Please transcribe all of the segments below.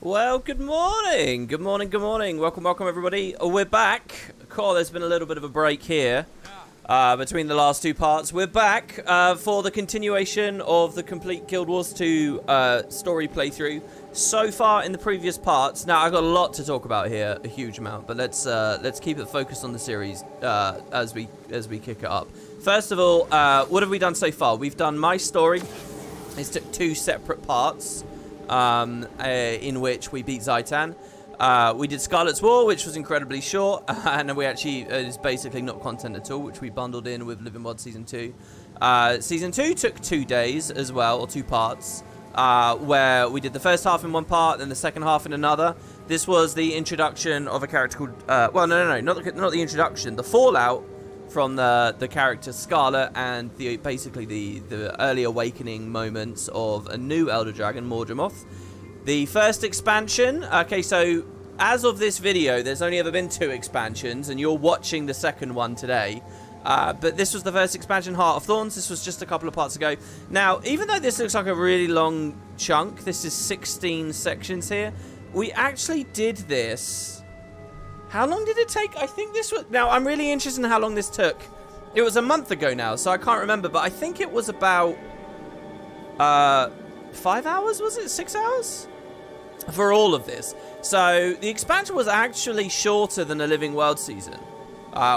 Well, good morning. Good morning, good morning. Welcome, everybody. We're back. Cool, there's been a little bit of a break here between the last two parts. We're back for the continuation of the complete Guild Wars 2 story playthrough. So far in the previous parts, now I've got a lot to talk about here, a huge amount, but let's keep it focused on the series as we kick it up. First of all, what have we done so far? We've done my story. It's took two separate parts. In which we beat Zaitan. We did Scarlet's War, which was incredibly short, and we actually, it's basically not content at all, which we bundled in with Living Mod Season 2. Season 2 took 2 days as well, or 2 parts, where we did the first half in one part, then the second half in another. This was the introduction of a character called, well, no, not the introduction, the fallout from the character Scarlet and basically the early awakening moments of a new Elder Dragon, Mordramoth. The first expansion, okay, so as of this video, there's only ever been 2 expansions, and you're watching the second one today. But this was the first expansion, Heart of Thorns. This was just a couple of parts ago. Now, even though this looks like a really long chunk, this is 16 sections here, we actually did this. How long did it take? I think this was... Now, I'm really interested in how long this took. It was a month ago now, so I can't remember, but I think it was about 5 hours, was it? 6 hours? For all of this. So, the expansion was actually shorter than a Living World season,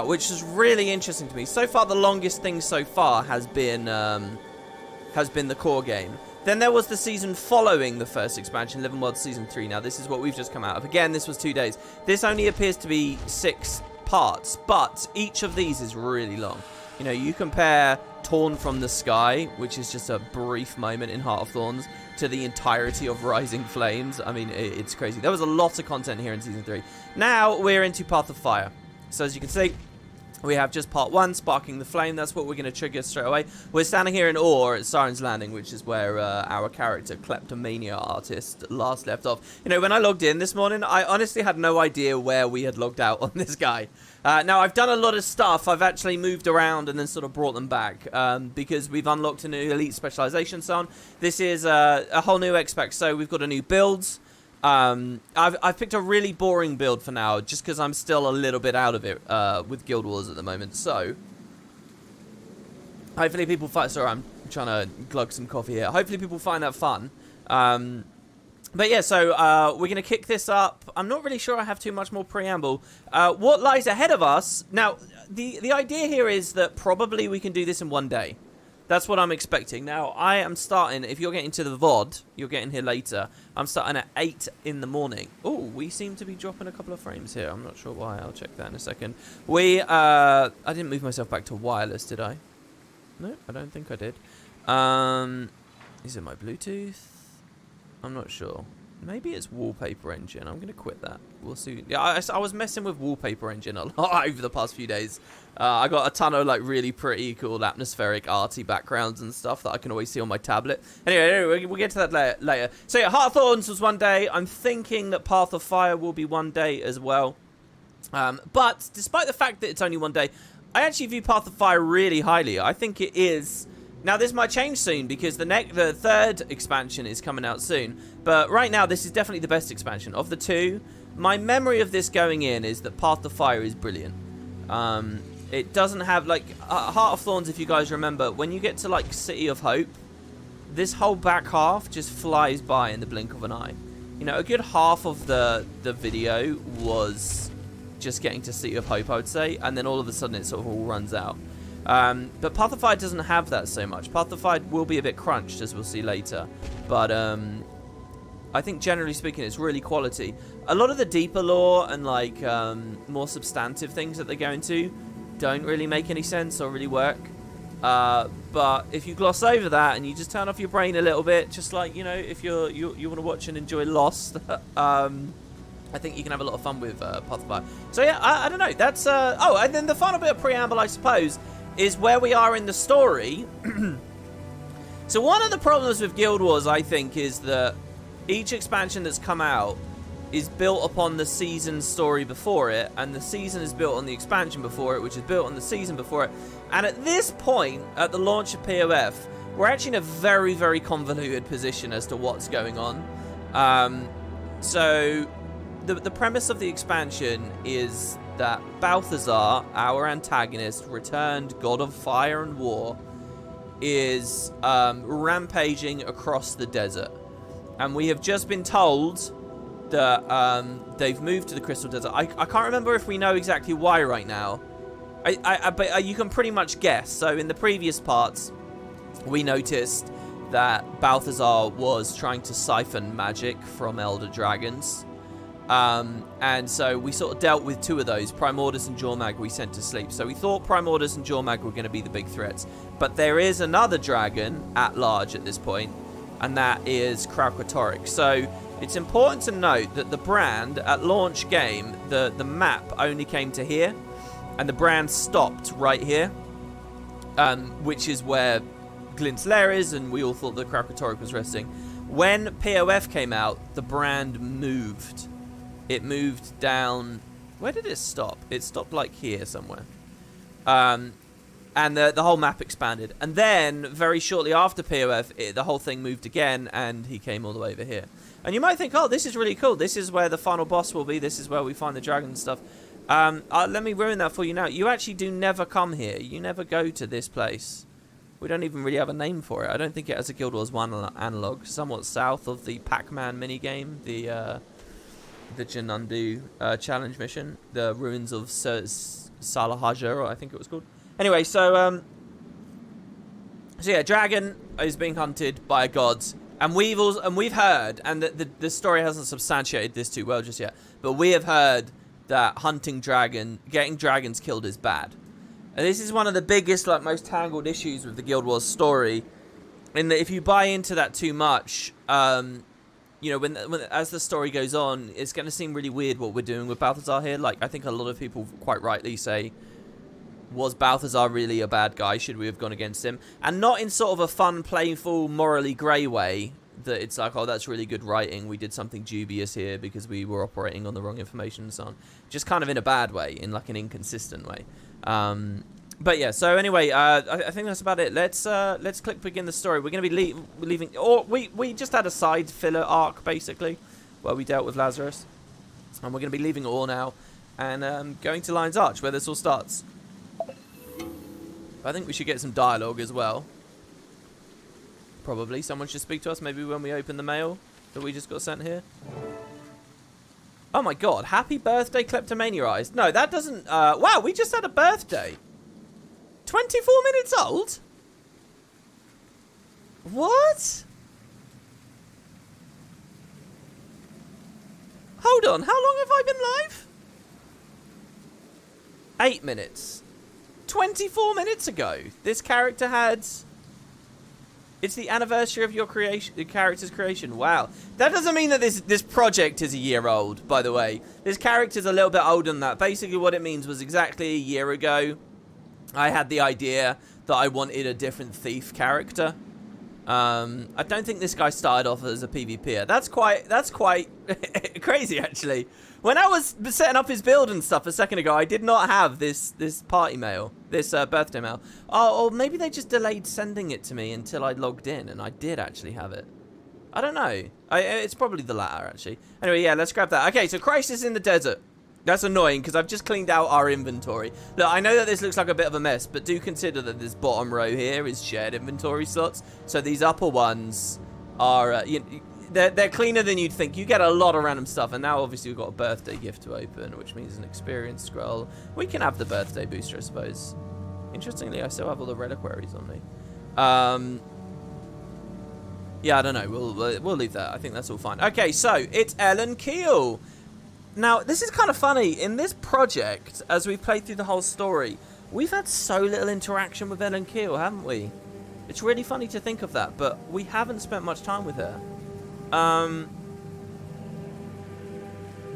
which is really interesting to me. So far, the longest thing so far has been the core game. Then there was the season following the first expansion, Living World Season 3. Now, this is what we've just come out of. Again, this was 2 days. This only appears to be 6 parts, but each of these is really long. You know, you compare Torn from the Sky, which is just a brief moment in Heart of Thorns, to the entirety of Rising Flames. I mean, it's crazy. There was a lot of content here in Season 3. Now, we're into Path of Fire. So, as you can see, we have just part 1, Sparking the Flame. That's what we're going to trigger straight away. We're standing here in awe at Siren's Landing, which is where our character, Kleptomania Artist, last left off. You know, when I logged in this morning, I honestly had no idea where we had logged out on this guy. Now, I've done a lot of stuff. I've actually moved around and then sort of brought them back because we've unlocked a new Elite Specialization and so on. This is a whole new X-Spec, so we've got a new build. I've picked a really boring build for now, just because I'm still a little bit out of it with Guild Wars at the moment. So, hopefully people find... Sorry, I'm trying to glug some coffee here. Hopefully people find that fun. But yeah, so we're going to kick this up. I'm not really sure I have too much more preamble. What lies ahead of us... Now, the idea here is that probably we can do this in one day. That's what I'm expecting. Now, I am starting, if you're getting to the VOD, you're getting here later, I'm starting at 8 in the morning. Oh, we seem to be dropping a couple of frames here. I'm not sure why. I'll check that in a second. I didn't move myself back to wireless, did I? No, I don't think I did. Is it my Bluetooth? I'm not sure. Maybe it's Wallpaper Engine. I'm going to quit that. We'll see. Yeah, I was messing with Wallpaper Engine a lot over the past few days. I got a ton of like really pretty cool atmospheric arty backgrounds and stuff that I can always see on my tablet. Anyway, we'll get to that later. So yeah, Heart of Thorns was one day. I'm thinking that Path of Fire will be one day as well. But despite the fact that it's only one day, I actually view Path of Fire really highly. I think it is... Now, this might change soon because the third expansion is coming out soon. But right now, this is definitely the best expansion. Of the 2, my memory of this going in is that Path of Fire is brilliant. It doesn't have, like, Heart of Thorns, if you guys remember, when you get to, like, City of Hope, this whole back half just flies by in the blink of an eye. You know, a good half of the video was just getting to City of Hope, I would say, and then all of a sudden it sort of all runs out. But Path of Fire doesn't have that so much. Path of Fire will be a bit crunched, as we'll see later. But I think generally speaking, it's really quality. A lot of the deeper lore and like more substantive things that they go into don't really make any sense or really work. But if you gloss over that and you just turn off your brain a little bit, just like, you know, if you want to watch and enjoy Lost, I think you can have a lot of fun with Path of Fire. So yeah, I don't know. That's oh, and then the final bit of preamble, I suppose, is where we are in the story. So one of the problems with Guild Wars, I think, is that each expansion that's come out is built upon the season story before it, and the season is built on the expansion before it, which is built on the season before it. And at this point, at the launch of POF, we're actually in a very, very convoluted position as to what's going on. So the premise of the expansion is that Balthazar, our antagonist, returned god of fire and war, is rampaging across the desert. And we have just been told that they've moved to the Crystal Desert. I can't remember if we know exactly why right now. But you can pretty much guess. So in the previous parts, we noticed that Balthazar was trying to siphon magic from Elder Dragons. And so we sort of dealt with two of those. Primordus and Jormag we sent to sleep. So we thought Primordus and Jormag were going to be the big threats. But there is another dragon at large at this point, and that is Kralkatorrik. So it's important to note that the brand at launch game, the map only came to here, and the brand stopped right here, which is where Glint's lair is, and we all thought that Kralkatorrik was resting. When POF came out, the brand moved. It moved down. Where did it stop? It stopped like here somewhere. And the whole map expanded. And then, very shortly after POF, the whole thing moved again, and he came all the way over here. And you might think, oh, this is really cool. This is where the final boss will be. This is where we find the dragon and stuff. Let me ruin that for you now. You actually do never come here. You never go to this place. We don't even really have a name for it. I don't think it has a Guild Wars 1 analog. Somewhat south of the Pac-Man minigame, the Janundu challenge mission, the ruins of Salahaja, I think it was called. Anyway, so yeah, dragon is being hunted by a god, and we've heard, and the story hasn't substantiated this too well just yet, but we have heard that getting dragons killed is bad. And this is one of the biggest, like, most tangled issues with the Guild Wars story, in that if you buy into that too much, you know, when as the story goes on, it's going to seem really weird what we're doing with Balthazar here. Like, I think a lot of people quite rightly say, was Balthazar really a bad guy? Should we have gone against him? And not in sort of a fun, playful, morally grey way, that it's like, oh, that's really good writing. We did something dubious here because we were operating on the wrong information and so on. Just kind of in a bad way, in like an inconsistent way. But yeah, so anyway, I think that's about it. Let's click begin the story. We're going to be leaving, or we just had a side filler arc basically, where we dealt with Lazarus, and we're going to be leaving it all now, and going to Lion's Arch, where this all starts. I think we should get some dialogue as well. Probably someone should speak to us. Maybe when we open the mail that we just got sent here. Oh my god, happy birthday, Kleptomaniaized. No, that doesn't... wow, we just had a birthday. 24 minutes old? What? Hold on, how long have I been live? 8 minutes. 24 minutes ago, this character had... It's the anniversary of your creation, the character's creation. Wow. That doesn't mean that this project is a year old, by the way. This character's a little bit older than that. Basically what it means was exactly a year ago, I had the idea that I wanted a different thief character. I don't think this guy started off as a PvPer. That's quite crazy, actually. When I was setting up his build and stuff a second ago, I did not have this party mail, this birthday mail. Oh, or maybe they just delayed sending it to me until I logged in, and I did actually have it. I don't know. It's probably the latter, actually. Anyway, yeah, let's grab that. Okay, so Crisis in the Desert. That's annoying, because I've just cleaned out our inventory. Look, I know that this looks like a bit of a mess, but do consider that this bottom row here is shared inventory slots. So these upper ones are... They're cleaner than you'd think. You get a lot of random stuff, and now obviously we've got a birthday gift to open, which means an experience scroll. We can have the birthday booster, I suppose. Interestingly, I still have all the reliquaries on me. Yeah, I don't know. We'll leave that. I think that's all fine. Okay, so it's Ellen Keel. Now, this is kind of funny. In this project, as we've played through the whole story, we've had so little interaction with Ellen Keel, haven't we? It's really funny to think of that, but we haven't spent much time with her.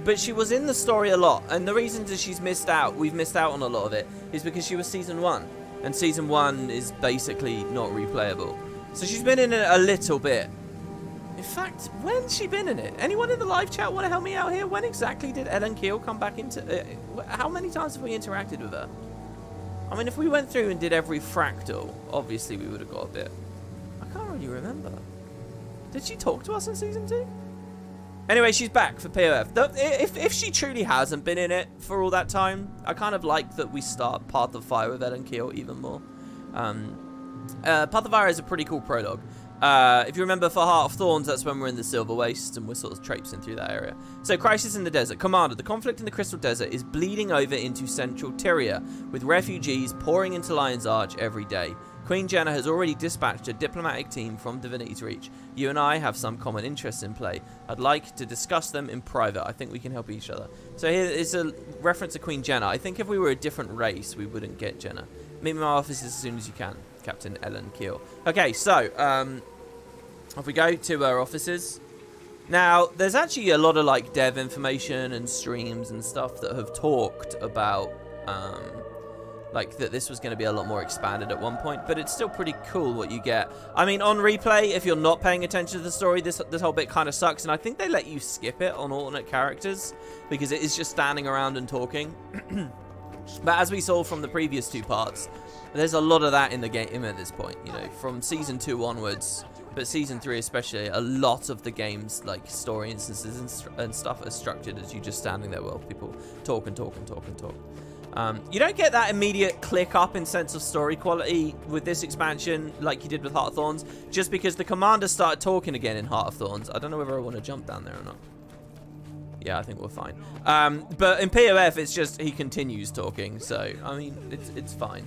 But she was in the story a lot, and the reason that we've missed out on a lot of it, is because she was Season 1. And Season 1 is basically not replayable. So she's been in it a little bit. In fact, when's she been in it? Anyone in the live chat want to help me out here? When exactly did Ellen Keel come back into... how many times have we interacted with her? I mean, if we went through and did every fractal, obviously we would have got a bit. I can't really remember. Did she talk to us in Season 2? Anyway, she's back for POF. If she truly hasn't been in it for all that time, I kind of like that we start Path of Fire with Ellen Keel even more. Path of Fire is a pretty cool prologue. If you remember for Heart of Thorns, that's when we're in the Silver Waste and we're sort of traipsing through that area. So, Crisis in the Desert. Commander, the conflict in the Crystal Desert is bleeding over into central Tyria, with refugees pouring into Lion's Arch every day. Queen Jenna has already dispatched a diplomatic team from Divinity's Reach. You and I have some common interests in play. I'd like to discuss them in private. I think we can help each other. So here is a reference to Queen Jenna. I think if we were a different race, we wouldn't get Jenna. Meet me in my office as soon as you can. Captain Ellen Keel. Okay, so, off we go to our offices. Now, there's actually a lot of, like, dev information and streams and stuff that have talked about, like, that this was going to be a lot more expanded at one point, but it's still pretty cool what you get. I mean, on replay, if you're not paying attention to the story, this whole bit kind of sucks, and I think they let you skip it on alternate characters, because it is just standing around and talking. But as we saw from the previous two parts, there's a lot of that in the game at this point, you know, from Season 2 onwards, but Season 3 especially, a lot of the game's, like, story instances and stuff are structured as you just standing there while people talk and talk and talk and talk. You don't get that immediate click up in sense of story quality with this expansion like you did with Heart of Thorns, just because the commander started talking again in Heart of Thorns. I don't know whether I want to jump down there or not. Yeah, I think we're fine. But in POF, it's just he continues talking, so, I mean, it's fine.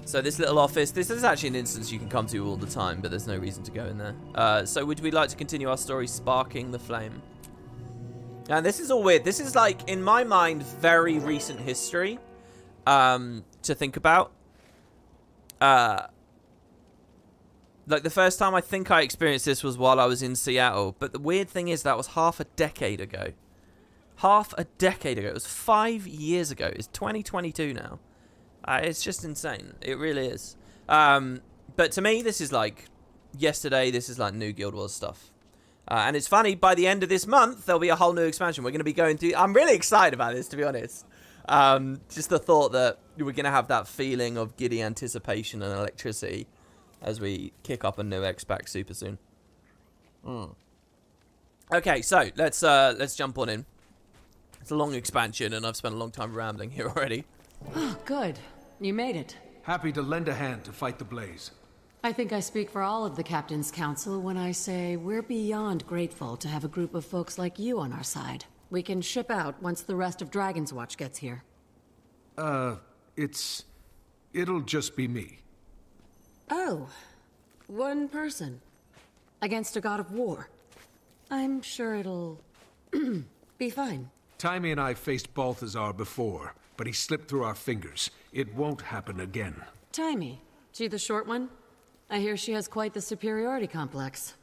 So this little office, this is actually an instance you can come to all the time, but there's no reason to go in there. So would we like to continue our story, Sparking the Flame? And this is all weird. This is, like, in my mind, very recent history to think about. Like, the first time I think I experienced this was while I was in Seattle. But the weird thing is that was half a decade ago. Half a decade ago. It was 5 years ago. It's 2022 now. It's just insane. It really is. But to me, this is, like, yesterday. This is, like, new Guild Wars stuff. And it's funny, by the end of this month, there'll be a whole new expansion. We're going to be going through... I'm really excited about this, to be honest. Just the thought that we're going to have that feeling of giddy anticipation and electricity as we kick up a new X-Pack super soon. Okay, so let's jump on in. It's a long expansion, and I've spent a long time rambling here already. Oh, good. You made it. Happy to lend a hand to fight the blaze. I think I speak for all of the Captain's Council when I say we're beyond grateful to have a group of folks like you on our side. We can ship out once the rest of Dragon's Watch gets here. It'll just be me. Oh, one person. Against a god of war. I'm sure it'll be fine. Timmy and I faced Balthazar before, but he slipped through our fingers. It won't happen again. Timmy, she the short one? I hear she has quite the superiority complex.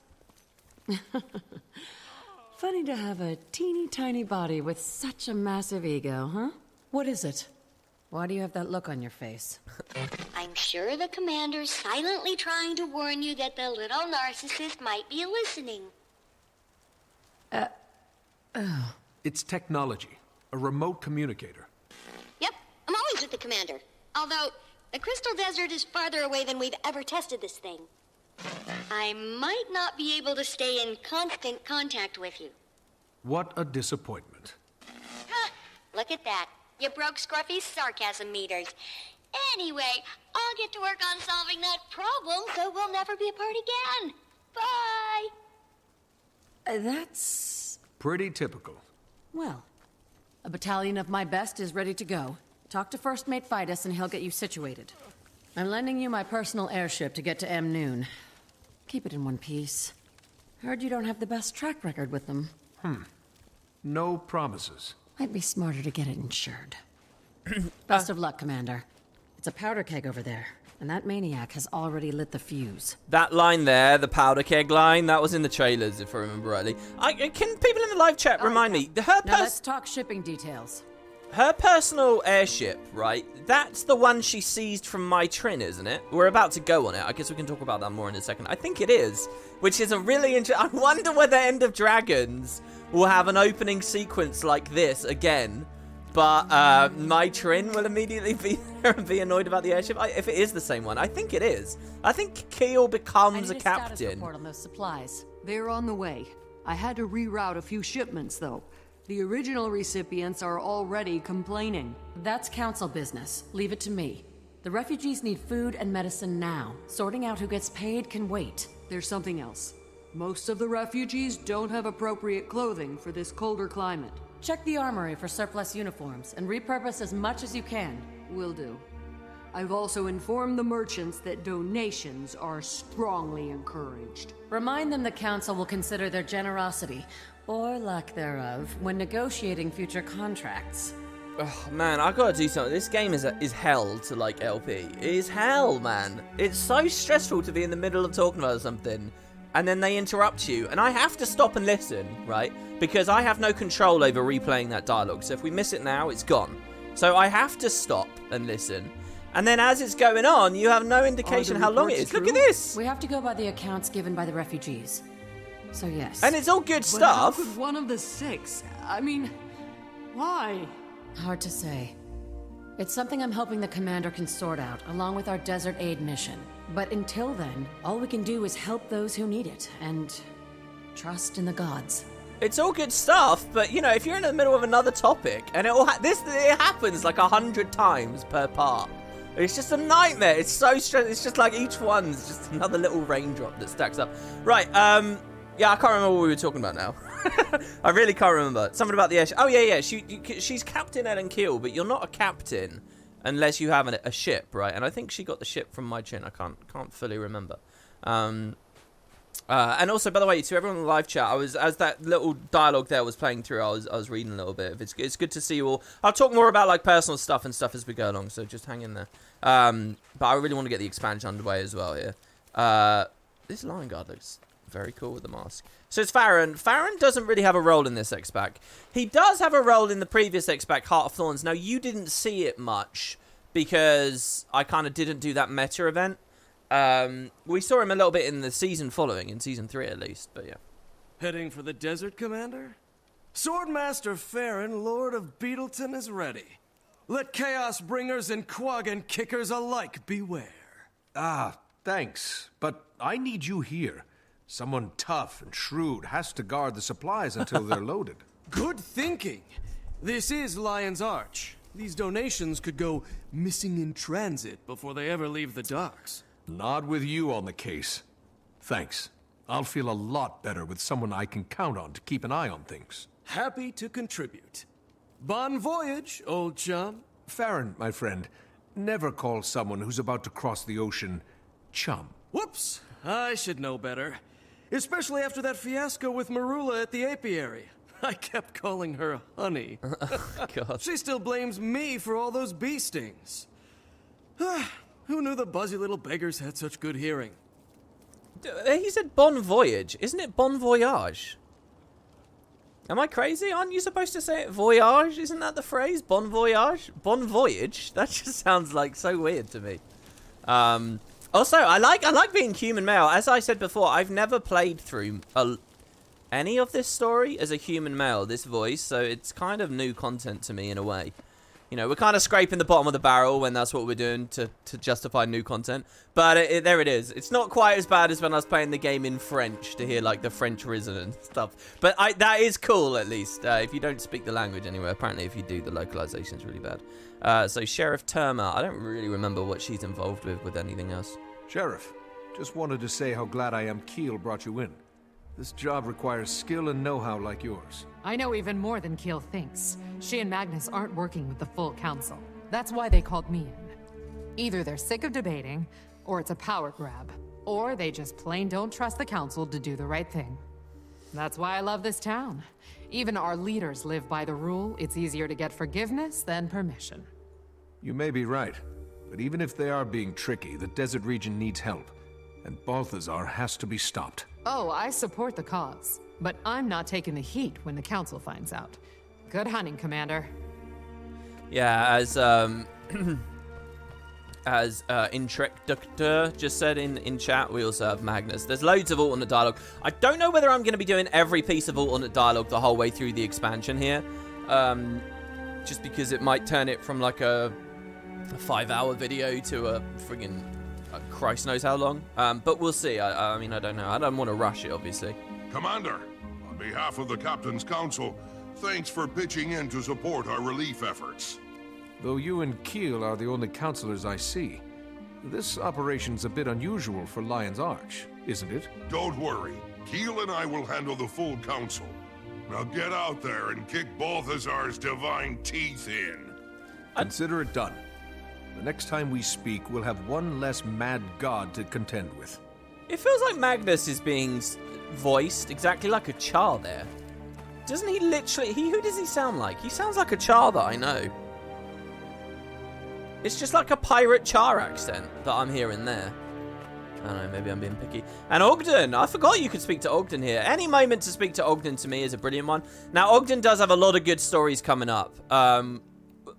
Funny to have a teeny tiny body with such a massive ego, huh? What is it? Why do you have that look on your face? I'm sure the commander's silently trying to warn you that the little narcissist might be listening. It's technology. A remote communicator. Yep, I'm always with the commander. Although, the Crystal Desert is farther away than we've ever tested this thing. I might not be able to stay in constant contact with you. What a disappointment. Huh, look at that. You broke Scruffy's sarcasm meters. Anyway, I'll get to work on solving that problem, so we'll never be apart again. Bye! That's... Pretty typical. Well, a battalion of my best is ready to go. Talk to First Mate Fidus and he'll get you situated. I'm lending you my personal airship to get to Amnoon. Keep it in one piece. Heard you don't have the best track record with them. No promises. Might be smarter to get it insured. Best of luck, Commander. It's a powder keg over there, and that maniac has already lit the fuse. That line there, the powder keg line, that was in the trailers, if I remember rightly. Can people in the live chat remind me? Now let's talk shipping details. Her personal airship, right? That's the one she seized from my Trin, isn't it? We're about to go on it. I guess we can talk about that more in a second. I think it is, which is a really interesting... I wonder whether End of Dragons will have an opening sequence like this again. But my Trin will immediately be there and be annoyed about the airship. If it is the same one, I think it is. I think Keel becomes a captain. I need a status report on those supplies. They're on the way. I had to reroute a few shipments, though. The original recipients are already complaining. That's council business. Leave it to me. The refugees need food and medicine now. Sorting out who gets paid can wait. There's something else. Most of the refugees don't have appropriate clothing for this colder climate. Check the armory for surplus uniforms and repurpose as much as you can. Will do. I've also informed the merchants that donations are strongly encouraged. Remind them the council will consider their generosity, or lack thereof, when negotiating future contracts. Oh, man, I gotta do something. This game is hell to, like, LP. It is hell, man. It's so stressful to be in the middle of talking about something, and then they interrupt you, and I have to stop and listen, right? Because I have no control over replaying that dialogue, so if we miss it now, it's gone. So I have to stop and listen. And then as it's going on, you have no indication how long it is. Look at this! We have to go by the accounts given by the refugees. So yes. And it's all good But how stuff. could one of the 6? I mean, why? Hard to say. It's something I'm hoping the commander can sort out, along with our desert aid mission. But until then, all we can do is help those who need it, and trust in the gods. It's all good stuff, but, you know, if you're in the middle of another topic, and it happens like 100 times per part. It's just a nightmare. It's so stressful. It's just like each one's just another little raindrop that stacks up. Right, yeah, I can't remember what we were talking about now. I really can't remember. Something about the airship. Oh, yeah. She's Captain Ellen Keel, but you're not a captain unless you have a ship, right? And I think she got the ship from my chin. I can't fully remember. And also, by the way, to everyone in the live chat, as that little dialogue there was playing through, I was reading a little bit. It's good to see you all. I'll talk more about like personal stuff and stuff as we go along, so just hang in there. But I really want to get the expansion underway as well here. This Lion Guard looks very cool with the mask. So it's Farron. Farron doesn't really have a role in this X-Pack. He does have a role in the previous X-Pack, Heart of Thorns. Now, you didn't see it much because I kind of didn't do that meta event. We saw him a little bit in the season following, in season 3 at least, but yeah. Heading for the desert, Commander? Swordmaster Farron, Lord of Beetleton, is ready. Let Chaos Bringers and Quaggan Kickers alike beware. Ah, thanks. But I need you here. Someone tough and shrewd has to guard the supplies until they're loaded. Good thinking. This is Lion's Arch. These donations could go missing in transit before they ever leave the docks. Not with you on the case. Thanks. I'll feel a lot better with someone I can count on to keep an eye on things. Happy to contribute. Bon voyage, old chum. Farron, my friend, never call someone who's about to cross the ocean chum. Whoops. I should know better. Especially after that fiasco with Marula at the apiary. I kept calling her honey. God. She still blames me for all those bee stings. Who knew the buzzy little beggars had such good hearing? He said bon voyage. Isn't it bon voyage? Am I crazy? Aren't you supposed to say it voyage? Isn't that the phrase? Bon voyage? Bon voyage? That just sounds like so weird to me. Also, I like being human male. As I said before, I've never played through any of this story as a human male, this voice, so it's kind of new content to me in a way. You know, we're kind of scraping the bottom of the barrel when that's what we're doing to justify new content. But there it is. It's not quite as bad as when I was playing the game in French to hear, like, the French risen and stuff. But that is cool, at least, if you don't speak the language anyway. Apparently, if you do, the localization is really bad. So, Sheriff Terma, I don't really remember what she's involved with anything else. Sheriff, just wanted to say how glad I am Keel brought you in. This job requires skill and know-how like yours. I know even more than Keel thinks. She and Magnus aren't working with the full council. That's why they called me in. Either they're sick of debating, or it's a power grab, or they just plain don't trust the council to do the right thing. That's why I love this town. Even our leaders live by the rule, it's easier to get forgiveness than permission. You may be right, but even if they are being tricky, the desert region needs help, and Balthazar has to be stopped. Oh, I support the cause, but I'm not taking the heat when the council finds out. Good hunting, Commander. Yeah, as Intrictor just said in chat, we also have Magnus. There's loads of alternate dialogue. I don't know whether I'm going to be doing every piece of alternate dialogue the whole way through the expansion here, just because it might turn it from like a 5-hour video to a friggin' Christ knows how long. But we'll see. I mean, I don't know. I don't want to rush it, obviously. Commander, on behalf of the Captain's Council, thanks for pitching in to support our relief efforts. Though you and Keel are the only counselors I see, this operation's a bit unusual for Lion's Arch, isn't it? Don't worry. Keel and I will handle the full council. Now get out there and kick Balthazar's divine teeth in. Consider it done. The next time we speak, we'll have one less mad god to contend with. It feels like Magnus is being voiced exactly like a Char there. Doesn't he literally... Who does he sound like? He sounds like a Char that I know. It's just like a pirate Char accent that I'm hearing there. I don't know, maybe I'm being picky. And Ogden! I forgot you could speak to Ogden here. Any moment to speak to Ogden to me is a brilliant one. Now, Ogden does have a lot of good stories coming up.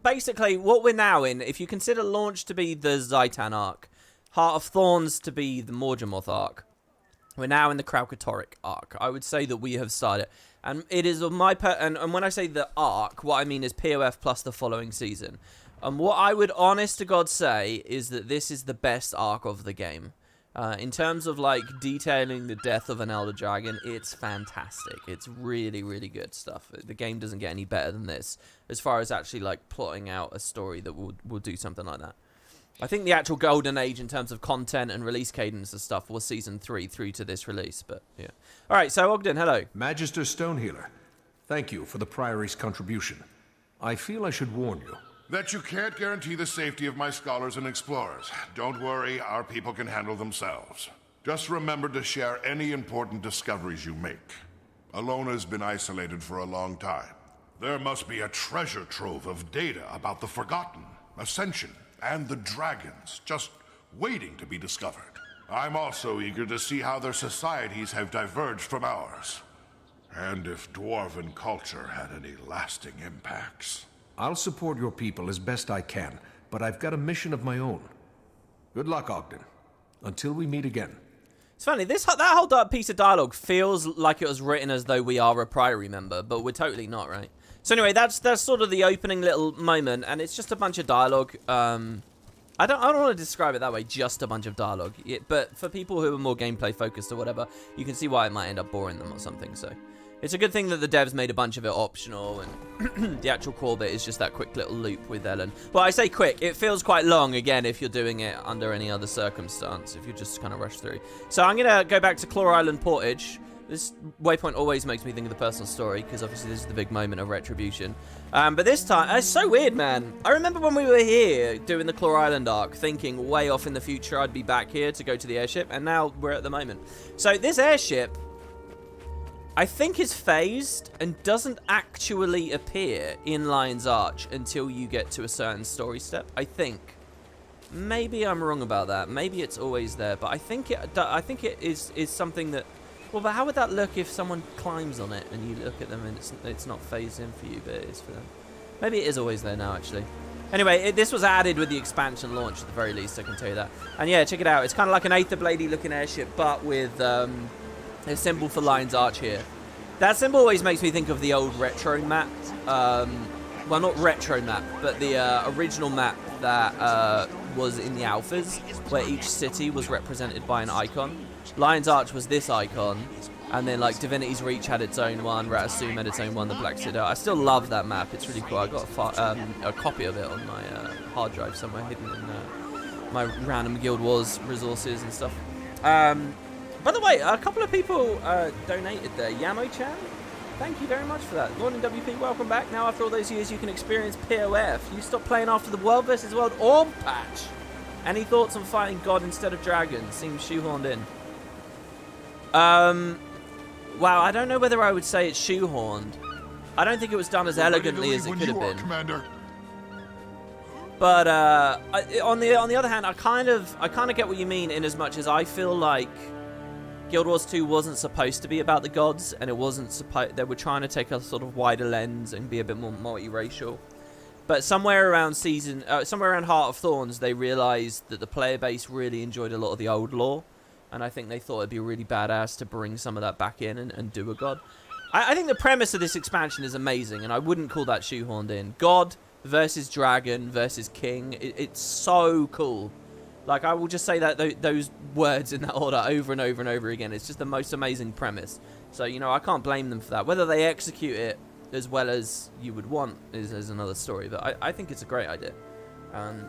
Basically, what we're now in, if you consider Launch to be the Zaitan arc, Heart of Thorns to be the Morgemoth arc, we're now in the Kralkatoric arc. I would say that we have started. And it is of my... And when I say the arc, what I mean is POF plus the following season. And what I would honest to God say is that this is the best arc of the game. In terms of, like, detailing the death of an Elder Dragon, it's fantastic. It's really, really good stuff. The game doesn't get any better than this, as far as actually, like, plotting out a story that will do something like that. I think the actual golden age in terms of content and release cadence and stuff was Season 3 through to this release, but, yeah. Alright, so Ogden, hello. Magister Stonehealer, thank you for the Priory's contribution. I feel I should warn you. That you can't guarantee the safety of my scholars and explorers. Don't worry, our people can handle themselves. Just remember to share any important discoveries you make. Alona's been isolated for a long time. There must be a treasure trove of data about the Forgotten, Ascension, and the Dragons, just waiting to be discovered. I'm also eager to see how their societies have diverged from ours. And if Dwarven culture had any lasting impacts. I'll support your people as best I can, but I've got a mission of my own. Good luck, Ogden. Until we meet again. It's funny, that whole piece of dialogue feels like it was written as though we are a Priory member, but we're totally not, right? So anyway, that's sort of the opening little moment, and it's just a bunch of dialogue. I don't want to describe it that way, just a bunch of dialogue. But for people who are more gameplay focused or whatever, you can see why it might end up boring them or something, so... It's a good thing that the devs made a bunch of it optional, and the actual core bit is just that quick little loop with Ellen. Well, I say quick, it feels quite long, again, if you're doing it under any other circumstance, if you just kind of rush through. So I'm going to go back to Claw Island Portage. This waypoint always makes me think of the personal story, because obviously this is the big moment of retribution. But this time, it's so weird, man. I remember when we were here doing the Claw Island arc, thinking way off in the future I'd be back here to go to the airship, and now we're at the moment. So this airship... I think is phased and doesn't actually appear in Lion's Arch until you get to a certain story step. I think. Maybe I'm wrong about that. Maybe it's always there, but I think it is something that. Well, but how would that look if someone climbs on it and you look at them and it's not phased in for you, but it is for them? Maybe it is always there now, actually. Anyway, this was added with the expansion launch at the very least. I can tell you that. And yeah, check it out. It's kind of like an Aether Bladey looking airship, but with. A symbol for Lion's Arch here. That symbol always makes me think of the old retro map. Well, not retro map, but the original map that was in the alphas, where each city was represented by an icon. Lion's Arch was this icon, and then like Divinity's Reach had its own one, Ratasum had its own one, the Black Citadel. I still love that map. It's really cool. I got a copy of it on my hard drive somewhere hidden in my random Guild Wars resources and stuff. By the way, a couple of people donated there. Yamo-chan, thank you very much for that. Morning WP, welcome back. Now after all those years you can experience POF. You stopped playing after the World vs. World Orb patch. Any thoughts on fighting God instead of Dragon? Seems shoehorned in. Wow, I don't know whether I would say it's shoehorned. I don't think it was done as elegantly as it could have been. Commander. But on the other hand, I kind of get what you mean, in as much as I feel like Guild Wars 2 wasn't supposed to be about the gods, and it wasn't supposed. They were trying to take a sort of wider lens and be a bit more multiracial. But somewhere around Heart of Thorns, they realized that the player base really enjoyed a lot of the old lore, and I think they thought it'd be really badass to bring some of that back in and do a god. I think the premise of this expansion is amazing, and I wouldn't call that shoehorned in. God versus dragon versus king. It's so cool. Like, I will just say that those words in that order over and over and over again. It's just the most amazing premise. So, you know, I can't blame them for that. Whether they execute it as well as you would want is another story. But I think it's a great idea.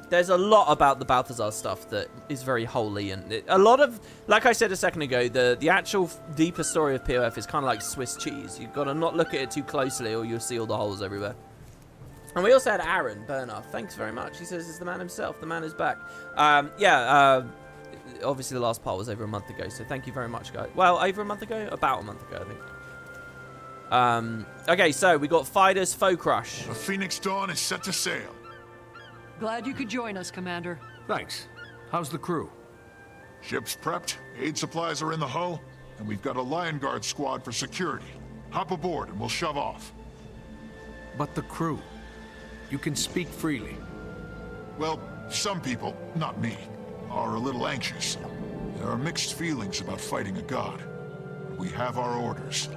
There's a lot about the Balthazar stuff that is very holy. And a lot of, like I said a second ago, the actual deeper story of POF is kind of like Swiss cheese. You've got to not look at it too closely or you'll see all the holes everywhere. And we also had Aaron Bernard. Thanks very much. He says it's the man himself. The man is back. Obviously the last part was over a month ago, so thank you very much, guys. Well, over a month ago? About a month ago, I think. Okay, so we got Fider's Foe Crush. The Phoenix Dawn is set to sail. Glad you could join us, Commander. Thanks. How's the crew? Ship's prepped, aid supplies are in the hull, and we've got a Lion Guard squad for security. Hop aboard and we'll shove off. But the crew? You can speak freely. Well, some people, not me, are a little anxious. There are mixed feelings about fighting a god. We have our orders.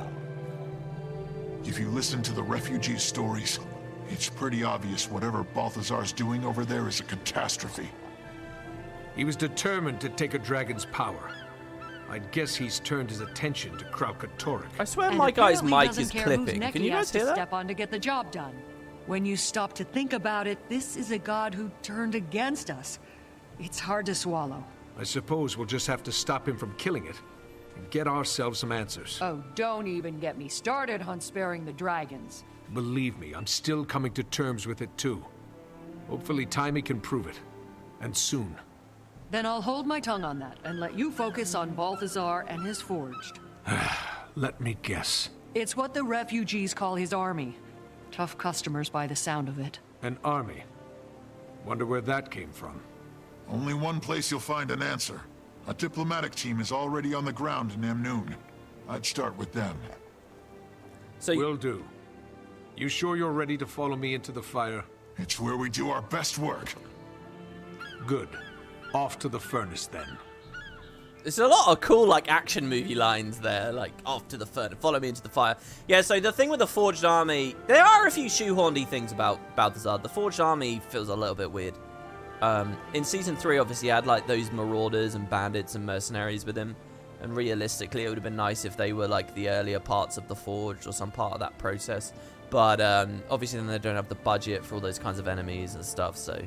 If you listen to the refugees' stories, it's pretty obvious whatever Balthazar's doing over there is a catastrophe. He was determined to take a dragon's power. I'd guess he's turned his attention to Kralkatorrik. I swear And my guy's apparently mic doesn't is care clipping. whose neck Can he you guys has to hear that? step on to get the job done. When you stop to think about it, this is a god who turned against us. It's hard to swallow. I suppose we'll just have to stop him from killing it and get ourselves some answers. Oh, don't even get me started on sparing the dragons. Believe me, I'm still coming to terms with it too. Hopefully Timey can prove it. And soon. Then I'll hold my tongue on that and let you focus on Balthazar and his forged. Let me guess. It's what the refugees call his army. Tough customers by the sound of it. An army. Wonder where that came from. Only one place you'll find an answer. A diplomatic team is already on the ground in Amnoon. I'd start with them. So Will do. You sure you're ready to follow me into the fire? It's where we do our best work. Good. Off to the furnace then. there's a lot of cool, like, action movie lines there, like, off to the furnace, follow me into the fire. Yeah, so the thing with the Forged Army, there are a few shoehorny things about Balthazar. The Forged Army feels a little bit weird. In Season 3, obviously, you had, like, those marauders and bandits and mercenaries with him. And realistically, it would have been nice if they were, like, the earlier parts of the Forged or some part of that process. But, obviously, then they don't have the budget for all those kinds of enemies and stuff, so...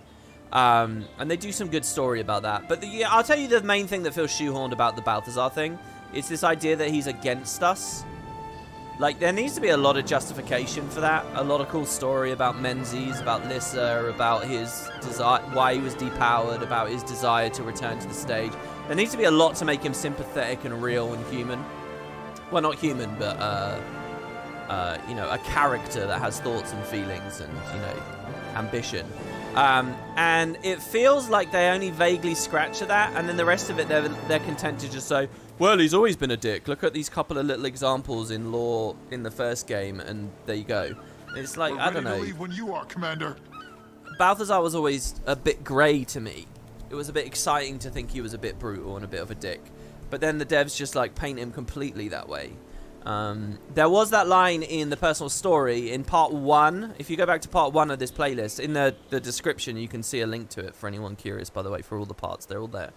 and they do some good story about that. But yeah, I'll tell you the main thing that feels shoehorned about the Balthazar thing. It's this idea that he's against us. Like, there needs to be a lot of justification for that. A lot of cool story about Menzies, about Lyssa, about his desire, why he was depowered, about his desire to return to the stage. There needs to be a lot to make him sympathetic and real and human. Well, not human, but, you know, a character that has thoughts and feelings and, you know, ambition. And it feels like they only vaguely scratch at that, and then the rest of it they're content to just say, well, he's always been a dick. Look at these couple of little examples in lore in the first game, and there you go. It's like, I don't know. Ready to leave when you are, Commander. Balthazar was always a bit grey to me. It was a bit exciting to think he was a bit brutal and a bit of a dick. But then the devs just like paint him completely that way. There was that line in the personal story in part 1. If you go back to part 1 of this playlist, in the description you can see a link to it for anyone curious, by the way, for all the parts. They're all there.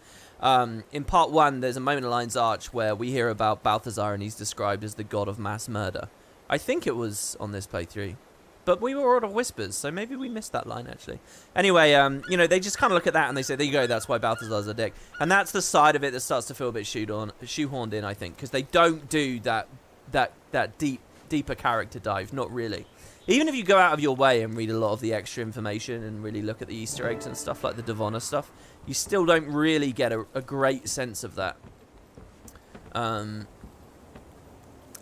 In part 1, there's a moment in Lion's Arch where we hear about Balthazar and he's described as the god of mass murder. I think it was on this playthrough. But we were all of whispers, so maybe we missed that line, actually. Anyway, you know, they just kind of look at that and they say, there you go, that's why Balthazar's a dick. And that's the side of it that starts to feel a bit shoehorned in, I think, because they don't do that deeper character dive, not really. Even if you go out of your way and read a lot of the extra information and really look at the Easter eggs and stuff like the Devona stuff, you still don't really get a great sense of that.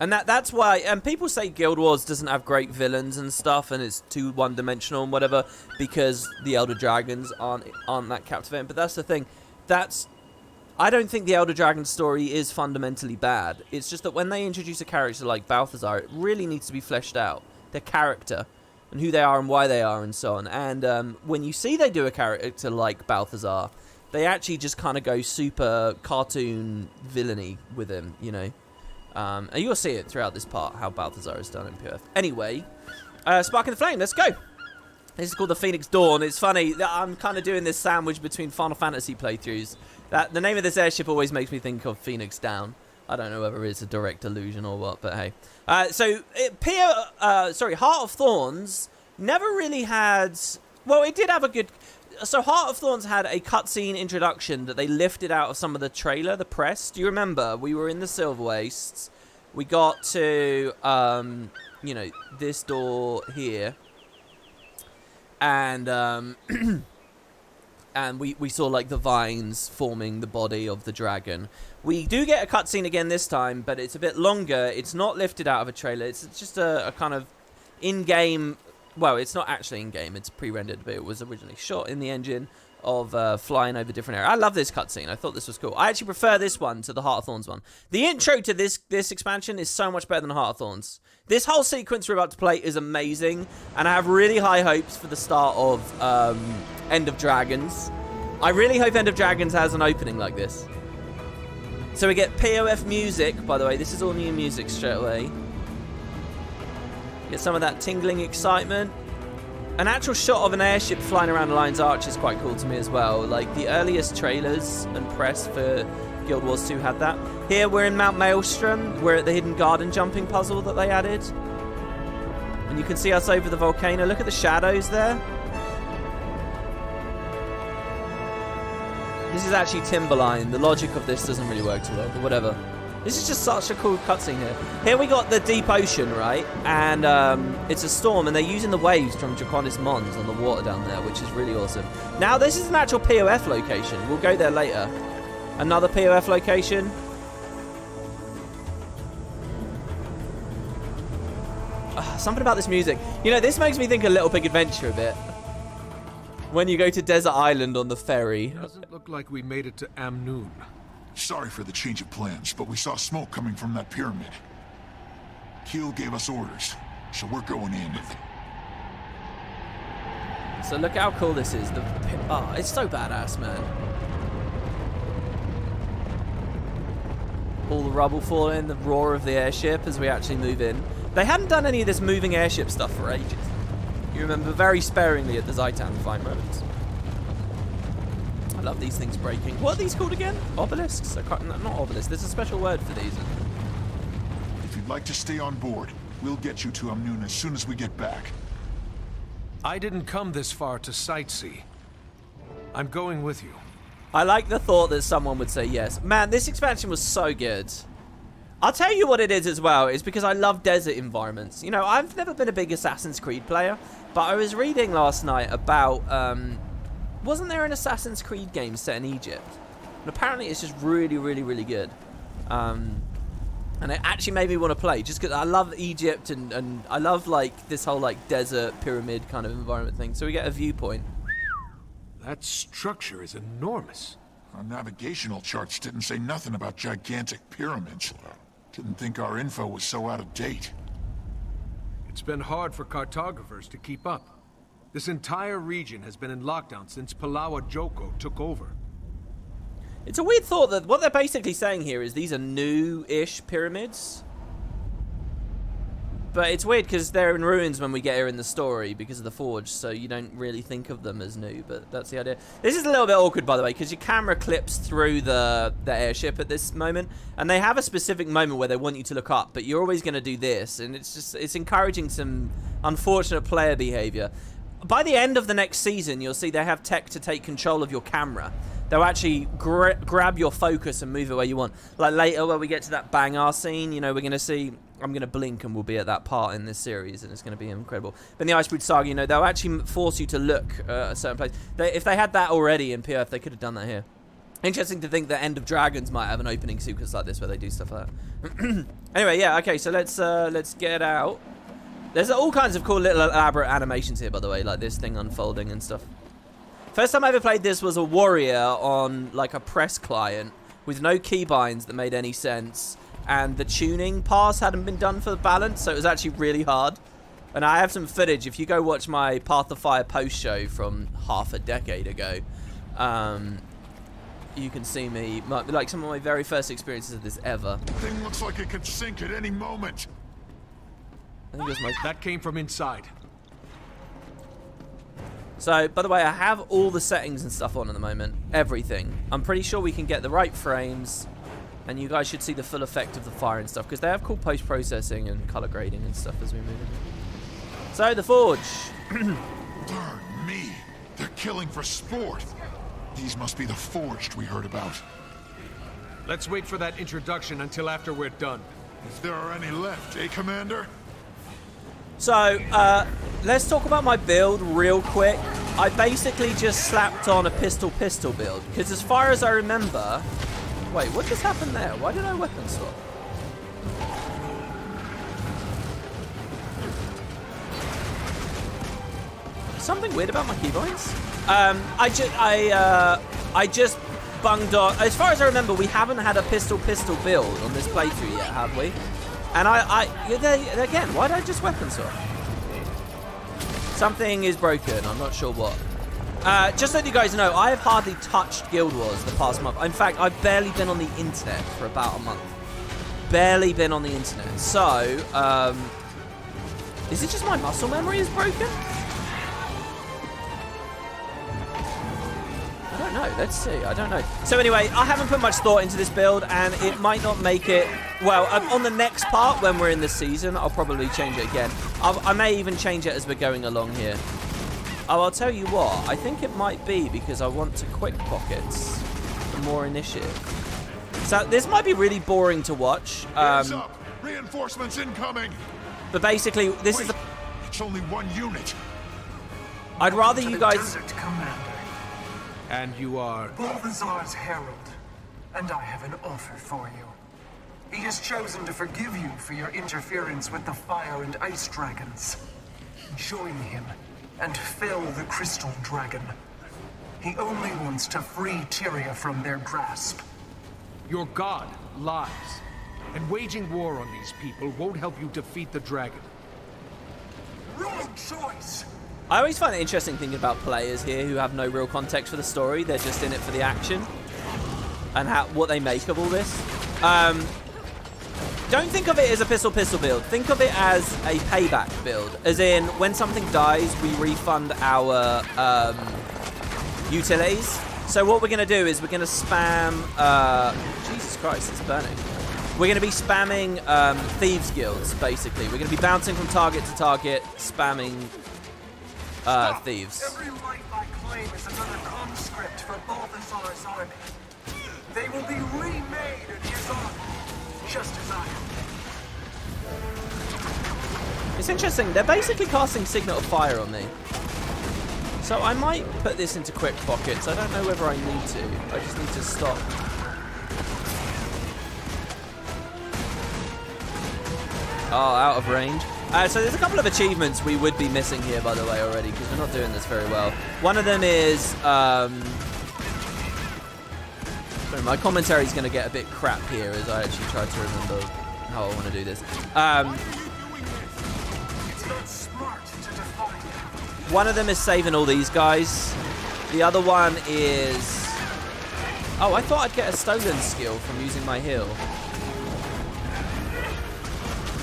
And that's why, and people say Guild Wars doesn't have great villains and stuff, and it's too one-dimensional and whatever, because the Elder Dragons aren't that captivating. But that's the thing. I don't think the Elder Dragon story is fundamentally bad. It's just that when they introduce a character like Balthazar, it really needs to be fleshed out. Their character, and who they are and why they are and so on. And when you see they do a character like Balthazar, they actually just kind of go super cartoon villainy with him, you know. And you'll see it throughout this part, how Balthazar is done in PF. Anyway, Sparking the Flame, let's go. This is called the Phoenix Dawn. It's funny that I'm kind of doing this sandwich between Final Fantasy playthroughs. The name of this airship always makes me think of Phoenix Down. I don't know whether it's a direct allusion or what, but hey. Heart of Thorns never really had... Well, it did have a good... So Heart of Thorns had a cutscene introduction that they lifted out of some of the trailer, the press. Do you remember? We were in the Silver Wastes. We got to, this door here. And and we saw like the vines forming the body of the dragon. We do get a cutscene again this time, but it's a bit longer. It's not lifted out of a trailer. It's just a kind of in-game... Well, it's not actually in-game. It's pre-rendered, but it was originally shot in the engine of flying over different areas. I love this cutscene. I thought this was cool. I actually prefer this one to the Heart of Thorns one. The intro to this expansion is so much better than Heart of Thorns. This whole sequence we're about to play is amazing, and I have really high hopes for the start of End of Dragons. I really hope End of Dragons has an opening like this. So we get POF music, by the way. This is all new music straight away. Get some of that tingling excitement. An actual shot of an airship flying around the Lion's Arch is quite cool to me as well. Like, the earliest trailers and press for Guild Wars 2 had that. Here, we're in Mount Maelstrom. We're at the Hidden Garden jumping puzzle that they added. And you can see us over the volcano. Look at the shadows there. This is actually Timberline. The logic of this doesn't really work too well, but whatever. This is just such a cool cutscene here. Here we got the deep ocean, right? And it's a storm, and they're using the waves from Draconis Mons on the water down there, which is really awesome. Now, this is an actual POF location. We'll go there later. Another POF location. Something about this music. You know, this makes me think of Little Big Adventure a bit. When you go to Desert Island on the ferry. Doesn't look like we made it to Amnoon. Sorry for the change of plans, but we saw smoke coming from that pyramid. Keel gave us orders, so we're going in. So look how cool this is. It's so badass, man. All the rubble falling, the roar of the airship as we actually move in. They hadn't done any of this moving airship stuff for ages. You remember very sparingly at the Zaitan fight moments. I love these things breaking. What are these called again? Obelisks? Not obelisks. There's a special word for these. If you'd like to stay on board, we'll get you to Amnoon as soon as we get back. I didn't come this far to sightsee. I'm going with you. I like the thought that someone would say yes. Man, this expansion was so good. I'll tell you what it is as well. It's because I love desert environments. You know, I've never been a big Assassin's Creed player, but I was reading last night about... wasn't there an Assassin's Creed game set in Egypt? And apparently it's just really, really, really good. And it actually made me want to play, just because I love Egypt and I love, like, this whole, like, desert pyramid kind of environment thing. So we get a viewpoint. That structure is enormous. Our navigational charts didn't say nothing about gigantic pyramids. Didn't think our info was so out of date. It's been hard for cartographers to keep up. This entire region has been in lockdown since Palawa Joko took over. It's a weird thought that what they're basically saying here is these are new-ish pyramids. But it's weird because they're in ruins when we get here in the story because of the forge, so you don't really think of them as new, but that's the idea. This is a little bit awkward, by the way, because your camera clips through the airship at this moment, and they have a specific moment where they want you to look up, but you're always going to do this, and it's encouraging some unfortunate player behavior. By the end of the next season, you'll see they have tech to take control of your camera. They'll actually grab your focus and move it where you want. Like later, when we get to that bang-ar scene, you know, we're going to see... I'm going to blink and we'll be at that part in this series, and it's going to be incredible. But in the Icebreed Saga, you know, they'll actually force you to look at a certain place. If they had that already in PF, they could have done that here. Interesting to think that End of Dragons might have an opening sequence like this where they do stuff like that. Anyway, yeah, okay, so let's get out. There's all kinds of cool little elaborate animations here, by the way, like this thing unfolding and stuff. First time I ever played this was a warrior on, like, a press client with no keybinds that made any sense. And the tuning pass hadn't been done for the balance, so it was actually really hard. And I have some footage. If you go watch my Path of Fire post show from half a decade ago, you can see me, like some of my very first experiences of this ever. Thing looks like it could sink at any moment. I think it was That came from inside. So, by the way, I have all the settings and stuff on at the moment. Everything. I'm pretty sure we can get the right frames. And you guys should see the full effect of the fire and stuff. Because they have cool post-processing and color grading and stuff as we move in. So, the Forge. Darn me. They're killing for sport. These must be the Forged we heard about. Let's wait for that introduction until after we're done. If there are any left, eh, Commander? So, let's talk about my build real quick. I basically just slapped on a pistol build. Because as far as I remember... Wait, what just happened there? Why did I weapon swap? Something weird about my keybinds? I just bunged on... As far as I remember, we haven't had a pistol build on this playthrough yet, have we? And again, why did I just weapon swap? Something is broken. I'm not sure what. Just so that you guys know, I have hardly touched Guild Wars the past month. In fact, I've barely been on the internet for about a month. Barely been on the internet. So, is it just my muscle memory is broken? I don't know. Let's see. I don't know. So anyway, I haven't put much thought into this build, and it might not make it... Well, on the next part, when we're in the season, I'll probably change it again. I may even change it as we're going along here. Oh, I'll tell you what. I think it might be because I want to quick pockets for more initiative. So this might be really boring to watch. Hands up! Reinforcements incoming! But basically, this is the... It's only one unit. I'd rather you guys... Desert Commander. And you are... Balthazar's herald. And I have an offer for you. He has chosen to forgive you for your interference with the fire and ice dragons. Join him and fell the crystal dragon. He only wants to free Tyria from their grasp. Your god lies. And waging war on these people won't help you defeat the dragon. Wrong choice! I always find it interesting thinking about players here who have no real context for the story. They're just in it for the action. And what they make of all this. Don't think of it as a pistol build. Think of it as a payback build. As in, when something dies, we refund our utilities. So what we're going to do is we're going to spam... Jesus Christ, it's burning. We're going to be spamming Thieves Guilds, basically. We're going to be bouncing from target to target, spamming Thieves. Every life I claim is another conscript for Balthazar's army. They will be remade in his army. Just as I am. It's interesting. They're basically casting Signet of Fire on me. So I might put this into quick pockets. I don't know whether I need to. I just need to stop. Oh, out of range. So there's a couple of achievements we would be missing here, by the way, already, because we're not doing this very well. One of them is... Sorry, my commentary is going to get a bit crap here as I actually try to remember how I want to do this. One of them is saving all these guys. The other one is... Oh, I thought I'd get a stolen skill from using my heal.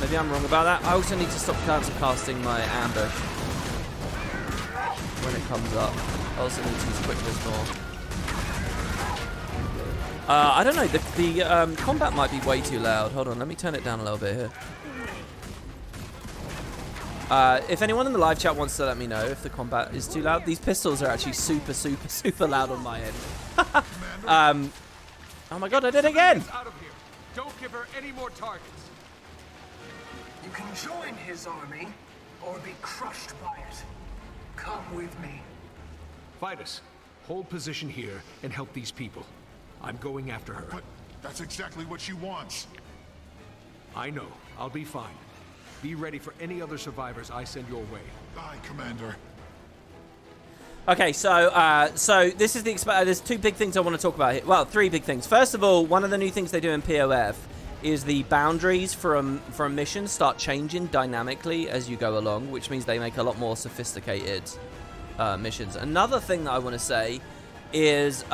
Maybe I'm wrong about that. I also need to stop casting my ambush when it comes up. I also need to use quickness more. I don't know, the combat might be way too loud. Hold on, let me turn it down a little bit here. If anyone in the live chat wants to let me know if the combat is too loud. These pistols are actually super, super, super loud on my end. Oh my god, I did it again! Out of here. Don't give her any more targets. You can join his army, or be crushed by it. Come with me. Vitus, hold position here and help these people. I'm going after her. But that's exactly what she wants. I know. I'll be fine. Be ready for any other survivors I send your way. Aye, Commander. Okay, so this is there's two big things I want to talk about here. Well, three big things. First of all, one of the new things they do in POF is the boundaries for a mission start changing dynamically as you go along, which means they make a lot more sophisticated missions. Another thing that I want to say is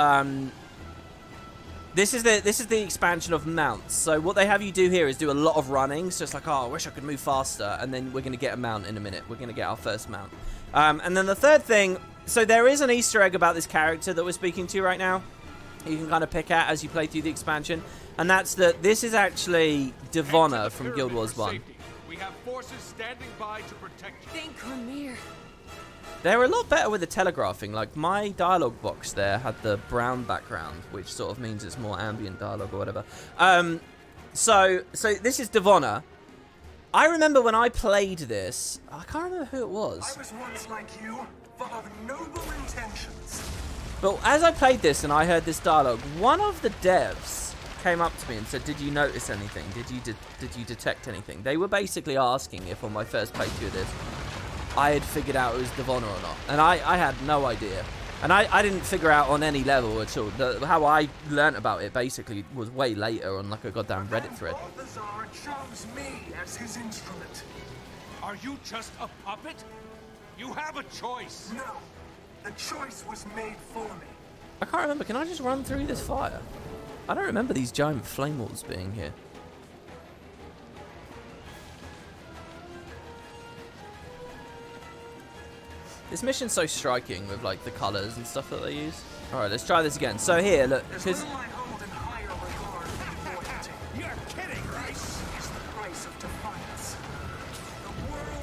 this is the expansion of mounts. So what they have you do here is do a lot of running. So it's like, oh, I wish I could move faster. And then we're going to get a mount in a minute. We're going to get our first mount. And then the third thing So there is an Easter egg about this character that we're speaking to right now. You can kind of pick at as you play through the expansion. And that's that this is actually Devonna from Guild Wars 1. We have forces standing by to protect you. Thank Ramir. They're a lot better with the telegraphing. Like, my dialogue box there had the brown background, which sort of means it's more ambient dialogue or whatever. So this is Devonna. I remember when I played this, I can't remember who it was. I was once like you, full of noble intentions. But as I played this and I heard this dialogue, one of the devs came up to me and said, "Did you notice anything? Did you detect anything?" They were basically asking if on my first playthrough of this, I had figured out it was Devonna or not. And I had no idea. And I didn't figure out on any level at all. How I learnt about it basically was way later on like a goddamn Reddit thread. Balthazar chose me as his instrument. Are you just a puppet? You have a choice. No, the choice was made for me. I can't remember. Can I just run through this fire? I don't remember these giant flame walls being here. This mission's so striking with like the colors and stuff that they use. All right, let's try this again. So here, look, because You're kidding, right?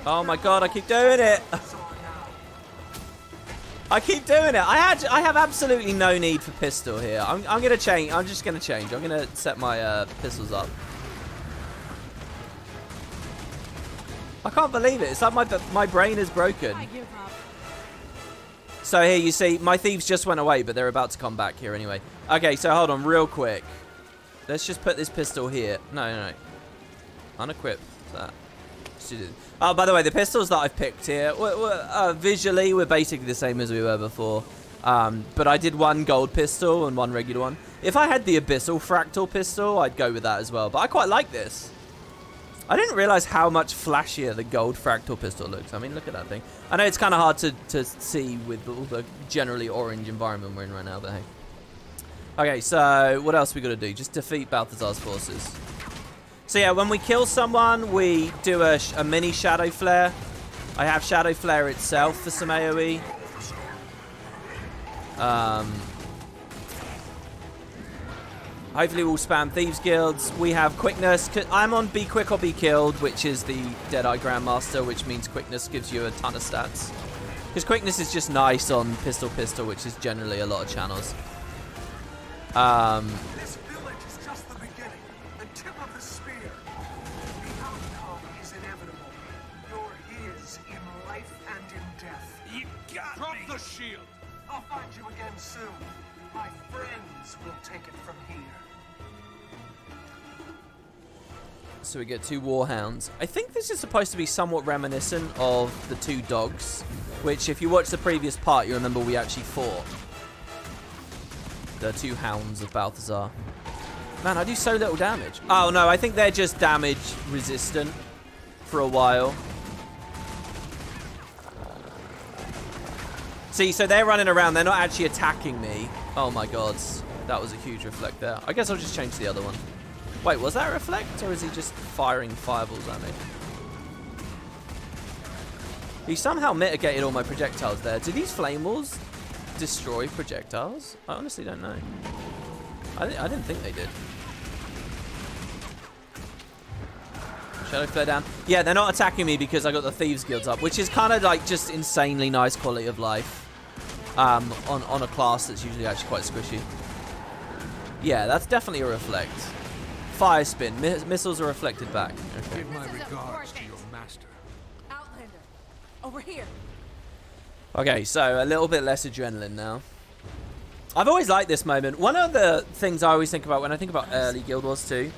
oh my god, I keep doing it. I keep doing it. I have absolutely no need for pistol here. I'm gonna change. I'm just gonna change. I'm gonna set my pistols up. I can't believe it. It's like my brain is broken. So here you see, my thieves just went away, but they're about to come back here anyway. Okay, so hold on real quick. Let's just put this pistol here. No. Unequip that. Oh, by the way, the pistols that I've picked here, visually, we're basically the same as we were before. But I did one gold pistol and one regular one. If I had the Abyssal Fractal pistol, I'd go with that as well. But I quite like this. I didn't realize how much flashier the gold fractal pistol looks. I mean, look at that thing. I know it's kind of hard to see with all the generally orange environment we're in right now, but hey. Okay, so what else we got to do? Just defeat Balthazar's forces. So yeah, when we kill someone, we do a mini Shadow Flare. I have Shadow Flare itself for some AoE. Hopefully we'll spam Thieves Guilds. We have Quickness. I'm on Be Quick or Be Killed, which is the Deadeye Grandmaster, which means Quickness gives you a ton of stats. Because Quickness is just nice on Pistol, which is generally a lot of channels. This village is just the beginning, the tip of the spear. The outcome is inevitable. You're his in life and in death. You got Drop the shield. I'll find you again soon. My friends will take it from here. So we get 2 Warhounds. I think this is supposed to be somewhat reminiscent of the 2 dogs, which if you watch the previous part, you remember we actually fought. The 2 hounds of Balthazar. Man, I do so little damage. Oh no, I think they're just damage resistant for a while. See, so they're running around. They're not actually attacking me. Oh my god. That was a huge reflect there. I guess I'll just change the other one. Wait, was that a reflect? Or is he just firing fireballs at me? He somehow mitigated all my projectiles there. Do these flame walls destroy projectiles? I honestly don't know. I didn't think they did. Shadow Flare down. Yeah, they're not attacking me because I got the Thieves Guilds up, which is kind of like just insanely nice quality of life on a class that's usually actually quite squishy. Yeah, that's definitely a reflect. Fire spin. Missiles are reflected back. Okay. Give my regards to your master. Outlander, over here. Okay, so a little bit less adrenaline now. I've always liked this moment. One of the things I always think about when I think about early Guild Wars 2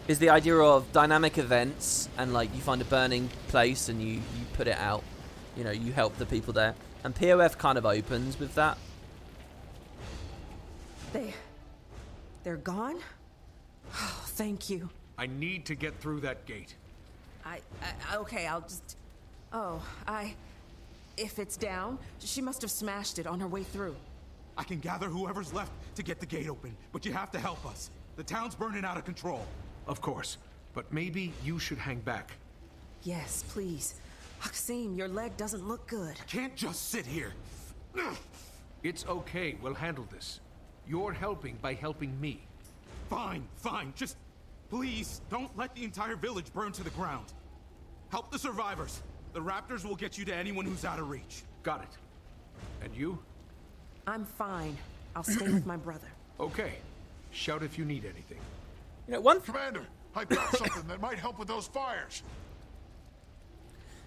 is the idea of dynamic events and like you find a burning place and you put it out. You know, you help the people there. And POF kind of opens with that. They're gone? Oh, thank you. I need to get through that gate. Okay, I'll just... If it's down, she must have smashed it on her way through. I can gather whoever's left to get the gate open, but you have to help us. The town's burning out of control. Of course, but maybe you should hang back. Yes, please. Haxim, your leg doesn't look good. I can't just sit here. It's okay. We'll handle this. You're helping by helping me. Fine, fine. Just please don't let the entire village burn to the ground. Help the survivors. The raptors will get you to anyone who's out of reach. Got it. And you? I'm fine. I'll stay with my brother. Okay. Shout if you need anything. You know, one Commander, I've got something that might help with those fires.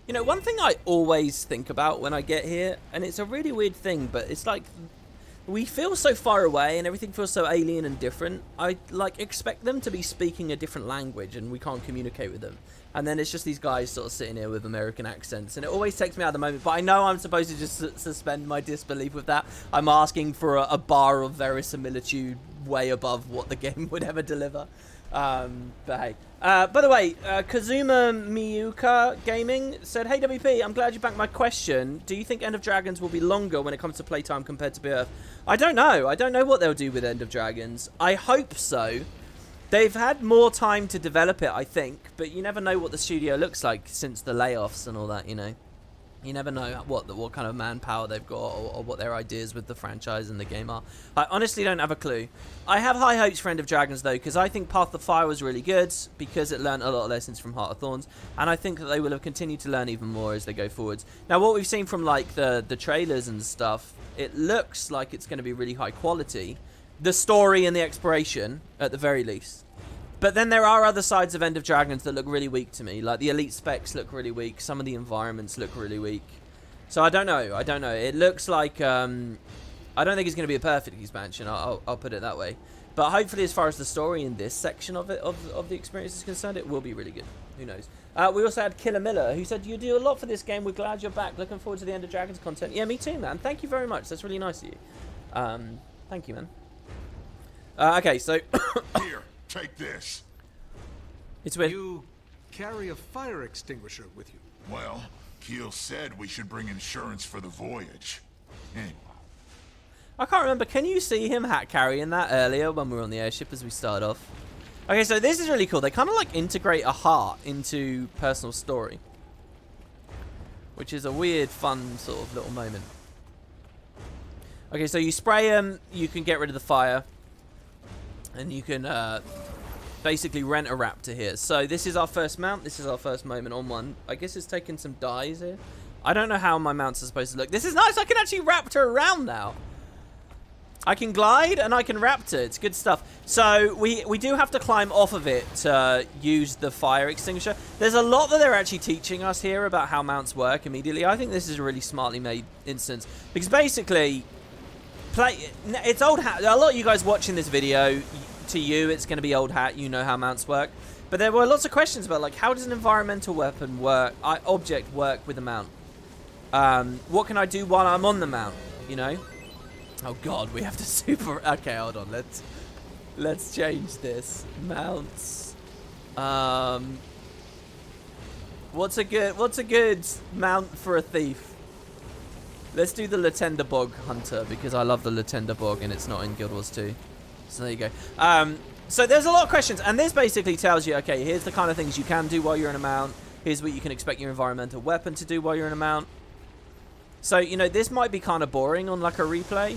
You know, one thing I always think about when I get here, and it's a really weird thing, but it's like we feel so far away and everything feels so alien and different. I like expect them to be speaking a different language and we can't communicate with them. And then it's just these guys sort of sitting here with American accents, and it always takes me out of the moment. But I know I'm supposed to just suspend my disbelief with that. I'm asking for a bar of verisimilitude way above what the game would ever deliver. But hey. By the way, Kazuma Miyuka Gaming said, "Hey WP, I'm glad you backed my question. Do you think End of Dragons will be longer when it comes to playtime compared to Birth?" I don't know. I don't know what they'll do with End of Dragons. I hope so. They've had more time to develop it, I think, but you never know what the studio looks like since the layoffs and all that, you know. You never know what kind of manpower they've got or what their ideas with the franchise and the game are. I honestly don't have a clue. I have high hopes for End of Dragons, though, because I think Path of the Fire was really good because it learned a lot of lessons from Heart of Thorns, and I think that they will have continued to learn even more as they go forwards. Now, what we've seen from, like, the trailers and stuff, it looks like it's going to be really high quality. The story and the exploration, at the very least. But then there are other sides of End of Dragons that look really weak to me. Like, the elite specs look really weak. Some of the environments look really weak. So I don't know. I don't know. It looks like... I don't think it's going to be a perfect expansion. I'll put it that way. But hopefully, as far as the story in this section of it, of the experience is concerned, it will be really good. Who knows? We also had Killer Miller, who said, "You do a lot for this game. We're glad you're back. Looking forward to the End of Dragons content." Yeah, me too, man. Thank you very much. That's really nice of you. Thank you, man. Okay, so... Here, take this. It's with... You carry a fire extinguisher with you. Well, Keel said we should bring insurance for the voyage. Anyway. I can't remember. Can you see him hat carrying that earlier when we were on the airship as we started off? Okay, so this is really cool. They kind of like integrate a heart into personal story, which is a weird, fun sort of little moment. Okay, so you spray them, you can get rid of the fire, and you can basically rent a raptor here. So this is our first mount. This is our first moment on one. I guess it's taking some dies here. I don't know how my mounts are supposed to look. This is nice. I can actually raptor around now. I can glide and I can raptor. It's good stuff. So we do have to climb off of it to use the fire extinguisher. There's a lot that they're actually teaching us here about how mounts work immediately. I think this is a really smartly made instance because basically, it's old hat. A lot of you guys watching this video, to you, it's going to be old hat. You know how mounts work. But there were lots of questions about, like, how does an environmental weapon work, object work with a mount? What can I do while I'm on the mount, you know? Oh, God, we have to super... Okay, hold on. Let's change this. Mounts. What's a good mount for a thief? Let's do the Latender Bog Hunter, because I love the Latender Bog, and it's not in Guild Wars 2. So there you go. So there's a lot of questions, and this basically tells you, okay, here's the kind of things you can do while you're in a mount. Here's what you can expect your environmental weapon to do while you're in a mount. So, you know, this might be kind of boring on, like, a replay,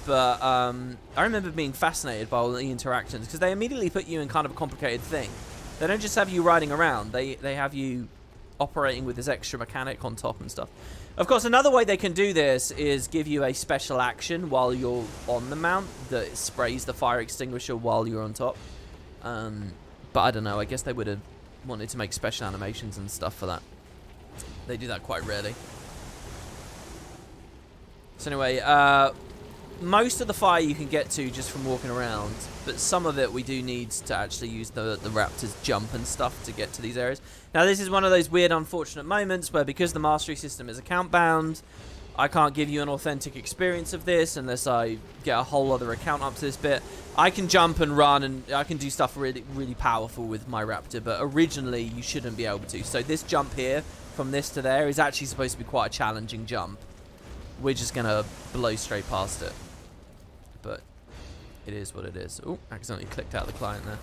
but I remember being fascinated by all the interactions, because they immediately put you in kind of a complicated thing. They don't just have you riding around. They have you operating with this extra mechanic on top and stuff. Of course, another way they can do this is give you a special action while you're on the mount that sprays the fire extinguisher while you're on top. But I don't know. I guess they would have wanted to make special animations and stuff for that. They do that quite rarely. So anyway, most of the fire you can get to just from walking around, but some of it we do need to actually use the raptor's jump and stuff to get to these areas. Now, this is one of those weird, unfortunate moments where, because the mastery system is account bound, I can't give you an authentic experience of this unless I get a whole other account up to this bit. I can jump and run, and I can do stuff really, really powerful with my raptor, but originally you shouldn't be able to. So this jump here, from this to there, is actually supposed to be quite a challenging jump. We're just going to blow straight past it. But it is what it is. Oh, accidentally clicked out the client there.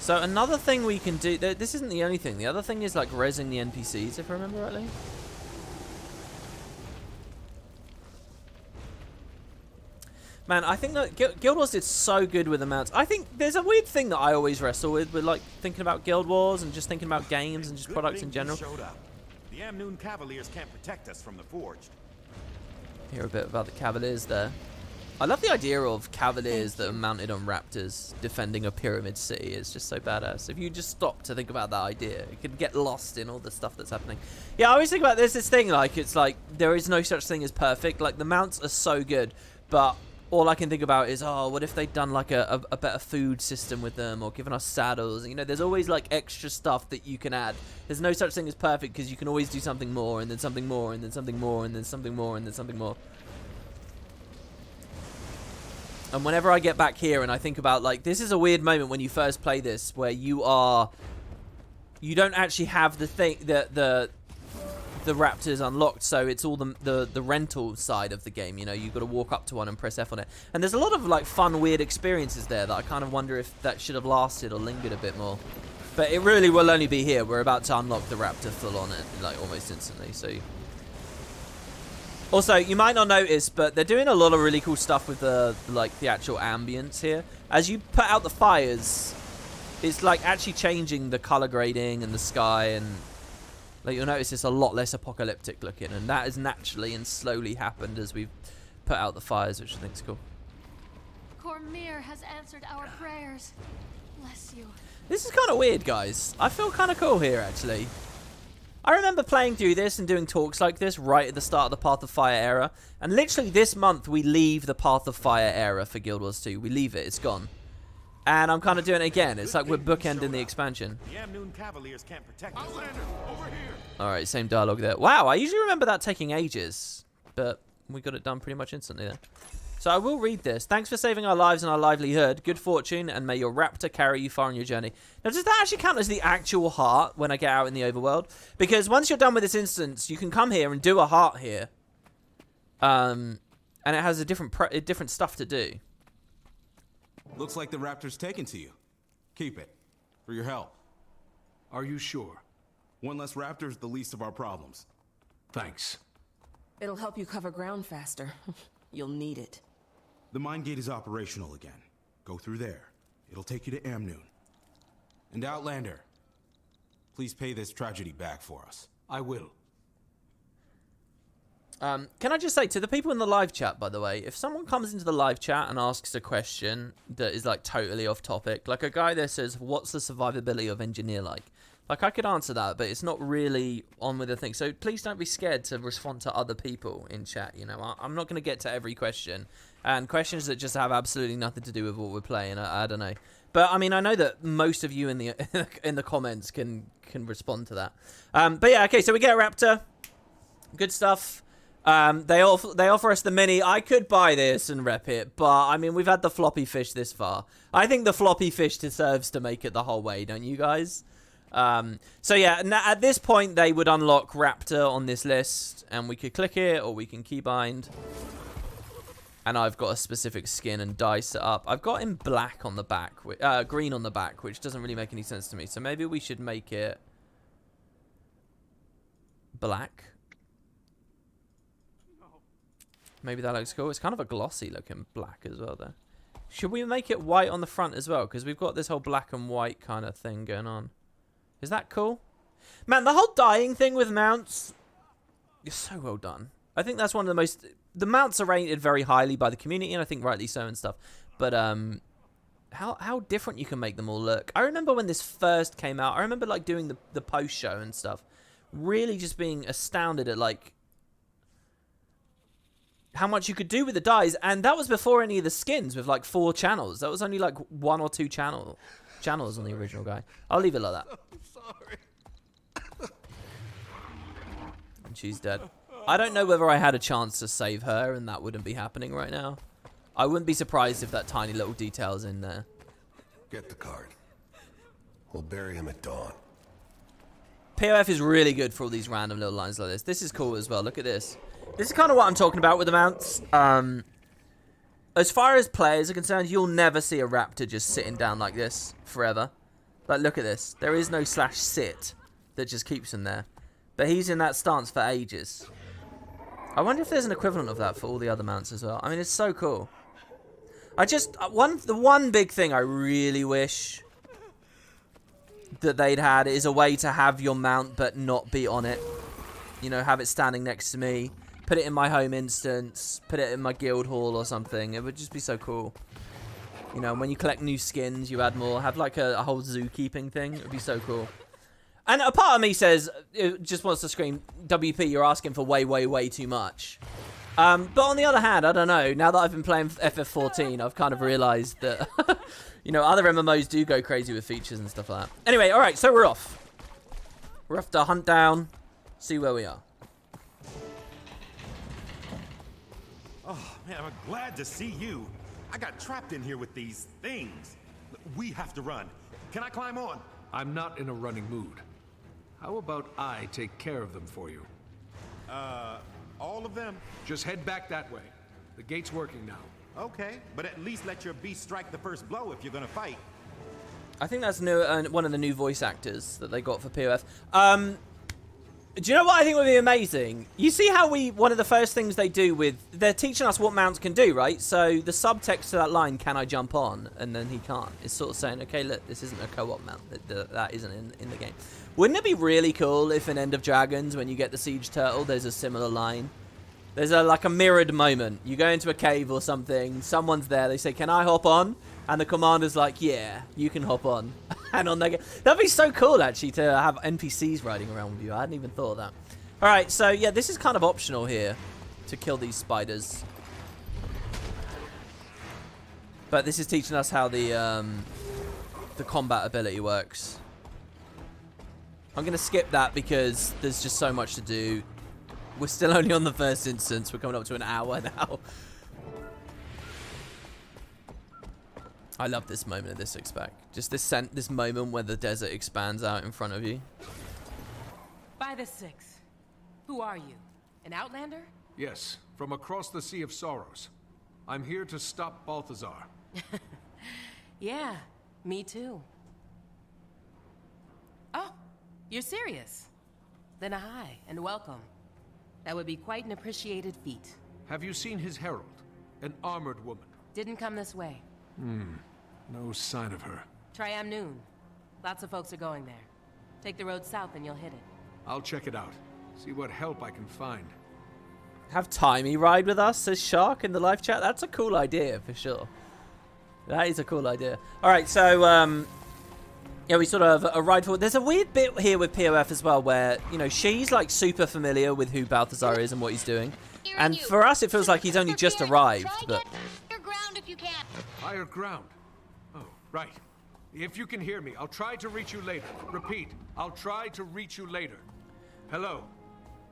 So another thing we can do... This isn't the only thing. The other thing is, like, rezzing the NPCs, if I remember rightly. Man, I think that Guild Wars did so good with the mounts. I think there's a weird thing that I always wrestle with like thinking about Guild Wars and just thinking about games and just products in general. Showed up. The Amnoon Cavaliers can't protect us from the Forged. Hear a bit about the Cavaliers there. I love the idea of Cavaliers that are mounted on raptors defending a pyramid city. It's just so badass. If you just stop to think about that idea, it could get lost in all the stuff that's happening. Yeah, I always think about this thing like it's like there is no such thing as perfect. Like the mounts are so good, but all I can think about is, oh, what if they'd done like a better food system with them or given us saddles? You know, there's always like extra stuff that you can add. There's no such thing as perfect because you can always do something more and then something more and then something more and then something more and then something more. And whenever I get back here and I think about like, this is a weird moment when you first play this where you don't actually have the thing, the raptors unlocked, so it's all the rental side of the game. You know, you've got to walk up to one and press F on it, and there's a lot of like fun weird experiences there that I kind of wonder if that should have lasted or lingered a bit more, but it really will only be here. We're about to unlock the raptor full on it like almost instantly. So also, you might not notice, but they're doing a lot of really cool stuff with the actual ambience here. As you put out the fires, it's like actually changing the color grading and the sky, and like you'll notice it's a lot less apocalyptic looking, and that has naturally and slowly happened as we've put out the fires, which I think is cool. Cormyr has answered our prayers. Bless you. This is kind of weird, guys. I feel kind of cool here, actually. I remember playing through this and doing talks like this right at the start of the Path of Fire era, and literally this month we leave the Path of Fire era for Guild Wars 2. We leave it. It's gone. And I'm kind of doing it again. It's like we're bookending the expansion. The Amnoon Cavaliers can't protect us. Alright, same dialogue there. Wow, I usually remember that taking ages, but we got it done pretty much instantly there. So I will read this. Thanks for saving our lives and our livelihood. Good fortune, and may your raptor carry you far on your journey. Now, does that actually count as the actual heart when I get out in the overworld? Because once you're done with this instance, you can come here and do a heart here. And it has a different stuff to do. Looks like the raptor's taken to you. Keep it. For your help. Are you sure? One less raptor's the least of our problems. Thanks. It'll help you cover ground faster. You'll need it. The mine gate is operational again. Go through there. It'll take you to Amnoon. And Outlander, please pay this tragedy back for us. I will. Can I just say to the people in the live chat, by the way, if someone comes into the live chat and asks a question that is like totally off topic, like a guy there says, what's the survivability of engineer like? Like I could answer that, but it's not really on with the thing. So please don't be scared to respond to other people in chat. You know, I'm not going to get to every question, and questions that just have absolutely nothing to do with what we're playing. I don't know, but I mean, I know that most of you in the comments can respond to that. But yeah, okay. So we get a raptor. Good stuff. They offer us the mini. I could buy this and rep it, but I mean, we've had the floppy fish this far. I think the floppy fish deserves to make it the whole way, don't you guys? So yeah, at this point they would unlock Raptor on this list, and we could click it or we can keybind. And I've got a specific skin and dye set up. I've got him black on the back, green on the back, which doesn't really make any sense to me. So maybe we should make it black. Maybe that looks cool. It's kind of a glossy looking black as well though. Should we make it white on the front as well? Because we've got this whole black and white kind of thing going on. Is that cool? Man, the whole dyeing thing with mounts is so well done. I think that's one of the most... The mounts are rated very highly by the community, and I think rightly so and stuff. But how different you can make them all look. I remember when this first came out, I remember like doing the post show and stuff. Really just being astounded at like how much you could do with the dyes. And that was before any of the skins with like 4 channels. That was only like 1 or 2 channels on the original guy. I'll leave it like that. Sorry. And she's dead. I don't know whether I had a chance to save her and that wouldn't be happening right now. I wouldn't be surprised if that tiny little detail's in there. Get the card. We'll bury him at dawn. POF is really good for all these random little lines like this. This is cool as well. Look at this. This is kind of what I'm talking about with the mounts. As far as players are concerned, you'll never see a raptor just sitting down like this forever. Like, look at this. There is no /sit that just keeps him there. But he's in that stance for ages. I wonder if there's an equivalent of that for all the other mounts as well. I mean, it's so cool. The one big thing I really wish that they'd had is a way to have your mount but not be on it. You know, have it standing next to me. Put it in my home instance. Put it in my guild hall or something. It would just be so cool. You know, when you collect new skins, you add more. Have like a whole zookeeping thing. It would be so cool. And a part of me says, it just wants to scream, WP, you're asking for way, way, way too much. But on the other hand, I don't know. Now that I've been playing FF14, I've kind of realised that, you know, other MMOs do go crazy with features and stuff like that. Anyway, all right, so we're off. We're off to hunt down, see where we are. Oh, man, I'm glad to see you. I got trapped in here with these things. We have to run. Can I climb on? I'm not in a running mood. How about I take care of them for you? All of them? Just head back that way. The gate's working now. Okay, but at least let your beast strike the first blow if you're gonna fight. I think that's new, one of the new voice actors that they got for POF. Do you know what I think would be amazing? You see how one of the first things they do they're teaching us what mounts can do, right? So the subtext to that line, can I jump on? And then he can't. It's sort of saying, okay, look, this isn't a co-op mount. That isn't in the game. Wouldn't it be really cool if in End of Dragons, when you get the Siege Turtle, there's a similar line? There's like a mirrored moment. You go into a cave or something, someone's there, they say, can I hop on? And the commander's like, yeah, you can hop on. And on their that'd be so cool, actually, to have NPCs riding around with you. I hadn't even thought of that. All right, so, yeah, this is kind of optional here to kill these spiders. But this is teaching us how the combat ability works. I'm going to skip that because there's just so much to do. We're still only on the first instance. We're coming up to an hour now. I love this moment of this expect. Just this moment where the desert expands out in front of you. By the Six, who are you? An outlander? Yes, from across the Sea of Sorrows. I'm here to stop Balthazar. Yeah, me too. Oh, you're serious? Then a hi and welcome. That would be quite an appreciated feat. Have you seen his herald? An armored woman. Didn't come this way. No sign of her. Try Amnoon. Lots of folks are going there. Take the road south and you'll hit it. I'll check it out. See what help I can find. Have Timey ride with us, says Shark in the live chat. That's a cool idea, for sure. That is a cool idea. All right, so, yeah, we sort of ride forward. There's a weird bit here with POF as well where, you know, she's, like, super familiar with who Balthazar is and what he's doing. And for us, it feels like he's only just arrived, but... Higher ground if you can. Higher ground? Oh, right. If you can hear me, I'll try to reach you later. Repeat, I'll try to reach you later. Hello.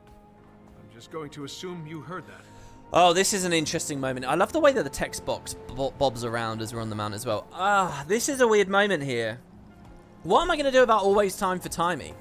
I'm just going to assume you heard that. Oh, this is an interesting moment. I love the way that the text box bobs around as we're on the mount as well. This is a weird moment here. What am I going to do about always time for Timey?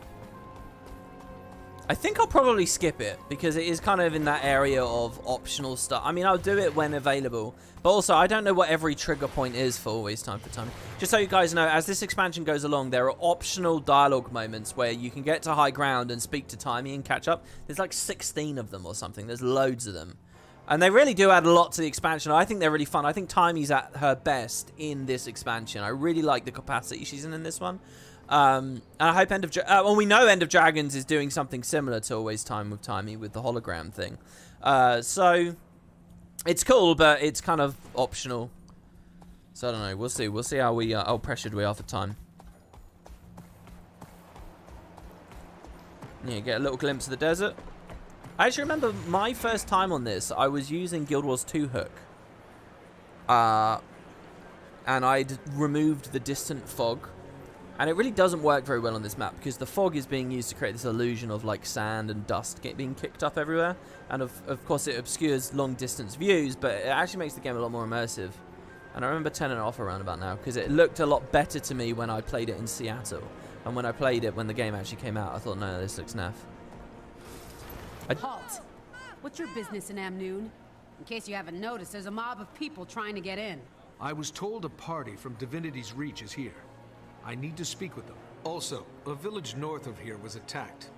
I think I'll probably skip it because it is kind of in that area of optional stuff. I mean, I'll do it when available, but also I don't know what every trigger point is for always time for Timey. Just so you guys know, as this expansion goes along, there are optional dialogue moments where you can get to high ground and speak to Timey and catch up. There's like 16 of them or something. There's loads of them. And they really do add a lot to the expansion. I think they're really fun. I think Timey's at her best in this expansion. I really like the capacity she's in this one. And I hope well, we know End of Dragons is doing something similar to Always Time with Timey with the hologram thing. So it's cool, but it's kind of optional. So I don't know. We'll see. We'll see how pressured we are for time. Yeah, get a little glimpse of the desert. I actually remember my first time on this. I was using Guild Wars 2 hook. And I'd removed the distant fog. And it really doesn't work very well on this map because the fog is being used to create this illusion of like sand and dust being kicked up everywhere. And of course it obscures long distance views, but it actually makes the game a lot more immersive. And I remember turning it off around about now because it looked a lot better to me when I played it in Seattle. And when I played it when the game actually came out, I thought, no, this looks naff. Halt! What's your business in Amnoon? In case you haven't noticed, there's a mob of people trying to get in. I was told a party from Divinity's Reach is here. I need to speak with them. Also, a village north of here was attacked.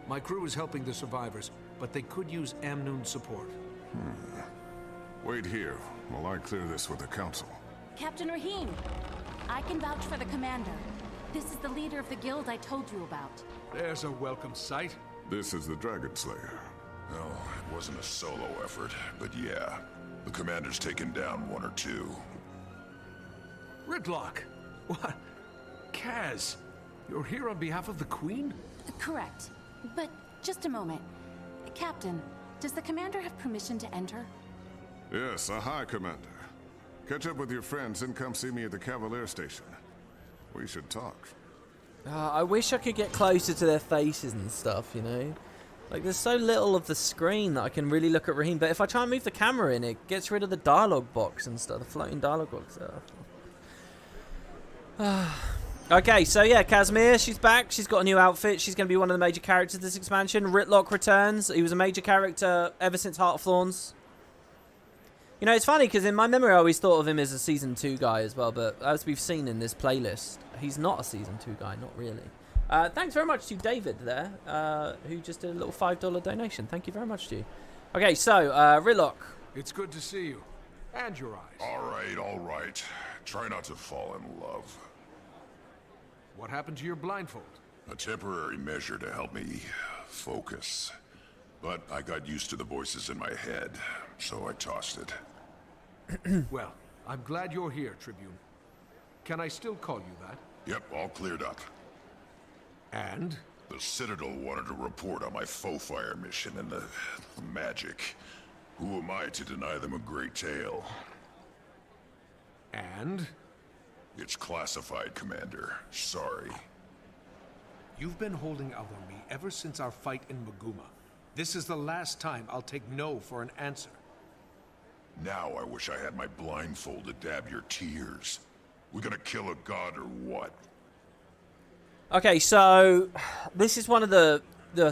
My crew is helping the survivors, but they could use Amnoon support. Wait here while I clear this with the council. Captain Rahim, I can vouch for the commander. This is the leader of the guild I told you about. There's a welcome sight. This is the Dragon Slayer. No, it wasn't a solo effort, but yeah. The commander's taken down one or two. Ridlock! What? Kaz, you're here on behalf of the Queen? Correct. But just a moment. Captain, does the commander have permission to enter? Yes, aye, Commander. Catch up with your friends and come see me at the Cavalier Station. We should talk. I wish I could get closer to their faces and stuff, you know? Like, there's so little of the screen that I can really look at Rahim, but if I try and move the camera in, it gets rid of the dialogue box and stuff, the floating dialogue box. Okay, so yeah, Casimir, she's back. She's got a new outfit. She's going to be one of the major characters this expansion. Ritlock returns. He was a major character ever since Heart of Thorns. You know, it's funny because in my memory I always thought of him as a Season 2 guy as well, but as we've seen in this playlist, he's not a Season 2 guy, not really. Thanks very much to David there, who just did a little $5 donation. Thank you very much to you. Okay, so, Ritlock. It's good to see you. And your eyes. All right. Try not to fall in love. What happened to your blindfold? A temporary measure to help me focus. But I got used to the voices in my head, so I tossed it. Well, I'm glad you're here, Tribune. Can I still call you that? Yep, all cleared up. And? The Citadel wanted to report on my faux fire mission and the magic. Who am I to deny them a great tale? And? It's classified, Commander. Sorry. You've been holding out on me ever since our fight in Maguma. This is the last time I'll take no for an answer. Now I wish I had my blindfold to dab your tears. We gonna kill a god or what? Okay, so this is one of the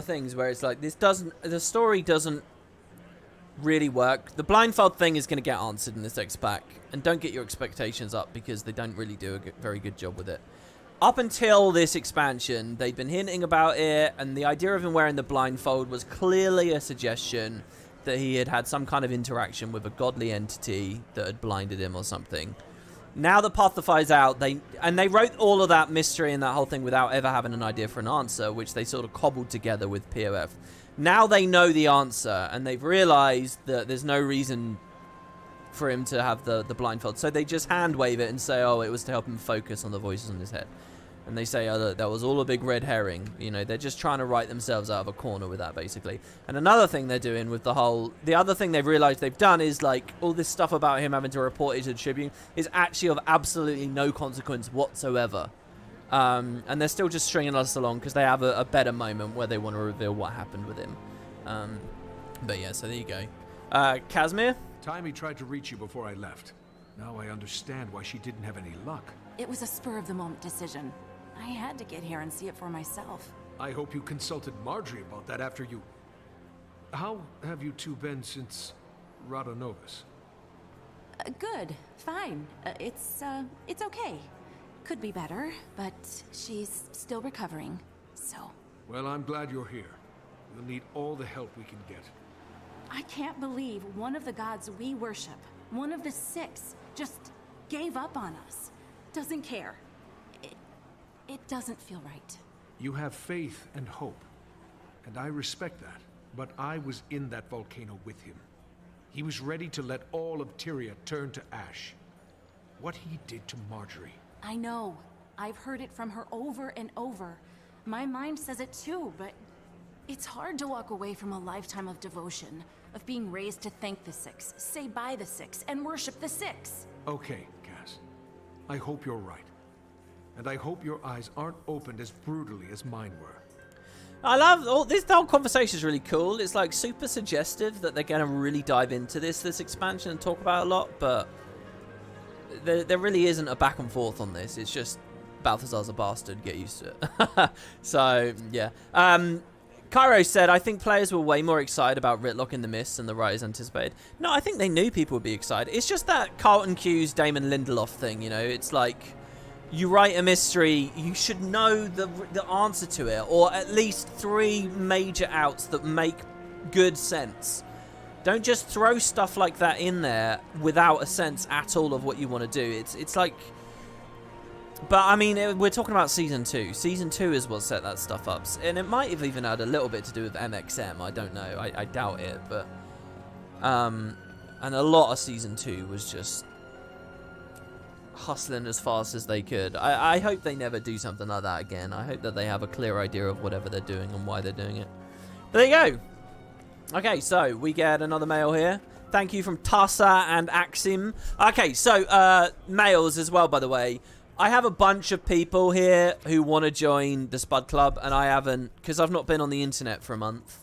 things where it's like the story doesn't really work. The blindfold thing is going to get answered in this X pack, and don't get your expectations up because they don't really do a very good job with it. Up until this expansion, they'd been hinting about it, and the idea of him wearing the blindfold was clearly a suggestion that he had had some kind of interaction with a godly entity that had blinded him or something. Now that Path the Fire's out, they wrote all of that mystery and that whole thing without ever having an idea for an answer, which they sort of cobbled together with POF. Now they know the answer, and they've realized that there's no reason for him to have the blindfold. So they just hand wave it and say, oh, it was to help him focus on the voices in his head. And they say, oh, look, that was all a big red herring. You know, they're just trying to write themselves out of a corner with that, basically. And another thing they're doing with the other thing they've realized they've done is, like, all this stuff about him having to report it to the Tribune is actually of absolutely no consequence whatsoever. And they're still just stringing us along because they have a better moment where they want to reveal what happened with him. But yeah, so there you go. Casimir? Timmy tried to reach you before I left. Now I understand why she didn't have any luck. It was a spur-of-the-moment decision. I had to get here and see it for myself. I hope you consulted Marjorie about that after you... How have you two been since Radonovus? Good. Fine. It's okay. Could be better, but she's still recovering, so... Well, I'm glad you're here. We'll need all the help we can get. I can't believe one of the gods we worship, one of the 6, just gave up on us. Doesn't care. It doesn't feel right. You have faith and hope, and I respect that. But I was in that volcano with him. He was ready to let all of Tyria turn to ash. What he did to Marjorie. I know. I've heard it from her over and over. My mind says it too, but it's hard to walk away from a lifetime of devotion, of being raised to thank the 6, say bye the 6, and worship the 6. Okay, Cass. I hope you're right. And I hope your eyes aren't opened as brutally as mine were. I love this whole conversation is really cool. It's like super suggestive that they're going to really dive into this expansion and talk about it a lot, but there really isn't a back and forth on this. It's just Balthazar's a bastard, get used to it. So, yeah. Cairo said, I think players were way more excited about Ritlock in the Mist than the writers anticipated. No, I think they knew people would be excited. It's just that Carlton Cuse, Damon Lindelof thing, you know? It's like, you write a mystery, you should know the answer to it, or at least 3 major outs that make good sense. Don't just throw stuff like that in there without a sense at all of what you want to do. It's like... But, I mean, we're talking about Season 2. Season 2 is what set that stuff up. And it might have even had a little bit to do with MXM. I don't know. I doubt it. But, and a lot of Season 2 was just hustling as fast as they could. I hope they never do something like that again. I hope that they have a clear idea of whatever they're doing and why they're doing it. But there you go. Okay, so we get another mail here. Thank you from Tassa and Axim. Okay, so mails as well, by the way. I have a bunch of people here who want to join the Spud Club, and I haven't, because I've not been on the internet for a month.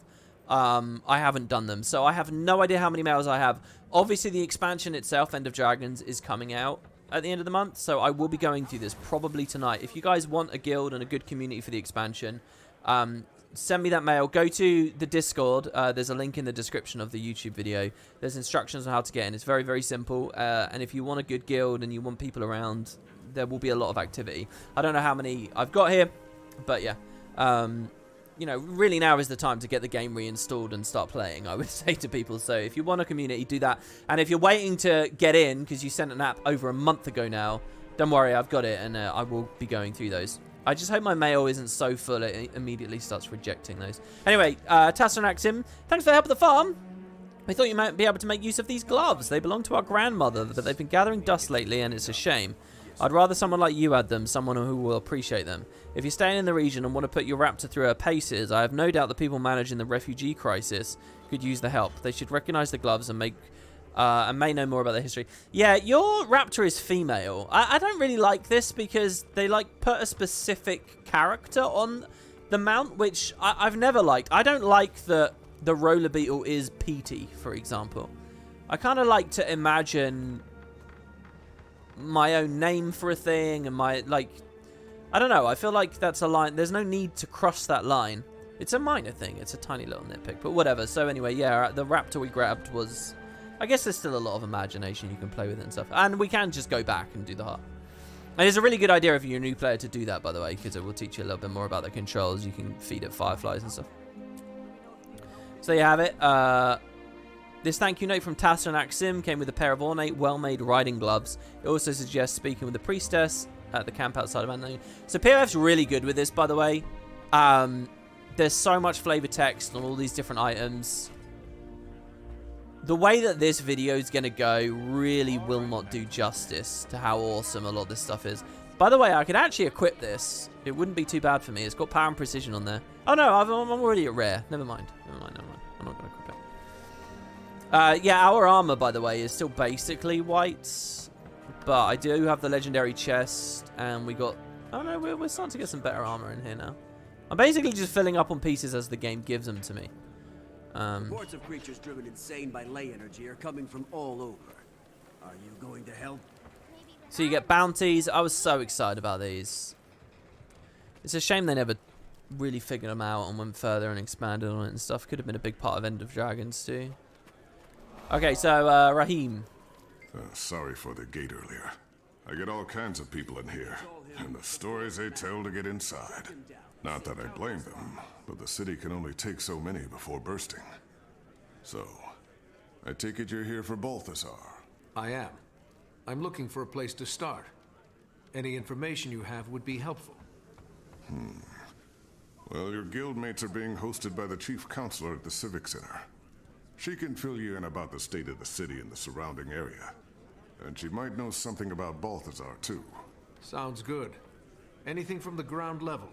I haven't done them, so I have no idea how many mails I have. Obviously, the expansion itself, End of Dragons, is coming out at the end of the month, so I will be going through this probably tonight. If you guys want a guild and a good community for the expansion, send me that mail. Go to the Discord. There's a link in the description of the YouTube video. There's instructions on how to get in. It's very, very simple, and if you want a good guild and you want people around, there will be a lot of activity. I don't know how many I've got here, but yeah. You know, really now is the time to get the game reinstalled and start playing, I would say to people. So if you want a community, do that. And if you're waiting to get in, because you sent an app over a month ago now, don't worry, I've got it, and I will be going through those. I just hope my mail isn't so full it immediately starts rejecting those. Anyway, Tasson Axim, thanks for the help at the farm. We thought you might be able to make use of these gloves. They belong to our grandmother, but they've been gathering dust lately, and it's a shame. I'd rather someone like you add them, someone who will appreciate them. If you're staying in the region and want to put your raptor through her paces, I have no doubt the people managing the refugee crisis could use the help. They should recognize the gloves and may know more about their history. Yeah, your raptor is female. I don't really like this because they like put a specific character on the mount, which I've never liked. I don't like that the roller beetle is Petey, for example. I kind of like to imagine my own name for a thing and my, like, I don't know, I feel like that's a line, there's no need to cross that line. It's a minor thing, it's a tiny little nitpick, but whatever. So anyway, yeah, the raptor we grabbed was, I guess there's still a lot of imagination you can play with and stuff, and we can just go back and do the heart. And it's a really good idea if you're a new player to do that, by the way, because it will teach you a little bit more about the controls. You can feed it fireflies and stuff. So there you have it. This thank you note from Tasser and Axim came with a pair of ornate, well-made riding gloves. It also suggests speaking with the priestess at the camp outside of Amnoon. So POF's really good with this, by the way. There's so much flavor text on all these different items. The way that this video is going to go really will not do justice to how awesome a lot of this stuff is. By the way, I could actually equip this. It wouldn't be too bad for me. It's got power and precision on there. Oh no, I'm already at rare. Never mind. I'm not going to equip it. Yeah, our armor, by the way, is still basically white, but I do have the legendary chest, and we got... Oh no, we're starting to get some better armor in here now. I'm basically just filling up on pieces as the game gives them to me. Reports of creatures driven insane by ley energy are coming from all over. Are you going to help? So you get bounties. I was so excited about these. It's a shame they never really figured them out and went further and expanded on it and stuff. Could have been a big part of End of Dragons too. Okay, so, Raheem. Sorry for the gate earlier. I get all kinds of people in here, and the stories they tell to get inside. Not that I blame them, but the city can only take so many before bursting. So, I take it you're here for Balthazar. I am. I'm looking for a place to start. Any information you have would be helpful. Well, your guildmates are being hosted by the chief counselor at the Civic Center. She can fill you in about the state of the city and the surrounding area. And she might know something about Balthazar, too. Sounds good. Anything from the ground level.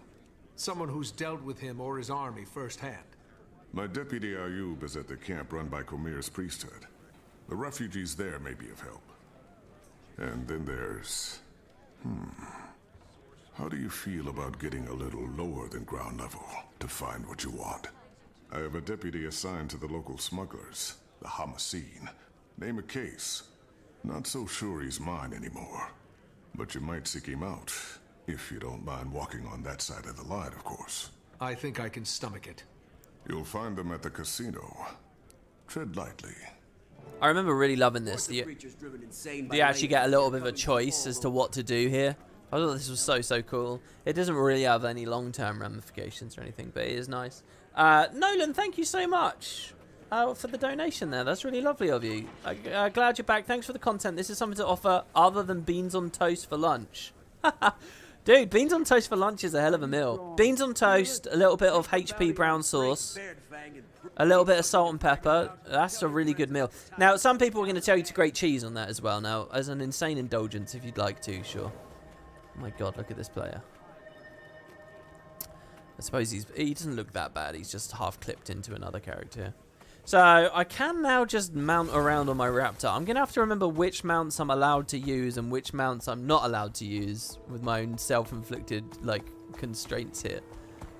Someone who's dealt with him or his army firsthand. My deputy Ayub is at the camp run by Comir's priesthood. The refugees there may be of help. And then there's... How do you feel about getting a little lower than ground level to find what you want? I have a deputy assigned to the local smugglers, the Homicene. Name a case. Not so sure he's mine anymore. But you might seek him out, if you don't mind walking on that side of the line, of course. I think I can stomach it. You'll find them at the casino. Tread lightly. I remember really loving this. You actually get a little bit of a choice as to what to do here. I thought this was so cool. It doesn't really have any long-term ramifications or anything, but it is nice. Nolan, thank you so much. for the donation there. That's really lovely of you. Glad you're back. Thanks for the content. This is something to offer other than beans on toast for lunch. Dude, beans on toast for lunch is a hell of a meal. Beans on toast, a little bit of HP brown sauce, a little bit of salt and pepper. That's a really good meal. Now, some people are going to tell you to grate cheese on that as well. Now, as an insane indulgence, if you'd like to, sure. Oh my god, look at this player. I suppose he doesn't look that bad. He's just half clipped into another character. So I can now just mount around on my raptor. I'm going to have to remember which mounts I'm allowed to use and which mounts I'm not allowed to use with my own self-inflicted, like, constraints here.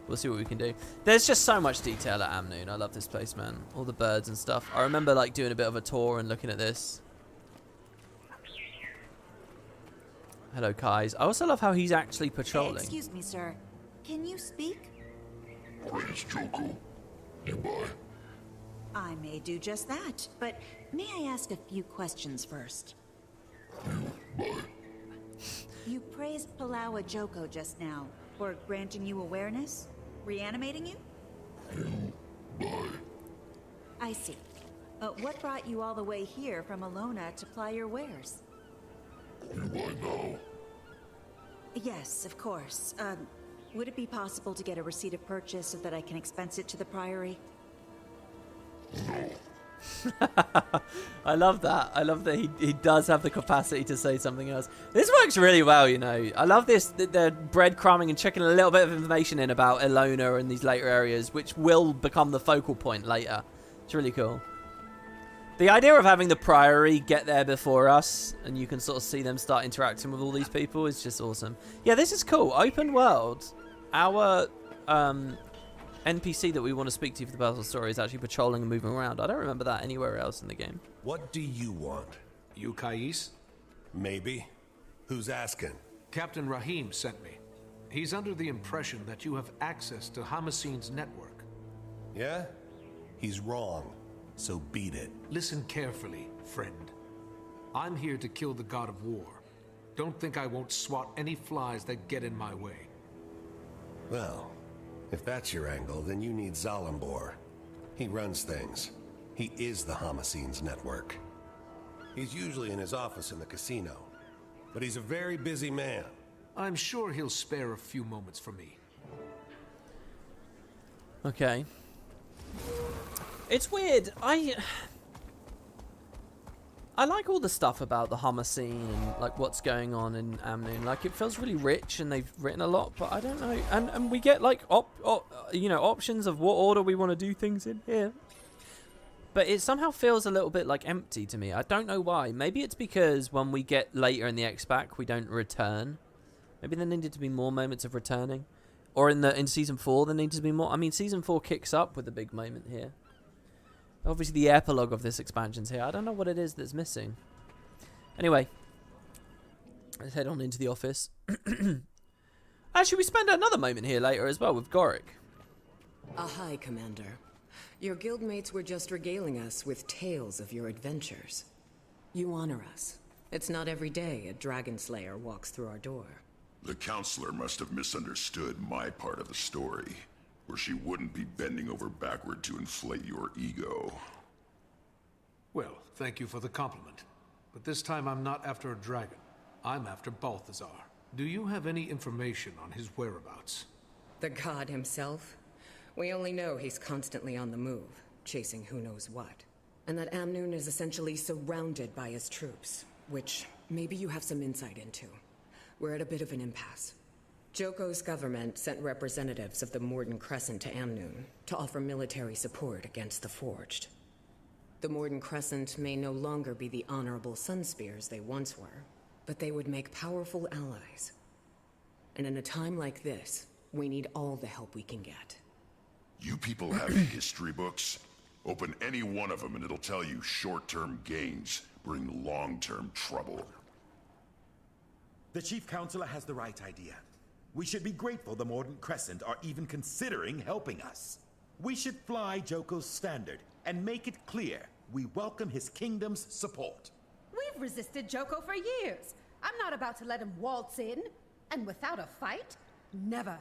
We'll see what we can do. There's just so much detail at Amnoon. I love this place, man. All the birds and stuff. I remember, like, doing a bit of a tour and looking at this. Hello, Kais. I also love how he's actually patrolling. Excuse me, sir. Can you speak? Praise Joko. Nearby. I may do just that, but may I ask a few questions first? You praised Palawa Joko just now for granting you awareness? Reanimating you? I see. What brought you all the way here from Alona to ply your wares? Yes, of course. Would it be possible to get a receipt of purchase so that I can expense it to the Priory? I love that. I love that he does have the capacity to say something else. This works really well, you know. I love this, the breadcrumbing and checking a little bit of information in about Alona and these later areas, which will become the focal point later. It's really cool. The idea of having the Priory get there before us, and you can sort of see them start interacting with all these people, is just awesome. Yeah, this is cool. Open world. Our NPC that we want to speak to for the personal story is actually patrolling and moving around. I don't remember that anywhere else in the game. What do you want? You Kais? Maybe. Who's asking? Captain Rahim sent me. He's under the impression that you have access to Hamasine's network. Yeah? He's wrong. So beat it. Listen carefully, friend. I'm here to kill the god of war. Don't think I won't swat any flies that get in my way. Well, if that's your angle, then you need Zalimbor. He runs things. He is the Hamasine's network. He's usually in his office in the casino, but he's a very busy man. I'm sure he'll spare a few moments for me. Okay. It's weird. I like all the stuff about the Hamasine and like what's going on in Amnoon. Like it feels really rich and they've written a lot, but I don't know. And we get like options of what order we want to do things in here. But it somehow feels a little bit like empty to me. I don't know why. Maybe it's because when we get later in the X-Pack, we don't return. Maybe there needed to be more moments of returning. Or in Season 4, there needs to be more. I mean, Season 4 kicks up with a big moment here. Obviously, the epilogue of this expansion's here. I don't know what it is that's missing. Anyway, let's head on into the office. Actually, we spend another moment here later as well with Goric. Hi, Commander. Your guildmates were just regaling us with tales of your adventures. You honor us. It's not every day a dragon slayer walks through our door. The counselor must have misunderstood my part of the story, or she wouldn't be bending over backward to inflate your ego. Well, thank you for the compliment. But this time I'm not after a dragon. I'm after Balthazar. Do you have any information on his whereabouts? The god himself? We only know he's constantly on the move, chasing who knows what. And that Amnoon is essentially surrounded by his troops, which maybe you have some insight into. We're at a bit of an impasse. Joko's government sent representatives of the Morden Crescent to Amnoon to offer military support against the Forged. The Morden Crescent may no longer be the honorable Sunspears they once were, but they would make powerful allies. And in a time like this, we need all the help we can get. You people have history books? Open any one of them and it'll tell you short-term gains bring long-term trouble. The Chief Counselor has the right idea. We should be grateful the Morden Crescent are even considering helping us. We should fly Joko's standard and make it clear we welcome his kingdom's support. We've resisted Joko for years. I'm not about to let him waltz in. And without a fight? Never.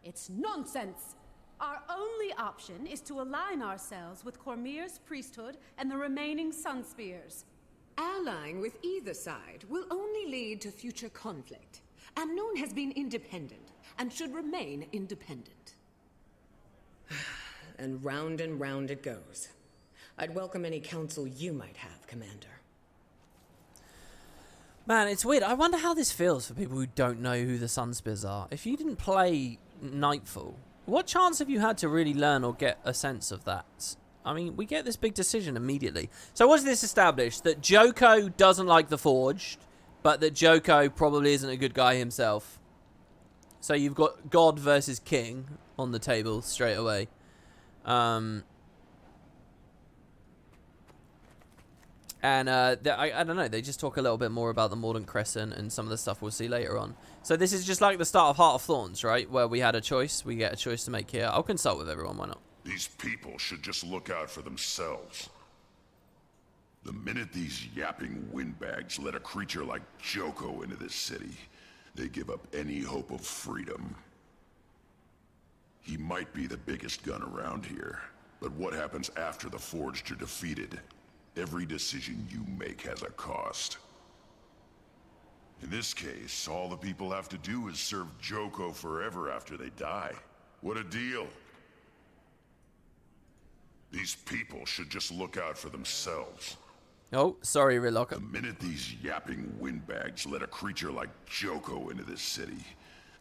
It's nonsense. Our only option is to align ourselves with Cormier's priesthood and the remaining Sunspears. Allying with either side will only lead to future conflict. Amnoon has been independent, and should remain independent. And round it goes. I'd welcome any counsel you might have, Commander. Man, it's weird. I wonder how this feels for people who don't know who the Sunspears are. If you didn't play Nightfall, what chance have you had to really learn or get a sense of that? I mean, we get this big decision immediately. So was this established? That Joko doesn't like the Forged, but that Joko probably isn't a good guy himself. So you've got God versus King on the table straight away. And I don't know, they just talk a little bit more about the Mordant Crescent and some of the stuff we'll see later on. So this is just like the start of Heart of Thorns, right? Where we had a choice. We get a choice to make here. I'll consult with everyone, why not? These people should just look out for themselves. The minute these yapping windbags let a creature like Joko into this city, they give up any hope of freedom. He might be the biggest gun around here, but what happens after the Forged are defeated? Every decision you make has a cost. In this case, all the people have to do is serve Joko forever after they die. What a deal. These people should just look out for themselves. Oh, sorry, Rillock. The minute these yapping windbags let a creature like Joko into this city,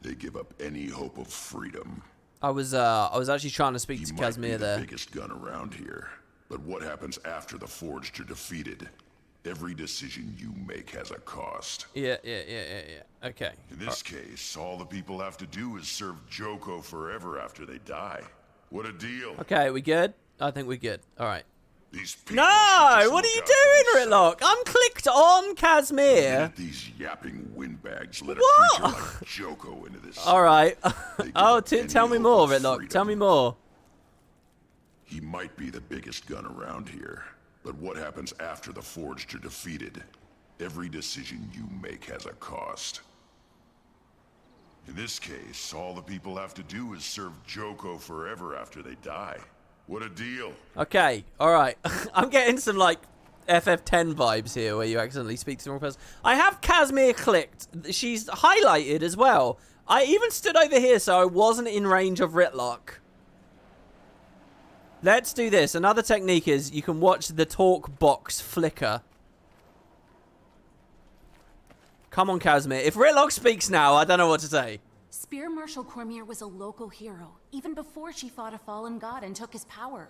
they give up any hope of freedom. I was actually trying to speak to Casimir there. He might be the biggest gun around here. But what happens after the Forged are defeated? Every decision you make has a cost. Yeah. Okay. In this case, all the people have to do is serve Joko forever after they die. What a deal. Okay, we good? I think we're good. All right. These people no! What are you doing, Ritlock? I'm clicked on Casimir. These yapping windbags let a what? creature like Joko into this. All right. Oh, tell me more, Ritlock. Tell me more. He might be the biggest gun around here, but what happens after the Forged are defeated? Every decision you make has a cost. In this case, all the people have to do is serve Joko forever after they die. What a deal. Okay, alright. I'm getting some, like, FF10 vibes here where you accidentally speak to the wrong person. I have Casimir clicked. She's highlighted as well. I even stood over here so I wasn't in range of Ritlock. Let's do this. Another technique is you can watch the talk box flicker. Come on, Casimir. If Ritlock speaks now, I don't know what to say. Spear Marshal Cormier was a local hero, even before she fought a fallen god and took his power.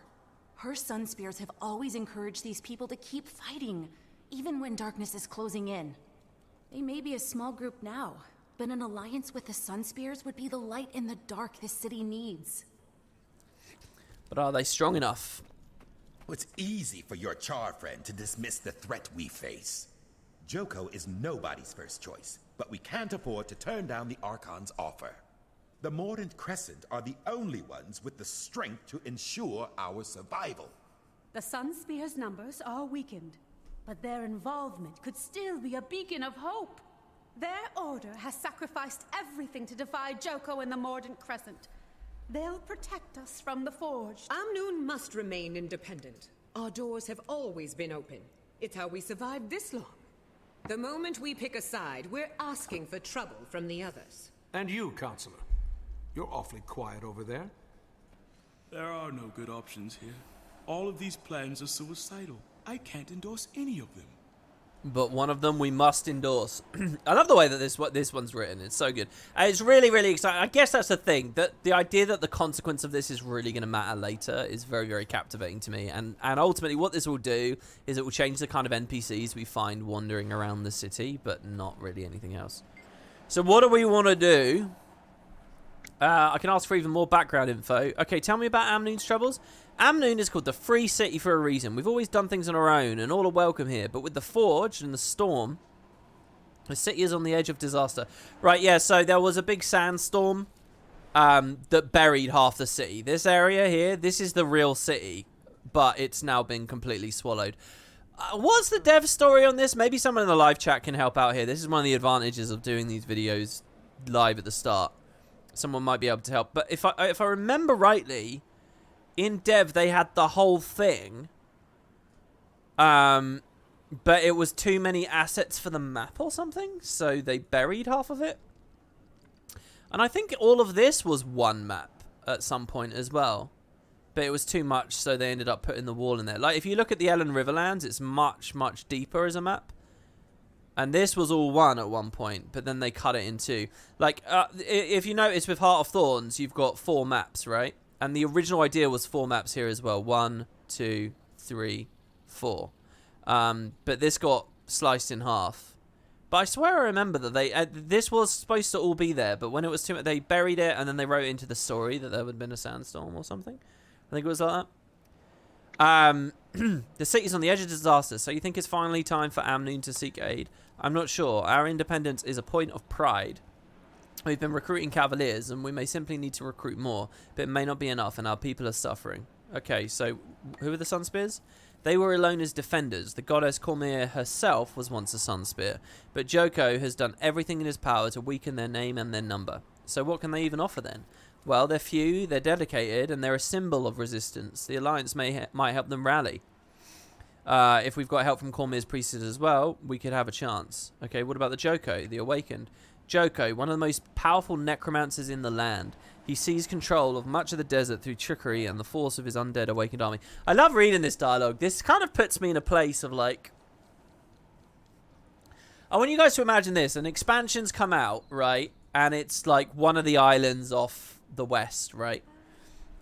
Her Sunspears have always encouraged these people to keep fighting, even when darkness is closing in. They may be a small group now, but an alliance with the Sunspears would be the light in the dark this city needs. But are they strong enough? It's easy for your Char friend to dismiss the threat we face. Joko is nobody's first choice, but we can't afford to turn down the Archon's offer. The Mordant Crescent are the only ones with the strength to ensure our survival. The Sunspears' numbers are weakened, but their involvement could still be a beacon of hope. Their order has sacrificed everything to defy Joko and the Mordant Crescent. They'll protect us from the Forged. Amnoon must remain independent. Our doors have always been open. It's how we survived this long. The moment we pick a side, we're asking for trouble from the others. And you, Counselor. You're awfully quiet over there. There are no good options here. All of these plans are suicidal. I can't endorse any of them. But one of them we must endorse. I love the way that this one's written. It's so good. It's really, really exciting. I guess that's the thing. That the idea that the consequence of this is really going to matter later is very, very captivating to me. And ultimately what this will do is it will change the kind of NPCs we find wandering around the city, but not really anything else. So what do we want to do? I can ask for even more background info. Okay, tell me about Amnoon's troubles. Amnoon is called the Free City for a reason. We've always done things on our own, and all are welcome here. But with the Forge and the Storm, the city is on the edge of disaster. Right, yeah, so there was a big sandstorm that buried half the city. This area here, this is the real city, but it's now been completely swallowed. What's the dev story on this? Maybe someone in the live chat can help out here. This is one of the advantages of doing these videos live at the start. someone might be able to help. But if I remember rightly, in Dev they had the whole thing, but it was too many assets for the map or something, so they buried half of it. And I think all of this was one map at some point as well, but it was too much, so they ended up putting the wall in there. Like, if you look at the Ellen Riverlands, it's much, much deeper as a map. And this was all one at one point, but then they cut it in two. Like, if you notice with Heart of Thorns, you've got 4 maps, right? And the original idea was 4 maps here as well. 1, 2, 3, 4. But this got sliced in half. But I swear I remember that this was supposed to all be there, but when it was too much, they buried it, and then they wrote into the story that there had been a sandstorm or something. I think it was like that. The city's on the edge of disaster, so you think it's finally time for Amnoon to seek aid? I'm not sure. Our independence is a point of pride. We've been recruiting cavaliers, and we may simply need to recruit more, but it may not be enough, and our people are suffering. Okay, so who are the Sunspears? They were Ilona's defenders. The goddess Cormyr herself was once a Sunspear, but Joko has done everything in his power to weaken their name and their number. So what can they even offer then? Well, they're few, they're dedicated, and they're a symbol of resistance. The Alliance might help them rally. If we've got help from Cormyr's priestess as well, we could have a chance. Okay, what about the Joko, the Awakened? Joko, one of the most powerful necromancers in the land. He seized control of much of the desert through trickery and the force of his undead awakened army. I love reading this dialogue. This kind of puts me in a place of like... I want you guys to imagine this. An expansion's come out, right? And it's like one of the islands off the west, right?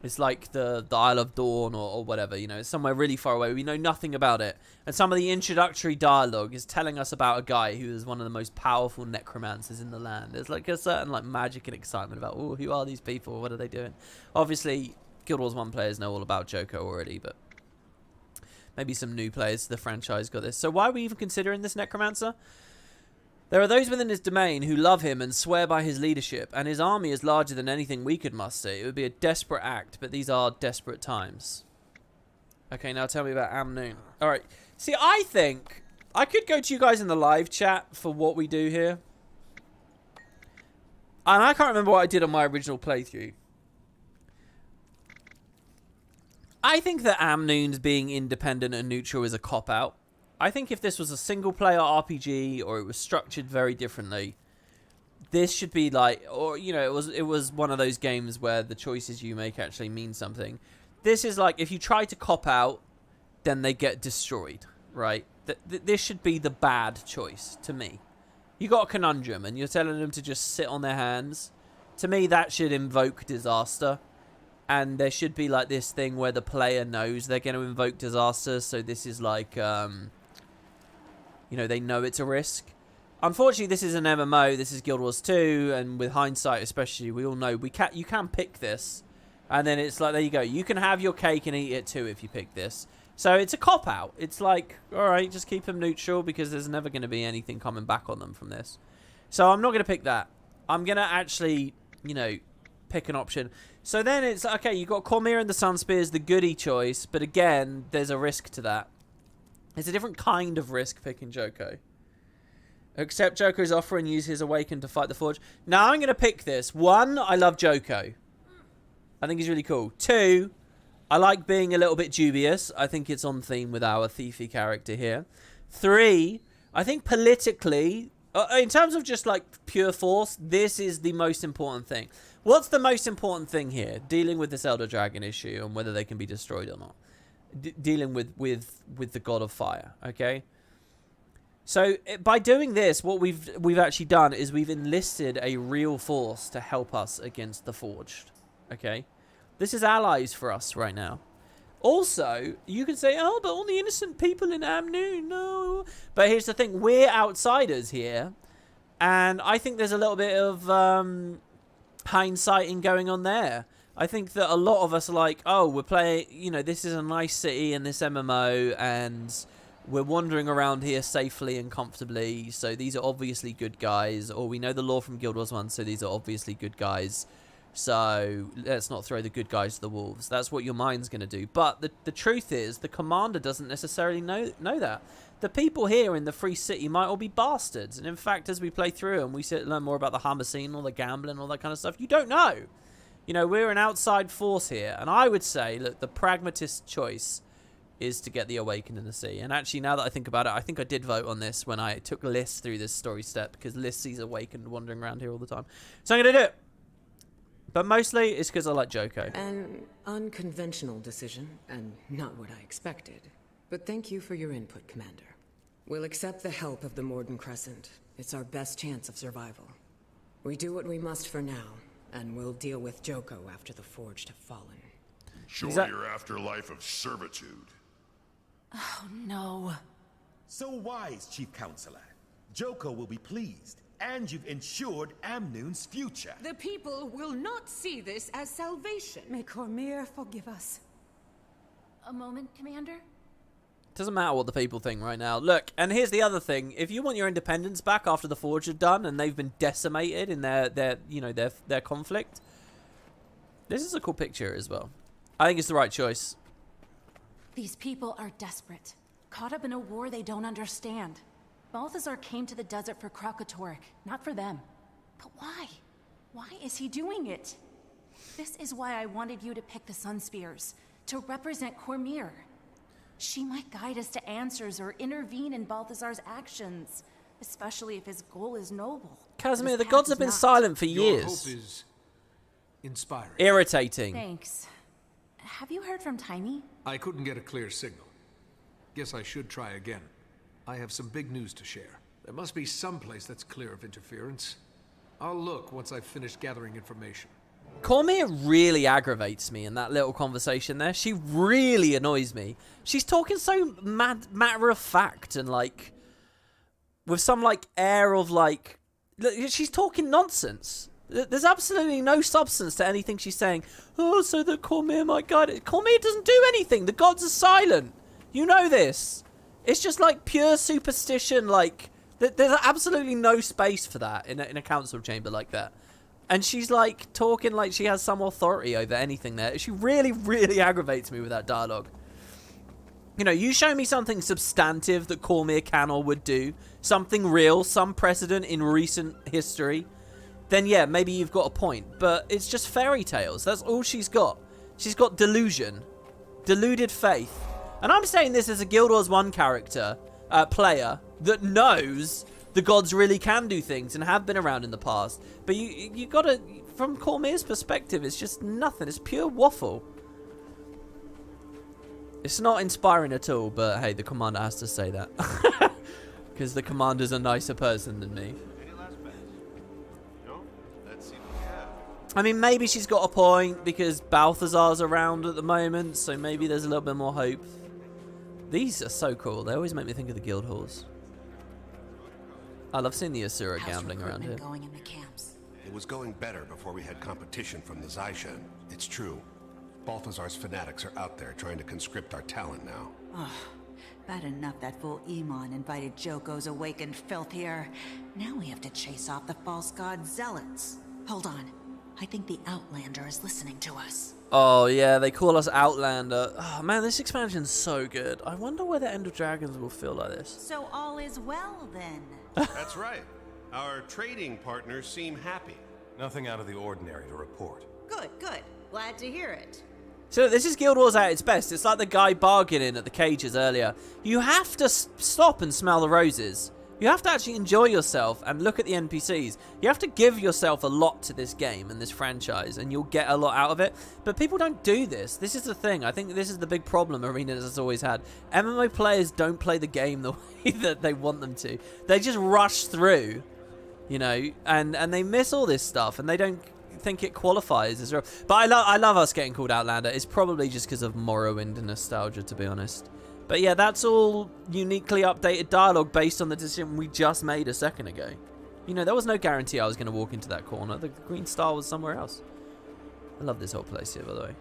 It's like the Isle of Dawn or whatever, you know. It's somewhere really far away. We know nothing about it. And some of the introductory dialogue is telling us about a guy who is one of the most powerful necromancers in the land. There's like a certain like magic and excitement about, oh, who are these people? What are they doing? Obviously, Guild Wars 1 players know all about Joko already, but maybe some new players to the franchise got this. So why are we even considering this necromancer? There are those within his domain who love him and swear by his leadership, and his army is larger than anything we could muster. It would be a desperate act, but these are desperate times. Okay, now tell me about Amnoon. Alright, see, I think I could go to you guys in the live chat for what we do here. And I can't remember what I did on my original playthrough. I think that Amnoon's being independent and neutral is a cop-out. I think if this was a single-player RPG or it was structured very differently, this should be like, or you know, it was one of those games where the choices you make actually mean something. This is like if you try to cop out, then they get destroyed, right? This should be the bad choice to me. You got a conundrum and you're telling them to just sit on their hands. To me, that should invoke disaster. And there should be like this thing where the player knows they're going to invoke disaster. So this is like, you know, they know it's a risk. Unfortunately, this is an MMO. This is Guild Wars 2. And with hindsight, especially, we all know you can pick this. And then it's like, there you go. You can have your cake and eat it too if you pick this. So it's a cop-out. It's like, all right, just keep them neutral because there's never going to be anything coming back on them from this. So I'm not going to pick that. I'm going to actually, you know, pick an option. So then it's, okay, you got Cormyr and the Sunspears, the goody choice. But again, there's a risk to that. It's a different kind of risk picking Joko. Accept Joko's offer and use his Awakened to fight the Forge. Now I'm going to pick this. 1, I love Joko. I think he's really cool. 2, I like being a little bit dubious. I think it's on theme with our thiefy character here. 3, I think politically, in terms of just like pure force, this is the most important thing. What's the most important thing here? Dealing with this Elder Dragon issue and whether they can be destroyed or not. Dealing with the God of Fire, okay? So by doing this, what we've actually done is we've enlisted a real force to help us against the Forged, okay? This is allies for us right now. Also, you can say, oh, but all the innocent people in Amnoon, no. But here's the thing, we're outsiders here, and I think there's a little bit of hindsighting going on there. I think that a lot of us are like, oh, we're playing, you know, this is a nice city in this MMO, and we're wandering around here safely and comfortably, so these are obviously good guys, or we know the lore from Guild Wars 1, so these are obviously good guys. So let's not throw the good guys to the wolves. That's what your mind's going to do. But the truth is, the commander doesn't necessarily know that. The people here in the free city might all be bastards. And in fact, as we play through and we learn more about the Hummer scene, all the gambling, all that kind of stuff, you don't know. You know, we're an outside force here. And I would say, look, the pragmatist choice is to get the Awakened in the sea. And actually, now that I think about it, I think I did vote on this when I took Liz through this story step, because Liz sees Awakened wandering around here all the time. So I'm going to do it. But mostly it's because I like Joko. An unconventional decision, and not what I expected. But thank you for your input, Commander. We'll accept the help of the Morden Crescent. It's our best chance of survival. We do what we must for now, and we'll deal with Joko after the Forged have fallen. Enjoy your afterlife of servitude. Oh, no. So wise, Chief Counselor. Joko will be pleased, and you've ensured Amnoon's future. The people will not see this as salvation. May Cormyr forgive us. A moment, Commander? Doesn't matter what the people think right now. Look, and here's the other thing. If you want your independence back after the Forge are done and they've been decimated in their conflict, this is a cool picture as well. I think it's the right choice. These people are desperate, caught up in a war they don't understand. Balthazar came to the desert for Kralkatorrik, not for them. But why? Why is he doing it? This is why I wanted you to pick the Sun Spears, to represent Cormyr. She might guide us to answers or intervene in Balthazar's actions, especially if his goal is noble. Casimir, the gods have been silent for years. Your hope is inspiring. Irritating. Thanks. Have you heard from Tiny? I couldn't get a clear signal. Guess I should try again. I have some big news to share. There must be some place that's clear of interference. I'll look once I've finished gathering information. Cormyr really aggravates me in that little conversation there. She really annoys me. She's talking so matter of fact and like with some like air of like she's talking nonsense. There's absolutely no substance to anything she's saying. Oh, so that Cormyr might guide it. Cormyr doesn't do anything. The gods are silent. You know this. It's just like pure superstition. Like there's absolutely no space for that in a council chamber like that. And she's like talking like she has some authority over anything there. She really, really aggravates me with that dialogue. You know, you show me something substantive that Cormyr can or would do, something real, some precedent in recent history, then yeah, maybe you've got a point. But it's just fairy tales. That's all she's got. She's got delusion. Deluded faith. And I'm saying this as a Guild Wars 1 character, player, that knows the gods really can do things and have been around in the past. But you gotta, from Cormyr's perspective, it's just nothing. It's pure waffle. It's not inspiring at all, but hey, the commander has to say that. Because the commander's a nicer person than me. I mean, maybe she's got a point because Balthazar's around at the moment, so maybe there's a little bit more hope. These are so cool. They always make me think of the guild halls. I love seeing the Asura gambling around here. Going in the camps. It was going better before we had competition from the Zaishan. It's true. Balthazar's fanatics are out there trying to conscript our talent now. Oh, bad enough that fool Iman invited Joko's awakened filth here. Now we have to chase off the false god zealots. Hold on. I think the Outlander is listening to us. Oh, yeah, they call us Outlander. Oh, man, this expansion's so good. I wonder whether End of Dragons will feel like this. So all is well, then. That's right. Our trading partners seem happy. Nothing out of the ordinary to report. Good, good. Glad to hear it. So this is Guild Wars at its best. It's like the guy bargaining at the cages earlier. You have to stop and smell the roses. You have to actually enjoy yourself and look at the NPCs. You have to give yourself a lot to this game and this franchise, and you'll get a lot out of it. But people don't do this. This is the thing. I think this is the big problem Arena has always had. MMO players don't play the game the way that they want them to. They just rush through, you know, and they miss all this stuff, and they don't think it qualifies as well. But I love us getting called Outlander. It's probably just because of Morrowind and nostalgia, to be honest. But yeah, that's all uniquely updated dialogue based on the decision we just made a second ago. You know, there was no guarantee I was going to walk into that corner. The green star was somewhere else. I love this whole place here, by the way.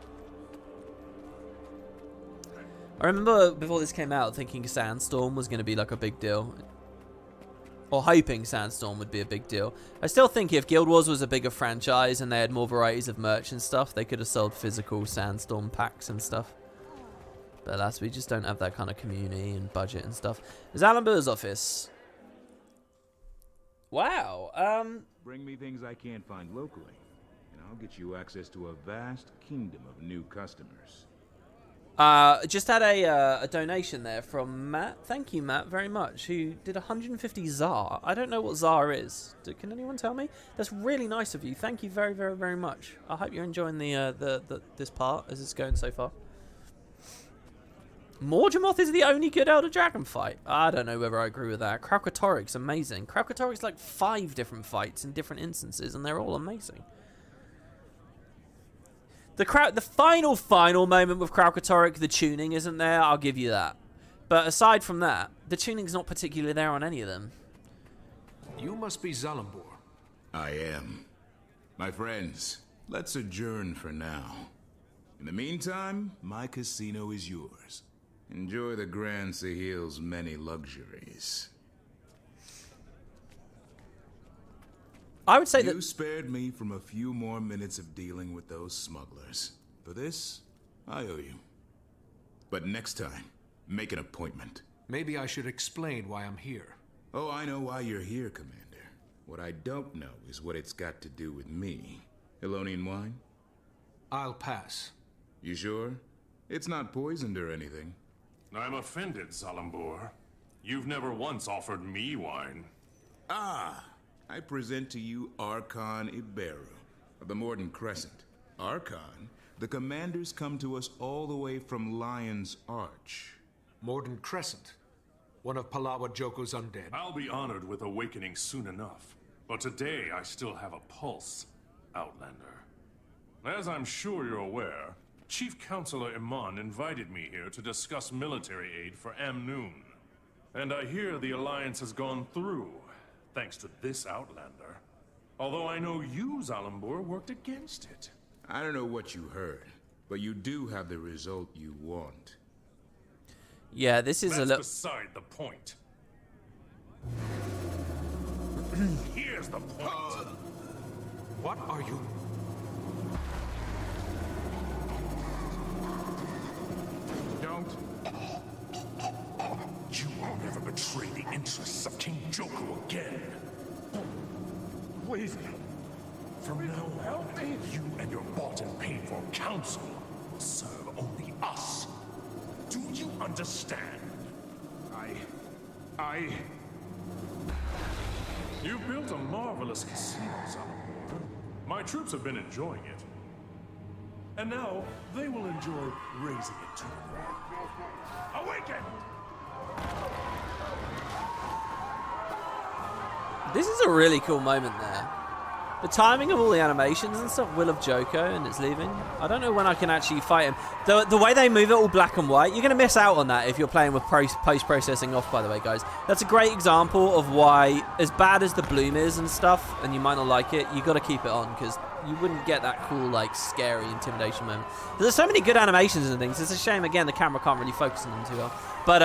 I remember before this came out thinking Sandstorm was going to be like a big deal. Or hoping Sandstorm would be a big deal. I still think if Guild Wars was a bigger franchise and they had more varieties of merch and stuff, they could have sold physical Sandstorm packs and stuff. But alas, we just don't have that kind of community and budget and stuff. There's Alan Burr's office. Wow. Bring me things I can't find locally, and I'll get you access to a vast kingdom of new customers. Just had a donation there from Matt. Thank you, Matt, very much. Who did 150 ZAR. I don't know what ZAR is. Can anyone tell me? That's really nice of you. Thank you very, very, very much. I hope you're enjoying this part as it's going so far. Morgemoth is the only good Elder Dragon fight. I don't know whether I agree with that. Kraukatorik's amazing. Kraukatorik's like 5 different fights in different instances, and they're all amazing. The final moment with Kraukatoric, the tuning isn't there, I'll give you that. But aside from that, the tuning's not particularly there on any of them. You must be Zalambor. I am. My friends, let's adjourn for now. In the meantime, my casino is yours. Enjoy the Grand Sahil's many luxuries. I would say that you spared me from a few more minutes of dealing with those smugglers. For this, I owe you. But next time, make an appointment. Maybe I should explain why I'm here. Oh, I know why you're here, Commander. What I don't know is what it's got to do with me. Elonian wine? I'll pass. You sure? It's not poisoned or anything. I'm offended, Zalambor. You've never once offered me wine. Ah! I present to you Archon Iberu of the Morden Crescent. Archon, the commanders come to us all the way from Lion's Arch. Morden Crescent? One of Palawa Joko's undead? I'll be honored with awakening soon enough. But today I still have a pulse, Outlander. As I'm sure you're aware, Chief Counselor Iman invited me here to discuss military aid for Amnoon. And I hear the alliance has gone through, thanks to this Outlander. Although I know you, Zalambor, worked against it. I don't know what you heard, but you do have the result you want. Yeah, this is That's beside the point. Here's the point. What are you? Don't. You will never betray the interests of King Joko again. Please. From now on, you and your bought and paid for council serve only us. Do you understand? You've built a marvelous casino, Zalambor. My troops have been enjoying it. And now, they will enjoy raising it to the ground. Awaken! This is a really cool moment there. The timing of all the animations and stuff, Will of Joko and it's leaving. I don't know when I can actually fight him. The way they move it all black and white, you're going to miss out on that if you're playing with post-processing off, by the way, guys. That's a great example of why, as bad as the bloom is and stuff, and you might not like it, you got to keep it on because you wouldn't get that cool, like, scary intimidation moment. There's so many good animations and things. It's a shame, again, the camera can't really focus on them too well. But,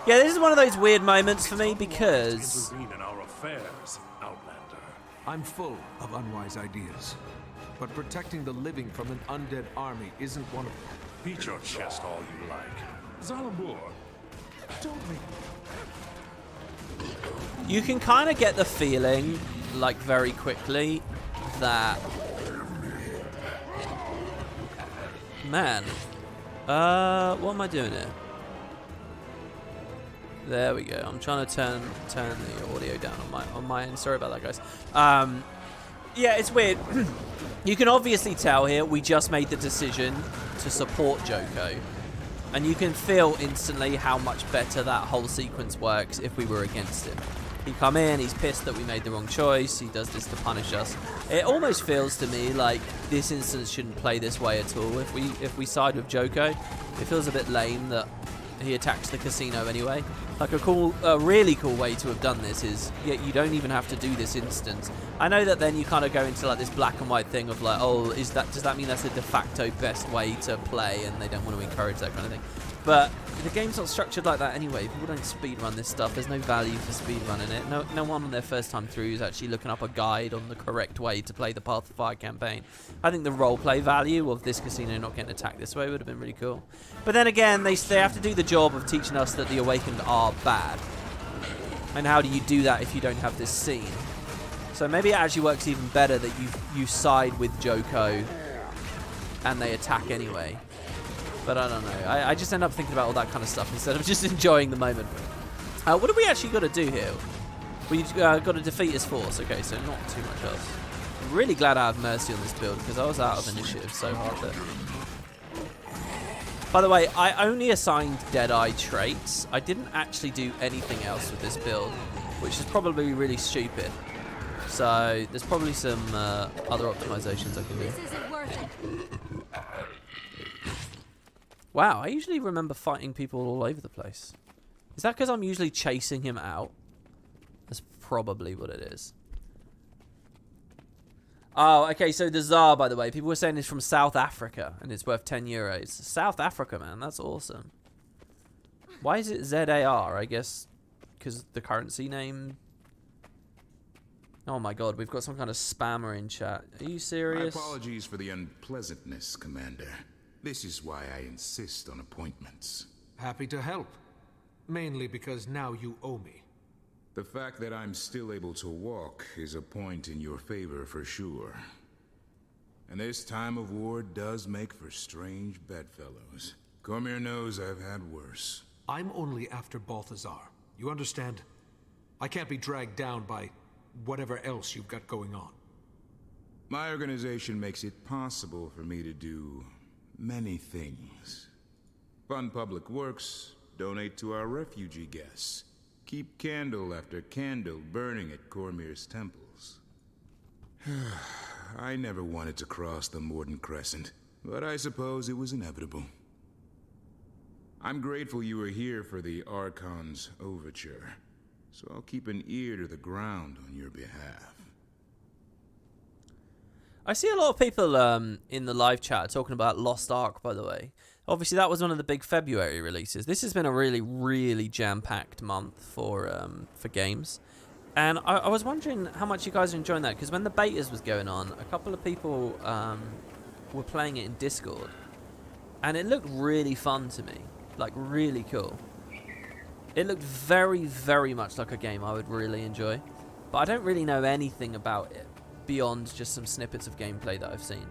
yeah, this is one of those weird moments for me because... Intervene in our affairs, Outlander. I'm full of unwise ideas. But protecting the living from an undead army isn't one of them. Beat your chest all you like. Zalambor, don't make... You can kind of get the feeling, like, very quickly that... Man. What am I doing here? There we go. I'm trying to turn the audio down on my end. Sorry about that, guys. Yeah, it's weird. You can obviously tell here we just made the decision to support Joko. And you can feel instantly how much better that whole sequence works if we were against him. He come in, he's pissed that we made the wrong choice, he does this to punish us. It almost feels to me like this instance shouldn't play this way at all. If we side with Joko, it feels a bit lame that he attacks the casino anyway. Like a really cool way to have done this is, yeah, you don't even have to do this instance. I know that then you kind of go into like this black and white thing of like, oh, does that mean that's the de facto best way to play and they don't want to encourage that kind of thing. But the game's not structured like that anyway. People don't speedrun this stuff. There's no value for speedrunning it. No one on their first time through is actually looking up a guide on the correct way to play the Path of Fire campaign. I think the roleplay value of this casino not getting attacked this way would have been really cool. But then again, they have to do the job of teaching us that the Awakened are bad. And how do you do that if you don't have this scene? So maybe it actually works even better that you side with Joko and they attack anyway. But I don't know. I just end up thinking about all that kind of stuff instead of just enjoying the moment. What do we actually got to do here? We've got to defeat his force. Okay, so not too much else. I'm really glad I have Mercy on this build because I was out of initiative so hard there. By the way, I only assigned Deadeye traits. I didn't actually do anything else with this build, which is probably really stupid. So there's probably some other optimizations I can do. This isn't working. Wow, I usually remember fighting people all over the place. Is that because I'm usually chasing him out? That's probably what it is. Oh, okay, so the Tsar, by the way, people were saying it's from South Africa, and it's worth 10 euros. South Africa, man, that's awesome. Why is it ZAR? I guess because the currency name... Oh my god, we've got some kind of spammer in chat. Are you serious? My apologies for the unpleasantness, Commander. This is why I insist on appointments. Happy to help. Mainly because now you owe me. The fact that I'm still able to walk is a point in your favor for sure. And this time of war does make for strange bedfellows. Cormier knows I've had worse. I'm only after Balthazar. You understand? I can't be dragged down by whatever else you've got going on. My organization makes it possible for me to do many things. Fund public works, donate to our refugee guests, keep candle after candle burning at Cormier's temples. I never wanted to cross the Morden Crescent, but I suppose it was inevitable. I'm grateful you were here for the Archon's overture, so I'll keep an ear to the ground on your behalf. I see a lot of people in the live chat talking about Lost Ark, by the way. Obviously, that was one of the big February releases. This has been a really, really jam-packed month for games. And I was wondering how much you guys are enjoying that, because when the betas was going on, a couple of people were playing it in Discord. And it looked really fun to me. Like, really cool. It looked very, very much like a game I would really enjoy. But I don't really know anything about it beyond just some snippets of gameplay that I've seen.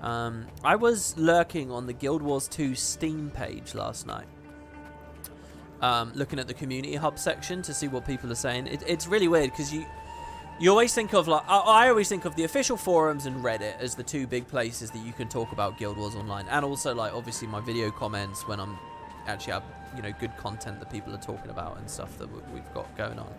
I was lurking on the Guild Wars 2 Steam page last night, looking at the community hub section to see what people are saying. It's really weird because you always think of, like, I always think of the official forums and Reddit as the two big places that you can talk about Guild Wars Online, and also, like, obviously my video comments when I'm actually have, you know, good content that people are talking about and stuff that we've got going on.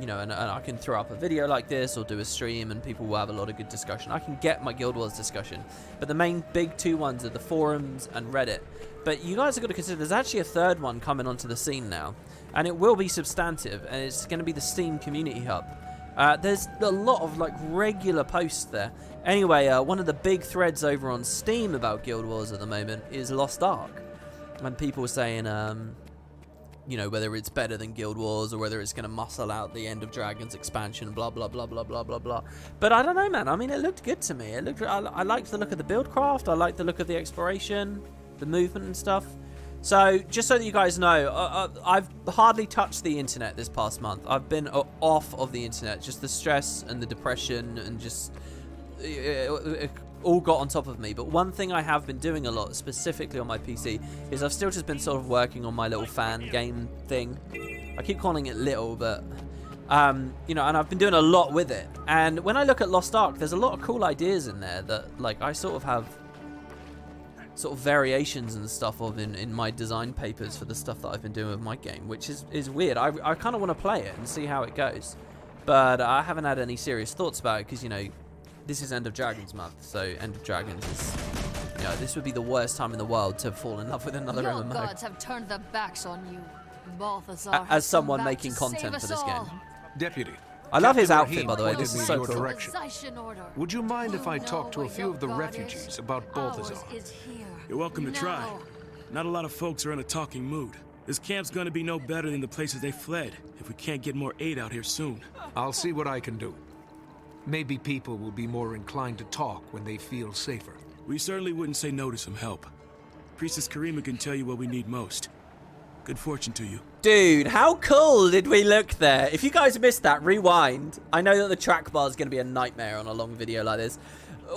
You know, and I can throw up a video like this or do a stream and people will have a lot of good discussion. I can get my Guild Wars discussion, but the main big two ones are the forums and Reddit. But you guys have got to consider there's actually a third one coming onto the scene now, and it will be substantive, and it's going to be the Steam Community Hub. There's a lot of, like, regular posts there. Anyway, one of the big threads over on Steam about Guild Wars at the moment is Lost Ark, and people were saying, you know, whether it's better than Guild Wars or whether it's going to muscle out the End of Dragons expansion, blah, blah, blah, blah, blah, blah, blah. But I don't know, man. I mean, it looked good to me. It looked. I liked the look of the buildcraft. I liked the look of the exploration, the movement and stuff. So, just so that you guys know, I've hardly touched the internet this past month. I've been off of the internet. Just the stress and the depression and just... it all got on top of me. But one thing I have been doing a lot, specifically on my PC, is I've still just been sort of working on my little fan game thing. I keep calling it little, but you know, and I've been doing a lot with it. And when I look at Lost Ark, there's a lot of cool ideas in there that, like, I sort of have sort of variations and stuff of in my design papers for the stuff that I've been doing with my game, which is weird. I kind of want to play it and see how it goes, but I haven't had any serious thoughts about it because, you know, this is End of Dragons month, so End of Dragons is, you know, this would be the worst time in the world to fall in love with another Your MMO. gods have turned their backs on you. Balthazar As someone making content for this game. Deputy. I love his Captain outfit, by the way. This is so your cool. direction. Would you mind if I talk to a few of the refugees about Balthazar? Is here. You're welcome to try. Not a lot of folks are in a talking mood. This camp's gonna be no better than the places they fled if we can't get more aid out here soon. I'll see what I can do. Maybe people will be more inclined to talk when they feel safer. We certainly wouldn't say no to some help. Priestess Karima can tell you what we need most. Good fortune to you. Dude, how cool did we look there? If you guys missed that, rewind. I know that the track bar is going to be a nightmare on a long video like this.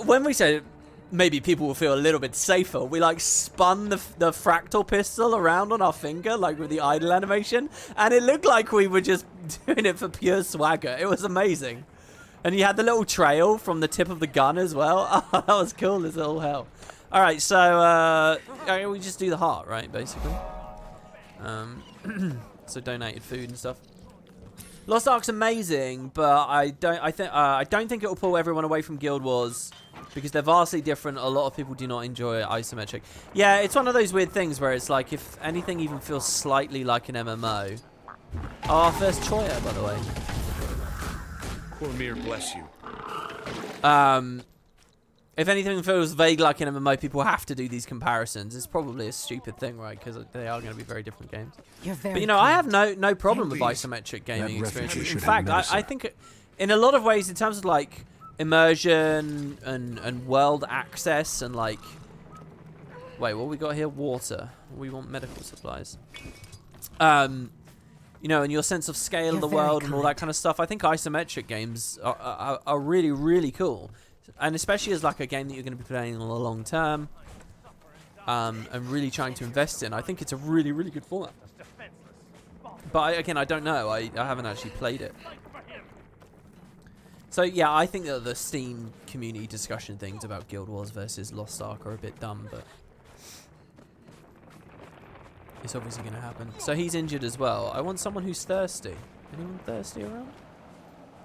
When we said maybe people will feel a little bit safer, we like spun the fractal pistol around on our finger, like with the idle animation, and it looked like we were just doing it for pure swagger. It was amazing. And you had the little trail from the tip of the gun as well. Oh, that was cool as all hell. All right, so we just do the heart, right, basically. So donated food and stuff. Lost Ark's amazing, but I don't think it will pull everyone away from Guild Wars because they're vastly different. A lot of people do not enjoy isometric. Yeah, it's one of those weird things where it's like if anything even feels slightly like an MMO. Oh, our first Choya, by the way. Cormier bless you. If anything feels vague like an MMO, people have to do these comparisons. It's probably a stupid thing, right? Because they are going to be very different games. You're very but, you know, I have no problem with isometric gaming experiences. In fact, I think in a lot of ways, in terms of, like, immersion and world access and, like... Wait, what we got here? Water. We want medical supplies. You know, and your sense of scale of the world and all that kind of stuff. I think isometric games are really, really cool. And especially as like a game that you're going to be playing on the long term, and really trying to invest in. I think it's a really, really good format. But again, I don't know. I haven't actually played it. So yeah, I think that the Steam community discussion things about Guild Wars versus Lost Ark are a bit dumb, but it's obviously going to happen. So he's injured as well. I want someone who's thirsty. Anyone thirsty around?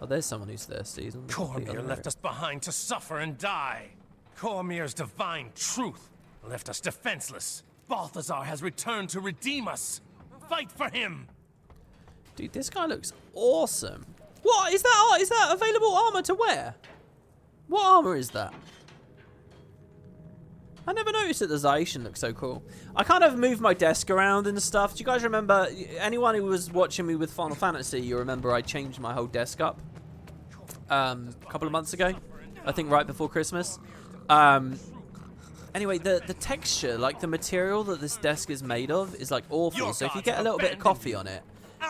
Oh, there's someone who's thirsty. Cormier left us behind to suffer and die. Cormier's divine truth left us defenseless. Balthazar has returned to redeem us. Fight for him! Dude, this guy looks awesome. What? Is that available armor to wear? What armor is that? I never noticed that the Zaishan looks so cool. I kind of moved my desk around and stuff. Do you guys remember, anyone who was watching me with Final Fantasy, you remember I changed my whole desk up a couple of months ago? I think right before Christmas. Anyway, the texture, like the material that this desk is made of is like awful. So if you get a little bit of coffee on it,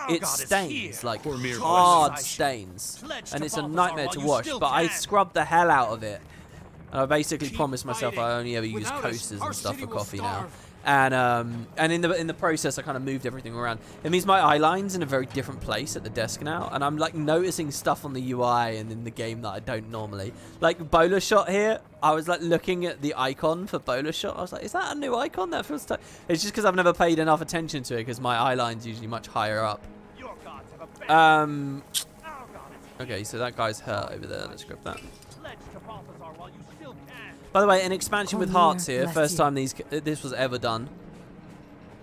it stains, like hard stains. And it's a nightmare to wash, but I scrubbed the hell out of it. And I basically promised myself I only ever use coasters and stuff for coffee now. And in the process, I kind of moved everything around. It means my eye line's in a very different place at the desk now, and I'm like noticing stuff on the UI and in the game that I don't normally. Like bowler shot here, I was like looking at the icon for bowler shot. I was like, is that a new icon? That feels. It's just because I've never paid enough attention to it because my eye line's usually much higher up. Okay, so that guy's hurt over there. Let's grab that. By the way, an expansion with hearts here. First time this was ever done.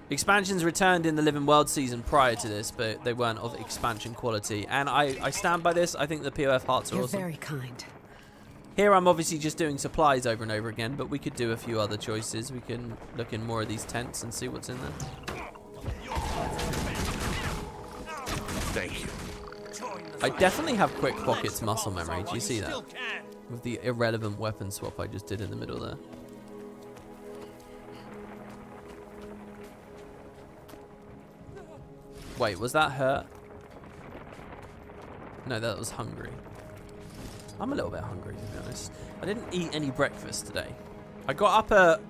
Expansions returned in the Living World season prior to this, but they weren't of expansion quality. And I stand by this. I think the POF hearts are awesome. You're very kind. Here I'm obviously just doing supplies over and over again, but we could do a few other choices. We can look in more of these tents and see what's in there. Thank you. I definitely have quick pockets muscle memory. Do you see that? With the irrelevant weapon swap I just did in the middle there. Wait, was that hurt? No, that was hungry. I'm a little bit hungry, to be honest. I didn't eat any breakfast today. I got up at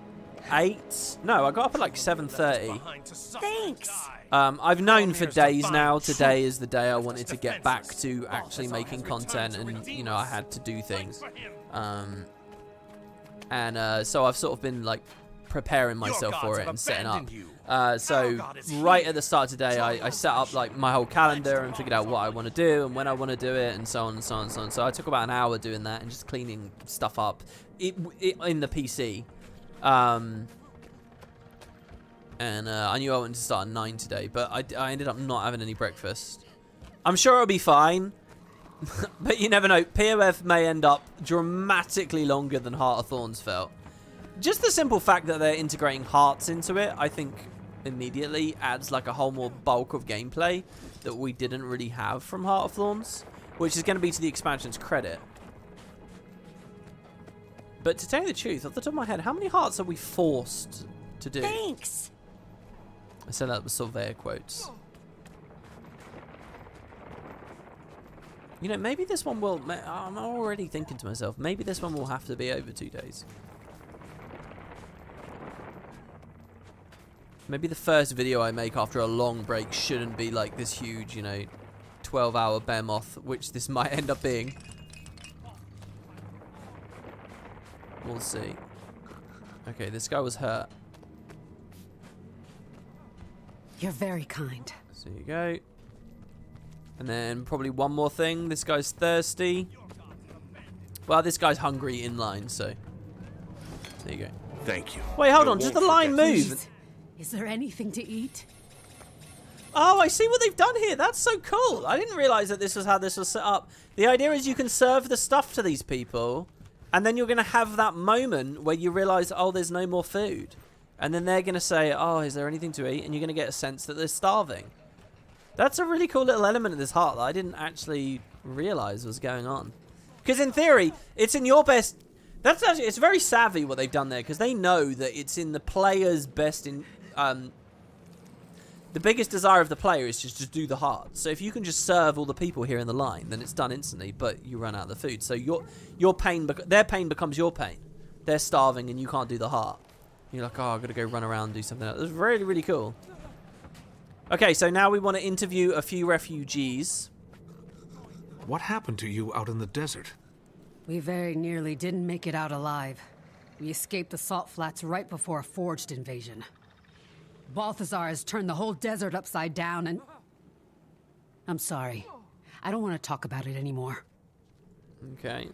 8. No, I got up at like 7:30. Thanks. I've known for days now. Today is the day I wanted to get back to actually making content, and you know I had to do things. So I've sort of been like preparing myself for it and setting up. So right at the start of today, I set up like my whole calendar and figured out what I want to do and when I want to do it, and so on and so on and so on. So I took about an hour doing that and just cleaning stuff up in the PC. And I knew I wanted to start at 9 today, but I ended up not having any breakfast. I'm sure it'll be fine, but you never know. POF may end up dramatically longer than Heart of Thorns felt. Just the simple fact that they're integrating hearts into it, I think immediately adds like a whole more bulk of gameplay that we didn't really have from Heart of Thorns, which is going to be to the expansion's credit. But to tell you the truth, off the top of my head, how many hearts are we forced to do? Thanks. I said that with sort of air quotes. You know, maybe this one will... I'm already thinking to myself, maybe this one will have to be over 2 days. Maybe the first video I make after a long break shouldn't be like this huge, you know, 12-hour behemoth, which this might end up being. We'll see. Okay, this guy was hurt. You're very kind. So you go. And then probably one more thing. This guy's thirsty. Well, this guy's hungry in line, so there you go. Thank you. Wait, hold on. Does the line move? Is there anything to eat? Oh, I see what they've done here. That's so cool. I didn't realize that this was how this was set up. The idea is you can serve the stuff to these people, and then you're going to have that moment where you realize, oh, there's no more food. And then they're going to say, oh, is there anything to eat? And you're going to get a sense that they're starving. That's a really cool little element of this heart that I didn't actually realize was going on. Because in theory, it's in your best... That's actually... It's very savvy what they've done there, because they know that it's in the player's best... The biggest desire of the player is just to do the heart. So if you can just serve all the people here in the line, then it's done instantly, but you run out of the food. So your pain, their pain becomes your pain. They're starving and you can't do the heart. You're like, oh, I've got to go run around and do something else. It's really, really cool. Okay, so now we want to interview a few refugees. What happened to you out in the desert? We very nearly didn't make it out alive. We escaped the salt flats right before a forged invasion. Balthazar has turned the whole desert upside down and... I'm sorry. I don't want to talk about it anymore. Okay.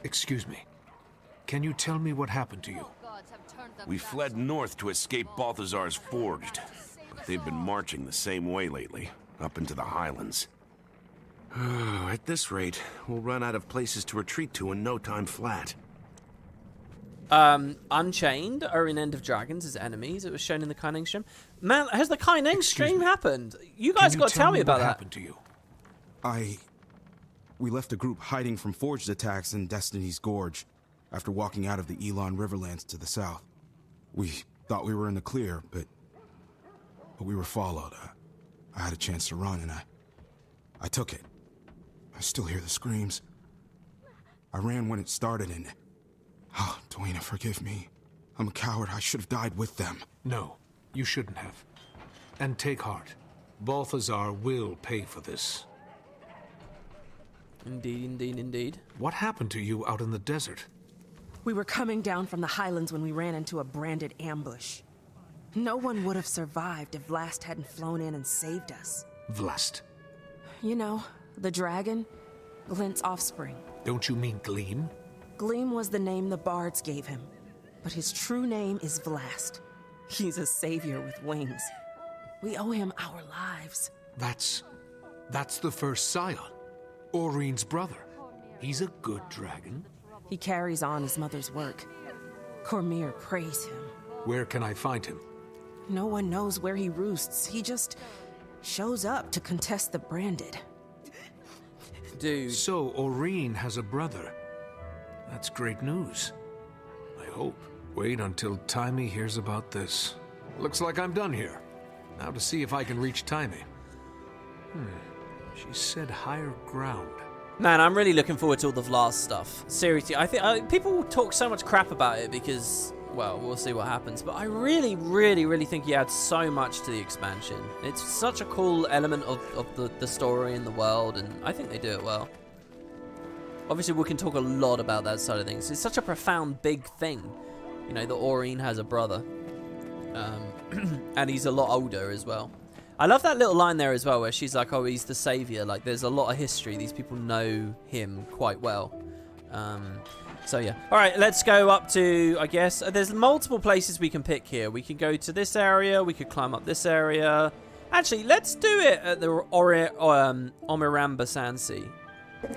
Excuse me. Can you tell me what happened to you? We fled north to escape Balthazar's Forged. They've been marching the same way lately, up into the highlands. At this rate, we'll run out of places to retreat to in no time flat. Unchained are in End of Dragons as enemies. It was shown in the Kaining stream. Man, has the Kaining stream happened? You guys got to tell me about that. What happened to you? We left a group hiding from Forged attacks in Destiny's Gorge after walking out of the Elon Riverlands to the south. We thought we were in the clear, but we were followed. I had a chance to run, and I took it. I still hear the screams. I ran when it started, and... Oh, Dwayne, forgive me. I'm a coward. I should have died with them. No, you shouldn't have. And take heart. Balthazar will pay for this. Indeed, indeed, indeed. What happened to you out in the desert? We were coming down from the highlands when we ran into a branded ambush. No one would have survived if Vlast hadn't flown in and saved us. Vlast? You know, the dragon, Glint's offspring. Don't you mean Gleam? Gleam was the name the bards gave him, but his true name is Vlast. He's a savior with wings. We owe him our lives. That's the first scion, Oreen's brother. He's a good dragon. He carries on his mother's work. Cormyr praise him. Where can I find him? No one knows where he roosts. He just shows up to contest the branded. Dude. So Oreen has a brother. That's great news. I hope. Wait until Timey hears about this. Looks like I'm done here. Now to see if I can reach Timey. She said higher ground. Man, I'm really looking forward to all the Vlast stuff. Seriously, I think people talk so much crap about it because, well, we'll see what happens. But I really, really, really think he adds so much to the expansion. It's such a cool element of the story and the world, and I think they do it well. Obviously, we can talk a lot about that side of things. It's such a profound, big thing, you know, that Oreen has a brother. And he's a lot older as well. I love that little line there as well, where she's like, oh, he's the savior. Like, there's a lot of history. These people know him quite well. So, yeah. All right, let's go up to, I guess, there's multiple places we can pick here. We can go to this area. We could climb up this area. Actually, let's do it at the Omiramba Sandsea.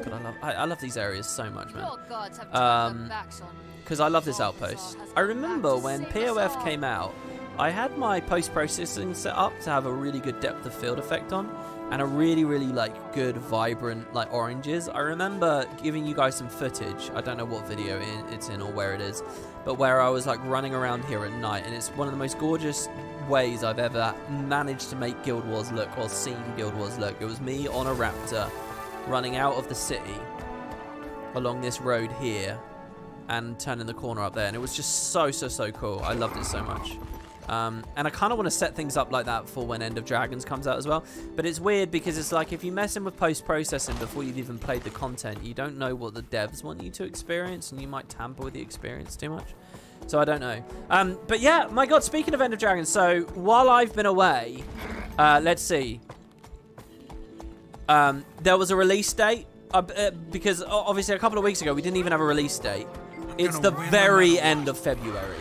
God, I love these areas so much, man. Your gods have turned their backs on. Because I love this outpost. I remember when POF came out, I had my post-processing set up to have a really good depth of field effect on, and a really, really like good, vibrant like oranges. I remember giving you guys some footage. I don't know what video it's in or where it is, but where I was like running around here at night, and it's one of the most gorgeous ways I've ever managed to make Guild Wars look or seen Guild Wars look. It was me on a raptor running out of the city along this road here and turning the corner up there, and it was just so cool. I loved it so much. And I kind of want to set things up like that for when End of Dragons comes out as well. But it's weird because it's like if you mess in with post-processing before you've even played the content, you don't know what the devs want you to experience, and you might tamper with the experience too much. So I don't know. But yeah, my God, speaking of End of Dragons, so while I've been away, let's see. There was a release date because obviously a couple of weeks ago we didn't even have a release date. It's the very end of February.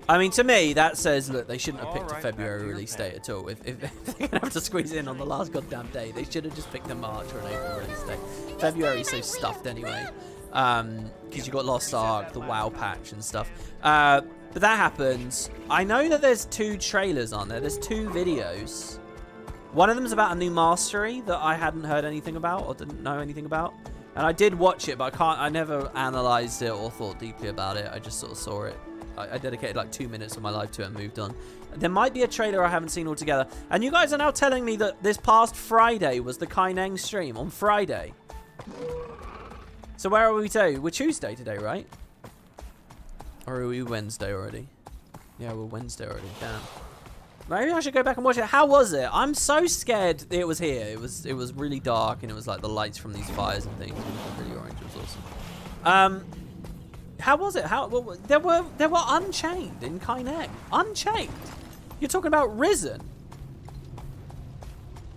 I mean, to me, that says, look, they shouldn't have picked a February release date at all. If they're going to have to squeeze in on the last goddamn day, they should have just picked a March or an April release date. February's so stuffed anyway. Because you got Lost Ark, the WoW patch and stuff. But that happens. I know that there's 2 trailers on there. There's 2 videos. One of them is about a new mastery that I hadn't heard anything about or didn't know anything about. And I did watch it, but I never analysed it or thought deeply about it. I just sort of saw it. I dedicated like 2 minutes of my life to it and moved on. There might be a trailer I haven't seen altogether. And you guys are now telling me that this past Friday was the Kaineng stream. On Friday. So where are we today? We're Tuesday today, right? Or are we Wednesday already? Yeah, we're Wednesday already. Damn. Maybe I should go back and watch it. How was it? I'm so scared it was here. It was really dark, and it was like the lights from these fires and things. It was really orange. It was awesome. How was it? Well, there were Unchained in Kaineng. Unchained. You're talking about Risen.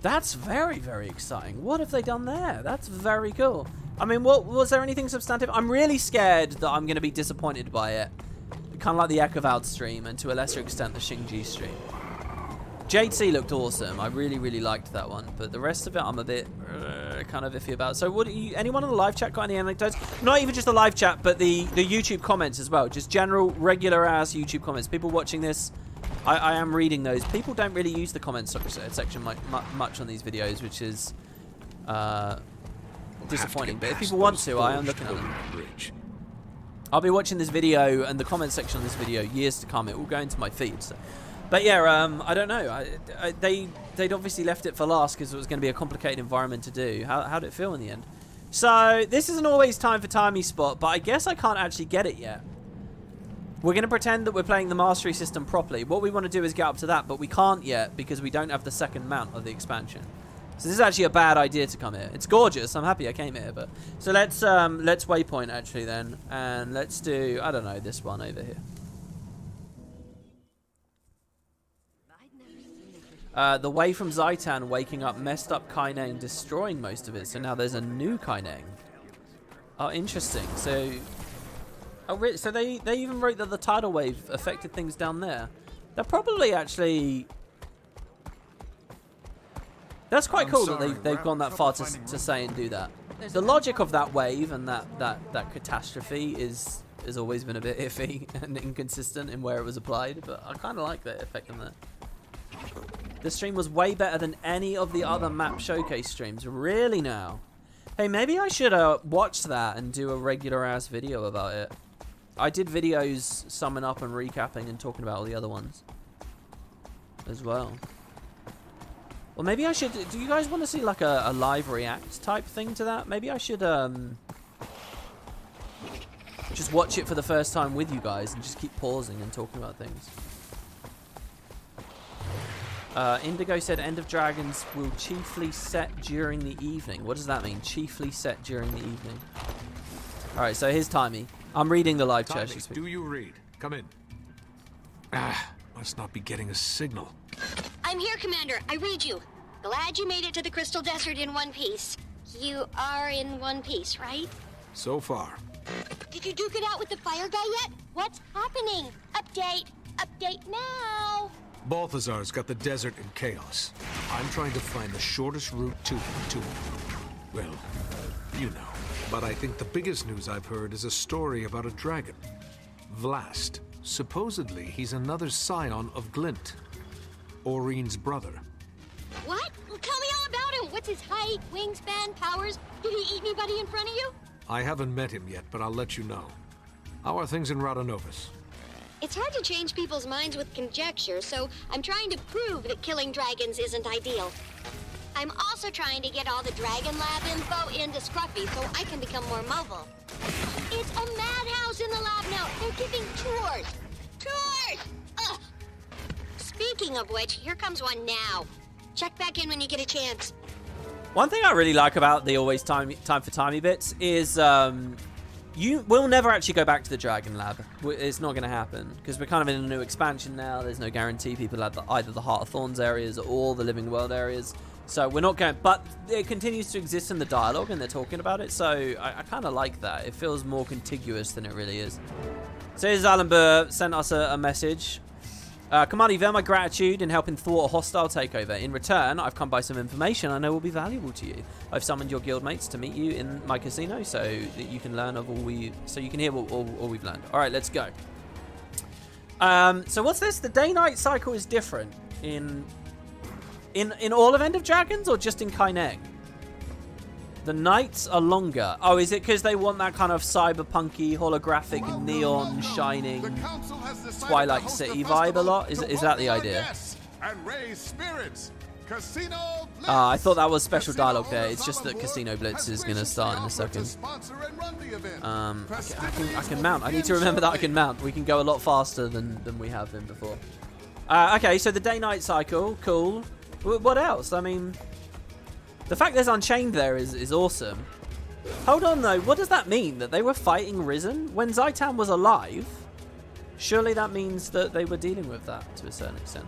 That's very, very exciting. What have they done there? That's very cool. I mean, what was there anything substantive? I'm really scared that I'm going to be disappointed by it. Kind of like the Ekavald stream, and to a lesser extent the Xingji stream. Jade Sea looked awesome. I really, really liked that one, but the rest of it I'm a bit kind of iffy about. So what do you, anyone in the live chat got any anecdotes? Not even just the live chat, but the YouTube comments as well. Just general, regular ass YouTube comments. People watching this, I am reading those. People don't really use the comments section much on these videos, which is disappointing. But if people want to, I am looking at them. I'll be watching this video and the comment section on this video years to come. It will go into my feed. So. But yeah, I don't know. They'd obviously left it for last because it was going to be a complicated environment to do. How did it feel in the end? So this isn't always time for timey spot, but I guess I can't actually get it yet. We're going to pretend that we're playing the mastery system properly. What we want to do is get up to that, but we can't yet because we don't have the second mount of the expansion. So this is actually a bad idea to come here. It's gorgeous. I'm happy I came here, but so let's waypoint actually then, and let's do, I don't know, this one over here. The way from Zaitan waking up messed up Kaineng, destroying most of it. So now there's a new Kaineng. Oh, interesting. So, so they even wrote that the tidal wave affected things down there. They're probably actually. That's quite cool that they've gone that far to say and do that. The logic of that wave and that catastrophe has always been a bit iffy and inconsistent in where it was applied, but I kind of like that effect on that. The stream was way better than any of the other map showcase streams. Really now? Hey, maybe I should watch that and do a regular ass video about it. I did videos summing up and recapping and talking about all the other ones as well. Well, maybe I should. Do you guys want to see like a live react type thing to that? Maybe I should just watch it for the first time with you guys and just keep pausing and talking about things. Indigo said End of Dragons will chiefly set during the evening. What does that mean? Chiefly set during the evening. Alright, so here's Timey. I'm reading the live chat. Do you read? Come in. Must not be getting a signal. I'm here, Commander. I read you. Glad you made it to the Crystal Desert in one piece. You are in one piece, right? So far. Did you duke it out with the fire guy yet? What's happening? Update. Update now. Balthazar's got the desert in chaos. I'm trying to find the shortest route to him. Well, you know, but I think the biggest news I've heard is a story about a dragon. Vlast. Supposedly, he's another scion of Glint. Oreen's brother. What? Well, tell me all about him. What's his height, wingspan, powers? Did he eat anybody in front of you? I haven't met him yet, but I'll let you know. How are things in Radanovus? It's hard to change people's minds with conjecture, so I'm trying to prove that killing dragons isn't ideal. I'm also trying to get all the Dragon Lab info into Scruffy so I can become more mobile. It's a madhouse in the lab now. They're giving tours. Tours! Ugh. Speaking of which, here comes one now. Check back in when you get a chance. One thing I really like about the always time for timey bits is you will never actually go back to the Dragon Lab. It's not going to happen because we're kind of in a new expansion now. There's no guarantee people have either the Heart of Thorns areas or the Living World areas. So we're not going, but it continues to exist in the dialogue and they're talking about it. So I kind of like that. It feels more contiguous than it really is. So here's Alan Burr sent us a message. Commander, you've earned my gratitude in helping thwart a hostile takeover. In return, I've come by some information I know will be valuable to you. I've summoned your guildmates to meet you in my casino so that you can learn of all you can hear all we've learned. All right, let's go. So what's this? The day-night cycle is different in all of End of Dragons or just in Kaineng? The nights are longer. Oh, is it because they want that kind of cyberpunky, holographic, neon shining Twilight City vibe a lot? Is that the idea? I thought that was special dialogue there. It's just that Casino Blitz is going to start in a second. I can mount. I need to remember that I can mount. We can go a lot faster than we have been before. Okay, so the day-night cycle. Cool. What else? I mean, the fact there's Unchained there is awesome. Hold on, though. What does that mean? That they were fighting Risen? When Zaitan was alive? Surely that means that they were dealing with that to a certain extent.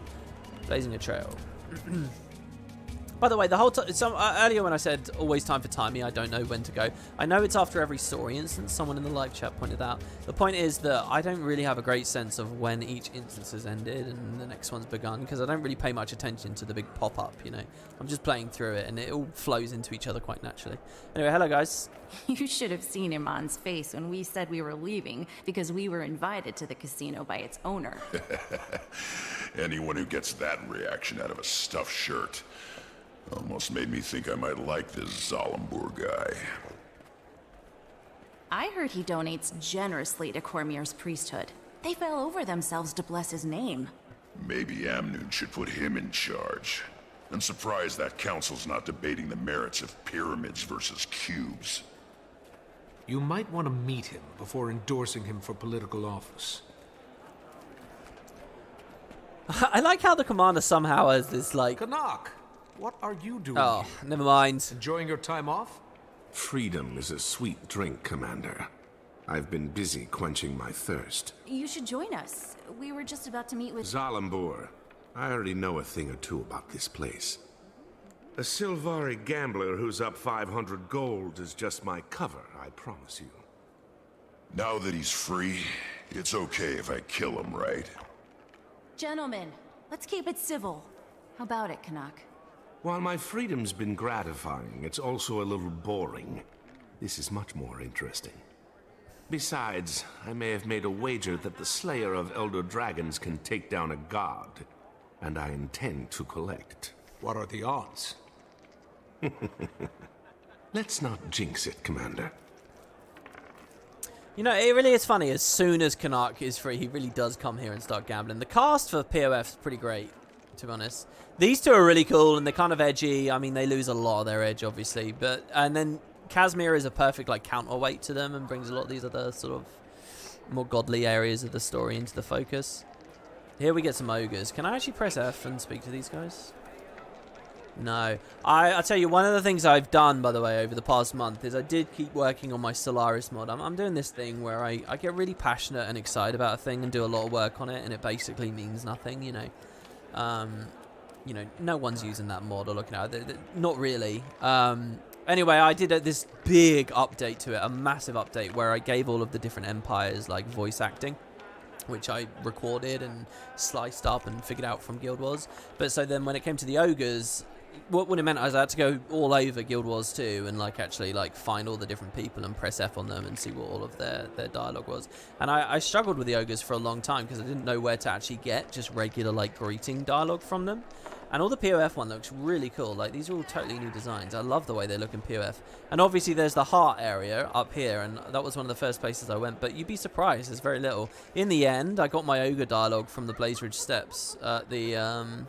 Blazing a trail. By the way, the whole time, earlier when I said always time for timey, I don't know when to go. I know it's after every story instance. Someone in the live chat pointed out. The point is that I don't really have a great sense of when each instance has ended and the next one's begun because I don't really pay much attention to the big pop-up, you know. I'm just playing through it and it all flows into each other quite naturally. Anyway, hello guys. You should have seen Iman's face when we said we were leaving because we were invited to the casino by its owner. Anyone who gets that reaction out of a stuffed shirt almost made me think I might like this Zalambur guy. I heard he donates generously to Cormier's priesthood. They fell over themselves to bless his name. Maybe Amnoon should put him in charge. I'm surprised that council's not debating the merits of pyramids versus cubes. You might want to meet him before endorsing him for political office. I like how the commander somehow has this, like... Canuck! What are you doing Oh, here? never mind. Enjoying your time off? Freedom is a sweet drink, Commander. I've been busy quenching my thirst. You should join us. We were just about to meet with... Zalambur, I already know a thing or two about this place. A Silvari gambler who's up 500 gold is just my cover, I promise you. Now that he's free, it's okay if I kill him, right? Gentlemen, let's keep it civil. How about it, Canuck? While my freedom's been gratifying, it's also a little boring. This is much more interesting. Besides, I may have made a wager that the slayer of elder dragons can take down a god, and I intend to collect. What are the odds? Let's not jinx it, Commander. You know, it really is funny. As soon as Canuck is free, he really does come here and start gambling. The cast for POF is pretty great, to be honest. These two are really cool, and they're kind of edgy. I mean, they lose a lot of their edge, obviously. And then Casimir is a perfect, like, counterweight to them and brings a lot of these other sort of more godly areas of the story into the focus. Here we get some ogres. Can I actually press F and speak to these guys? No. I'll tell you, one of the things I've done, by the way, over the past month is I did keep working on my Solaris mod. I'm doing this thing where I get really passionate and excited about a thing and do a lot of work on it, and it basically means nothing, you know. You know, no one's using that mod or looking at it. Not really. Anyway, I did this big update to it, a massive update, where I gave all of the different empires, like, voice acting, which I recorded and sliced up and figured out from Guild Wars. But so then when it came to the ogres, what it meant is I had to go all over Guild Wars 2 and like actually like find all the different people and press F on them and see what all of their dialogue was. And I struggled with the ogres for a long time because I didn't know where to actually get just regular like greeting dialogue from them. And all the POF one looks really cool. Like, these are all totally new designs. I love the way they look in POF. And obviously there's the heart area up here, and that was one of the first places I went. But you'd be surprised, there's very little. In the end, I got my ogre dialogue from the Blaze Ridge Steps. The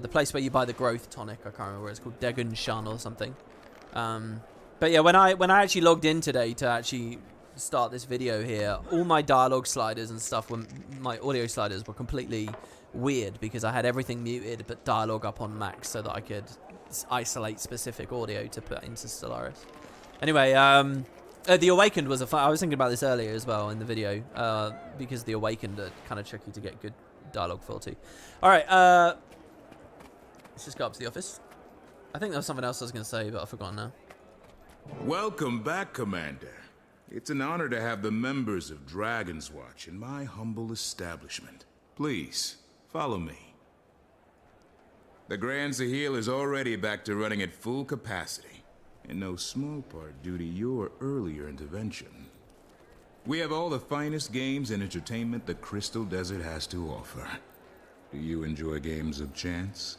place where you buy the growth tonic. I can't remember where it's called. Degun Shun or something. But yeah, when I actually logged in today to actually start this video here, all my dialogue sliders and stuff, my audio sliders were completely weird because I had everything muted but dialogue up on max so that I could isolate specific audio to put into Stellaris. Anyway, the Awakened was I was thinking about this earlier as well in the video because the Awakened are kind of tricky to get good dialogue for too. Alright, let's just go up to the office. I think there was something else I was going to say, but I've forgotten now. Welcome back, Commander. It's an honor to have the members of Dragon's Watch in my humble establishment. Please, follow me. The Grand Sahil is already back to running at full capacity, in no small part due to your earlier intervention. We have all the finest games and entertainment the Crystal Desert has to offer. Do you enjoy games of chance?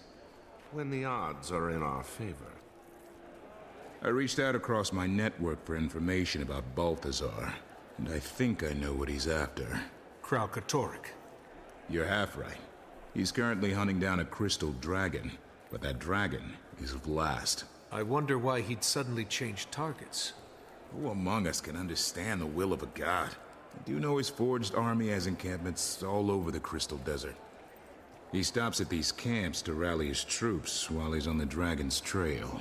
When the odds are in our favor. I reached out across my network for information about Balthazar, and I think I know what he's after. Kralkatorek. You're half right. He's currently hunting down a crystal dragon, but that dragon is Vlast. I wonder why he'd suddenly changed targets. Who among us can understand the will of a god? I do know his forged army has encampments all over the Crystal Desert. He stops at these camps to rally his troops while he's on the dragon's trail.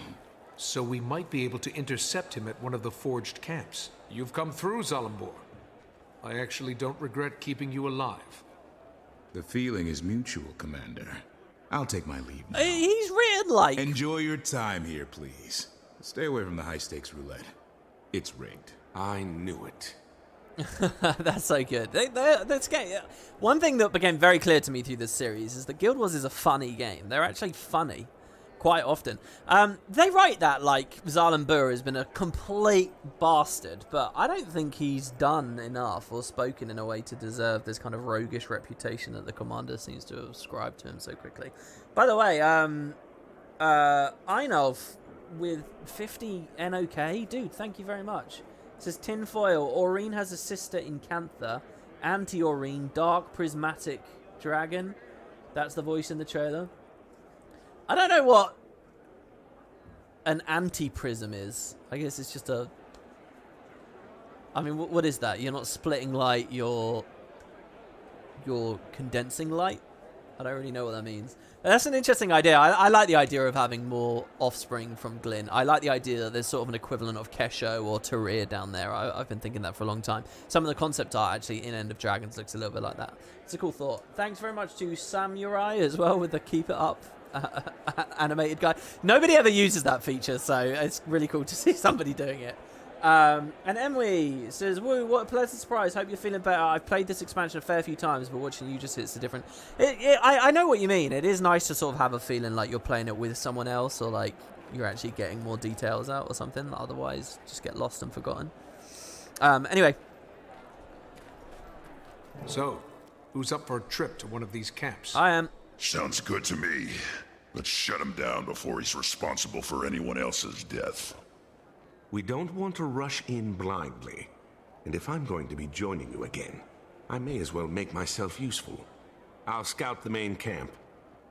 So we might be able to intercept him at one of the forged camps. You've come through, Zalambor. I actually don't regret keeping you alive. The feeling is mutual, Commander. I'll take my leave now. He's written like... Enjoy your time here, please. Stay away from the high-stakes roulette. It's rigged. I knew it. That's so good. That's one thing that became very clear to me through this series is that Guild Wars is a funny game. They're actually funny quite often. They write that like Zalambur has been a complete bastard, but I don't think he's done enough or spoken in a way to deserve this kind of roguish reputation that the commander seems to have ascribed to him so quickly. By the way, Einolf with 50 NOK, dude, thank you very much. It says tinfoil. Aurene has a sister in Cantha. Anti-Aurene, dark prismatic dragon. That's the voice in the trailer. I don't know what an anti-prism is. I guess it's just a... I mean, what is that? You're not splitting light, you're condensing light? I don't really know what that means. That's an interesting idea. I like the idea of having more offspring from Glint. I like the idea that there's sort of an equivalent of Kesho or Tarir down there. I've been thinking that for a long time. Some of the concept art actually in End of Dragons looks a little bit like that. It's a cool thought. Thanks very much to Samurai as well with the Keep It Up animated guy. Nobody ever uses that feature, so it's really cool to see somebody doing it. And Emily says, woo, what a pleasant surprise. Hope you're feeling better. I've played this expansion a fair few times, but watching you just hits a different... I know what you mean. It is nice to sort of have a feeling like you're playing it with someone else, or like you're actually getting more details out or something that otherwise just get lost and forgotten. Anyway. So, who's up for a trip to one of these camps? I am. Sounds good to me. Let's shut him down before he's responsible for anyone else's death. We don't want to rush in blindly. And if I'm going to be joining you again, I may as well make myself useful. I'll scout the main camp,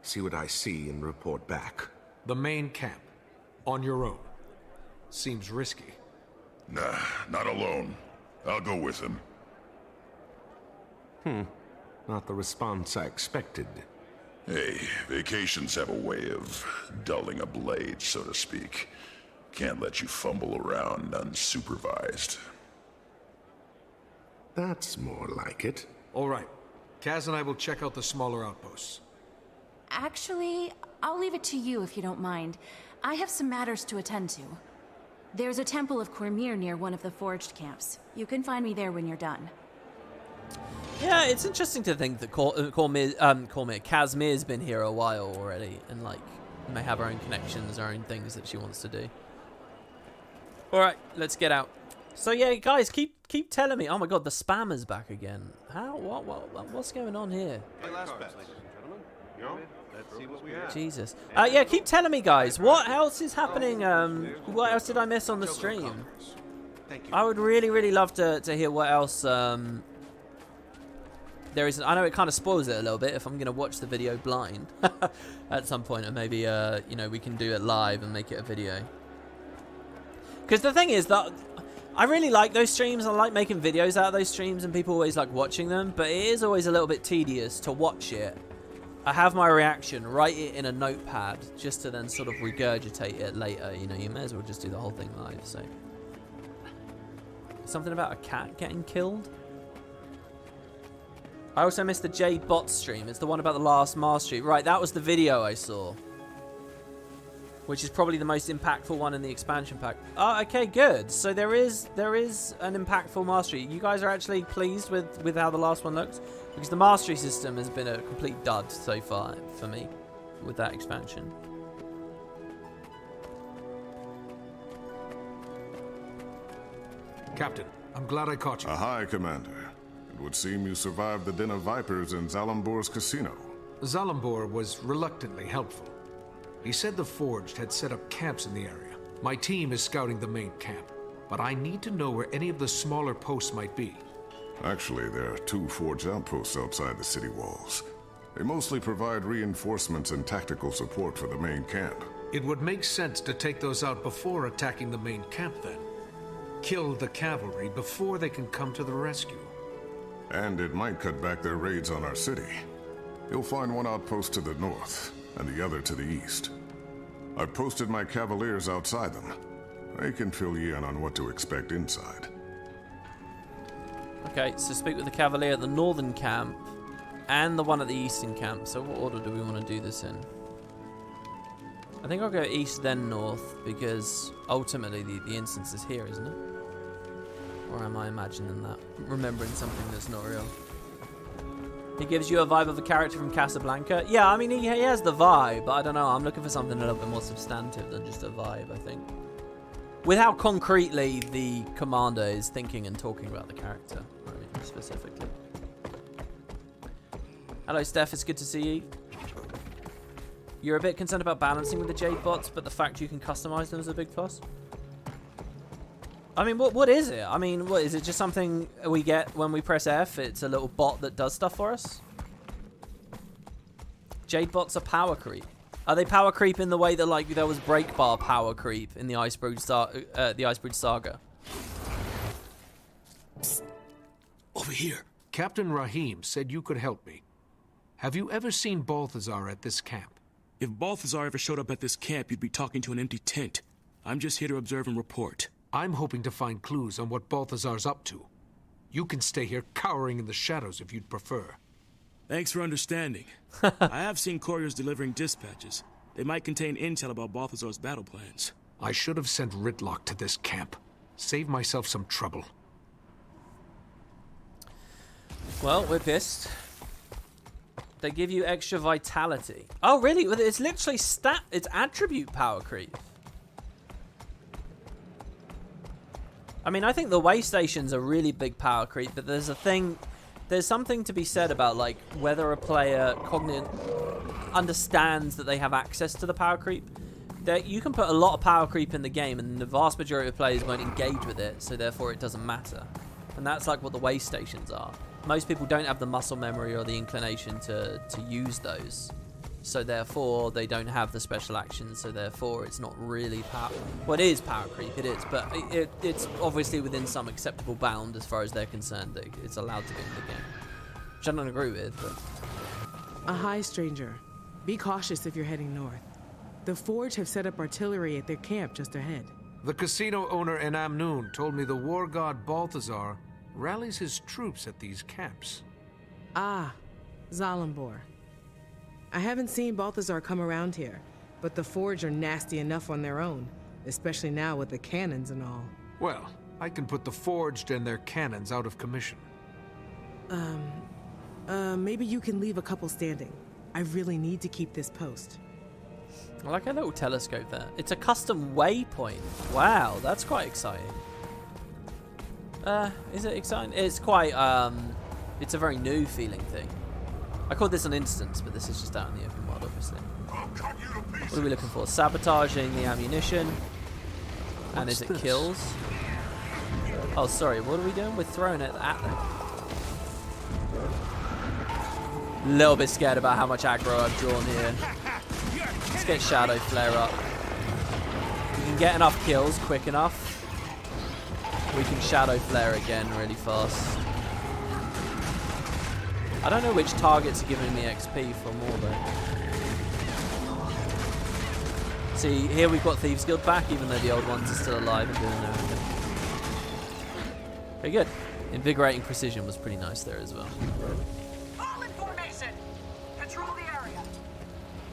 see what I see, and report back. The main camp? On your own? Seems risky. Nah, not alone. I'll go with him. Not the response I expected. Hey, vacations have a way of dulling a blade, so to speak. Can't let you fumble around unsupervised. That's more like it. All right. Kaz and I will check out the smaller outposts. Actually, I'll leave it to you if you don't mind. I have some matters to attend to. There's a temple of Cormyr near one of the forged camps. You can find me there when you're done. Yeah, it's interesting to think that Casimir's been here a while already, and like may have her own connections, her own things that she wants to do. All right, let's get out. So yeah, guys, keep telling me. Oh my God, the spammer's back again. How? What's going on here? Last bet, ladies and gentlemen. Let's see what we have. Jesus. Yeah, keep telling me, guys. What else is happening? What else did I miss on the stream? I would really love to hear what else there is. I know it kind of spoils it a little bit if I'm going to watch the video blind at some point, and maybe you know, we can do it live and make it a video. Because the thing is that I really like those streams. I like making videos out of those streams, and people always like watching them. But it is always a little bit tedious to watch it. I have my reaction, write it in a notepad, just to then sort of regurgitate it later. You know, you may as well just do the whole thing live. So, something about a cat getting killed. I also missed the Jade Bot stream. It's the one about the last mastery. Right, that was the video I saw, which is probably the most impactful one in the expansion pack. Oh, okay, good. So there is an impactful mastery. You guys are actually pleased with how the last one looks? Because the mastery system has been a complete dud so far for me with that expansion. Captain, I'm glad I caught you. Aye, Commander. It would seem you survived the Den of Vipers in Zalambor's casino. Zalambor was reluctantly helpful. He said the Forged had set up camps in the area. My team is scouting the main camp, but I need to know where any of the smaller posts might be. Actually, there are 2 Forged outposts outside the city walls. They mostly provide reinforcements and tactical support for the main camp. It would make sense to take those out before attacking the main camp then. Kill the cavalry before they can come to the rescue. And it might cut back their raids on our city. You'll find one outpost to the north, and the other to the east. I've posted my cavaliers outside them. They can fill you in on what to expect inside. Okay, so speak with the cavalier at the northern camp and the one at the eastern camp. So what order do we want to do this in? I think I'll go east then north, because ultimately the instance is here, isn't it? Or am I imagining that? Remembering something that's not real. He gives you a vibe of a character from Casablanca. Yeah, I mean, he has the vibe, but I don't know. I'm looking for something a little bit more substantive than just a vibe, I think. With how concretely the commander is thinking and talking about the character, I mean, specifically. Hello, Steph. It's good to see you. You're a bit concerned about balancing with the Jade bots, but the fact you can customize them is a big plus. I mean, what is it? I mean, what is it? Just something we get when we press F? It's a little bot that does stuff for us? Jade bots are power creep. Are they power creep in the way that, like, there was break bar power creep in the Icebridge Saga? Psst. Over here. Captain Rahim said you could help me. Have you ever seen Balthazar at this camp? If Balthazar ever showed up at this camp, you'd be talking to an empty tent. I'm just here to observe and report. I'm hoping to find clues on what Balthazar's up to. You can stay here cowering in the shadows if you'd prefer. Thanks for understanding. I have seen couriers delivering dispatches. They might contain intel about Balthazar's battle plans. I should have sent Ridlock to this camp. Save myself some trouble. Well, we're pissed. They give you extra vitality. Oh, really? It's literally it's attribute power creep. I mean, I think the way station's a really big power creep, but there's something to be said about, like, whether a player understands that they have access to the power creep. That you can put a lot of power creep in the game, and the vast majority of players won't engage with it, so therefore it doesn't matter. And that's like what the way stations are. Most people don't have the muscle memory or the inclination to use those. So therefore, they don't have the special actions, so therefore it's not really power... Well, it is power creep, it is, but it's obviously within some acceptable bound as far as they're concerned that it's allowed to be in the game. Which I don't agree with, but... Hi, stranger. Be cautious if you're heading north. The Forge have set up artillery at their camp just ahead. The casino owner in Amnoon told me the war god Balthazar rallies his troops at these camps. Ah, Zalambor. I haven't seen Balthazar come around here, but the Forge are nasty enough on their own, especially now with the cannons and all. Well, I can put the Forged and their cannons out of commission. Maybe you can leave a couple standing. I really need to keep this post. I like a little telescope there. It's a custom waypoint. Wow, that's quite exciting. Is it exciting? It's quite, it's a very new feeling thing. I called this an instance, but this is just out in the open world, obviously. What are we looking for? Sabotaging the ammunition. And is it kills? Oh, sorry, what are we doing? We're throwing it at them. A little bit scared about how much aggro I've drawn here. Let's get Shadow Flare up. We can get enough kills quick enough. We can Shadow Flare again really fast. I don't know which targets are giving me XP for more though. See, here we've got Thieves Guild back, even though the old ones are still alive and doing their own thing. Very good. Invigorating Precision was pretty nice there as well. All in formation. Control the area.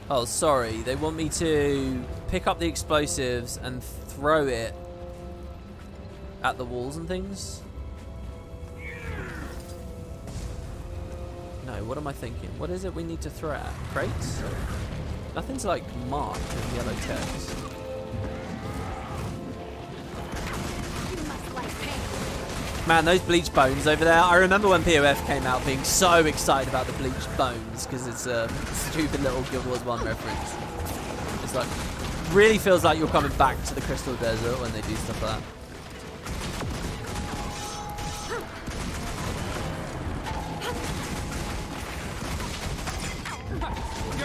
Oh, sorry. They want me to pick up the explosives and throw it at the walls and things. No, what am I thinking? What is it we need to throw at? Crates? Nothing's like marked in yellow text. Man, those bleached bones over there. I remember when POF came out being so excited about the bleached bones because it's a stupid little Guild Wars 1 reference. It's like, really feels like you're coming back to the Crystal Desert when they do stuff like that.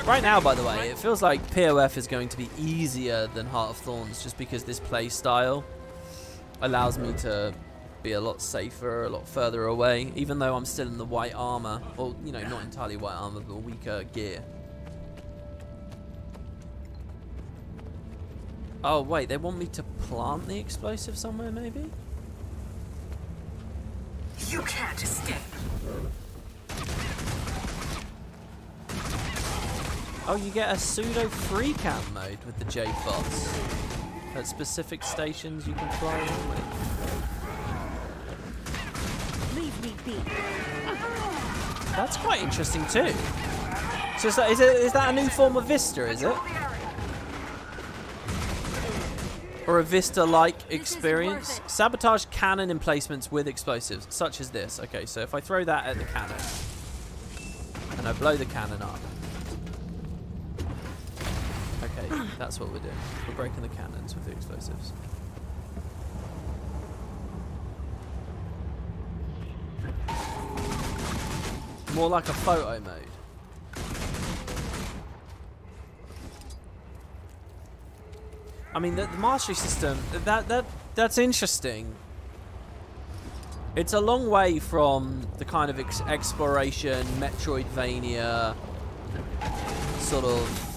Right now, by the way, it feels like POF is going to be easier than Heart of Thorns just because this play style allows me to be a lot safer, a lot further away, even though I'm still in the white armor, or, you know, not entirely white armor, but weaker gear. Oh, wait, they want me to plant the explosive somewhere, maybe? You can't escape. Oh, you get a pseudo free cam mode with the Jade bots. At specific stations you can fly in with. Leave me be. That's quite interesting too. So is that a new form of Vista, is it? Or a Vista-like experience? Sabotage cannon emplacements with explosives, such as this. Okay, so if I throw that at the cannon, and I blow the cannon up. Okay, that's what we're doing. We're breaking the cannons with the explosives. More like a photo mode. I mean, the mastery system, that's interesting. It's a long way from the kind of exploration, Metroidvania, sort of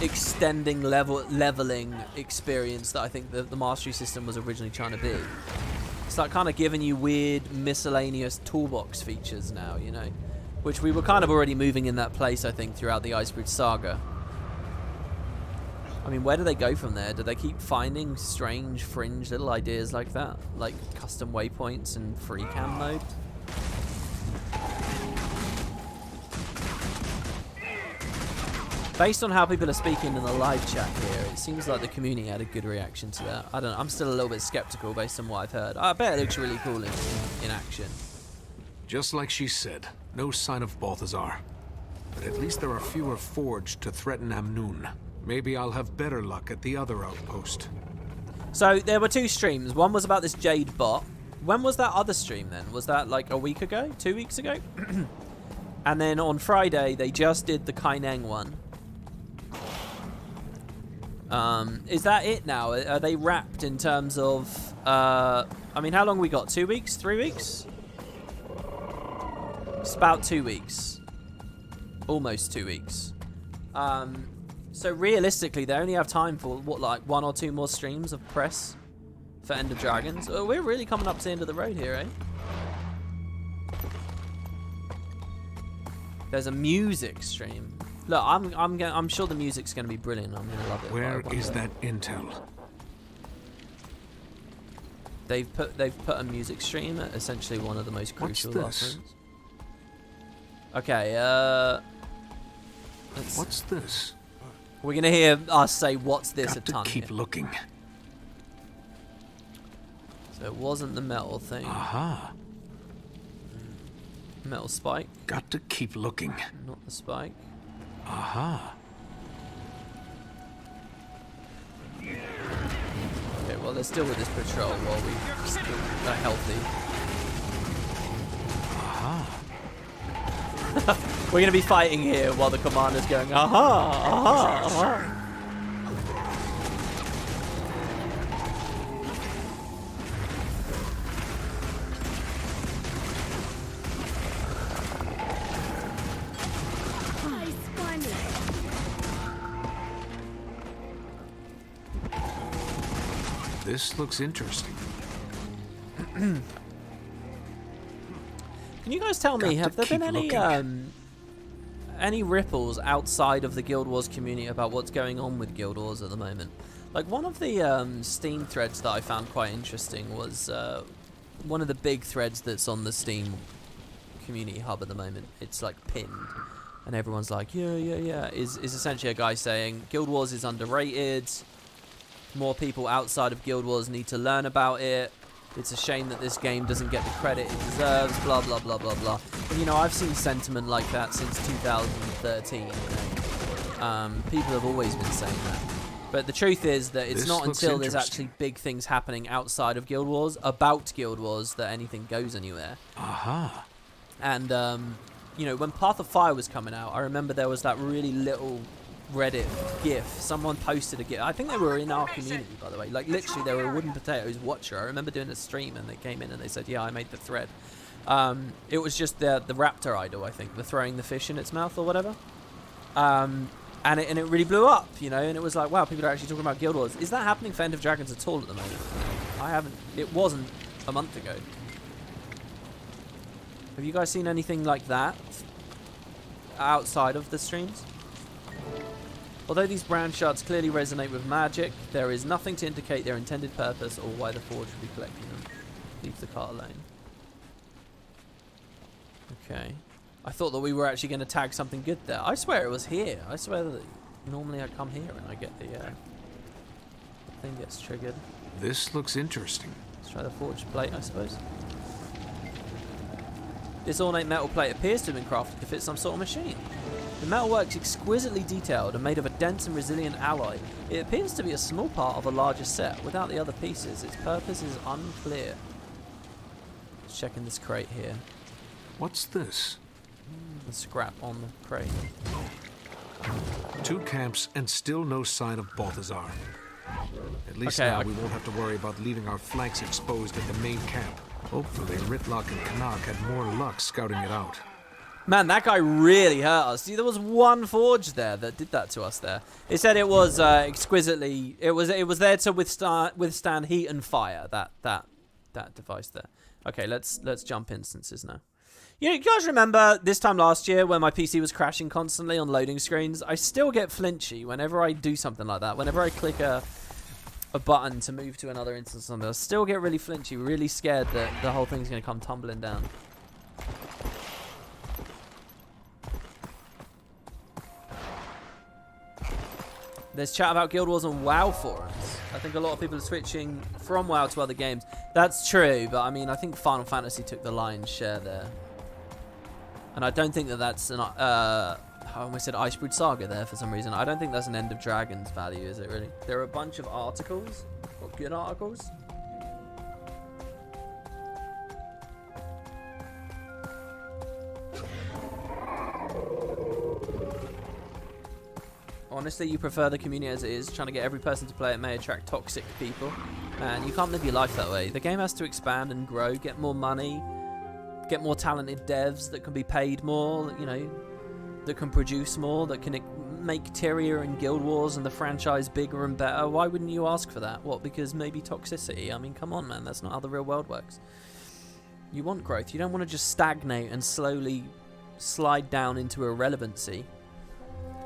extending leveling experience that I think the mastery system was originally trying to be. It's like kind of giving you weird miscellaneous toolbox features now, you know, which we were kind of already moving in that place, I think, throughout the Icebridge saga. I mean, where do they go from there? Do they keep finding strange, fringe little ideas like that? Like custom waypoints and free cam mode? Based on how people are speaking in the live chat here, it seems like the community had a good reaction to that. I don't know, I'm still a little bit skeptical based on what I've heard. I bet it looks really cool in action. Just like she said, no sign of Balthazar. But at least there are fewer forged to threaten Amnoon. Maybe I'll have better luck at the other outpost. So there were two streams. One was about this Jade bot. When was that other stream then? Was that like a week ago? 2 weeks ago? And then on Friday, they just did the Kaineng one. Is that it now? Are they wrapped in terms of... I mean, how long we got? 2 weeks? 3 weeks? It's about 2 weeks. Almost 2 weeks. So realistically, they only have time for, what, like 1 or 2 more streams of press for End of Dragons? Oh, we're really coming up to the end of the road here, eh? There's a music stream. Look, I'm sure the music's going to be brilliant. I'm going to love it. Where is that intel? They've put a music stream at essentially one of the most crucial last ones. Okay, What's this? We're gonna hear us say, "What's this?" Got a ton. to keep here. looking. So it wasn't the metal thing. Aha. Metal spike. Got to keep looking. Not the spike. Aha. Okay, well, let's deal with this patrol while we still are healthy. Aha. We're gonna be fighting here while the commander's going, aha, aha, aha. This looks interesting. Can you guys tell me, have there been any ripples outside of the Guild Wars community about what's going on with Guild Wars at the moment? Like, one of the Steam threads that I found quite interesting was one of the big threads that's on the Steam community hub at the moment. It's like pinned, and everyone's like, yeah, is essentially a guy saying Guild Wars is underrated. More people outside of Guild Wars need to learn about it. It's a shame that this game doesn't get the credit it deserves, blah, blah, blah, blah, blah. And, you know, I've seen sentiment like that since 2013, you know. People have always been saying that. But the truth is that it's not until there's actually big things happening outside of Guild Wars, about Guild Wars, that anything goes anywhere. Aha. And, you know, when Path of Fire was coming out, I remember there was that really little Reddit GIF. Someone posted a GIF. I think they were in our community, by the way. Like, literally, they were a WoodenPotatoes watcher. I remember doing a stream, and they came in and they said, yeah, I made the thread. It was just the raptor idol, I think, the throwing the fish in its mouth or whatever. And it really blew up, you know, and it was like, wow, people are actually talking about Guild Wars. Is that happening for End of Dragons at all at the moment? I haven't. It wasn't a month ago. Have you guys seen anything like that outside of the streams? Although these brown shards clearly resonate with magic, there is nothing to indicate their intended purpose or why the Forge would be collecting them. Leave the cart alone. Okay. I thought that we were actually going to tag something good there. I swear it was here. I swear that normally I come here and I get the thing gets triggered. This looks interesting. Let's try the Forge plate, I suppose. This ornate metal plate appears to have been crafted to fit some sort of machine. The metalwork's exquisitely detailed and made of a dense and resilient alloy. It appears to be a small part of a larger set. Without the other pieces, its purpose is unclear. Let's check in this crate here. What's this? The scrap on the crate. 2 camps and still no sign of Balthazar. At least now we won't have to worry about leaving our flanks exposed at the main camp. Hopefully Ritlock and Canuck had more luck scouting it out. Man, that guy really hurt us. See, there was one forge there that did that to us there. It said it was exquisitely... It was there to withstand heat and fire, that device there. Okay, let's jump instances now. You guys remember this time last year when my PC was crashing constantly on loading screens? I still get flinchy whenever I do something like that. Whenever I click a button to move to another instance on this, I still get really flinchy, really scared that the whole thing's going to come tumbling down. There's chat about Guild Wars on WoW forums. I think a lot of people are switching from WoW to other games. That's true, but I mean, I think Final Fantasy took the lion's share there. And I don't think that that's an... I almost said Icebrood Saga there for some reason. I don't think that's an End of Dragons value, is it really? There are a bunch of articles, or good articles. Honestly, you prefer the community as it is. Trying to get every person to play it may attract toxic people. And you can't live your life that way. The game has to expand and grow, get more money, get more talented devs that can be paid more, you know, that can produce more, that can make Tyria and Guild Wars and the franchise bigger and better. Why wouldn't you ask for that? What, because maybe toxicity? I mean, come on, man, that's not how the real world works. You want growth. You don't want to just stagnate and slowly slide down into irrelevancy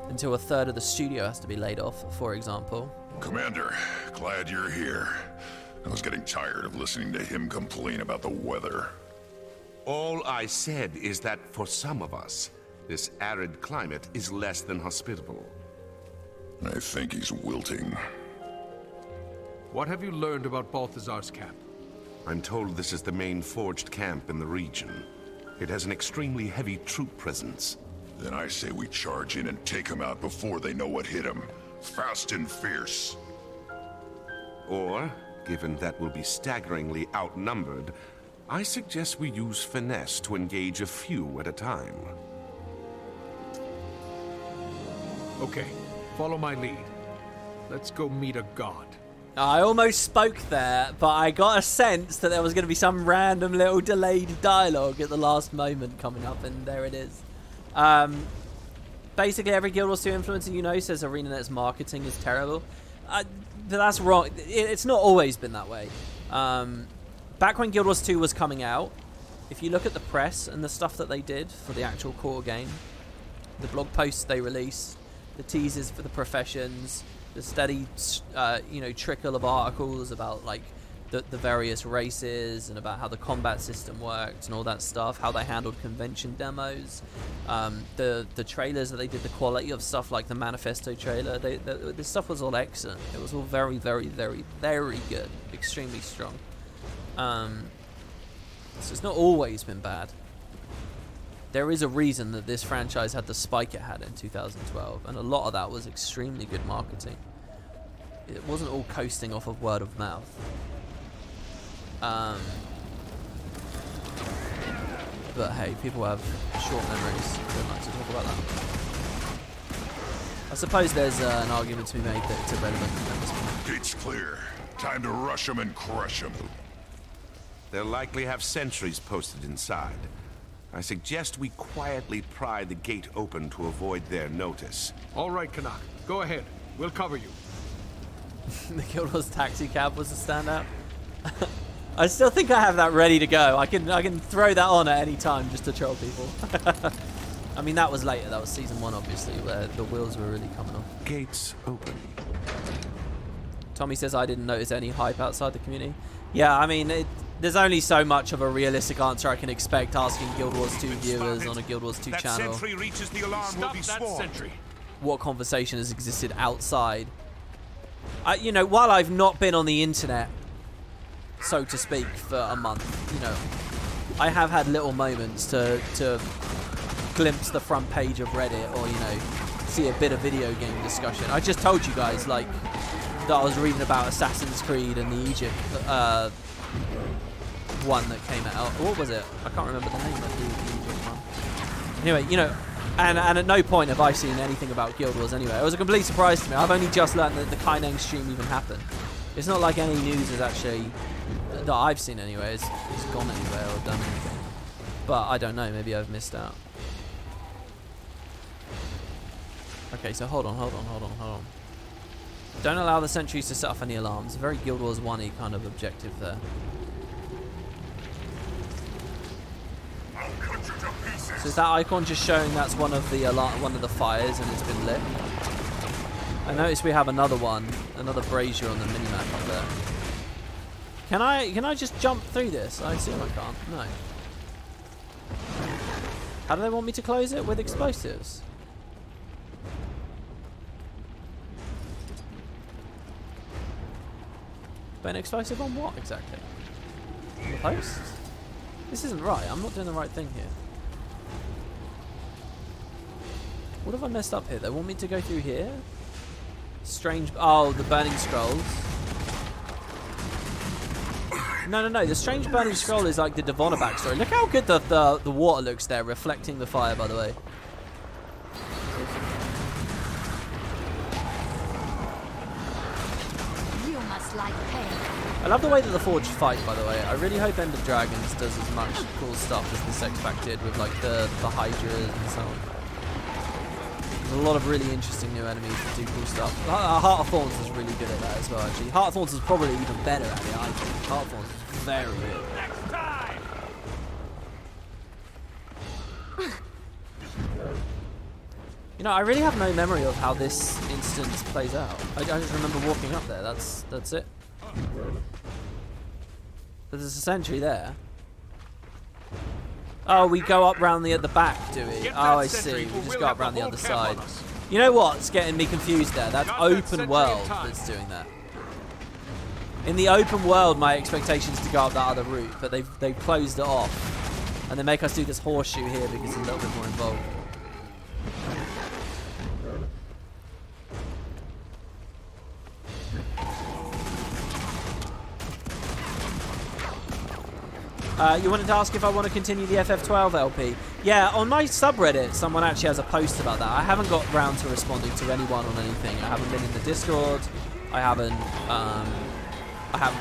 until a third of the studio has to be laid off, for example. Commander, glad you're here. I was getting tired of listening to him complain about the weather. All I said is that for some of us, this arid climate is less than hospitable. I think he's wilting. What have you learned about Balthazar's camp? I'm told this is the main forged camp in the region. It has an extremely heavy troop presence. Then I say we charge in and take him out before they know what hit him. Fast and fierce. Or, given that we'll be staggeringly outnumbered, I suggest we use finesse to engage a few at a time. Okay, follow my lead. Let's go meet a god. I almost spoke there, but I got a sense that there was going to be some random little delayed dialogue at the last moment coming up, and there it is. Basically, every Guild Wars 2 influencer you know says ArenaNet's marketing is terrible. But that's wrong. It's not always been that way. Back when Guild Wars 2 was coming out, if you look at the press and the stuff that they did for the actual core game, the blog posts they released, the teasers for the professions, the steady, trickle of articles about like the various races and about how the combat system worked and all that stuff, how they handled convention demos, the trailers that they did, the quality of stuff like the Manifesto trailer, this stuff was all excellent. It was all very, very, very, very good, extremely strong. So it's not always been bad. There is a reason that this franchise had the spike it had in 2012, and a lot of that was extremely good marketing. It wasn't all coasting off of word of mouth. But hey, people have short memories. I don't like to talk about that. I suppose there's an argument to be made that it's irrelevant at this point. Gate's clear. Time to rush them and crush them. They'll likely have sentries posted inside. I suggest we quietly pry the gate open to avoid their notice. All right, Canuck. Go ahead. We'll cover you. The Guild Wars taxi cab was a standout. I still think I have that ready to go. I can throw that on at any time just to troll people. I mean, that was later. That was season 1, obviously, where the wheels were really coming off. Gates open. Tommy says I didn't notice any hype outside the community. Yeah, I mean, there's only so much of a realistic answer I can expect asking Guild Wars 2 viewers on a Guild Wars 2 channel. Sentry reaches the alarm, will be swarmed. What conversation has existed outside? While I've not been on the internet, so to speak, for a month, I have had little moments to glimpse the front page of Reddit or, see a bit of video game discussion. I just told you guys, that I was reading about Assassin's Creed and the Egypt one that came out. What was it? I can't remember the name of the Egypt one. Anyway, and at no point have I seen anything about Guild Wars anyway. It was a complete surprise to me. I've only just learned that the Kaineng stream even happened. It's not like any news is actually, that I've seen anyway, is gone anywhere or done anything. But I don't know, maybe I've missed out. Okay, so hold on. Don't allow the sentries to set off any alarms. Very Guild Wars 1-y kind of objective there. So is that icon just showing that's one of the fires and it's been lit? I noticed we have another one, another brazier on the minimap up there. Can I just jump through this? I assume I can't. No. How do they want me to close it? With explosives? But an explosive on what exactly? On the post? This isn't right. I'm not doing the right thing here. What have I messed up here? They want me to go through here? Strange. Oh, the burning scrolls. No. The strange burning scroll is like the Devona backstory. Look how good the water looks there, reflecting the fire, by the way. You must like pain. I love the way that the Forge fight, by the way. I really hope End of Dragons does as much cool stuff as this X-Pack did with like the Hydras and so on. There's a lot of really interesting new enemies that do cool stuff. Heart of Thorns is really good at that as well, actually. Heart of Thorns is probably even better at it, I think. Heart of Thorns is very good. Next time! I really have no memory of how this instance plays out. I just remember walking up there. That's it. There's a sentry there. Oh, we go up round the back, do we? Oh, I see. We just go up round the other side. You know what's getting me confused there? That's open world that's doing that. In the open world, my expectation is to go up that other route, but they've closed it off. And they make us do this horseshoe here because it's a little bit more involved. You wanted to ask if I want to continue the FF12 LP. Yeah, on my subreddit, someone actually has a post about that. I haven't got round to responding to anyone on anything. I haven't been in the Discord. I haven't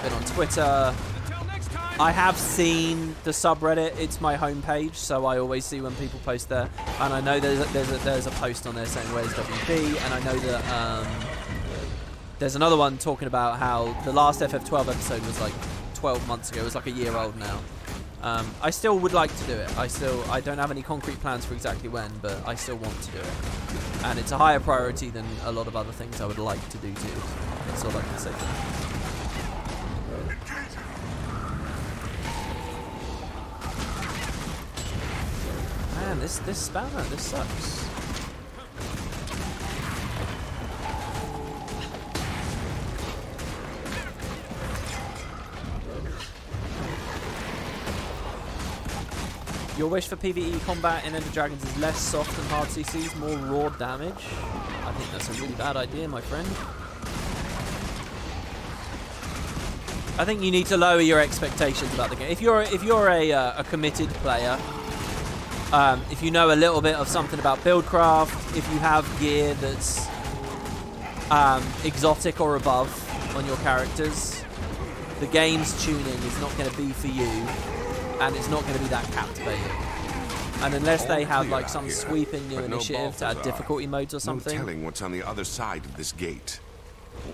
been on Twitter. I have seen the subreddit. It's my homepage, so I always see when people post there. And I know there's a post on there saying where's WB, and I know that there's another one talking about how the last FF12 episode was like 12 months ago. It was like a year old now. I still would like to do it. I don't have any concrete plans for exactly when, but I still want to do it. And it's a higher priority than a lot of other things I would like to do too. That's all I can say. Man, this spammer, this sucks. Your wish for PvE combat in Ender Dragons is less soft and hard CCs, more raw damage. I think that's a really bad idea, my friend. I think you need to lower your expectations about the game. If you're a committed player, if you know a little bit of something about buildcraft, if you have gear that's exotic or above on your characters, the game's tuning is not going to be for you. And it's not going to be that captivating. And unless they have like some sweeping new initiative to add difficulty modes or something, no telling what's on the other side of this gate.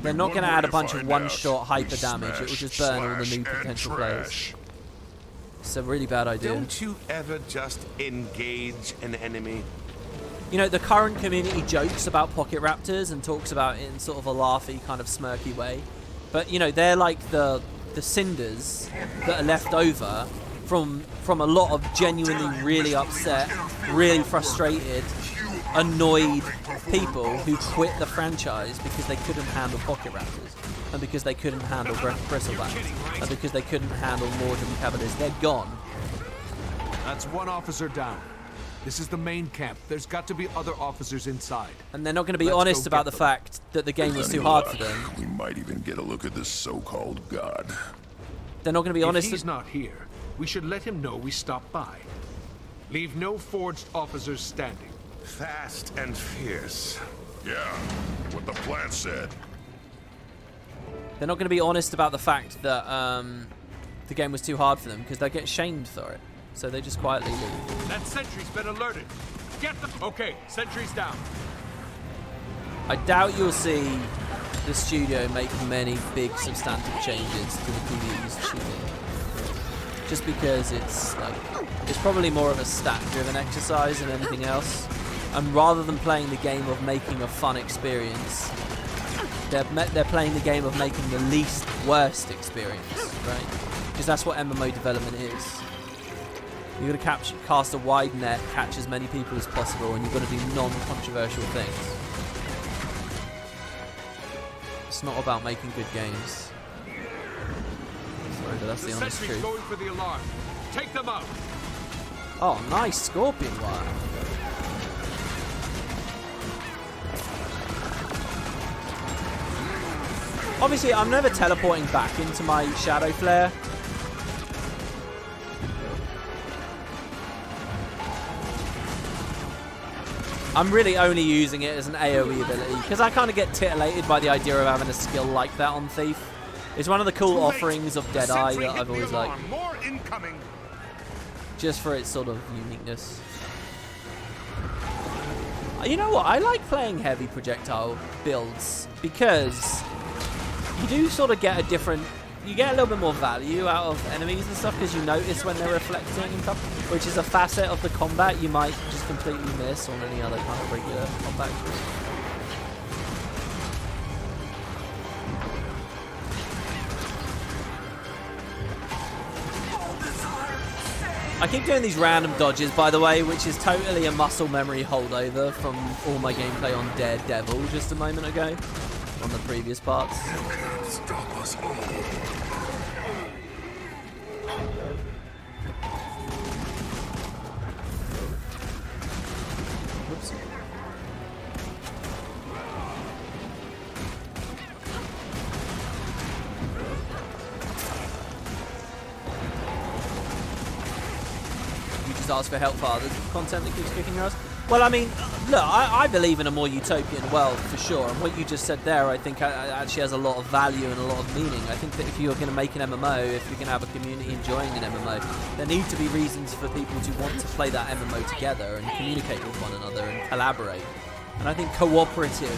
They're not going to add a bunch of one-shot hyper damage. It will just burn all the new potential players. It's a really bad idea. Don't you ever just engage an enemy? You know, the current community jokes about pocket raptors and talks about it in sort of a laughy, kind of smirky way. But you know, they're like the cinders that are left over from a lot of genuinely really upset, really frustrated, annoyed people who quit the franchise because they couldn't handle pocket raptors, and because they couldn't handle bristlebacks, and because they couldn't handle Morden Cavaliers. They're gone. That's one officer down. This is the main camp. There's got to be other officers inside. And they're not going to be honest about the fact that the game was too hard for them. We might even get a look at this so-called god. They're not going to be honest. If he's not here, we should let him know we stopped by. Leave no forged officers standing. Fast and fierce. Yeah, what the plan said. They're not going to be honest about the fact that the game was too hard for them, because they get shamed for it. So they just quietly leave. That sentry's been alerted. Get them. Okay, sentry's down. I doubt you'll see the studio make many big substantive changes to the PvE's shooting. Just because it's probably more of a stat-driven exercise than anything else. And rather than playing the game of making a fun experience, they're playing the game of making the least worst experience, right? Because that's what MMO development is. You've got to cast a wide net, catch as many people as possible, and you've got to do non-controversial things. It's not about making good games. Sorry, but that's the honest truth. Going for the alarm. Take them out. Oh, nice scorpion wire. Obviously, I'm never teleporting back into my shadow flare. I'm really only using it as an AoE ability, because I kind of get titillated by the idea of having a skill like that on Thief. It's one of the cool offerings of Deadeye that I've always liked. More incoming. Just for its sort of uniqueness. You know what? I like playing heavy projectile builds, because you do sort of get you get a little bit more value out of enemies and stuff, because you notice when they're reflecting and stuff, which is a facet of the combat you might just completely miss on any other kind of regular combat. I keep doing these random dodges, by the way, which is totally a muscle memory holdover from all my gameplay on Daredevil just a moment ago, on the previous parts. Stop us all. Whoops. Ask for help, Father. Content that keeps kicking your ass. Well, I mean, look, I believe in a more utopian world for sure, and what you just said there, I think actually has a lot of value and a lot of meaning. I think that if you're going to make an MMO, if you're going to have a community enjoying an MMO, there need to be reasons for people to want to play that MMO together and communicate with one another and collaborate. And I think cooperative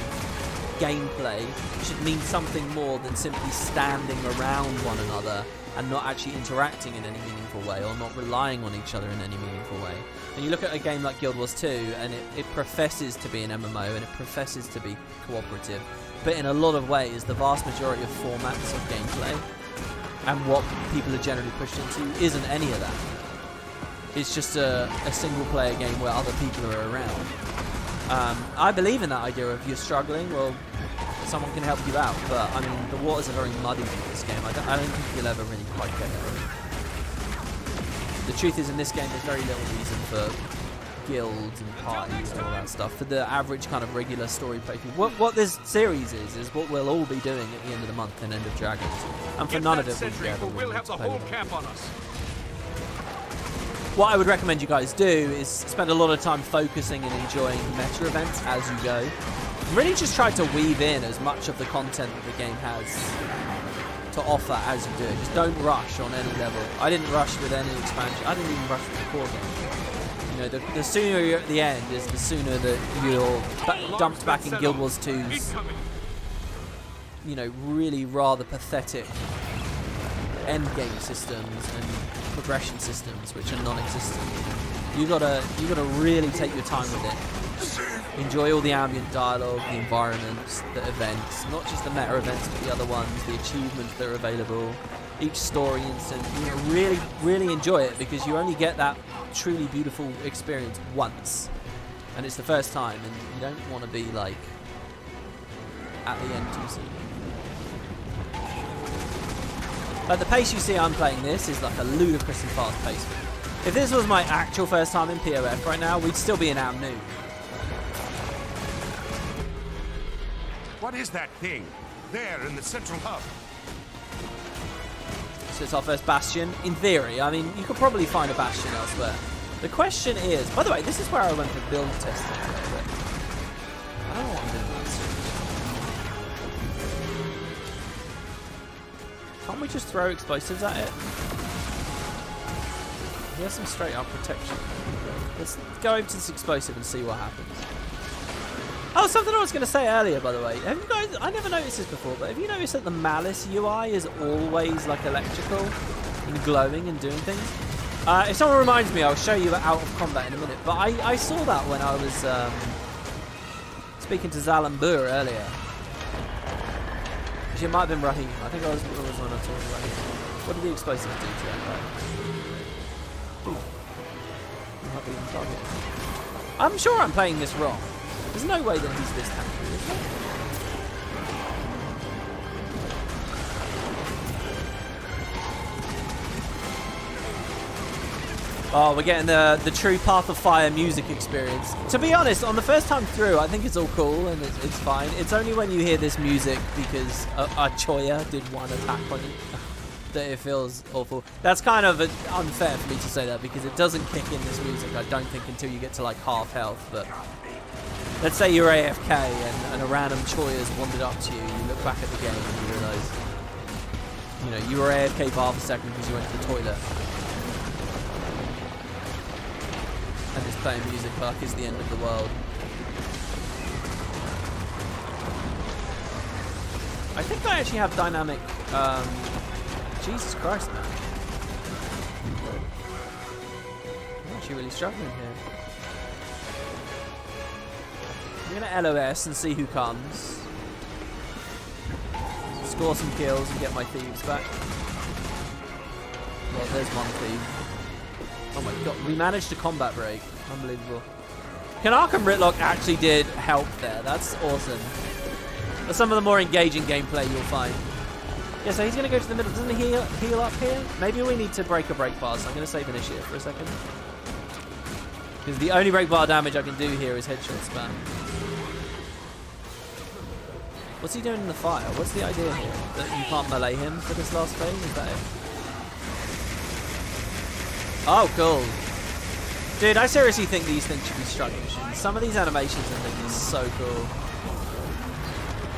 gameplay should mean something more than simply standing around one another and not actually interacting in any meaningful way, or not relying on each other in any meaningful way. And you look at a game like Guild Wars 2, and it professes to be an MMO, and it professes to be cooperative, but in a lot of ways, the vast majority of formats of gameplay and what people are generally pushed into isn't any of that. It's just a single-player game where other people are around. I believe in that idea of you're struggling, well, someone can help you out, but I mean, the waters are very muddy in this game. I don't think you'll ever really quite get it. The truth is, in this game, there's very little reason for guilds and parties and all that stuff. For the average kind of regular story playthrough, what this series is what we'll all be doing at the end of the month in End of Dragons. And for none of it, we'll have the whole camp on us. What I would recommend you guys do is spend a lot of time focusing and enjoying meta events as you go. Really just try to weave in as much of the content that the game has to offer as you do it. Just don't rush on any level. I didn't rush with any expansion. I didn't even rush with the core game. You know, the sooner you're at the end is the sooner that you're dumped back in Guild Wars 2's, you know, really rather pathetic end game systems and progression systems which are non-existent. You gotta really take your time with it. Enjoy all the ambient dialogue, the environments, the events, not just the meta events but the other ones, the achievements that are available, each story instant. You know, really enjoy it, because you only get that truly beautiful experience once, and it's the first time, and you don't want to be like at the end too soon. Like, the pace you see I'm playing this is like a ludicrously fast pace. If this was my actual first time in POF right now, we'd still be in Amnoon. What is that thing? There in the central hub. So it's our first bastion. In theory, I mean, you could probably find a bastion elsewhere. The question is, by the way, this is where I went for build testing. I don't know what I'm doing with this. Can't we just throw explosives at it? He has some straight up protection. Let's go over to this explosive and see what happens. Oh, something I was going to say earlier, by the way. Have you guys, I never noticed this before, but have you noticed that the Malice UI is always like electrical and glowing and doing things? If someone reminds me, I'll show you out of combat in a minute. But I saw that when I was speaking to Zalambur earlier. Actually, it might have been Raheem. I think it was when I was talking to Raheem. What did the explosives do to that guy? I'm sure I'm playing this wrong. There's no way that he's this tanky, is there? Oh, we're getting the true Path of Fire music experience. To be honest, on the first time through, I think it's all cool and it's fine. It's only when you hear this music because a Choya did one attack on you that it feels awful. That's kind of unfair for me to say that, because it doesn't kick in this music, I don't think, until you get to like half health. But let's say you're AFK and a random Choya's wandered up to you, you look back at the game and you realise, you know, you were AFK for half a second because you went to the toilet. And this playing music park is the end of the world. I think I actually have dynamic, Jesus Christ, man. I'm actually really struggling here. I'm gonna LOS and see who comes. Score some kills and get my thieves back. Well, there's one thief. Oh my god, we managed to combat break. Unbelievable. Arkham Ritlock actually did help there. That's awesome. That's some of the more engaging gameplay you'll find. Yeah, so he's going to go to the middle. Doesn't he heal up here? Maybe we need to break a break bar, so I'm going to save initiative for a second. Because the only break bar damage I can do here is headshot spam. What's he doing in the fire? What's the idea here? That you can't melee him for this last phase? Is that it? Oh, cool. Dude, I seriously think these things should be strike missions. Some of these animations I think is so cool.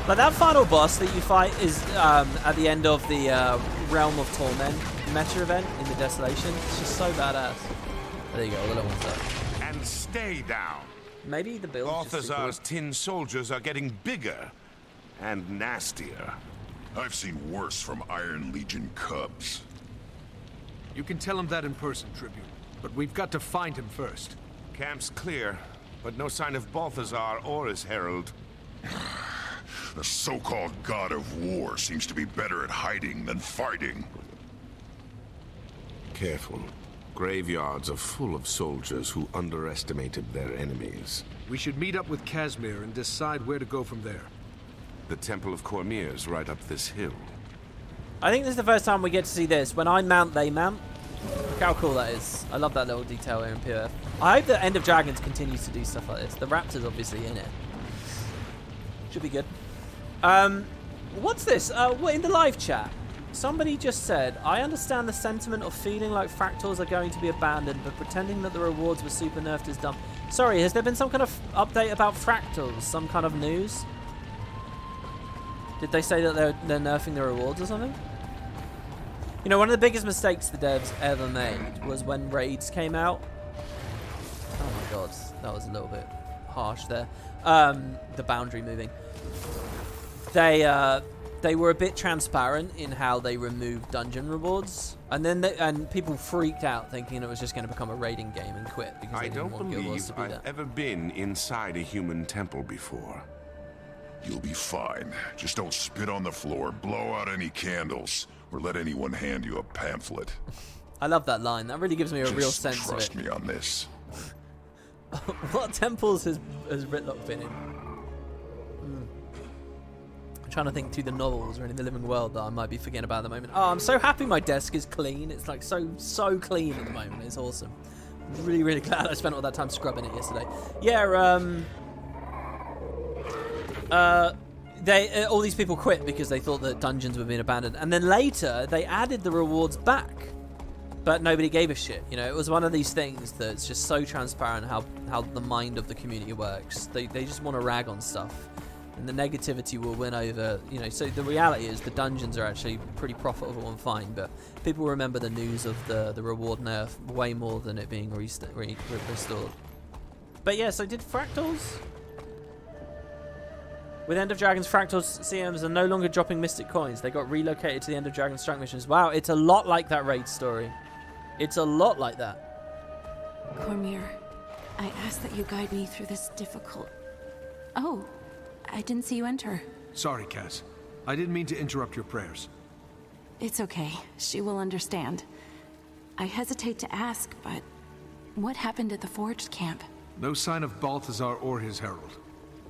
Like that final boss that you fight is at the end of the Realm of Torment meta event in the Desolation. It's just so badass. There you go, the little one's up. And stay down. Maybe the build. Balthazar's tin soldiers are getting bigger and nastier. I've seen worse from Iron Legion cubs. You can tell him that in person, Tribune. But we've got to find him first. Camp's clear, but no sign of Balthazar or his herald. The so-called god of war seems to be better at hiding than fighting. Careful. Graveyards are full of soldiers who underestimated their enemies. We should meet up with Casimir and decide where to go from there. The Temple of Cormier's right up this hill. I think this is the first time we get to see this. When I mount, they mount. Look how cool that is. I love that little detail here in POF. I hope that End of Dragons continues to do stuff like this. The Raptor's obviously in it. Should be good. What's this? In the live chat, somebody just said, I understand the sentiment of feeling like fractals are going to be abandoned, but pretending that the rewards were super nerfed is dumb. Sorry, has there been some kind of update about fractals? Some kind of news? Did they say that they're nerfing the rewards or something? You know, one of the biggest mistakes the devs ever made was when raids came out. Oh my god, that was a little bit harsh there. The boundary moving. They were a bit transparent in how they removed dungeon rewards, and then people freaked out thinking it was just going to become a raiding game and quit because they didn't want Guild Wars to be that. I've ever been inside a human temple before. You'll be fine. Just don't spit on the floor, blow out any candles, or let anyone hand you a pamphlet. I love that line. That really gives me a real sense of it. Trust me on this. What temples has Ritlock been in? I'm trying to think through the novels or in the living world that I might be forgetting about at the moment. Oh, I'm so happy my desk is clean. It's like so clean at the moment. It's awesome. I'm really, really glad I spent all that time scrubbing it yesterday. Yeah, all these people quit because they thought that dungeons were being abandoned, and then later they added the rewards back, but nobody gave a shit. You know, it was one of these things that's just so transparent how the mind of the community works. They just want to rag on stuff, and the negativity will win over. You know, so the reality is the dungeons are actually pretty profitable and fine, but people remember the news of the reward nerf way more than it being restored. But yeah, so did Fractals? With End of Dragons, Fractals CMs are no longer dropping Mystic Coins. They got relocated to the End of Dragons strike missions. Wow, it's a lot like that raid story. It's a lot like that. Cormier, I ask that you guide me through this difficult... Oh, I didn't see you enter. Sorry, Cass. I didn't mean to interrupt your prayers. It's okay. She will understand. I hesitate to ask, but what happened at the Forged camp? No sign of Balthazar or his herald.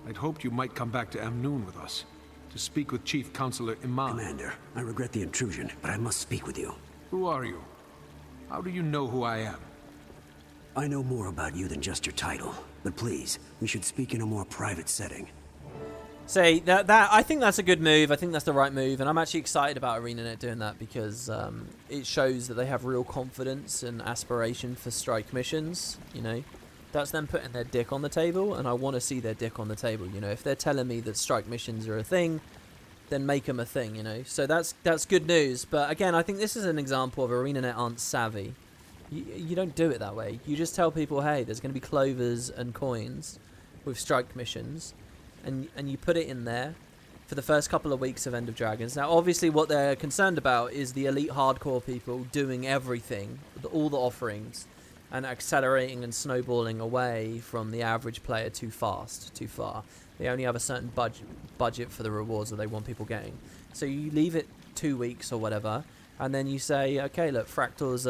I'd hoped you might come back to Amnoon with us, to speak with Chief Counselor Iman. Commander, I regret the intrusion, but I must speak with you. Who are you? How do you know who I am? I know more about you than just your title, but please, we should speak in a more private setting. Say that I think that's a good move. I think that's the right move, and I'm actually excited about ArenaNet doing that because it shows that they have real confidence and aspiration for strike missions. You know. That's them putting their dick on the table, and I want to see their dick on the table. You know, if they're telling me that strike missions are a thing, then make them a thing. You know, so that's good news. But again, I think this is an example of ArenaNet aren't savvy. You don't do it that way. You just tell people, hey, there's going to be clovers and coins with strike missions, and you put it in there for the first couple of weeks of End of Dragons. Now, obviously, what they're concerned about is the elite hardcore people doing everything, all the offerings, and accelerating and snowballing away from the average player too fast, too far. They only have a certain budget for the rewards that they want people getting. So you leave it 2 weeks or whatever, And then you say, okay, look, fractals,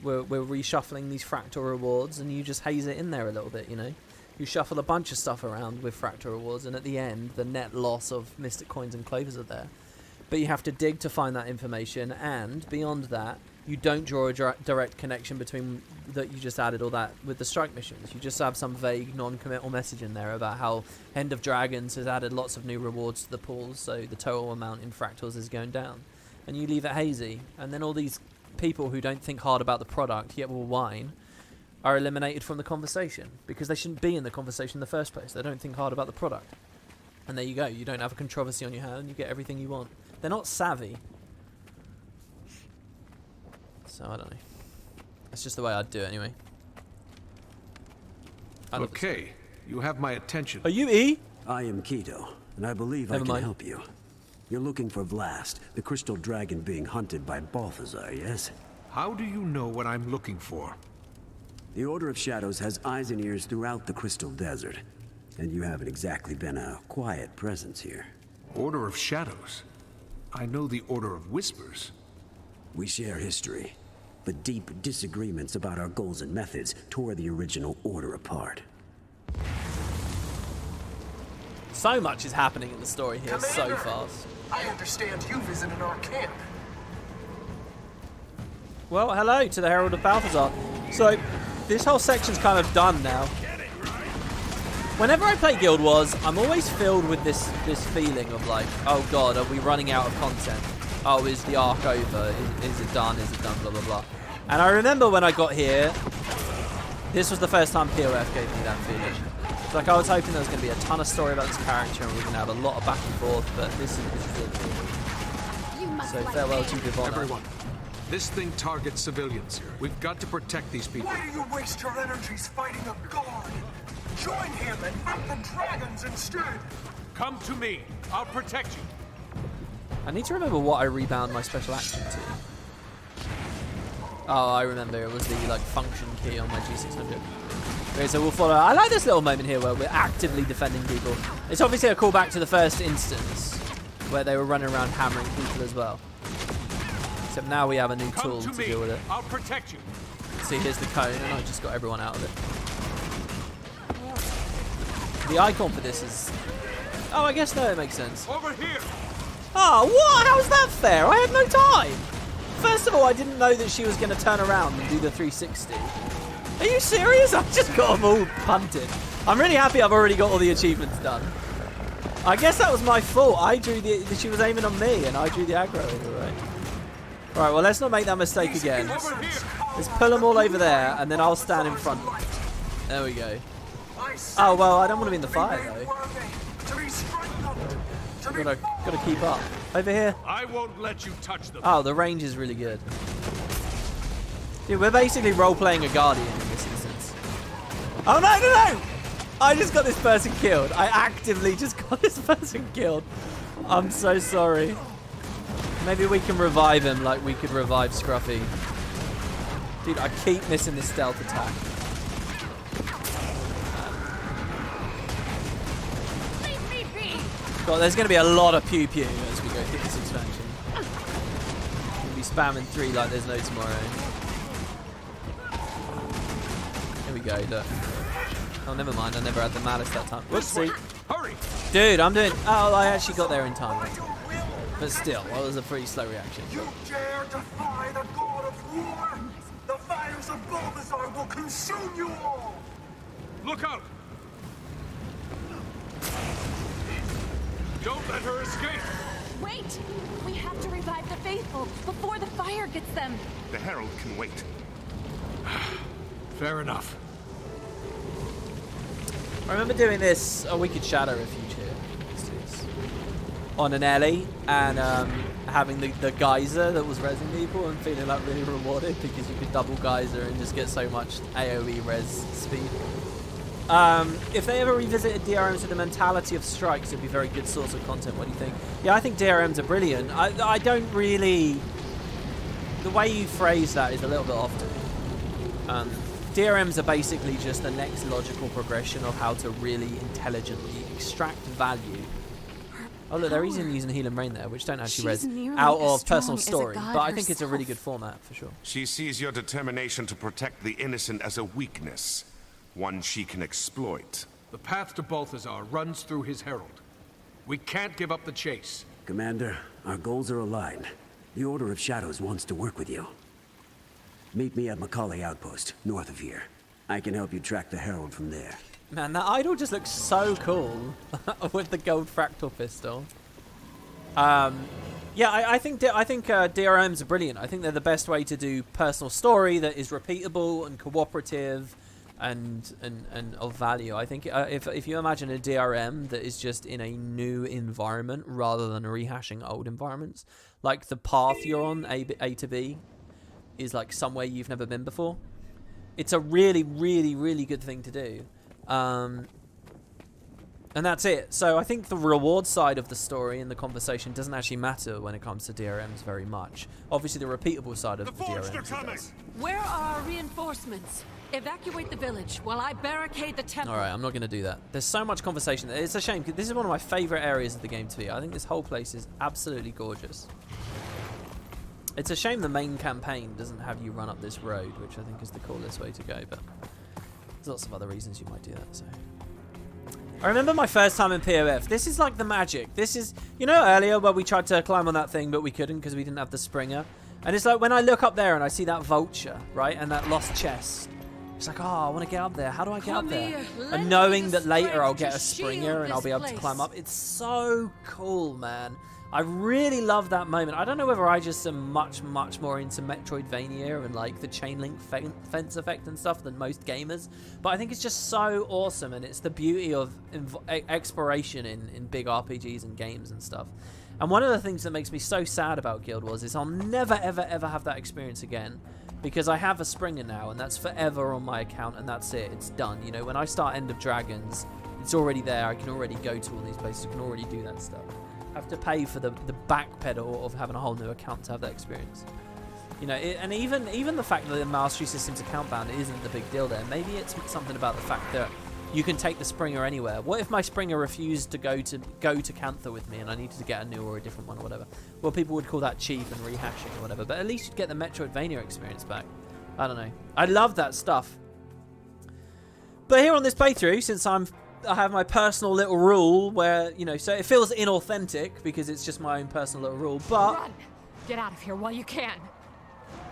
we're reshuffling these fractal rewards, and you just haze it in there a little bit, you know? You shuffle a bunch of stuff around with fractal rewards, and at the end, the net loss of mystic coins and clovers are there. But you have to dig to find that information, and beyond that, you don't draw a direct connection between that you just added all that with the strike missions. You just have some vague non-committal message in there about how End of Dragons has added lots of new rewards to the pools, so the total amount in fractals is going down. And you leave it hazy, and then all these people who don't think hard about the product yet will whine are eliminated from the conversation because they shouldn't be in the conversation in the first place. They don't think hard about the product. And there you go. You don't have a controversy on your hand, and you get everything you want. They're not savvy. So I don't know. That's just the way I'd do it anyway. Okay, you have my attention. Are you E? I am Keto, and I believe I can help you. You're looking for Vlast, the crystal dragon being hunted by Balthazar, yes? How do you know what I'm looking for? The Order of Shadows has eyes and ears throughout the Crystal Desert, and you haven't exactly been a quiet presence here. Order of Shadows? I know the Order of Whispers. We share history, but deep disagreements about our goals and methods tore the original Order apart. So much is happening in the story here so fast. I understand you visited our camp. Well, hello to the Herald of Balthazar. So, this whole section's kind of done now. Whenever I play Guild Wars, I'm always filled with this feeling of like, oh god, are we running out of content? Oh, is the arc over? Is it done? Is it done? Blah, blah, blah. And I remember when I got here, this was the first time POF gave me that feeling. It's like I was hoping there was going to be a ton of story about this character and we are going to have a lot of back and forth, but this is it. So farewell to Vivonna. Everyone, this thing targets civilians. We've got to protect these people. Why do you waste your energies fighting a god? Join him and fight the dragons instead. Come to me. I'll protect you. I need to remember what I rebound my special action to. Oh, I remember. It was the like function key on my G600. Okay, so we'll follow. I like this little moment here where we're actively defending people. It's obviously a callback to the first instance where they were running around hammering people as well. Except now we have a new tool to deal with it. I'll protect you. See, here's the cone, and I just got everyone out of it. The icon for this is... Oh, I guess no, it makes sense. Over here. Oh, what? How's that fair? I had no time. First of all, I didn't know that she was going to turn around and do the 360. Are you serious? I've just got them all punted. I'm really happy I've already got all the achievements done. I guess that was my fault. I drew she was aiming on me, and I drew the aggro anyway. Alright, well, let's not make that mistake again. Let's pull them all over there, and then I'll stand in front. There we go. Oh, well, I don't want to be in the fire, though. Gotta keep up. Over here. I won't let you touch them. Oh, the range is really good. Dude, we're basically role-playing a Guardian in this instance. Oh, no! I just got this person killed. I actively just got this person killed. I'm so sorry. Maybe we can revive him like we could revive Scruffy. Dude, I keep missing this stealth attack. God, there's going to be a lot of pew-pew as we go through this expansion. We'll be spamming 3 like there's no tomorrow. Here we go, look. Oh, never mind, I never had the malice that time. Whoopsie. Hurry! Dude, I'm doing... Oh, I actually got there in time. But still, that was a pretty slow reaction. You dare defy the god of war? The fires of Balthazar will consume you all! Look out! Don't let her escape! Wait! We have to revive the faithful before the fire gets them. The herald can wait. Fair enough. I remember doing this a Wicked Shadow refuge here. On an alley and having the geyser that was rezzing people and feeling like really rewarded because you could double geyser and just get so much AoE res speed. If they ever revisited DRMs with the mentality of strikes, it'd be a very good source of content. What do you think? Yeah, I think DRMs are brilliant. I don't really... The way you phrase that is a little bit off to me. DRMs are basically just the next logical progression of how to really intelligently extract value Oh look, they're even using Healing Rain there, which don't actually She's res nearly out as of personal strong as a story, god but I think it's a really herself. good format for sure. She sees your determination to protect the innocent as a weakness, one she can exploit. The path to Balthazar runs through his herald. We can't give up the chase. Commander, our goals are aligned. The Order of Shadows wants to work with you. Meet me at Macaulay Outpost, north of here. I can help you track the herald from there. Man, that idol just looks so cool with the gold fractal pistol. Yeah, I think DRMs are brilliant. I think they're the best way to do personal story that is repeatable and cooperative and of value. I think if you imagine a DRM that is just in a new environment rather than rehashing old environments, like the path you're on, A to B, is like somewhere you've never been before. It's a really, really, really good thing to do. And that's it. So I think the reward side of the story and the conversation doesn't actually matter when it comes to DRMs very much. Obviously, the repeatable side of the DRMs does. Where are our reinforcements? Evacuate the village while I barricade the temple. All right, I'm not going to do that. There's so much conversation. It's a shame, because this is one of my favorite areas of the game to be. I think this whole place is absolutely gorgeous. It's a shame the main campaign doesn't have you run up this road, which I think is the coolest way to go, but there's lots of other reasons you might do that, so... I remember my first time in POF. This is like the magic. This is, you know, earlier where we tried to climb on that thing, but we couldn't because we didn't have the Springer. And it's like when I look up there and I see that vulture, right, and that lost chest. It's like, oh, I want to get up there. How do I get up there? And knowing that later I'll get a Springer and I'll be able to climb up. It's so cool, man. I really love that moment. I don't know whether I just am much, much more into Metroidvania and like the chain link fence effect and stuff than most gamers. But I think it's just so awesome, and it's the beauty of exploration in big RPGs and games and stuff. And one of the things that makes me so sad about Guild Wars is I'll never, ever, ever have that experience again. Because I have a Springer now, and that's forever on my account, and that's it. It's done. You know, when I start End of Dragons, it's already there. I can already go to all these places. I can already do that stuff. I have to pay for the back pedal of having a whole new account to have that experience. You know, and even the fact that the Mastery System's account bound isn't the big deal there. Maybe it's something about the fact that you can take the Springer anywhere. What if my Springer refused to go to Cantha with me and I needed to get a new or a different one or whatever? Well, people would call that cheap and rehashing or whatever, but at least you'd get the Metroidvania experience back. I don't know. I love that stuff. But here on this playthrough, since I have my personal little rule where, you know, so it feels inauthentic because it's just my own personal little rule, but... Run! Get out of here while you can.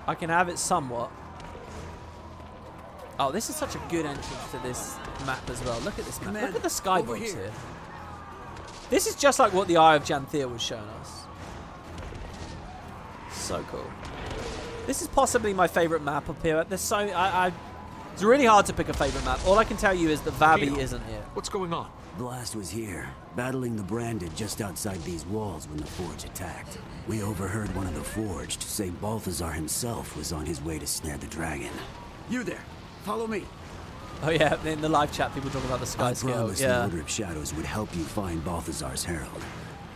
I can have it somewhat. Oh, this is such a good entrance to this map as well. Look at this map. Look at the skybox here. This is just like what the Eye of Janthir was showing us. So cool. This is possibly my favorite map up here. There's so... it's really hard to pick a favorite map. All I can tell you is that Vabi isn't here. What's going on? Vlast was here, battling the Branded just outside these walls when the Forge attacked. We overheard one of the Forged say Balthazar himself was on his way to snare the dragon. You there, follow me. Oh yeah, in the live chat people talking about the sky scale. I promised the Order of Shadows would help you find Balthazar's herald,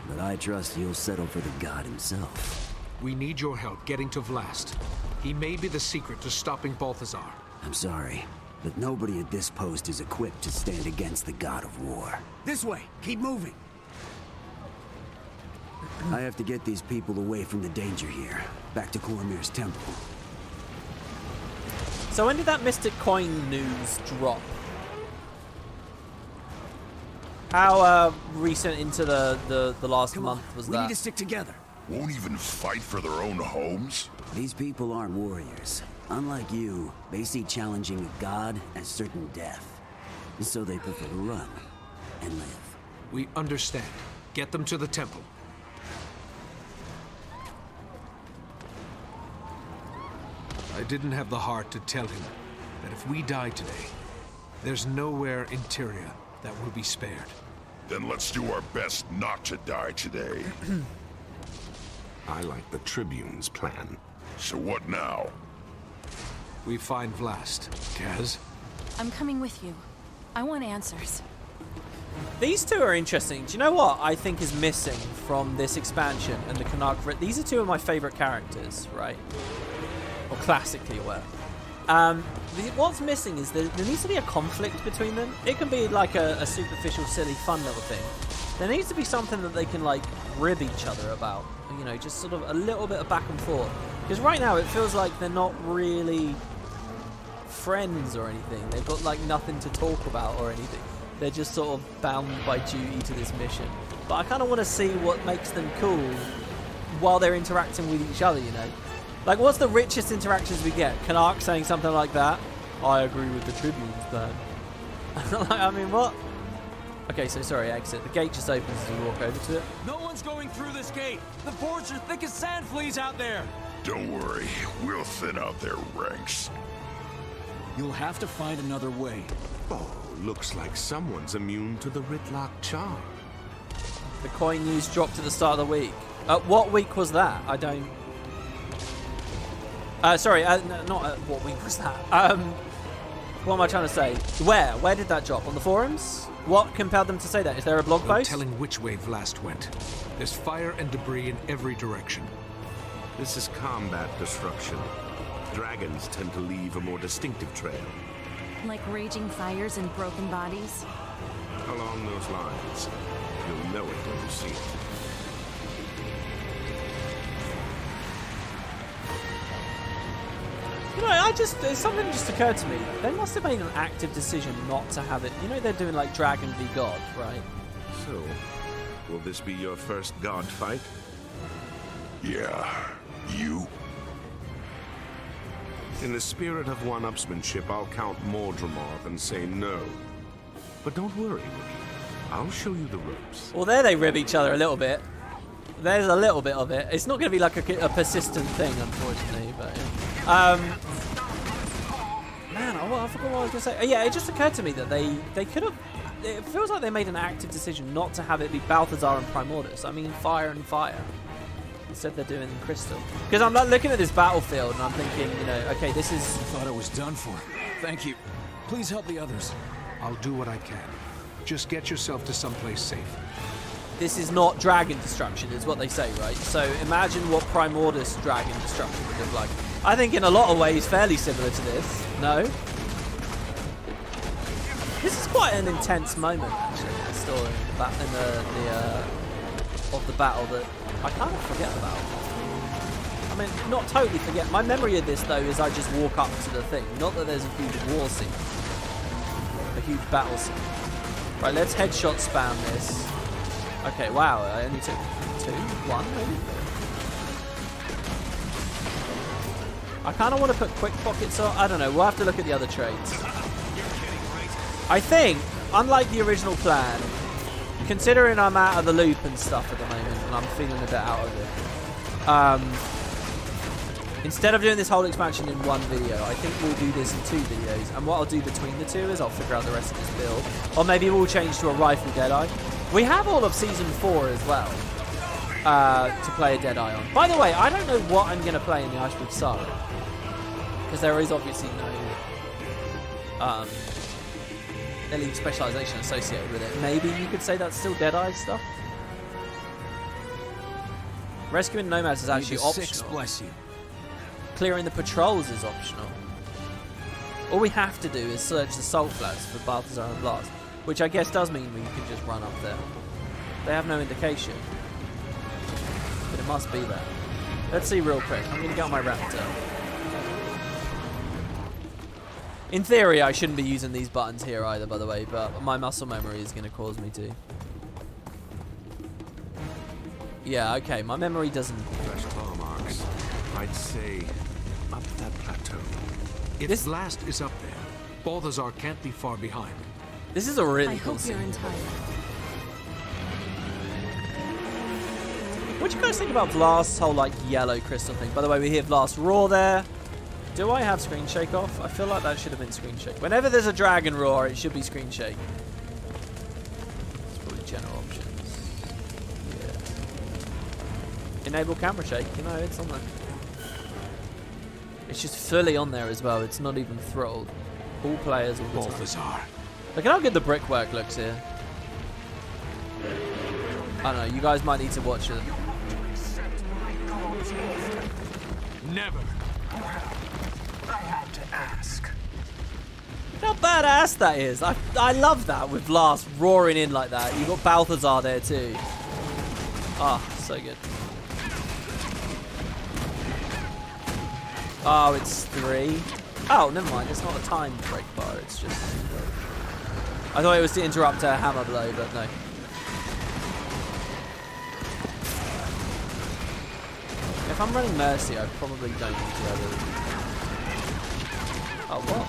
but I trust you'll settle for the god himself. We need your help getting to Vlast. He may be the secret to stopping Balthazar. I'm sorry, but nobody at this post is equipped to stand against the god of war. This way, keep moving. I have to get these people away from the danger here, back to Cormyr's temple. So when did that Mystic Coin news drop? How recent into the last month was that? We need to stick together. Won't even fight for their own homes? These people aren't warriors. Unlike you, they see challenging a god as certain death. So they prefer to run and live. We understand. Get them to the temple. I didn't have the heart to tell him that if we die today, there's nowhere in Tyria that will be spared. Then let's do our best not to die today. I like the Tribune's plan. So what now? We find Vlast. Kaz? I'm coming with you. I want answers. These two are interesting. Do you know what I think is missing from this expansion and the Canuck? These are two of my favorite characters, right? Or classically were. What's missing is there needs to be a conflict between them. It can be like a superficial, silly, fun little thing. There needs to be something that they can, like, rib each other about. You know, just sort of a little bit of back and forth. Because right now it feels like they're not really friends or anything. They've got, like, nothing to talk about or anything. They're just sort of bound by duty to this mission. But I kind of want to see what makes them cool while they're interacting with each other, you know. Like, what's the richest interactions we get? Kanark saying something like that? I agree with the Tribune's plan. Like, I mean, what? Okay, so sorry, exit. The gate just opens as you walk over to it. No one's going through this gate. The forts are thick as sand fleas out there. Don't worry, we'll thin out their ranks. You'll have to find another way. Oh, looks like someone's immune to the Ritlock charm. The coin news dropped at the start of the week. What week was that? I don't... sorry, not what week was that? What am I trying to say? Where did that drop? On the forums? What compelled them to say that? Is there a blog No post? telling which way Vlast went. There's fire and debris in every direction. This is combat disruption. Dragons tend to leave a more distinctive trail. Like raging fires and broken bodies? Along those lines. You'll know it when you see it. You know, something just occurred to me. They must have made an active decision not to have it. You know, they're doing like Dragon v God, right? So, will this be your first God fight? Yeah, you? In the spirit of one-upsmanship, I'll count Mordremoth and say no. But don't worry, Wookie. I'll show you the ropes. Well, there they rib each other a little bit. There's a little bit of it. It's not going to be like a persistent thing, unfortunately. But man, I forgot what I was going to say. Yeah, it just occurred to me that they could have. It feels like they made an active decision not to have it be Balthazar and Primordus. I mean, fire and fire. Instead, they're doing crystal. Because I'm like looking at this battlefield and I'm thinking, you know, okay, this is. I thought it was done for. Thank you. Please help the others. I'll do what I can. Just get yourself to someplace safe. This is not dragon destruction, is what they say, right? So imagine what Primordus dragon destruction would look like. I think in a lot of ways fairly similar to this. No? This is quite an intense moment, actually, in the story, of the battle that I kind of forget about. I mean, not totally forget. My memory of this, though, is I just walk up to the thing. Not that there's a huge war scene. A huge battle scene. Right, let's headshot spam this. Okay, wow, I only took 1 maybe? I kind of want to put quick pockets on. I don't know, we'll have to look at the other traits. I think, unlike the original plan, considering I'm out of the loop and stuff at the moment, and I'm feeling a bit out of it, instead of doing this whole expansion in one video, I think we'll do this in 2 videos, and what I'll do between the 2 is I'll figure out the rest of this build. Or maybe we'll change to a rifle Deadeye. We have all of Season 4 as well to play a Deadeye on. By the way, I don't know what I'm going to play in the Icebreath Saga. Because there is obviously no elite specialization associated with it. Maybe you could say that's still Deadeye stuff? Rescuing Nomads is actually optional. 6 bless you. Clearing the patrols is optional. All we have to do is search the Salt Flats for Balthazar and Vlast. Which I guess does mean we can just run up there. They have no indication. But it must be there. Let's see real quick. I'm going to get on my Raptor. In theory, I shouldn't be using these buttons here either, by the way, but my muscle memory is going to cause me to. Yeah, okay, my memory doesn't... Fresh claw marks. I'd say up that plateau. If Vlast is up there, Balthazar can't be far behind. This is a really cool scene. What do you guys think about Vlast's whole, like, yellow crystal thing? By the way, we hear Vlast roar there. Do I have screen shake off? I feel like that should have been screen shake. Whenever there's a dragon roar, it should be screen shake. It's probably general options. Yeah. Enable camera shake. You know, it's on there. It's just fully on there as well. It's not even throttled. All players all the time. Look at how good the brickwork looks here. I don't know, you guys might need to watch it. Never. I had to ask. Look how how badass that is. I love that with Vlast roaring in like that. You've got Balthazar there too. Ah, so good. Oh, it's 3. Oh, never mind. It's not a timed break bar. It's just... I thought it was to interrupt a hammer blow, but no. If I'm running Mercy, I probably don't need the other... Oh, what?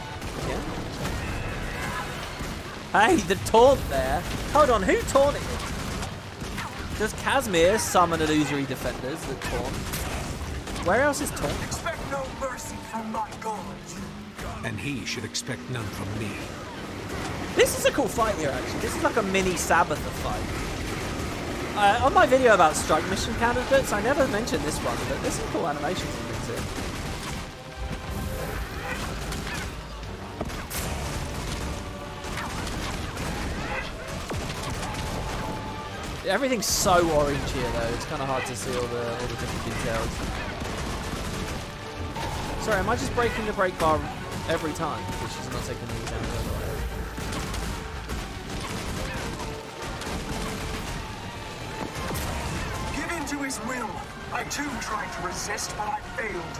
Yeah? Hey, the taunt there. Hold on, who taunted it? Does Casimir summon illusory defenders that taunt? Where else is taunt? Expect no mercy from my god. And he should expect none from me. This is a cool fight here, actually. This is like a mini Sabotage fight. On my video about strike mission candidates, I never mentioned this one, but there's some cool animations in this here. Everything's so orange here, though. It's kind of hard to see all the different details. Sorry, am I just breaking the break bar every time because she's not taking any damage? Give in to his will. I too tried to resist, but I failed.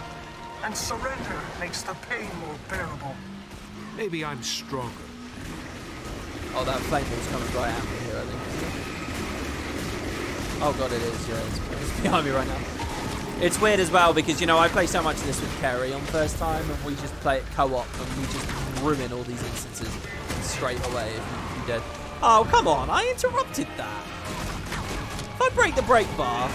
And surrender makes the pain more bearable. Maybe I'm stronger. Oh, that flame ball's coming right at me here, I think. Oh god, it is, yeah, it's behind me right now. It's weird as well because, you know, I play so much of this with Kerry on first time and we just play it co-op and we just ruin all these instances straight away if you're dead. Oh, come on, I interrupted that. If I break the break bar...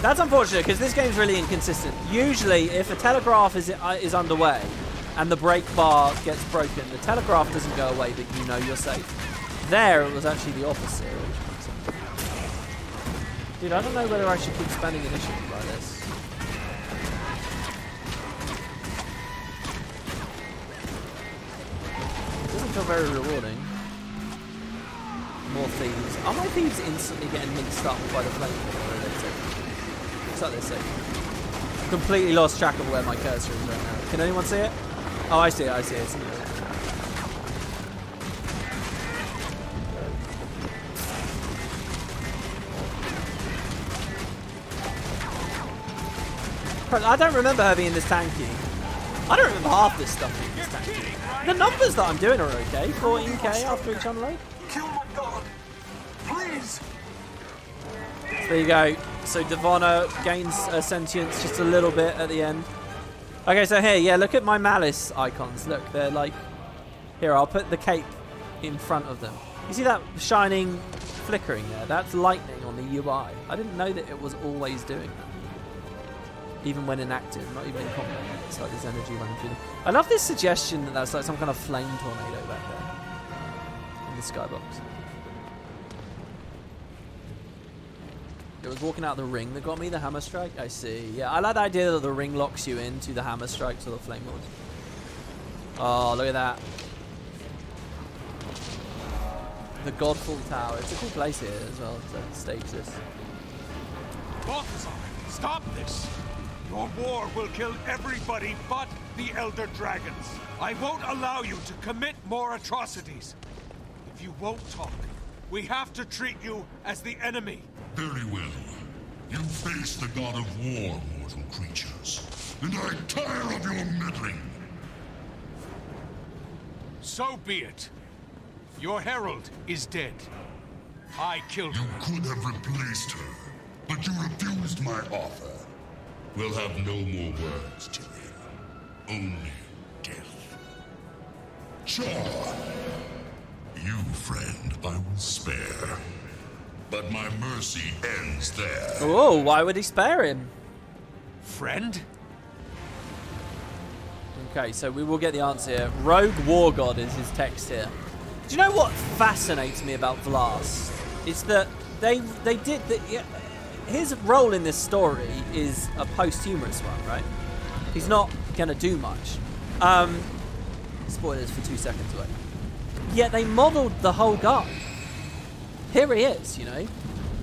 That's unfortunate because this game's really inconsistent. Usually, if a telegraph is underway and the break bar gets broken, the telegraph doesn't go away, but you know you're safe. There, it was actually the opposite. Dude, I don't know whether I should keep spending initiative like this. It doesn't feel very rewarding. More thieves. Are my thieves instantly getting mixed up by the flame? Looks like they're safe. Completely lost track of where my cursor is right now. Can anyone see it? Oh, I see it, I see it. I don't remember her being this tanky. I don't remember half this stuff being this tanky. The numbers that I'm doing are okay. 14k after each unload. Kill my god. Please. So there you go. So Devonna gains a sentience just a little bit at the end. Okay, so here, yeah, look at my malice icons. Look, they're like... Here, I'll put the cape in front of them. You see that shining flickering there? That's lightning on the UI. I didn't know that it was always doing that. Even when inactive, not even in combat. It's like this energy running through them. I love this suggestion that that's like some kind of flame tornado back there. In the skybox. It was walking out the ring that got me, the hammer strike. I see. Yeah, I like the idea that the ring locks you into the hammer strikes or the flame lords. Oh, look at that. The Godfall Tower. It's a cool place here as well to stage this. Balthazar, stop this! Your war will kill everybody but the Elder Dragons. I won't allow you to commit more atrocities. If you won't talk, we have to treat you as the enemy. Very well. You face the god of war, mortal creatures. And I tire of your meddling. So be it. Your herald is dead. I killed her. You could have replaced her, but you refused my offer. We'll have no more words, Tyrion. Only death. Sure. You, friend, I will spare. But my mercy ends there. Oh, why would he spare him? Friend? Okay, so we will get the answer here. Rogue War God is his text here. Do you know what fascinates me about Vlast? It's that they did the... His role in this story is a posthumous one, right? He's not gonna do much. Spoilers for 2 seconds away. Yet they modelled the whole guy. Here he is, you know?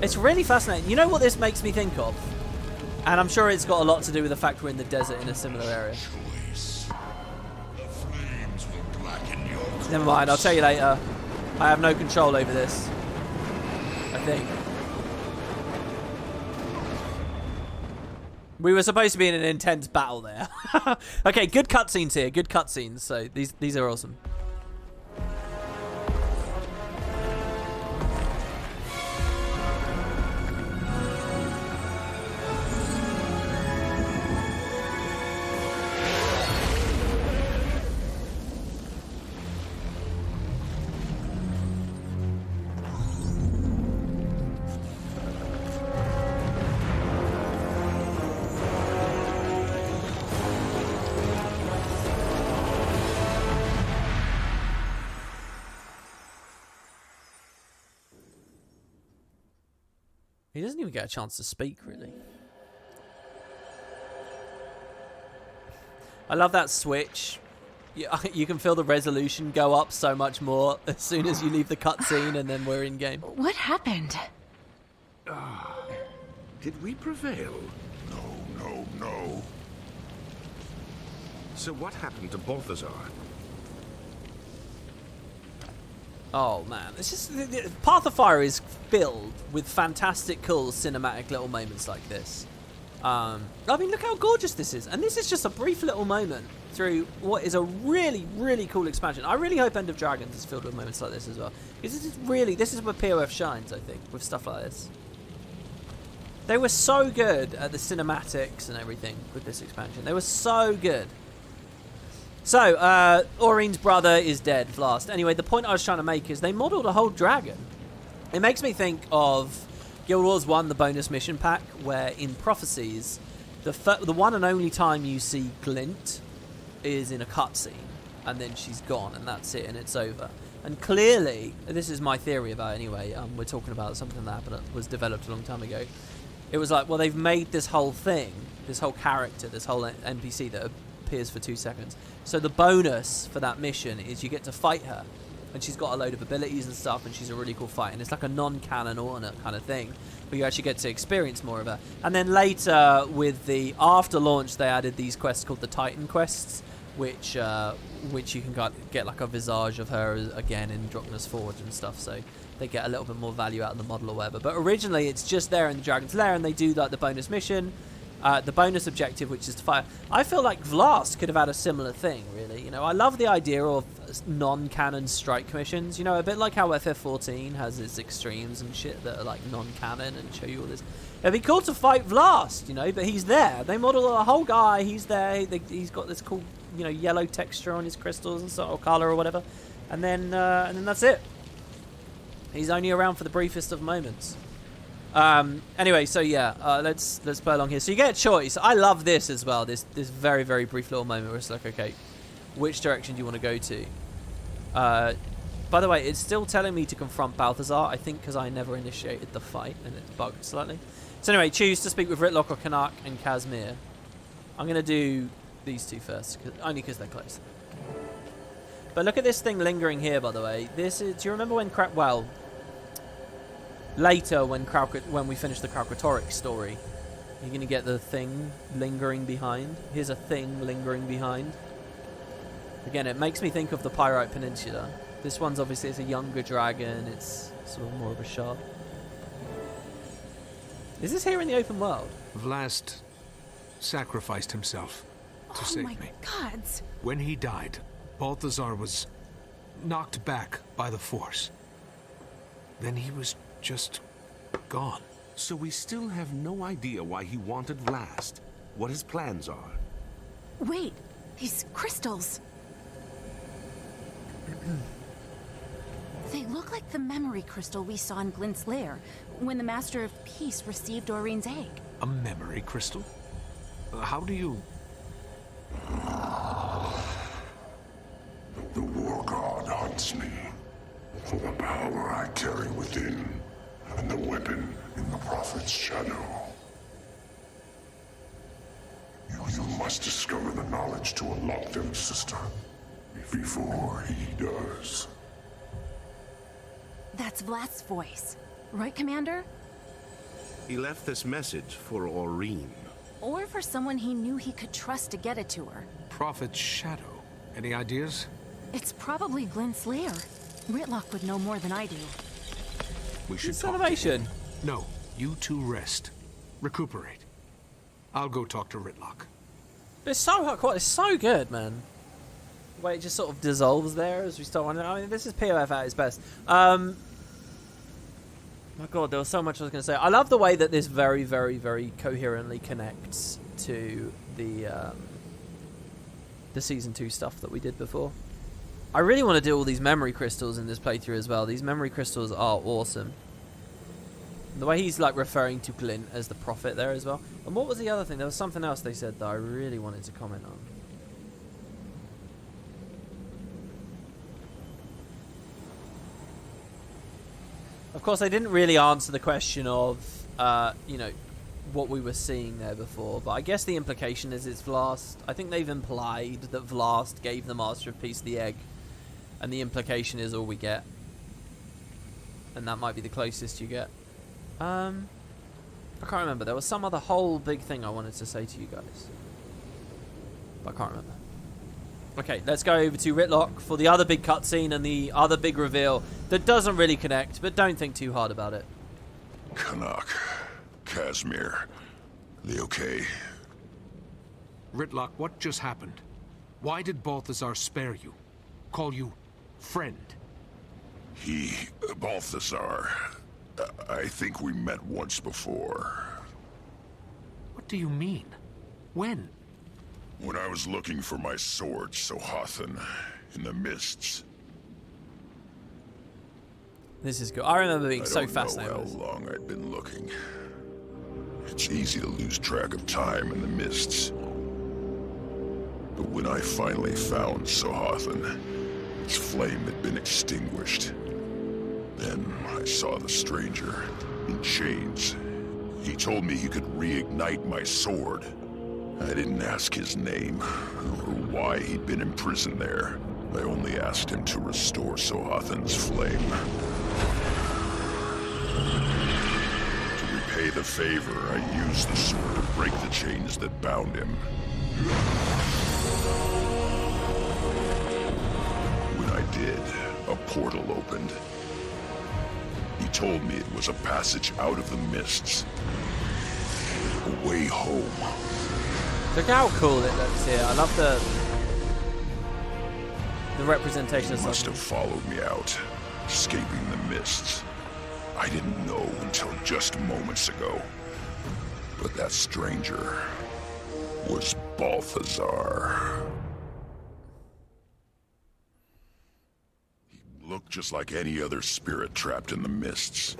It's really fascinating. You know what this makes me think of? And I'm sure it's got a lot to do with the fact we're in the desert in a similar area. Never mind, I'll tell you later. I have no control over this. I think. We were supposed to be in an intense battle there. Okay, good cutscenes here. Good cutscenes. So these are awesome. He doesn't even get a chance to speak, really. I love that switch. You can feel the resolution go up so much more as soon as you leave the cutscene and then we're in game. What happened? Did we prevail? No. So what happened to Balthazar? Oh man, it's just Path of Fire is filled with fantastic, cool cinematic little moments like this. I mean, look how gorgeous this is, and this is just a brief little moment through what is a really, really cool expansion. I really hope End of Dragons is filled with moments like this as well, because this is where POF shines, I think, with stuff like this. They were so good at the cinematics and everything with this expansion. They were so good. So, Aurine's brother is dead, Vlast. Anyway, the point I was trying to make is they modeled a whole dragon. It makes me think of Guild Wars 1, the bonus mission pack, where in Prophecies, the one and only time you see Glint is in a cutscene, and then she's gone, and that's it, and it's over. And clearly, this is my theory about it anyway, we're talking about something that happened that was developed a long time ago. It was like, well, they've made this whole thing, this whole character, this whole NPC that appears for 2 seconds. So the bonus for that mission is you get to fight her, and she's got a load of abilities and stuff, and she's a really cool fight, and it's like a non-canon alternate kind of thing, where you actually get to experience more of her. And then later, with the after launch, they added these quests called the Titan quests, which you can get like a visage of her again in Drachna's Forge and stuff, so they get a little bit more value out of the model or whatever. But originally, it's just there in the Dragon's Lair, and they do like the bonus mission. The bonus objective, which is to fire. I feel like Vlast could have had a similar thing, really. You know, I love the idea of non-canon strike missions. You know, a bit like how FF14 has its extremes and shit that are like non-canon and show you all this. It'd be cool to fight Vlast, you know, but he's there. They model a whole guy. He's there. He's got this cool, you know, yellow texture on his crystals and sort of color or whatever. And then that's it. He's only around for the briefest of moments. Anyway, so yeah, let's play along here. So you get a choice. I love this as well. This very, very brief little moment where it's like, okay, which direction do you want to go to? By the way, it's still telling me to confront Balthazar, I think because I never initiated the fight and it bugged slightly. So anyway, choose to speak with Ritlock or Kanak and Kazmir. I'm going to do these two first, only because they're close. But look at this thing lingering here, by the way. This is, do you remember when later, when we finish the Kralkatorrik story, you're going to get the thing lingering behind. Here's a thing lingering behind. Again, it makes me think of the Pyrite Peninsula. This one's obviously it's a younger dragon. It's sort of more of a shard. Is this here in the open world? Vlast sacrificed himself to save me. Oh my gods! When he died, Balthazar was knocked back by the Force. Then he was just gone. So we still have no idea why he wanted Vlast, what his plans are. Wait, these crystals. They look like the memory crystal we saw in Glint's lair when the Master of Peace received Aurine's egg. A memory crystal? How do you... The War God hunts me for the power I carry within and the weapon in the Prophet's shadow. You must discover the knowledge to unlock them, sister, before he does. That's Vlast's voice. Right, Commander? He left this message for Aurine. Or for someone he knew he could trust to get it to her. Prophet's shadow. Any ideas? It's probably Glint's lair. Ritlock would know more than I do. We should It's talk. animation. No, you two rest. Recuperate. I'll go talk to Ritlock. It's so good, man. The way it just sort of dissolves there as we start wondering. I mean, this is POF at its best. My God, there was so much I was going to say. I love the way that this very, very, very coherently connects to the Season 2 stuff that we did before. I really want to do all these memory crystals in this playthrough as well. These memory crystals are awesome. The way he's like referring to Glint as the prophet there as well. And what was the other thing? There was something else they said that I really wanted to comment on. Of course, they didn't really answer the question of, you know, what we were seeing there before. But I guess the implication is it's Vlast. I think they've implied that Vlast gave the Master of Peace the egg. And the implication is all we get. And that might be the closest you get. I can't remember. There was some other whole big thing I wanted to say to you guys. But I can't remember. Okay, let's go over to Ritlock for the other big cutscene and the other big reveal that doesn't really connect, but don't think too hard about it. Canuck, Casimir, they okay? Ritlock, what just happened? Why did Balthazar spare you? Call you friend? Balthazar, I think we met once before. What do you mean? When? When I was looking for my sword, Sohathan, in the mists. This is good. I remember being so fascinated. I don't know how long I'd been looking. It's easy to lose track of time in the mists. But when I finally found Sohathan, its flame had been extinguished. Then I saw the stranger, in chains. He told me he could reignite my sword. I didn't ask his name, or why he'd been imprisoned there. I only asked him to restore Sohathan's flame. To repay the favor, I used the sword to break the chains that bound him. When I did, a portal opened. He told me it was a passage out of the mists. A way home. Look how cool it looks here. I love the representation of He must have followed me out, escaping the mists. I didn't know until just moments ago. But that stranger was Balthazar. He looked just like any other spirit trapped in the mists.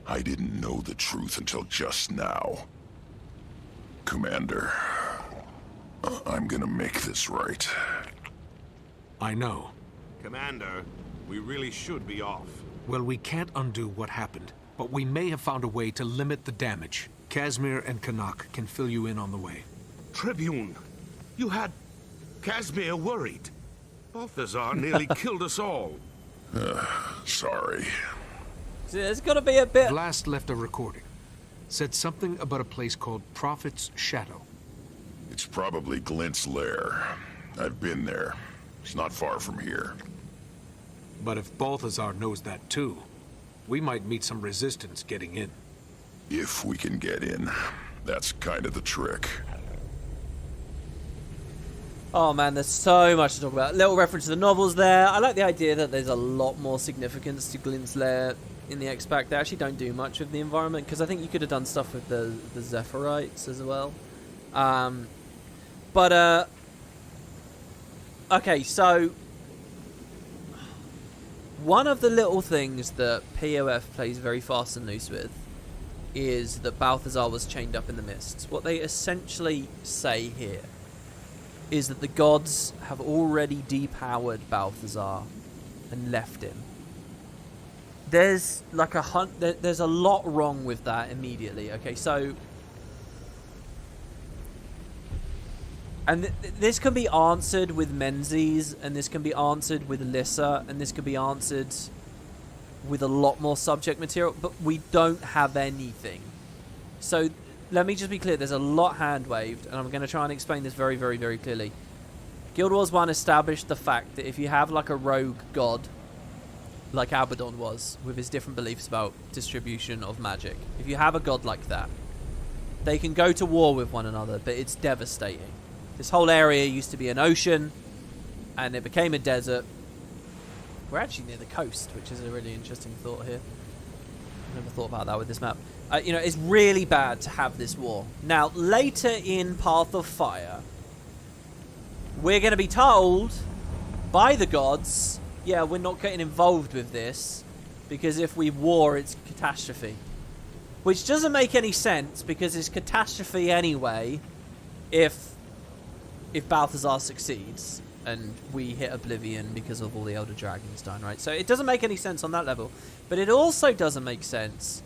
I didn't know the truth until just now. Commander, I'm gonna make this right. I know. Commander, we really should be off. Well, we can't undo what happened, but we may have found a way to limit the damage. Casimir and Canuck can fill you in on the way. Tribune, you had Casimir worried. Balthazar nearly killed us all. Sorry. There's gotta be a bit. Vlast left a recording. Said something about a place called Prophet's Shadow. It's probably Glint's lair. I've been there. It's not far from here. But if Balthazar knows that too, we might meet some resistance getting in. If we can get in. That's kind of the trick. Oh man, there's so much to talk about. Little reference to the novels there. I like the idea that there's a lot more significance to Glint's lair in the X-Pack. They actually don't do much with the environment, because I think you could have done stuff with the Zephyrite as well. Okay, so one of the little things that POF plays very fast and loose with is that Balthazar was chained up in the mists. What they essentially say here is that the gods have already depowered Balthazar and left him. There's like there's a lot wrong with that immediately. Okay, so and this can be answered with Menzies, and this can be answered with Lissa, and this can be answered with a lot more subject material, but we don't have anything. So let me just be clear, there's a lot hand-waved, and I'm going to try and explain this very, very, very clearly. Guild Wars 1 established the fact that if you have like a rogue god, like Abaddon was, with his different beliefs about distribution of magic, if you have a god like that, they can go to war with one another, but it's devastating. This whole area used to be an ocean, and it became a desert. We're actually near the coast, which is a really interesting thought here. I've never thought about that with this map. You know, it's really bad to have this war. Now, later in Path of Fire, we're going to be told by the gods, yeah, we're not getting involved with this, because if we war, it's catastrophe. Which doesn't make any sense, because it's catastrophe anyway if Balthazar succeeds and we hit Oblivion because of all the Elder Dragons dying, right? So it doesn't make any sense on that level. But it also doesn't make sense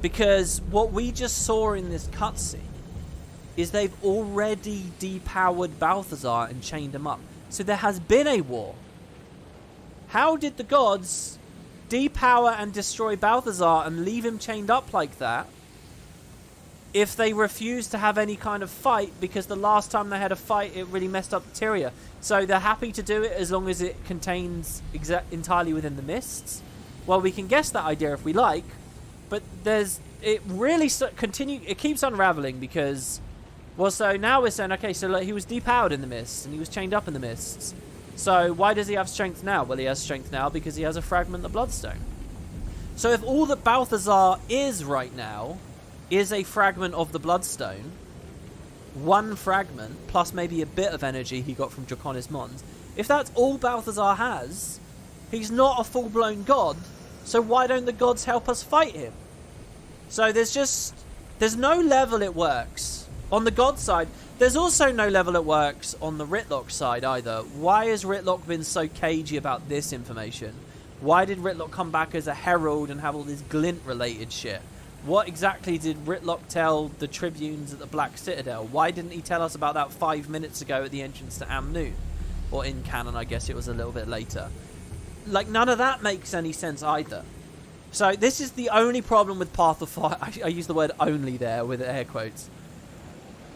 because what we just saw in this cutscene is they've already depowered Balthazar and chained him up. So there has been a war. How did the gods depower and destroy Balthazar and leave him chained up like that if they refuse to have any kind of fight, because the last time they had a fight it really messed up Tyria? So they're happy to do it as long as it contains entirely within the mists? Well, we can guess that idea if we like, but it really it keeps unraveling, because, well, so now we're saying, okay, so like, he was depowered in the mists and he was chained up in the mists. So why does he have strength now? Well, he has strength now because he has a fragment of Bloodstone. So if all that Balthazar is right now is a fragment of the Bloodstone, one fragment, plus maybe a bit of energy he got from Draconis Mons, if that's all Balthazar has, he's not a full-blown god, so why don't the gods help us fight him? So there's no level it works. On the god side, there's also no level it works on the Ritlock side either. Why has Ritlock been so cagey about this information? Why did Ritlock come back as a herald and have all this Glint-related shit? What exactly did Ritlock tell the tribunes at the Black Citadel? Why didn't he tell us about that 5 minutes ago at the entrance to Amnoon? Or in canon, I guess it was a little bit later. Like, none of that makes any sense either. So this is the only problem with Path of Fire. I use the word only there with air quotes.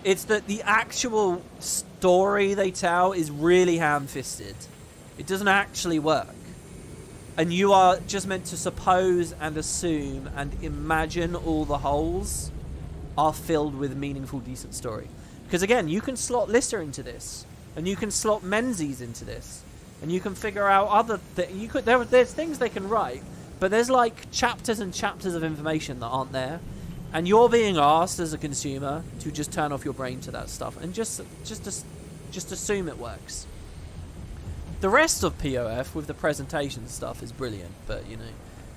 It's that the actual story they tell is really ham-fisted. It doesn't actually work. And you are just meant to suppose and assume and imagine all the holes are filled with meaningful, decent story. Because again, you can slot Lyssa into this, and you can slot Menzies into this, and you can figure out other things. There's things they can write, but there's like chapters and chapters of information that aren't there, and you're being asked as a consumer to just turn off your brain to that stuff and just assume it works. The rest of POF with the presentation stuff is brilliant, but, you know,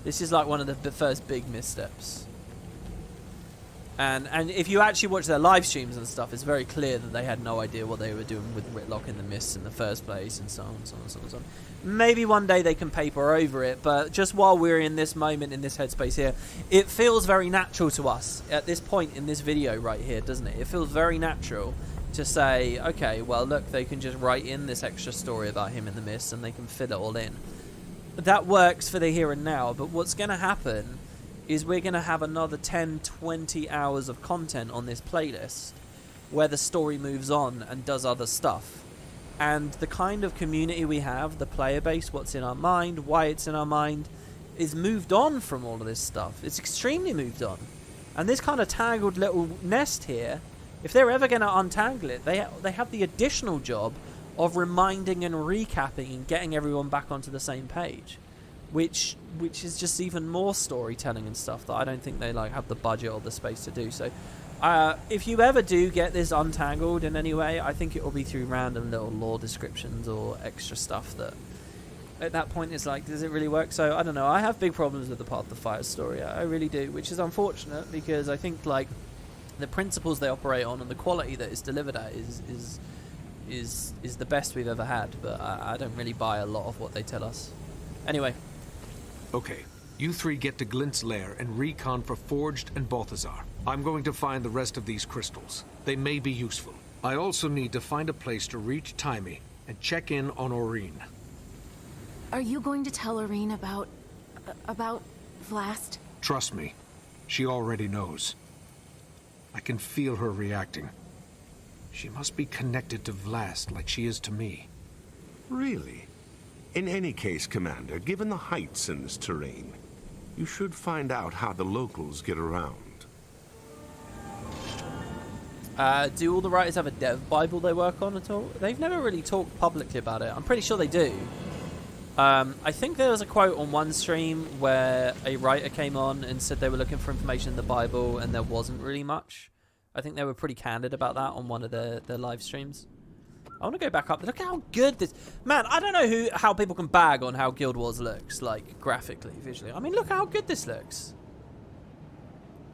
this is like one of the first big missteps. And if you actually watch their live streams and stuff, it's very clear that they had no idea what they were doing with Ritlock in the Mists in the first place, and so on, so on, so on, so on. Maybe one day they can paper over it, but just while we're in this moment, in this headspace here, it feels very natural to us at this point in this video right here, doesn't it? It feels very natural to say, okay, well, look, they can just write in this extra story about him in the Mists and they can fit it all in. That works for the here and now, but what's going to happen is we're going to have another 10, 20 hours of content on this playlist where the story moves on and does other stuff. And the kind of community we have, the player base, what's in our mind, why it's in our mind, is moved on from all of this stuff. It's extremely moved on. And this kind of tangled little nest here, if they're ever going to untangle it, they have the additional job of reminding and recapping and getting everyone back onto the same page, which is just even more storytelling and stuff that I don't think they like have the budget or the space to do. So if you ever do get this untangled in any way, I think it will be through random little lore descriptions or extra stuff that at that point is like, does it really work? So I don't know. I have big problems with the Path of Fire story. I really do, which is unfortunate because I think like the principles they operate on and the quality that it's delivered at is the best we've ever had, but I don't really buy a lot of what they tell us. Anyway. Okay, you three get to Glint's lair and recon for Forged and Balthazar. I'm going to find the rest of these crystals. They may be useful. I also need to find a place to reach Timey and check in on Aureen. Are you going to tell Aureen about Vlast? Trust me, she already knows. I can feel her reacting. She must be connected to Vlast like she is to me. Really? In any case, Commander, given the heights in this terrain, you should find out how the locals get around. Do all the writers have a dev Bible they work on at all? They've never really talked publicly about it. I'm pretty sure they do. I think there was a quote on one stream where a writer came on and said they were looking for information in the Bible and there wasn't really much. I think they were pretty candid about that on one of their live streams. I want to go back up. Look how good this... Man, I don't know how people can bag on how Guild Wars looks, like, graphically, visually. I mean, look how good this looks.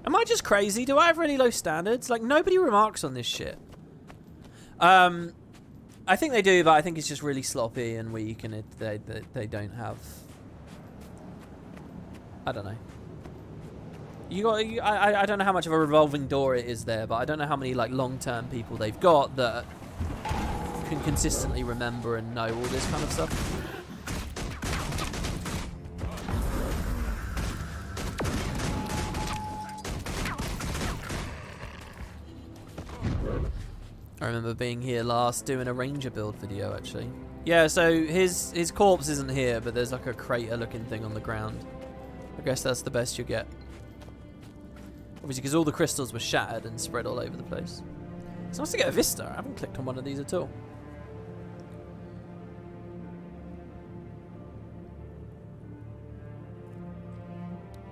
Am I just crazy? Do I have really low standards? Like, nobody remarks on this shit. I think they do, but I think it's just really sloppy and weak, and they don't have... I don't know. I don't know how much of a revolving door it is there, but I don't know how many, like, long-term people they've got that can consistently remember and know all this kind of stuff. I remember being here last doing a ranger build video, actually. Yeah, so his corpse isn't here, but there's like a crater looking thing on the ground. I guess that's the best you get. Obviously, because all the crystals were shattered and spread all over the place. It's nice to get a vista. I haven't clicked on one of these at all.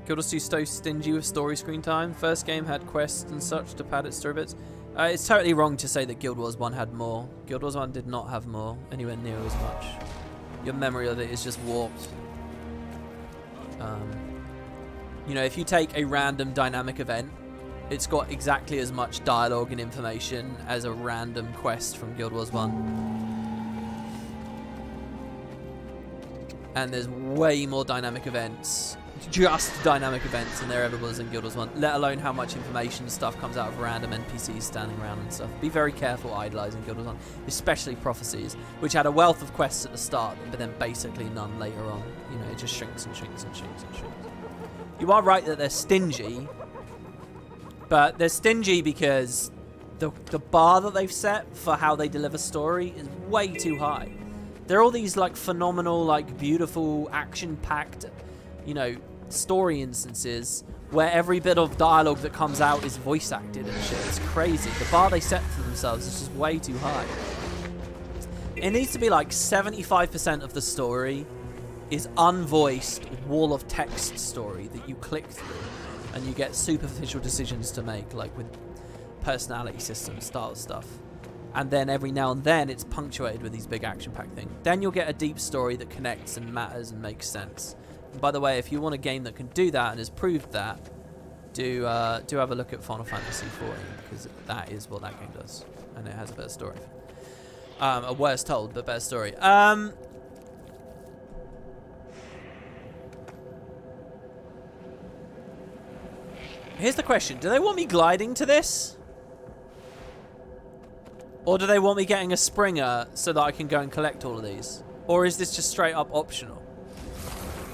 Guild Wars 2 so stingy with story screen time. First game had quests and such to pad its story bits. It's totally wrong to say that Guild Wars 1 had more. Guild Wars 1 did not have more, anywhere near as much. Your memory of it is just warped. You know, if you take a random dynamic event, it's got exactly as much dialogue and information as a random quest from Guild Wars 1. And there's way more dynamic events. Just dynamic events than there ever was in Guild Wars 1, let alone how much information stuff comes out of random NPCs standing around and stuff. Be very careful idolizing Guild Wars 1, especially Prophecies, which had a wealth of quests at the start, but then basically none later on. You know, it just shrinks and shrinks and shrinks and shrinks. You are right that they're stingy, but they're stingy because the bar that they've set for how they deliver story is way too high. There are all these like phenomenal, like beautiful, action-packed, you know, story instances where every bit of dialogue that comes out is voice acted and shit. It's crazy. The bar they set for themselves is just way too high. It needs to be like 75% of the story is unvoiced wall of text story that you click through and you get superficial decisions to make, like with personality system style stuff. And then every now and then it's punctuated with these big action-packed things. Then you'll get a deep story that connects and matters and makes sense. And by the way, if you want a game that can do that and has proved that, do have a look at Final Fantasy XIV, because that is what that game does, and it has a better story. A worse told, but better story. Here's the question: do they want me gliding to this, or do they want me getting a Springer so that I can go and collect all of these, or is this just straight up optional?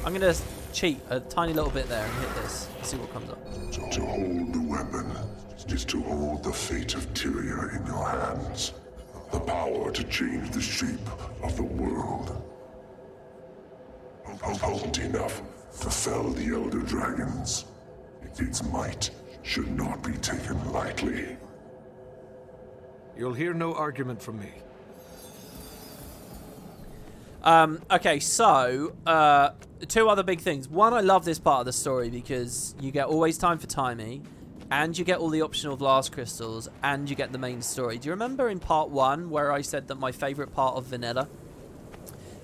I'm going to cheat a tiny little bit there and hit this and see what comes up. To hold the weapon is to hold the fate of Tyria in your hands. The power to change the shape of the world. Potent enough to fell the Elder Dragons. Its might should not be taken lightly. You'll hear no argument from me. Okay, so, two other big things. One, I love this part of the story because you get always time for Timey, and you get all the optional Vlast crystals, and you get the main story. Do you remember in part 1 where I said that my favourite part of Vanilla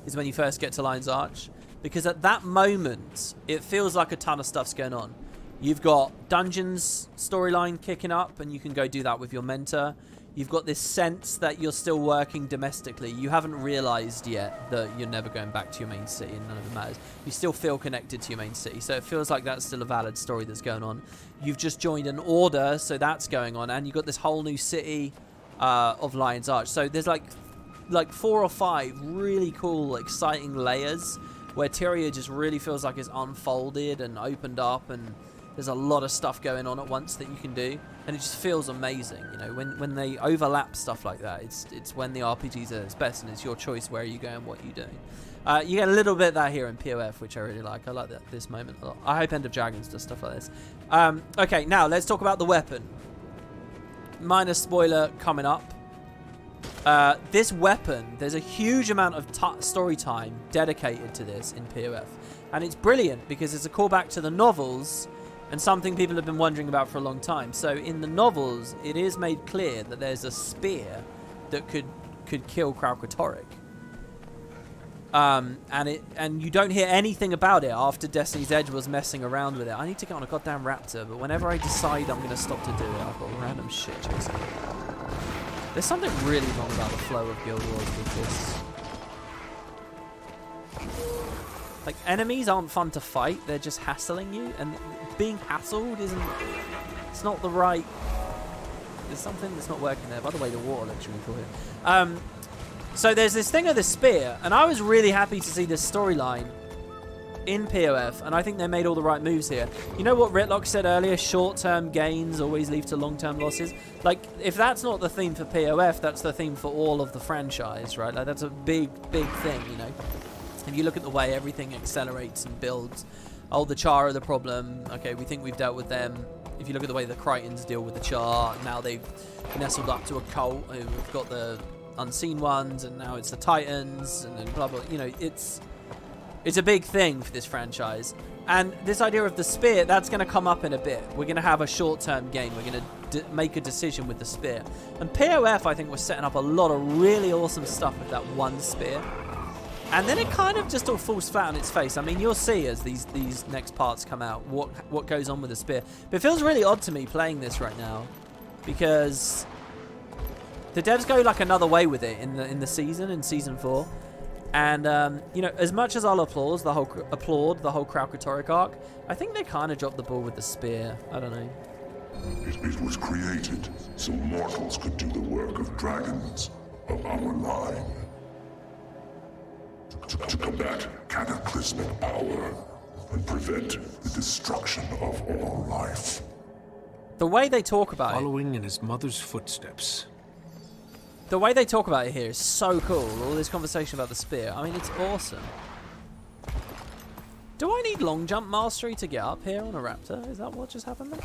is when you first get to Lion's Arch? Because at that moment, it feels like a ton of stuff's going on. You've got Dungeons storyline kicking up, and you can go do that with your mentor. You've got this sense that you're still working domestically. You haven't realised yet that you're never going back to your main city and none of it matters. You still feel connected to your main city, so it feels like that's still a valid story that's going on. You've just joined an order, so that's going on, and you've got this whole new city of Lion's Arch. So there's like 4 or 5 really cool, exciting layers where Tyria just really feels like it's unfolded and opened up, and There's a lot of stuff going on at once that you can do, and it just feels amazing. You know, when they overlap stuff like that, it's when the RPGs are its best, and it's your choice where you go and what you do. You get a little bit of that here in POF, which I really like. I like this moment a lot. I hope End of Dragons does stuff like this. Okay, now let's talk about the weapon. Minor spoiler coming up. This weapon, there's a huge amount of story time dedicated to this in POF. And it's brilliant because it's a callback to the novels and something people have been wondering about for a long time. So in the novels, it is made clear that there's a spear that could kill Kralkatorrik. And you don't hear anything about it after Destiny's Edge was messing around with it. I need to get on a goddamn raptor, but whenever I decide I'm going to stop to do it, I've got random shit chasing me. There's something really wrong about the flow of Guild Wars with this. Like, enemies aren't fun to fight, they're just hassling you, and being hassled isn't... It's not the right... There's something that's not working there. By the way, the water looks really cool here. So there's this thing of the spear, and I was really happy to see this storyline in POF, and I think they made all the right moves here. You know what Ritlock said earlier? Short-term gains always lead to long-term losses. Like, if that's not the theme for POF, that's the theme for all of the franchise, right? Like, that's a big, big thing, you know? If you look at the way everything accelerates and builds, oh, the Char are the problem. Okay, we think we've dealt with them. If you look at the way the Crichtons deal with the Char, now they've nestled up to a cult. We've got the Unseen Ones, and now it's the Titans, and then blah, blah. You know, it's a big thing for this franchise. And this idea of the spear, that's going to come up in a bit. We're going to have a short-term gain. We're going to make a decision with the spear. And POF, I think, was setting up a lot of really awesome stuff with that one spear. And then it kind of just all falls flat on its face. I mean, you'll see as these next parts come out what goes on with the spear. But it feels really odd to me playing this right now, because the devs go like another way with it in season 4. And you know, as much as I'll applaud the whole Kralkatorrik arc, I think they kind of dropped the ball with the spear. I don't know. It was created so mortals could do the work of dragons of our line. To combat cataclysmic power and prevent the destruction of all life. The way they talk about Following in his mother's footsteps. The way they talk about it here is so cool. All this conversation about the spear. I mean, it's awesome. Do I need long jump mastery to get up here on a raptor? Is that what just happened there?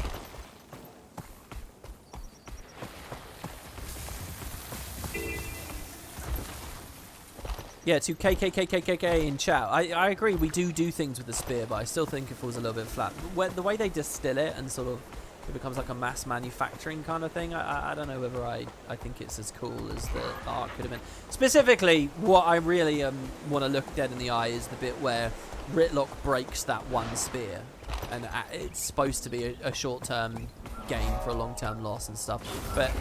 Yeah, to KKKKKK in chat. I agree, we do things with the spear, but I still think it falls a little bit flat. The way they distill it and sort of it becomes like a mass manufacturing kind of thing, I don't know whether I think it's as cool as the art could have been. Specifically, what I really want to look dead in the eye is the bit where Ritlock breaks that one spear. And it's supposed to be a short-term gain for a long-term loss and stuff,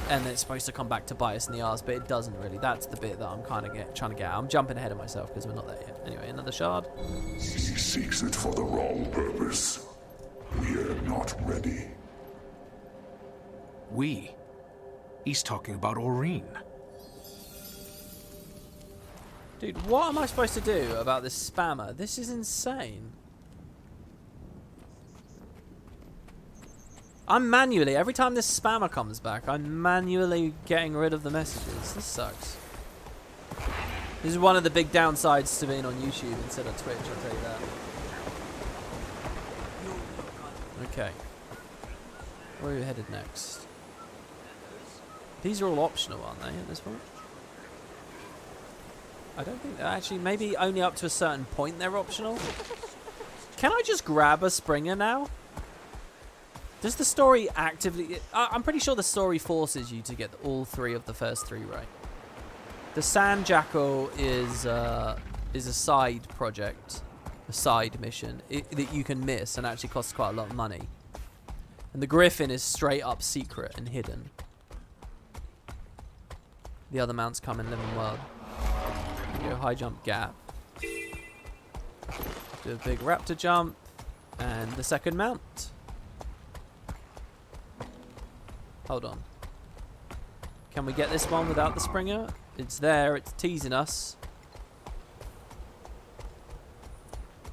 and it's supposed to come back to bite us in the arse, but it doesn't really. That's the bit that I'm kind of trying to get out. I'm jumping ahead of myself because we're not there yet. Anyway, another shard. He seeks it for the wrong purpose. We are not ready. We? He's talking about Aurene. Dude, what am I supposed to do about this spammer? This is insane. I'm manually, every time this spammer comes back, I'm manually getting rid of the messages. This sucks. This is one of the big downsides to being on YouTube instead of Twitch, I'll tell you that. Okay. Where are we headed next? These are all optional, aren't they, at this point? I don't think they're actually, maybe only up to a certain point they're optional. Can I just grab a Springer now? Does the story actively... I'm pretty sure the story forces you to get all 3 of the first 3 right. The Sand Jackal is a side project, a side mission that you can miss and actually costs quite a lot of money. And the Griffin is straight up secret and hidden. The other mounts come in Living World. Go high jump gap. Do a big raptor jump. And the second mount. Hold on. Can we get this one without the Springer? It's there. It's teasing us.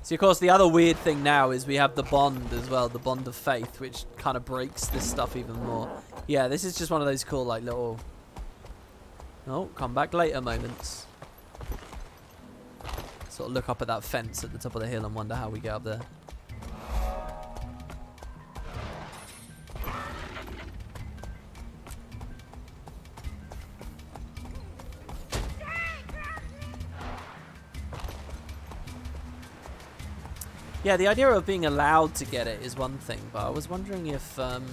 See, of course, the other weird thing now is we have the bond as well, the bond of faith, which kind of breaks this stuff even more. Yeah, this is just one of those cool, like, little... Oh, come back later moments. Sort of look up at that fence at the top of the hill and wonder how we get up there. Yeah, the idea of being allowed to get it is one thing, but I was wondering if Come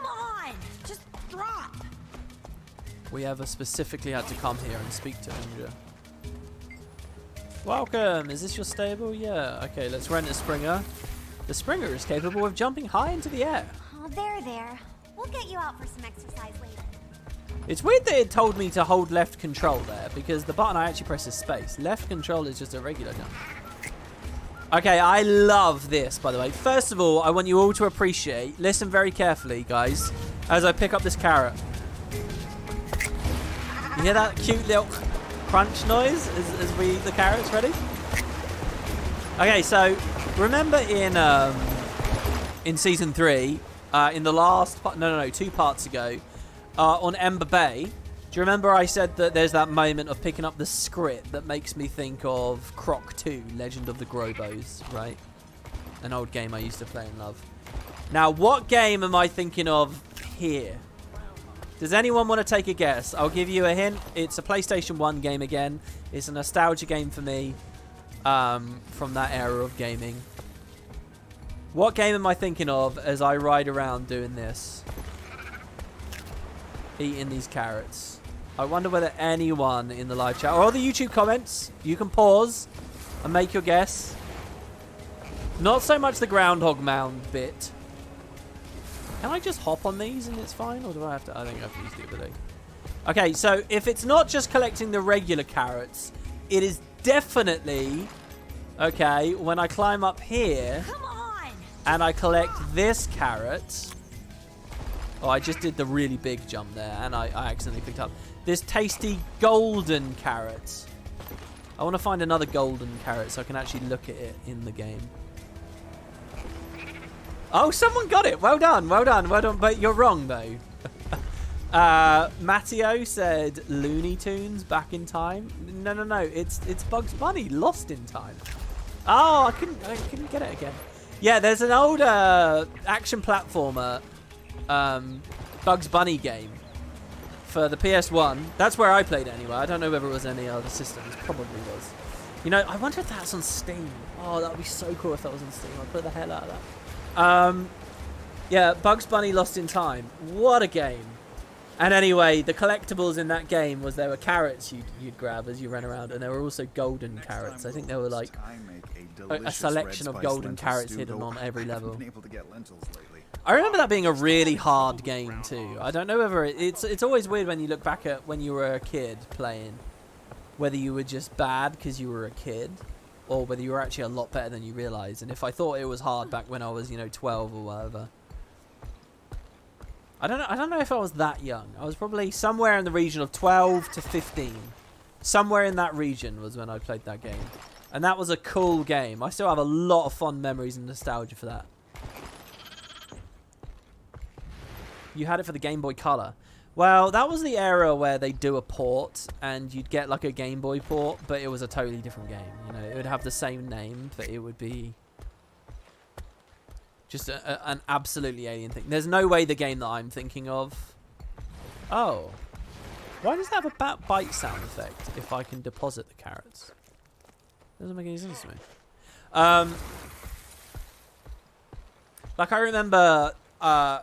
on! Just drop! we ever specifically had to come here and speak to Ninja. Welcome! Is this your stable? Yeah. Okay, let's rent a Springer. The Springer is capable of jumping high into the air. Oh, there. We'll get you out for some exercise later. It's weird that it told me to hold left control there, because the button I actually press is space. Left control is just a regular jump. Okay, I love this, by the way. First of all, I want you all to appreciate, listen very carefully, guys, as I pick up this carrot. You hear that cute little crunch noise as we eat the carrots? Ready? Okay, so remember in season 3, in the last part, no, 2 parts ago, on Ember Bay, do you remember I said that there's that moment of picking up the script that makes me think of Croc 2, Legend of the Grobos, right? An old game I used to play and love. Now, what game am I thinking of here? Does anyone want to take a guess? I'll give you a hint. It's a PlayStation 1 game again. It's a nostalgia game for me from that era of gaming. What game am I thinking of as I ride around doing this? Eating these carrots. I wonder whether anyone in the live chat or the YouTube comments, you can pause and make your guess. Not so much the groundhog mound bit. Can I just hop on these and it's fine? Or do I have to? I think I have to use the ability. Okay, so if it's not just collecting the regular carrots, it is definitely, okay, when I climb up here and I collect this carrot. Oh, I just did the really big jump there, and I accidentally picked up this tasty golden carrot. I want to find another golden carrot so I can actually look at it in the game. Oh, someone got it. Well done. But you're wrong, though. Matteo said Looney Tunes Back in Time. No. It's Bugs Bunny Lost in Time. Oh, I couldn't get it again. Yeah, there's an old action platformer Bugs Bunny game for the PS1. That's where I played it anyway. I don't know whether it was any other systems. Probably was. You know, I wonder if that's on Steam. Oh, that would be so cool if that was on Steam. I'd play the hell out of that. Yeah, Bugs Bunny Lost in Time. What a game. And anyway, the collectibles in that game was there were carrots you'd grab as you ran around, and there were also golden carrots. I think there were like a selection of golden carrots hidden on every level. I remember that being a really hard game too. I don't know whether it's always weird when you look back at when you were a kid playing, whether you were just bad because you were a kid, or whether you were actually a lot better than you realised. And if I thought it was hard back when I was, 12 or whatever, I don't know if I was that young. I was probably somewhere in the region of 12 to 15. Somewhere in that region was when I played that game. And that was a cool game. I still have a lot of fond memories and nostalgia for that. You had it for the Game Boy Color. Well, that was the era where they do a port and you'd get like a Game Boy port, but it was a totally different game. It would have the same name, but it would be just an absolutely alien thing. There's no way the game that I'm thinking of... Oh. Why does that have a bat bite sound effect if I can deposit the carrots? Doesn't make any sense to me. Like, I remember a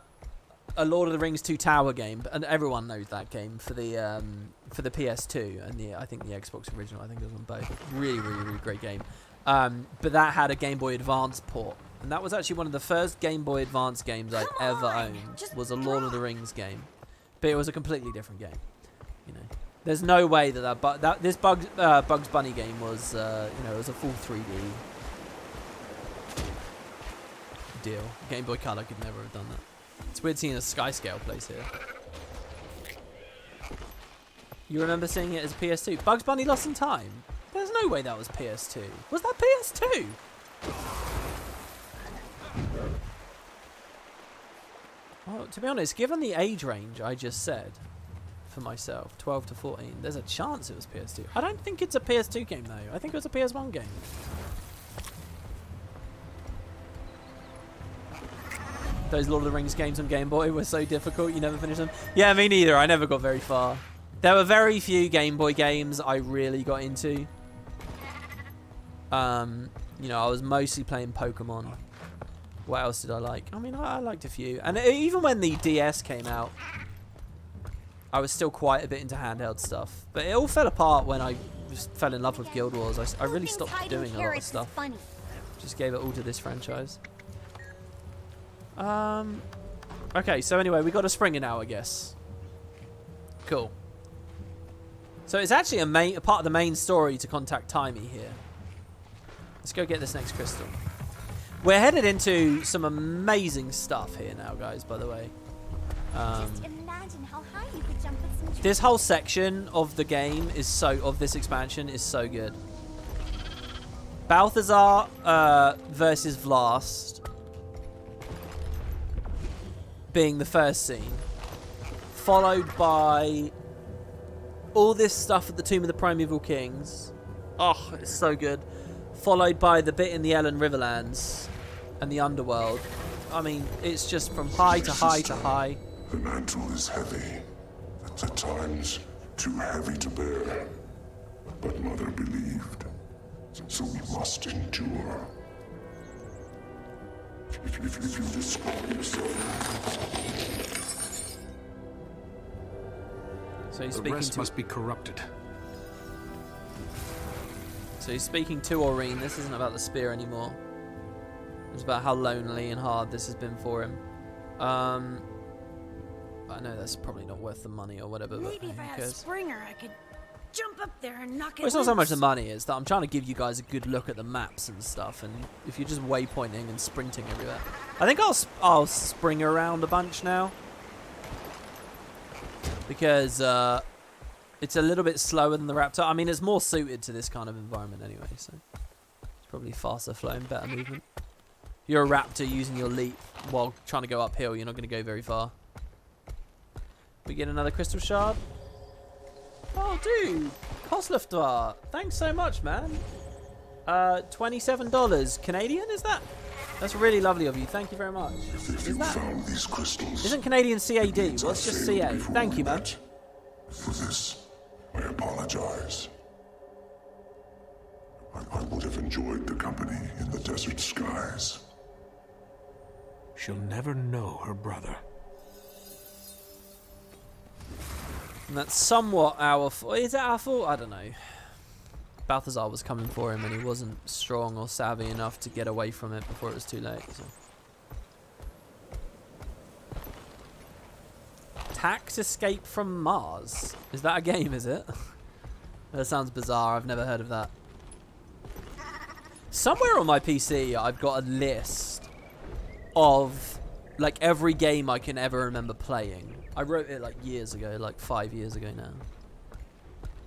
Lord of the Rings 2 Tower game, and everyone knows that game for the PS2 and I think the Xbox original. I think it was on both. Really great game. But that had a Game Boy Advance port, and that was actually one of the first Game Boy Advance games I'd ever owned. Was a Lord of the Rings game, but it was a completely different game. There's no way that this Bugs Bunny game was it was a full 3D deal. Game Boy Color could never have done that. It's weird seeing a Skyscale place here. You remember seeing it as a PS2? Bugs Bunny Lost in Time? There's no way that was PS2. Was that PS2? Well, to be honest, given the age range I just said for myself, 12 to 14, there's a chance it was PS2. I don't think it's a PS2 game, though. I think it was a PS1 game. Those Lord of the Rings games on Game Boy were so difficult, you never finished them. Yeah, me neither. I never got very far. There were very few Game Boy games I really got into. You know, I was mostly playing Pokemon. What else did I like? I mean, I liked a few. And even when the DS came out, I was still quite a bit into handheld stuff. But it all fell apart when I just fell in love with Guild Wars. I really stopped doing a lot of stuff. Just gave it all to this franchise. Okay, so anyway, we got a Springer now, I guess. Cool. So it's actually a part of the main story to contact Timey here. Let's go get this next crystal. We're headed into some amazing stuff here now, guys, by the way. Just imagine how high you could jump with some trees. This whole section of the game of this expansion is so good. Balthazar versus Vlast being the first scene, followed by all this stuff at the Tomb of the Primeval Kings. Oh, it's so good. Followed by the bit in the Ellen Riverlands and the Underworld. I mean, it's just from high to high to high. The mantle is heavy. At times, too heavy to bear. But Mother believed. So we must endure. If you describe yourself. So he's the speaking rest to... must be corrupted. So he's speaking to Aurene. This isn't about the spear anymore. It's about how lonely and hard this has been for him. But I know that's probably not worth the money or whatever. Maybe if I had a Springer, I could jump up there and knock it Well, it's not so much the loose. money, it's that I'm trying to give you guys a good look at the maps and stuff, and if you're just waypointing and sprinting everywhere. I think I'll spring around a bunch now. Because it's a little bit slower than the Raptor. I mean, it's more suited to this kind of environment anyway, so it's probably faster flowing, better movement. If you're a Raptor using your leap while trying to go uphill, you're not going to go very far. We get another crystal shard. Oh, dude. Koslufdvar. Thanks so much, man. $27 Canadian, is that? That's really lovely of you. Thank you very much. If you found these crystals, isn't Canadian CAD? Well, it's just CA. Thank you, man. For this, I apologize. I would have enjoyed the company in the desert skies. She'll never know her brother. And that's somewhat our fault. Is it our fault? I don't know. Balthazar was coming for him and he wasn't strong or savvy enough to get away from it before it was too late. So. Tax Escape from Mars. Is that a game, is it? That sounds bizarre. I've never heard of that. Somewhere on my PC, I've got a list of like every game I can ever remember playing. I wrote it like years ago, like 5 years ago now.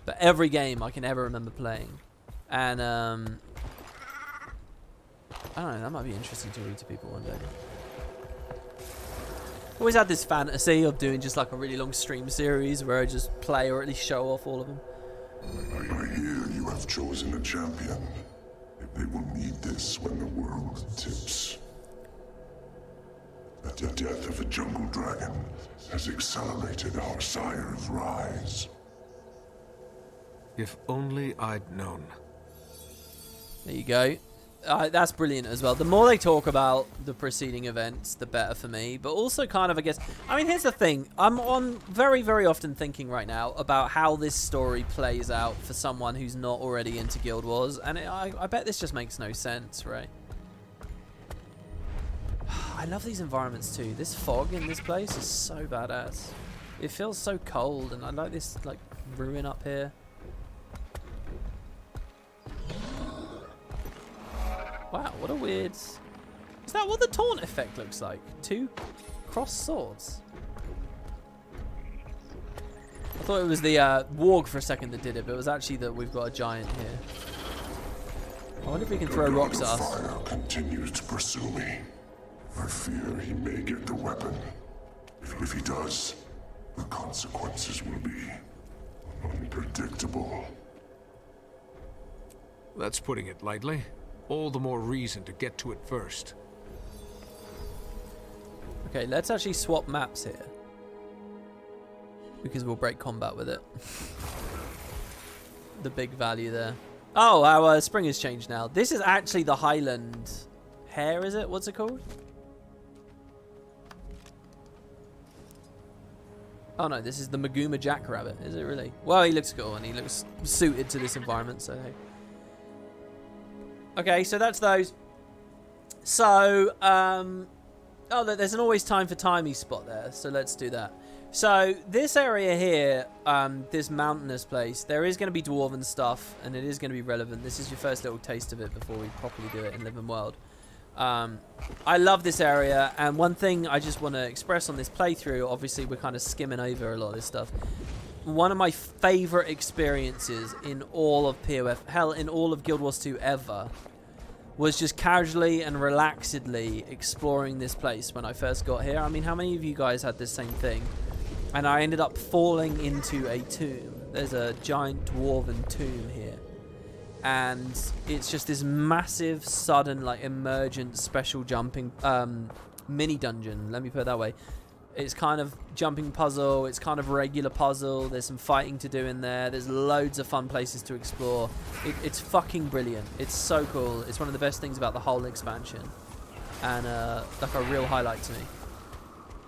But every game I can ever remember playing. And, I don't know, that might be interesting to read to people one day. Always had this fantasy of doing just like a really long stream series where I just play or at least show off all of them. I hear you have chosen a champion. They will need this when the world tips. The death of a jungle dragon has accelerated our sire's rise. If only I'd known. There you go. That's brilliant as well. The more they talk about the preceding events, the better for me. But also kind of, I guess... I mean, here's the thing. I'm on very, very often thinking right now about how this story plays out for someone who's not already into Guild Wars. And I bet this just makes no sense, right? I love these environments too. This fog in this place is so badass. It feels so cold, and I like this like ruin up here. Wow, what a weird... Is that what the taunt effect looks like? 2 crossed swords. I thought it was the warg for a second that did it, but it was actually that we've got a giant here. I wonder if he can throw rocks at us. Fire continues to pursue me. I fear he may get the weapon. If he does, the consequences will be unpredictable. That's putting it lightly. All the more reason to get to it first. Okay, let's actually swap maps here. Because we'll break combat with it. The big value there. Oh, our spring has changed now. This is actually the Highland hare, is it? What's it called? Oh no, this is the Maguma jackrabbit, is it really? Well, he looks cool and he looks suited to this environment, so hey. Okay, so that's those. So, oh, look, there's an always time for timey spot there, so let's do that. So, this area here, this mountainous place, there is going to be dwarven stuff, and it is going to be relevant. This is your first little taste of it before we properly do it in Living World. I love this area, and one thing I just want to express on this playthrough, obviously we're kind of skimming over a lot of this stuff. One of my favourite experiences in all of POF, hell, in all of Guild Wars 2 ever, was just casually and relaxedly exploring this place when I first got here. I mean, how many of you guys had this same thing? And I ended up falling into a tomb. There's a giant dwarven tomb here. And it's just this massive, sudden, like, emergent, special jumping mini dungeon. Let me put it that way. It's kind of jumping puzzle. It's kind of regular puzzle. There's some fighting to do in there. There's loads of fun places to explore. It's fucking brilliant. It's so cool. It's one of the best things about the whole expansion. And like a real highlight to me.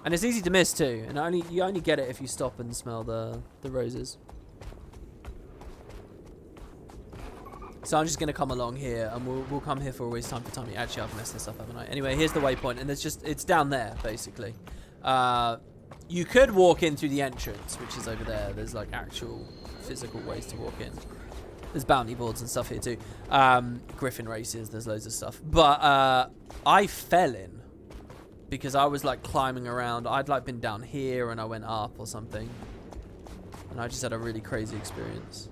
And it's easy to miss too. And you only get it if you stop and smell the roses. So I'm just going to come along here, and we'll come here for always time for time. Actually, I've messed this up, haven't I? Anyway, here's the waypoint, and it's down there, basically. You could walk in through the entrance, which is over there. There's, like, actual physical ways to walk in. There's bounty boards and stuff here, too. Griffin races, there's loads of stuff. But I fell in because I was, like, climbing around. I'd, like, been down here, and I went up or something. And I just had a really crazy experience.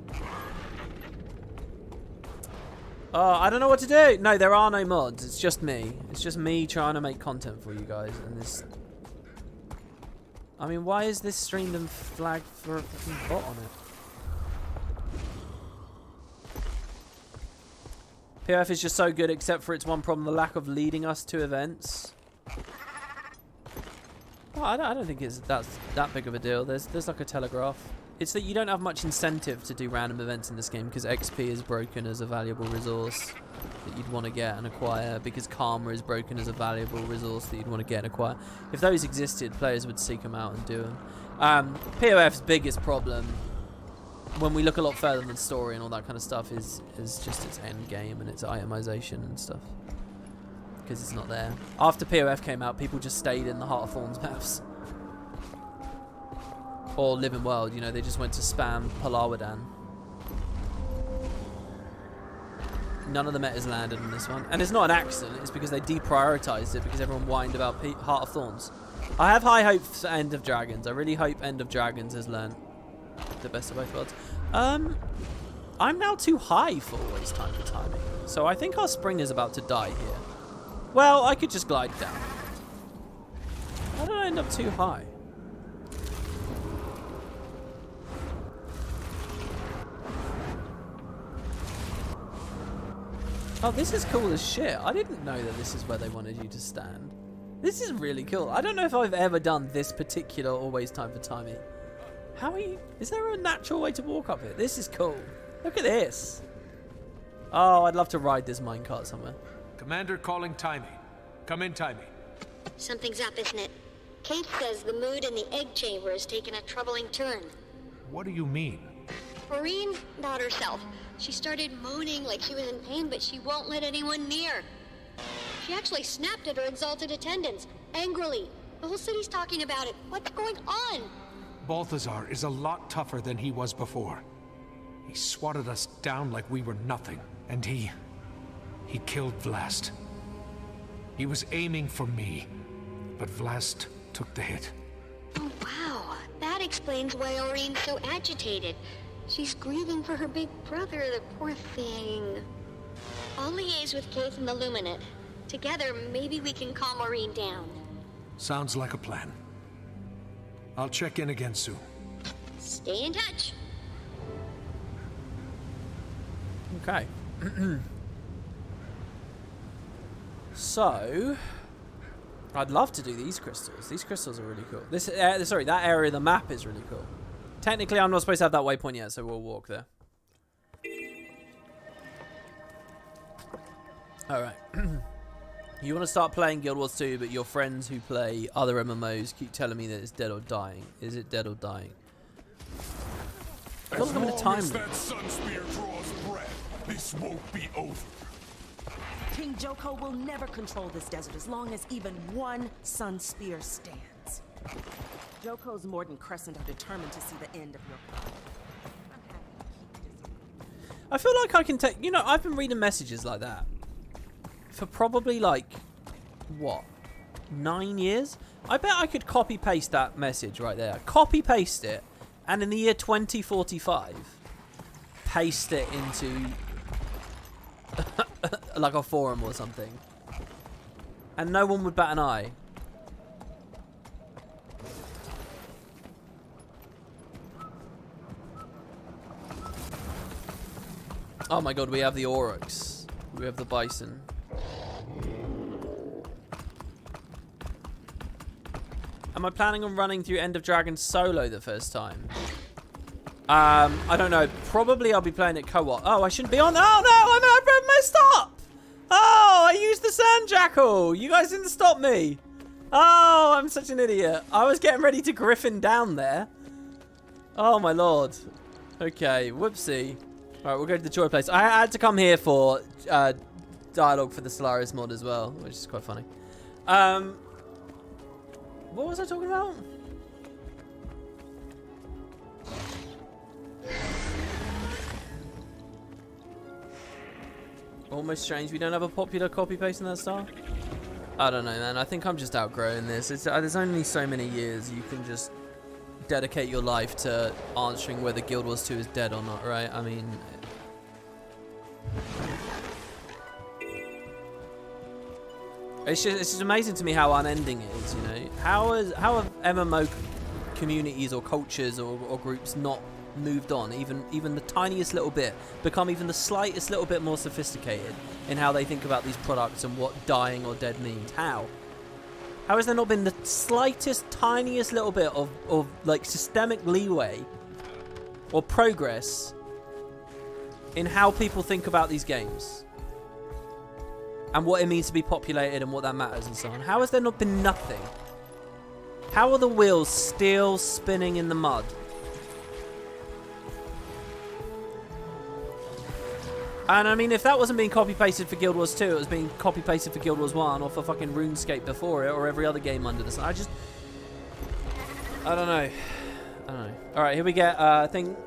Oh, I don't know what to do. No, there are no mods. It's just me. It's just me trying to make content for you guys. And this... I mean, why is this streamed and flagged for a fucking bot on it? POF is just so good, except for its one problem, the lack of leading us to events. Well, I don't think that's that big of a deal. There's like a telegraph. It's that you don't have much incentive to do random events in this game because XP is broken as a valuable resource that you'd want to get and acquire, because Karma is broken as a valuable resource that you'd want to get and acquire. If those existed, players would seek them out and do them. POF's biggest problem, when we look a lot further than story and all that kind of stuff, is just its end game and its itemization and stuff. Because it's not there. After POF came out, people just stayed in the Heart of Thorns maps. Or Living World, you know, they just went to spam Palawadan. None of the metas landed on this one. And it's not an accident, it's because they deprioritized it because everyone whined about Heart of Thorns. I have high hopes for End of Dragons. I really hope End of Dragons has learned the best of both worlds. I'm now too high for always time for timing. So I think our spring is about to die here. Well, I could just glide down. How did I end up too high? Oh, this is cool as shit. I didn't know that this is where they wanted you to stand. This is really cool. I don't know if I've ever done this particular always time for timing. How are you? Is there a natural way to walk up here? This is cool. Look at this. Oh, I'd love to ride this minecart somewhere. Commander calling Timey. Come in, Timey. Something's up, isn't it? Kate says the mood in the egg chamber has taken a troubling turn. What do you mean? Maureen, not herself. She started moaning like she was in pain, but she won't let anyone near. She actually snapped at her exalted attendants, angrily. The whole city's talking about it. What's going on? Balthazar is a lot tougher than he was before. He swatted us down like we were nothing, and he killed Vlast. He was aiming for me, but Vlast took the hit. Oh, wow. That explains why Aureen's so agitated. She's grieving for her big brother, the poor thing. I'll liaise with Keith and the Luminate. Together, maybe we can calm Aureen down. Sounds like a plan. I'll check in again soon. Stay in touch. Okay. So, I'd love to do these crystals. These crystals are really cool. This, sorry, that area of the map is really cool. Technically, I'm not supposed to have that waypoint yet, so we'll walk there. Alright. You want to start playing Guild Wars 2, but your friends who play other MMOs keep telling me that it's dead or dying. Is it dead or dying? I feel like I'm in a time loop. That sun spear draws breath, this won't be over. King Joko will never control this desert as long as even one sun spear stands. Joko's Morden Crescent are determined to see the end of your power. I feel like I can take... You know, I've been reading messages like that for probably, like, what, 9 years? I bet I could copy-paste that message right there. Copy-paste it, and in the year 2045, paste it into, like, a forum or something. And no one would bat an eye. Oh my god, we have the Aurochs. We have the Bison. Am I planning on running through End of Dragon solo the first time? I don't know. Probably I'll be playing it co-op. Oh, I shouldn't be on... Oh, no! I messed up! Oh, I used the Sand Jackal! You guys didn't stop me! Oh, I'm such an idiot. I was getting ready to Griffin down there. Oh, my lord. Okay, whoopsie. Alright, we'll go to the Joy Place. I had to come here for dialogue for the Solaris mod as well, which is quite funny. What was I talking about? Almost strange we don't have a popular copy-paste in that style. I don't know, man. I think I'm just outgrowing this. There's only so many years you can just dedicate your life to answering whether Guild Wars 2 is dead or not, right? I mean... It's just amazing to me how unending it is, you know? How have MMO communities or cultures or groups not moved on, even the tiniest little bit, become even the slightest little bit more sophisticated in how they think about these products and what dying or dead means? How has there not been the slightest, tiniest little bit of like systemic leeway or progress in how people think about these games? And what it means to be populated and what that matters and so on. How has there not been nothing? How are the wheels still spinning in the mud? And I mean, if that wasn't being copy-pasted for Guild Wars 2, it was being copy-pasted for Guild Wars 1 or for fucking RuneScape before it or every other game under the sun. I don't know. Alright, here we get, I think...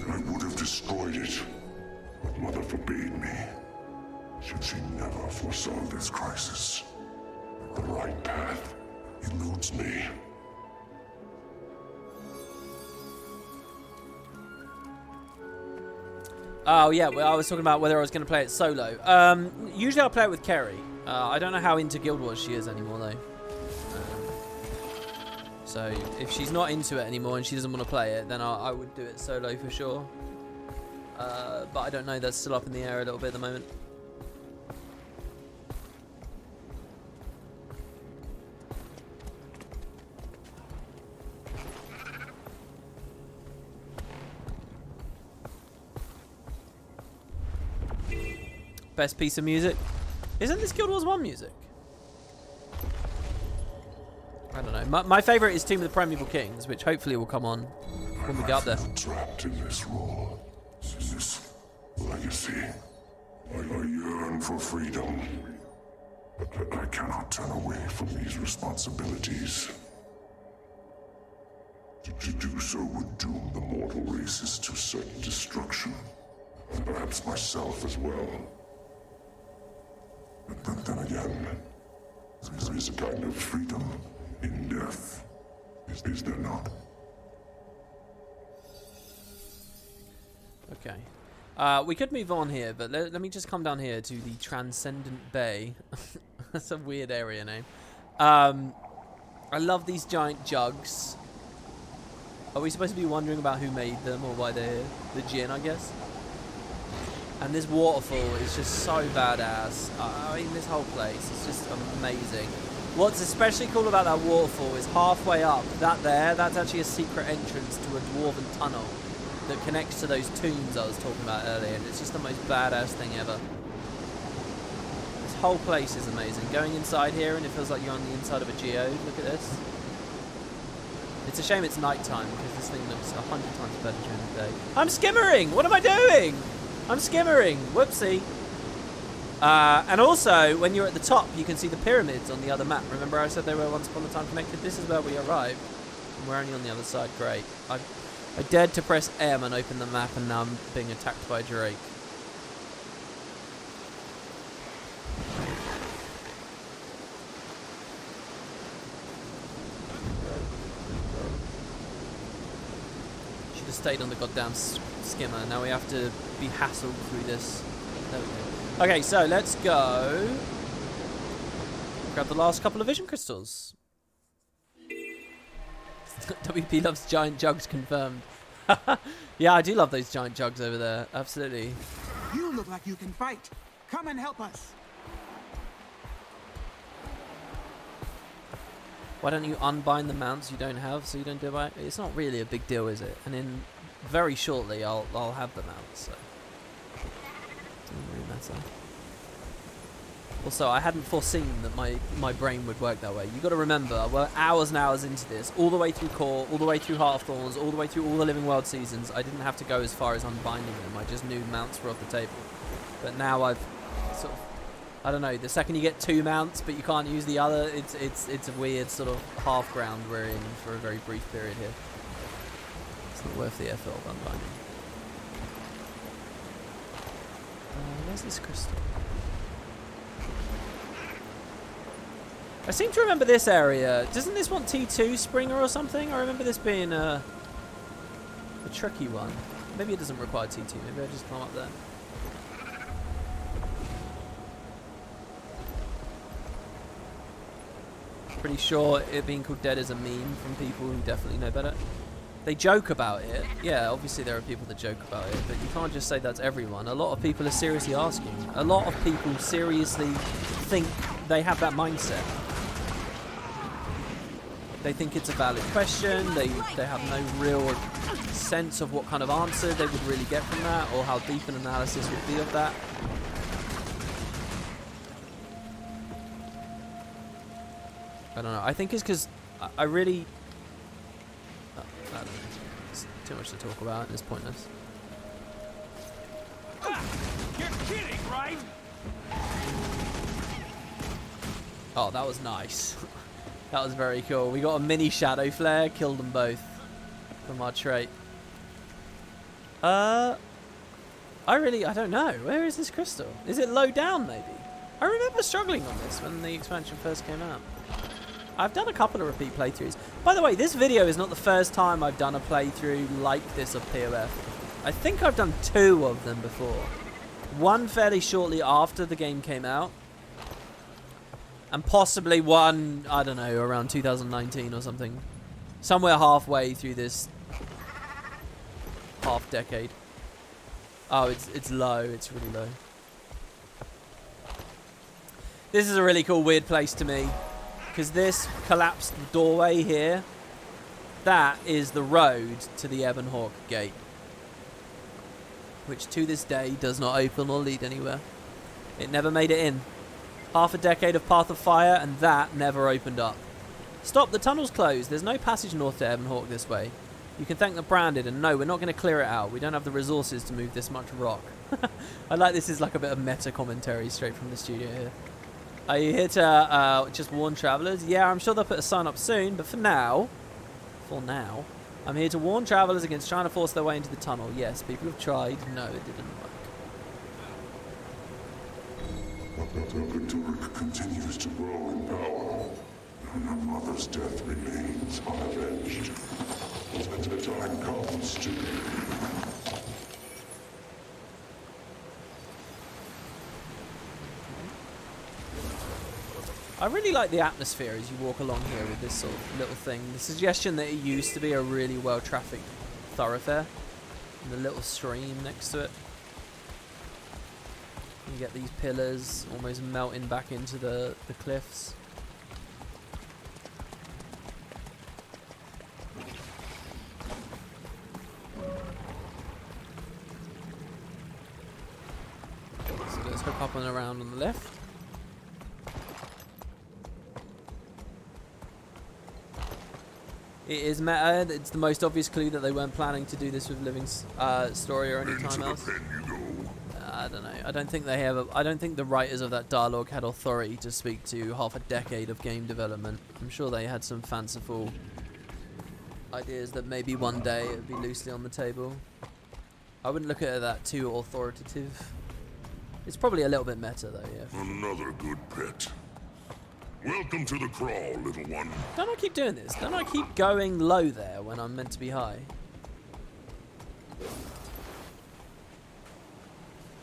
I would have destroyed it, but Mother forbade me. She never foresaw this crisis. The right path eludes me. Oh yeah, well, I was talking about whether I was going to play it solo. Usually I'll play it with Kerry. I don't know how into Guild Wars she is anymore though. So if she's not into it anymore and she doesn't want to play it, then I would do it solo for sure. But I don't know, that's still up in the air a little bit at the moment. Best piece of music? Isn't this Guild Wars 1 music? I don't know. My favourite is Tomb of the Primeval Kings, which hopefully will come on when we get up there. Trapped in this role, this legacy. I yearn for freedom, but I cannot turn away from these responsibilities. To do so would doom the mortal races to certain destruction, and perhaps myself as well. But then again, there is a kind of freedom in death, is there not? Okay. We could move on here, but let me just come down here to the Transcendent Bay. That's a weird area name. I love these giant jugs. Are we supposed to be wondering about who made them or why they're here? The gin, I guess. And this waterfall is just so badass. I mean, this whole place is just amazing. What's especially cool about that waterfall is halfway up, that's actually a secret entrance to a dwarven tunnel that connects to those tombs I was talking about earlier. And it's just the most badass thing ever. This whole place is amazing. Going inside here and it feels like you're on the inside of a geode. Look at this. It's a shame it's nighttime because this thing looks 100 times better during the day. I'm skimmering! What am I doing? I'm skimmering. Whoopsie. And also, when you're at the top, you can see the pyramids on the other map. Remember I said they were once upon a time connected? This is where we arrived. And we're only on the other side. Great. I dared to press M and open the map, and now I'm being attacked by Drake. Should have stayed on the goddamn skimmer. Now we have to be hassled through this. There we go. Okay, so let's go. Grab the last couple of vision crystals. WP loves giant jugs, confirmed. Yeah, I do love those giant jugs over there. Absolutely. You look like you can fight. Come and help us. Why don't you unbind the mounts you don't have so you don't do it? It's not really a big deal, is it? And in very shortly, I'll have the mounts. So. Doesn't really matter. Also, I hadn't foreseen that my brain would work that way. You got to remember, we're hours and hours into this, all the way through Core, all the way through Heart of Thorns, all the way through all the Living World seasons. I didn't have to go as far as unbinding them. I just knew mounts were off the table. But now I've sort of, I don't know. The second you get 2 mounts, but you can't use the other, it's a weird sort of half ground we're in for a very brief period here. It's not worth the effort of unbinding. Where's this crystal? I seem to remember this area. Doesn't this want T2 Springer or something? I remember this being a tricky one. Maybe it doesn't require T2. Maybe I just climb up there. Pretty sure it being called dead is a meme from people who definitely know better. They joke about it. Yeah, obviously there are people that joke about it, but you can't just say that's everyone. A lot of people are seriously asking. A lot of people seriously think they have that mindset. They think it's a valid question. They have no real sense of what kind of answer they would really get from that, or how deep an analysis would be of that. I don't know. I think it's because I really... I don't know. It's too much to talk about and it's pointless. You're kidding, right? Oh, that was nice. That was very cool. We got a mini shadow flare, killed them both from our trait. I don't know. Where is this crystal? Is it low down, maybe? I remember struggling on this when the expansion first came out. I've done a couple of repeat playthroughs. By the way, this video is not the first time I've done a playthrough like this of POF. I think I've done 2 of them before. One fairly shortly after the game came out. And possibly one, I don't know, around 2019 or something. Somewhere halfway through this half decade. Oh, it's low. It's really low. This is a really cool, weird place to me. Because this collapsed doorway here, that is the road to the Ebonhawk Gate. Which to this day does not open or lead anywhere. It never made it in. Half a decade of Path of Fire, and that never opened up. Stop, the tunnel's closed. There's no passage north to Ebonhawk this way. You can thank the Branded, and no, we're not going to clear it out. We don't have the resources to move this much rock. I like this is like a bit of meta commentary straight from the studio here. Are you here to just warn travelers? Yeah, I'm sure they'll put a sign up soon, but for now, I'm here to warn travelers against trying to force their way into the tunnel. Yes, people have tried. No, it didn't work. But Turk continues to grow in power, and her mother's death remains unavenged. But the time comes to... I really like the atmosphere as you walk along here with this sort of little thing. The suggestion that it used to be a really well-trafficked thoroughfare. And the little stream next to it. You get these pillars almost melting back into the cliffs. So let's hook up and around on the left. It is meta. It's the most obvious clue that they weren't planning to do this with Living Story or any time else. I don't know. I don't think they have. I don't think the writers of that dialogue had authority to speak to half a decade of game development. I'm sure they had some fanciful ideas that maybe one day it would be loosely on the table. I wouldn't look at that too authoritative. It's probably a little bit meta though. Yeah. Another good pet. Welcome to the crawl, little one. Don't I keep doing this? Don't I keep going low there when I'm meant to be high?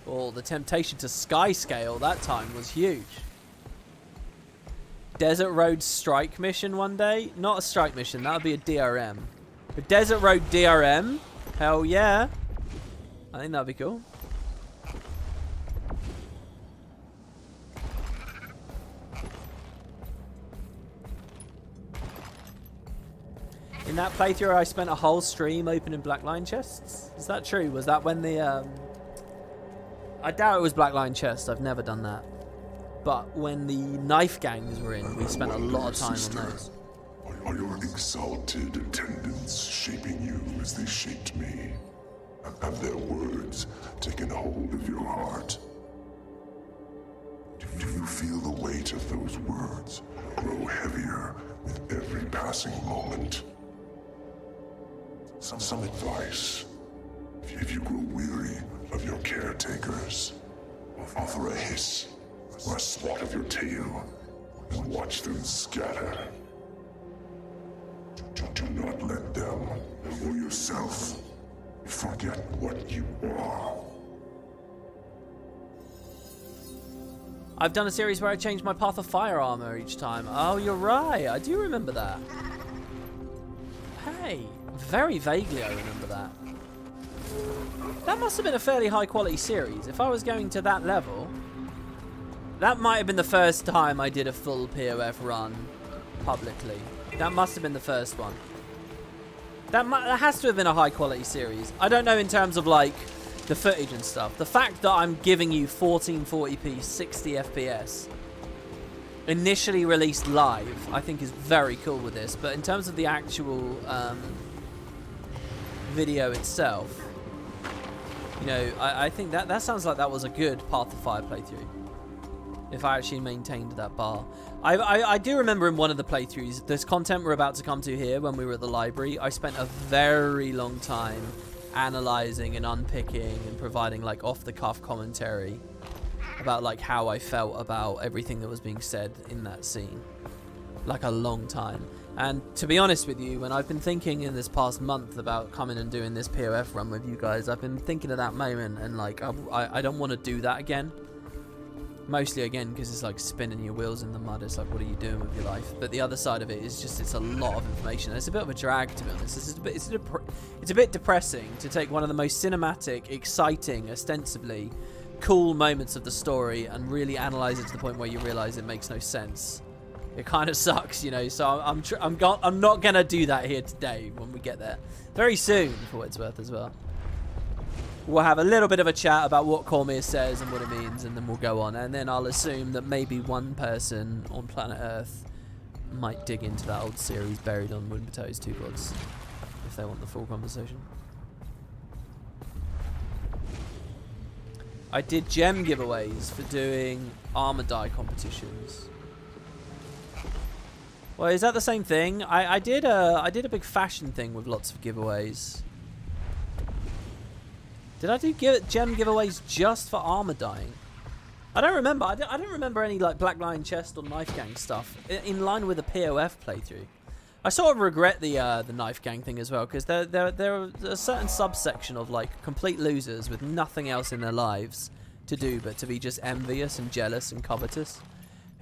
Oh, the temptation to sky scale that time was huge. Desert Road strike mission one day? Not a strike mission, that would be a DRM. A Desert Road DRM? Hell yeah. I think that'd be cool. In that playthrough, I spent a whole stream opening blackline chests. Is that true? Was that when the I doubt it was blackline chests. I've never done that. But when the knife gangs were in, we spent a lot of time on those. Are your exalted attendants shaping you as they shaped me? Have their words taken hold of your heart? Do you feel the weight of those words grow heavier with every passing moment? Some advice. If you grow weary of your caretakers, offer a hiss or a swat of your tail and watch them scatter. Do not let them or yourself forget what you are. I've done a series where I changed my path of fire armor each time. Oh, you're right. I do remember that. Hey, very vaguely I remember that. That must have been a fairly high quality series. If I was going to that level, that might have been the first time I did a full POF run publicly. That must have been the first one. That has to have been a high quality series. I don't know in terms of like the footage and stuff. The fact that I'm giving you 1440p 60 FPS initially released live, I think is very cool with this. But in terms of the actual video itself, you know, I think that sounds like that was a good Path of Fire playthrough. If I actually maintained that bar. I do remember in one of the playthroughs, this content we're about to come to here when we were at the library, I spent a very long time analysing and unpicking and providing like off-the-cuff commentary about like how I felt about everything that was being said in that scene. Like a long time. And to be honest with you, when I've been thinking in this past month about coming and doing this POF run with you guys, I've been thinking of that moment and like I don't want to do that again. Mostly again because it's like spinning your wheels in the mud. It's like, what are you doing with your life? But the other side of it is just it's a lot of information. It's a bit of a drag, to be honest. It's a bit depressing to take one of the most cinematic, exciting, ostensibly cool moments of the story and really analyze it to the point where you realize it makes no sense. It kind of sucks, you know. So I'm not gonna do that here today when we get there. Very soon, for what it's worth, as well. We'll have a little bit of a chat about what Cormier says and what it means, and then we'll go on. And then I'll assume that maybe one person on planet Earth might dig into that old series buried on WoodenPotatoes 2 Gods, if they want the full conversation. I did gem giveaways for doing armor die competitions. Well, is that the same thing? I did a big fashion thing with lots of giveaways. Did I do gem giveaways just for armor dyeing? I don't remember. I don't remember any like Black Lion Chest or Knife Gang stuff in line with the POF playthrough. I sort of regret the Knife Gang thing as well, because there are a certain subsection of like complete losers with nothing else in their lives to do but to be just envious and jealous and covetous,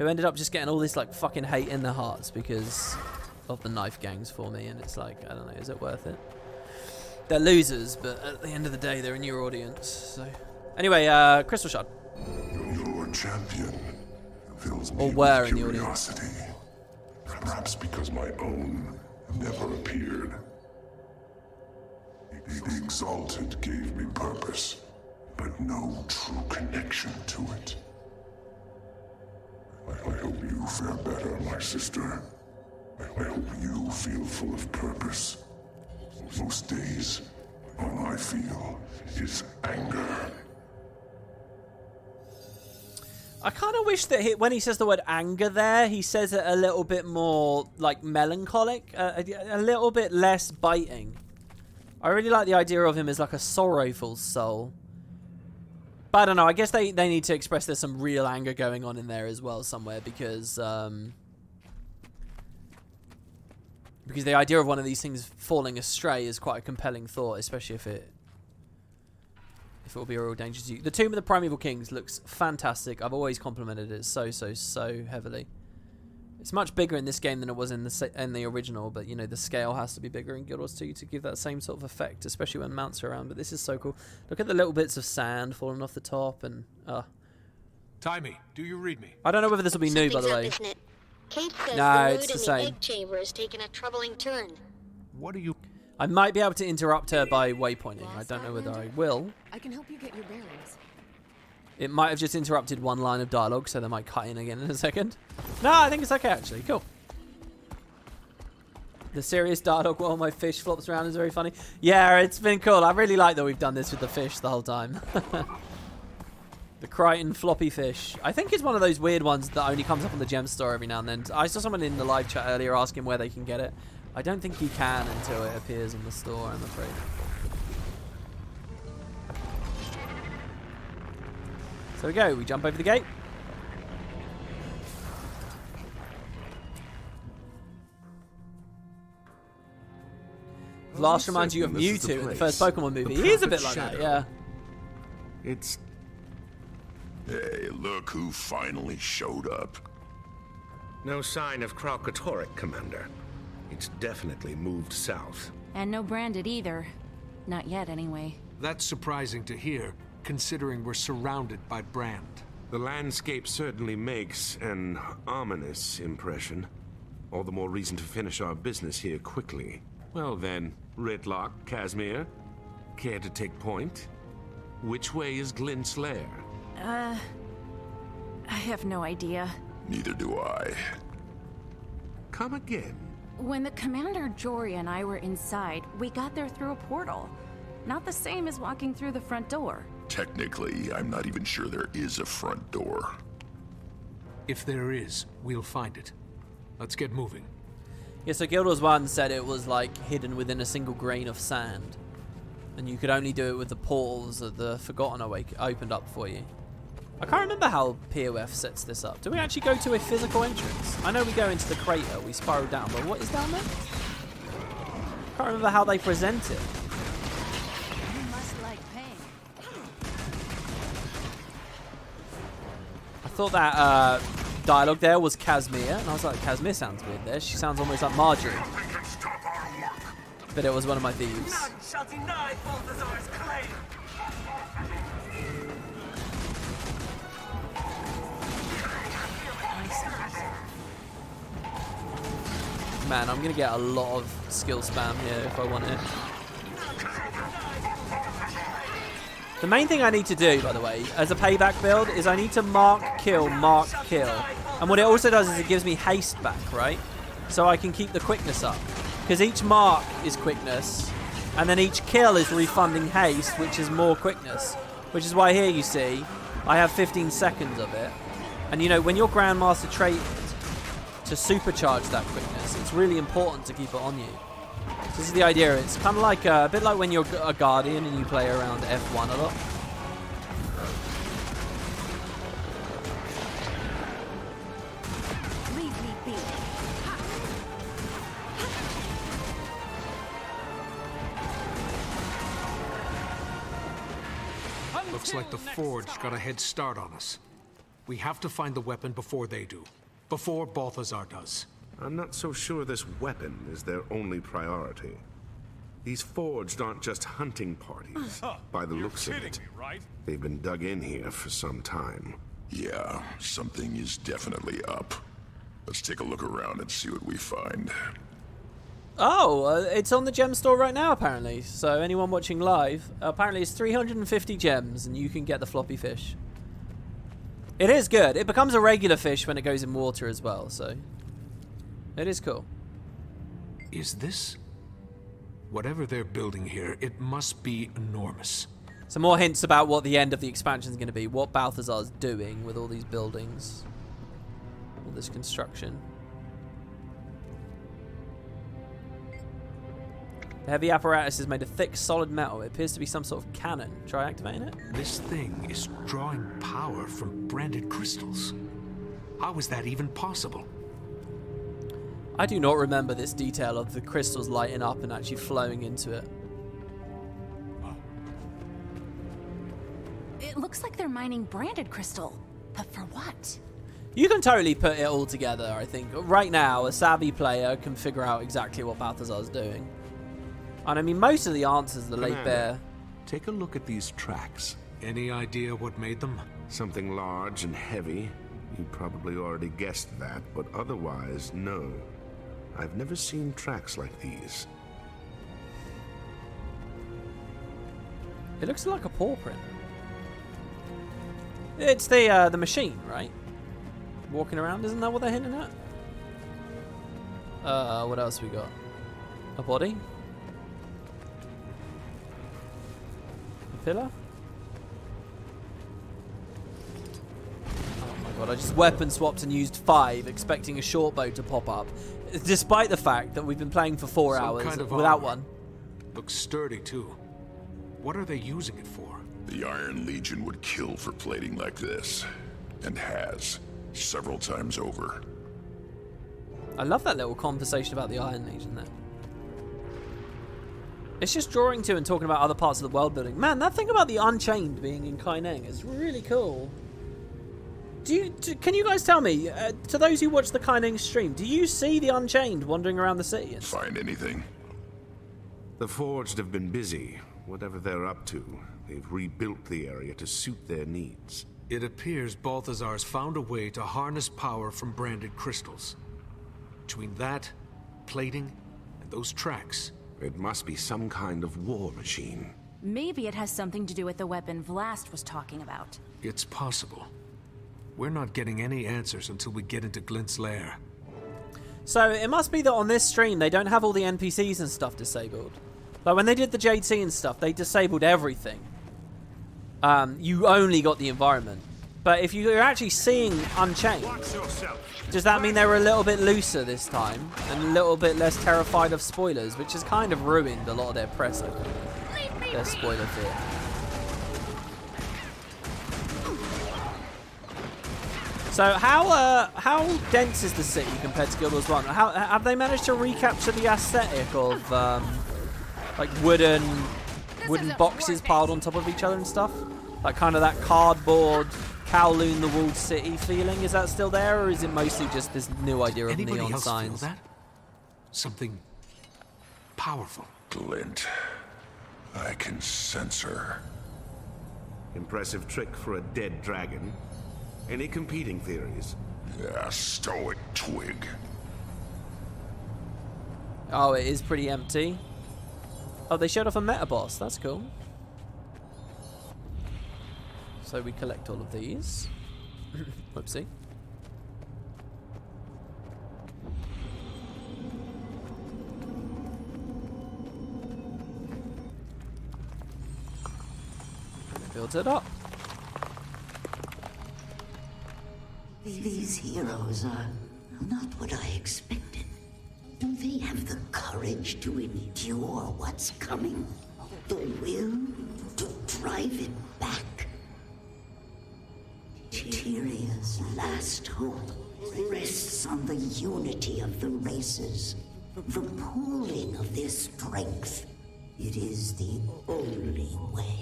who ended up just getting all this like fucking hate in their hearts because of the knife gangs for me, and it's like, I don't know, is it worth it? They're losers, but at the end of the day, they're in your audience. So, anyway, Crystal Shard. Your champion fills me Or were with in the audience. curiosity. Perhaps because my own never appeared. The Exalted gave me purpose, but no true connection to it. I hope you fare better, my sister. I hope you feel full of purpose. Most days, all I feel is anger. I kind of wish that when he says the word anger there, he says it a little bit more like melancholic, a little bit less biting. I really like the idea of him as like a sorrowful soul. But I don't know, I guess they need to express there's some real anger going on in there as well somewhere, because the idea of one of these things falling astray is quite a compelling thought, especially if it will be a real danger to you. The Tomb of the Primeval Kings looks fantastic. I've always complimented it so heavily. It's much bigger in this game than it was in the original, but you know, the scale has to be bigger in Guild Wars 2 to give that same sort of effect, especially when mounts are around. But this is so cool. Look at the little bits of sand falling off the top, and Timey, do you read me? I don't know whether this will be new, by the way. Isn't it? Kate says No, the mood it's the in same. the egg chamber has taken a troubling turn. What are you... I might be able to interrupt her by waypointing. I don't know whether I will. I can help you get your bearings. It might have just interrupted one line of dialogue, so they might cut in again in a second. No, I think it's okay, actually. Cool. The serious dialogue while my fish flops around is very funny. Yeah, it's been cool. I really like that we've done this with the fish the whole time. The Crichton floppy fish. I think it's one of those weird ones that only comes up on the gem store every now and then. I saw someone in the live chat earlier asking where they can get it. I don't think you can until it appears on the store, I'm afraid. So we go. We jump over the gate. Vlast reminds you of Mewtwo in the first Pokemon movie. He is a bit like that, yeah. It's... Hey, look who finally showed up. No sign of Kralkatoric, Commander. It's definitely moved south. And no branded either. Not yet, anyway. That's surprising to hear, considering we're surrounded by brand. The landscape certainly makes an ominous impression. All the more reason to finish our business here quickly. Well then, Ritlock, Casimir, care to take point? Which way is Glint's lair? I have no idea. Neither do I. Come again. When the Commander Jory and I were inside, we got there through a portal. Not the same as walking through the front door. Technically, I'm not even sure there is a front door. If there is, we'll find it. Let's get moving. Yeah, so Guild Wars 1 said it was like hidden within a single grain of sand. And you could only do it with the portals that the Forgotten Awake opened up for you. I can't remember how POF sets this up. Do we actually go to a physical entrance? I know we go into the crater, we spiral down, but what is down there? I can't remember how they present it. You must like pain. I thought that dialogue there was Casimir, and I was like, Casimir sounds weird there. She sounds almost like Marjorie. But it was one of my thieves. None shall deny Balthazar's claim. Man, I'm going to get a lot of skill spam here if I want it. The main thing I need to do, by the way, as a payback build, is I need to mark, kill, mark, kill. And what it also does is it gives me haste back, right? So I can keep the quickness up. Because each mark is quickness, and then each kill is refunding haste, which is more quickness. Which is why here you see, I have 15 seconds of it. And you know, when you're Grandmaster traded to supercharge that quickness, it's really important to keep it on you. So this is the idea. It's kind of like a bit like when you're a Guardian and you play around F1 a lot. Leave me be. Looks like the Forge got a head start on us. We have to find the weapon before they do. Before Balthazar does. I'm not so sure this weapon is their only priority. These forged aren't just hunting parties. By the looks of it, they've been dug in here for some time. Yeah, something is definitely up. Let's take a look around and see what we find. Oh, it's on the gem store right now, apparently. So anyone watching live, apparently it's 350 gems, and you can get the floppy fish. It is good. It becomes a regular fish when it goes in water as well, so it is cool. Is this? Whatever they're building here, it must be enormous. Some more hints about what the end of the expansion is going to be. What Balthazar's doing with all these buildings. All this construction. The heavy apparatus is made of thick, solid metal. It appears to be some sort of cannon. Try activating it. This thing is drawing power from branded crystals. How is that even possible? I do not remember this detail of the crystals lighting up and actually flowing into it. It looks like they're mining branded crystal. But for what? You can totally put it all together, I think. Right now, a savvy player can figure out exactly what Balthazar's doing. And I mean, most of the answers are laid bare. Take a look at these tracks. Any idea what made them? Something large and heavy. You probably already guessed that, but otherwise, no. I've never seen tracks like these. It looks like a paw print. It's the machine, right? Walking around, isn't that what they're hinting at? What else we got? A body? A pillar? Oh my god, I just weapon swapped and used 5, expecting a short bow to pop up. Despite the fact that we've been playing for 4 hours kind of without armor. one. Looks sturdy too. What are they using it for? The Iron Legion would kill for plating like this. And has. Several times over. I love that little conversation about the Iron Legion there. It's just drawing to and talking about other parts of the world building. Man, that thing about the Unchained being in Kaineng is really cool. Can you guys tell me, to those who watch the Kaineng stream, do you see the Unchained wandering around the city? Find anything? The Forged have been busy. Whatever they're up to, they've rebuilt the area to suit their needs. It appears Balthazar's found a way to harness power from branded crystals. Between that, plating, and those tracks... It must be some kind of war machine. Maybe it has something to do with the weapon Vlast was talking about. It's possible. We're not getting any answers until we get into Glint's lair. So it must be that on this stream they don't have all the NPCs and stuff disabled. Like when they did the JT and stuff, they disabled everything. You only got the environment. But if you're actually seeing Unchained, does that mean they were a little bit looser this time? And a little bit less terrified of spoilers, which has kind of ruined a lot of their press, I think. Their spoiler fear. So how dense is the city compared to Guild Wars 1? How have they managed to recapture the aesthetic of like wooden boxes piled on top of each other and stuff? Like kind of that cardboard Kowloon the walled city feeling. Is that still there, or is it mostly just this new idea of Anybody neon else signs? feel that? Something powerful. Glint. I can sense her. Impressive trick for a dead dragon. Any competing theories? Yeah, stoic twig. Oh, it is pretty empty. Oh, they showed off a meta boss. That's cool. So we collect all of these. Whoopsie. Build it up. These heroes are not what I expected. Do they have the courage to endure what's coming? The will to drive it back? Tyria's last hope rests on the unity of the races, the pooling of their strength. It is the only way.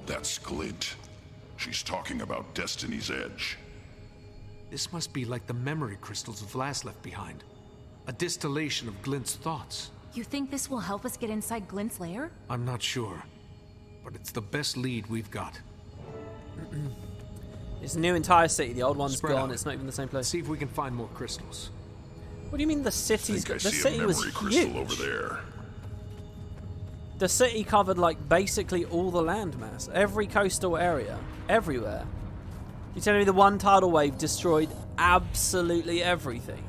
That's Glint. She's talking about Destiny's Edge. This must be like the memory crystals Vlast left behind. A distillation of Glint's thoughts. You think this will help us get inside Glint's lair? I'm not sure, but it's the best lead we've got. It's a new entire city. The old one's Spread gone. out. It's not even the same place. See if we can find more crystals. What do you mean the city's? I The see a city was memory crystal huge. over there. The city covered like basically all the landmass, every coastal area, everywhere. You telling me the one tidal wave destroyed absolutely everything?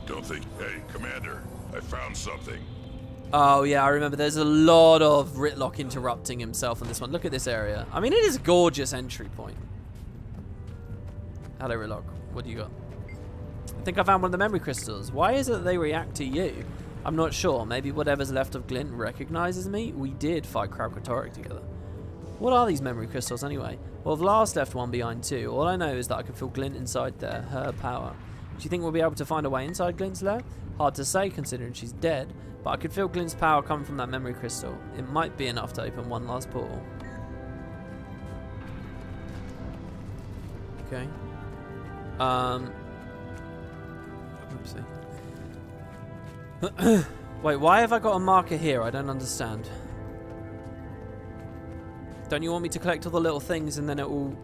Don't think. Hey, Commander, I found something. Oh yeah, I remember. There's a lot of Ritlock interrupting himself on this one. Look at this area. I mean, it is a gorgeous entry point. Hello, Ritlock. What do you got? I think I found one of the memory crystals. Why is it that they react to you? I'm not sure. Maybe whatever's left of Glint recognizes me. We did fight Kraukotoric together. What are these memory crystals anyway? Well, Vlast left one behind too. All I know is that I can feel Glint inside there, her power. Do you think we'll be able to find a way inside Glint's lair? Hard to say considering she's dead, but I could feel Glint's power coming from that memory crystal. It might be enough to open one last portal. Okay. Oopsie. Wait, why have I got a marker here? I don't understand. Don't you want me to collect all the little things and then it will...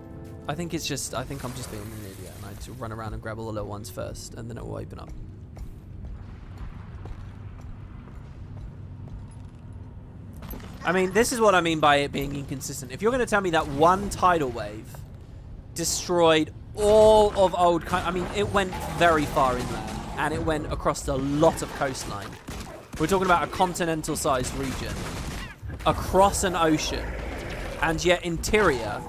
I think I'm just being an idiot and I need to run around and grab all the little ones first and then it will open up. I mean, this is what I mean by it being inconsistent. If you're going to tell me that one tidal wave destroyed all of old... I mean, it went very far inland and it went across a lot of coastline. We're talking about a continental-sized region across an ocean. And yet interior,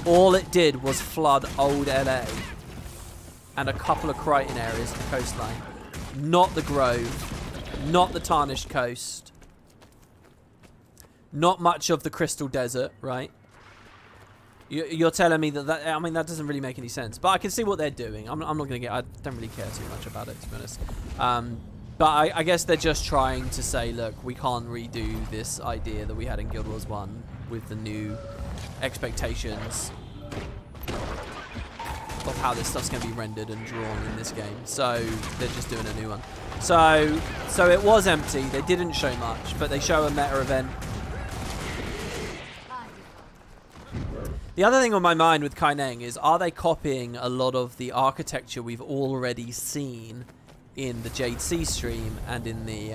all it did was flood old LA and a couple of Crichton areas of the coastline. Not the Grove, not the Tarnished Coast, not much of the Crystal Desert, right? You're telling me that, I mean, that doesn't really make any sense. But I can see what they're doing. I'm not going to get... I don't really care too much about it, to be honest. But I guess they're just trying to say, look, we can't redo this idea that we had in Guild Wars 1 with the new expectations of how this stuff's going to be rendered and drawn in this game. So they're just doing a new one. So it was empty. They didn't show much, but they show a meta event. The other thing on my mind with Kaineng is, are they copying a lot of the architecture we've already seen in the Jade Sea stream and in the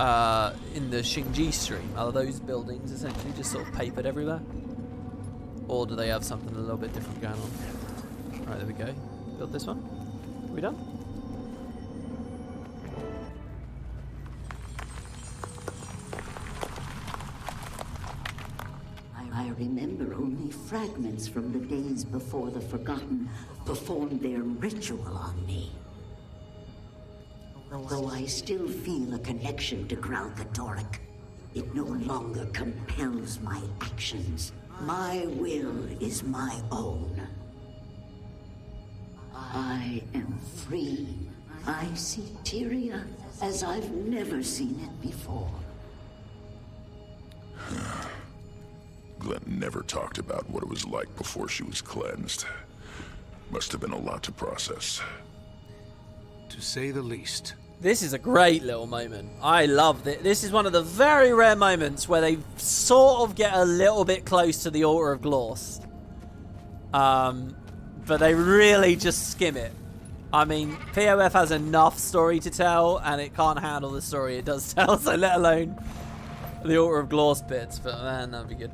Xingji stream? Are those buildings essentially just sort of papered everywhere? Or do they have something a little bit different going on? Alright, there we go. Build this one. Are we done? I remember only fragments from the days before the Forgotten performed their ritual on me. Though I still feel a connection to Kraukotoric, it no longer compels my actions. My will is my own. I am free. I see Tyria as I've never seen it before. Glint never talked about what it was like before she was cleansed. Must have been a lot to process. To say the least. This is a great little moment. I love it. This is one of the very rare moments where they sort of get a little bit close to the Altar of Glorst. But they really just skim it. I mean, POF has enough story to tell, and it can't handle the story it does tell, so let alone the Altar of Glorst bits. But man, that'd be good.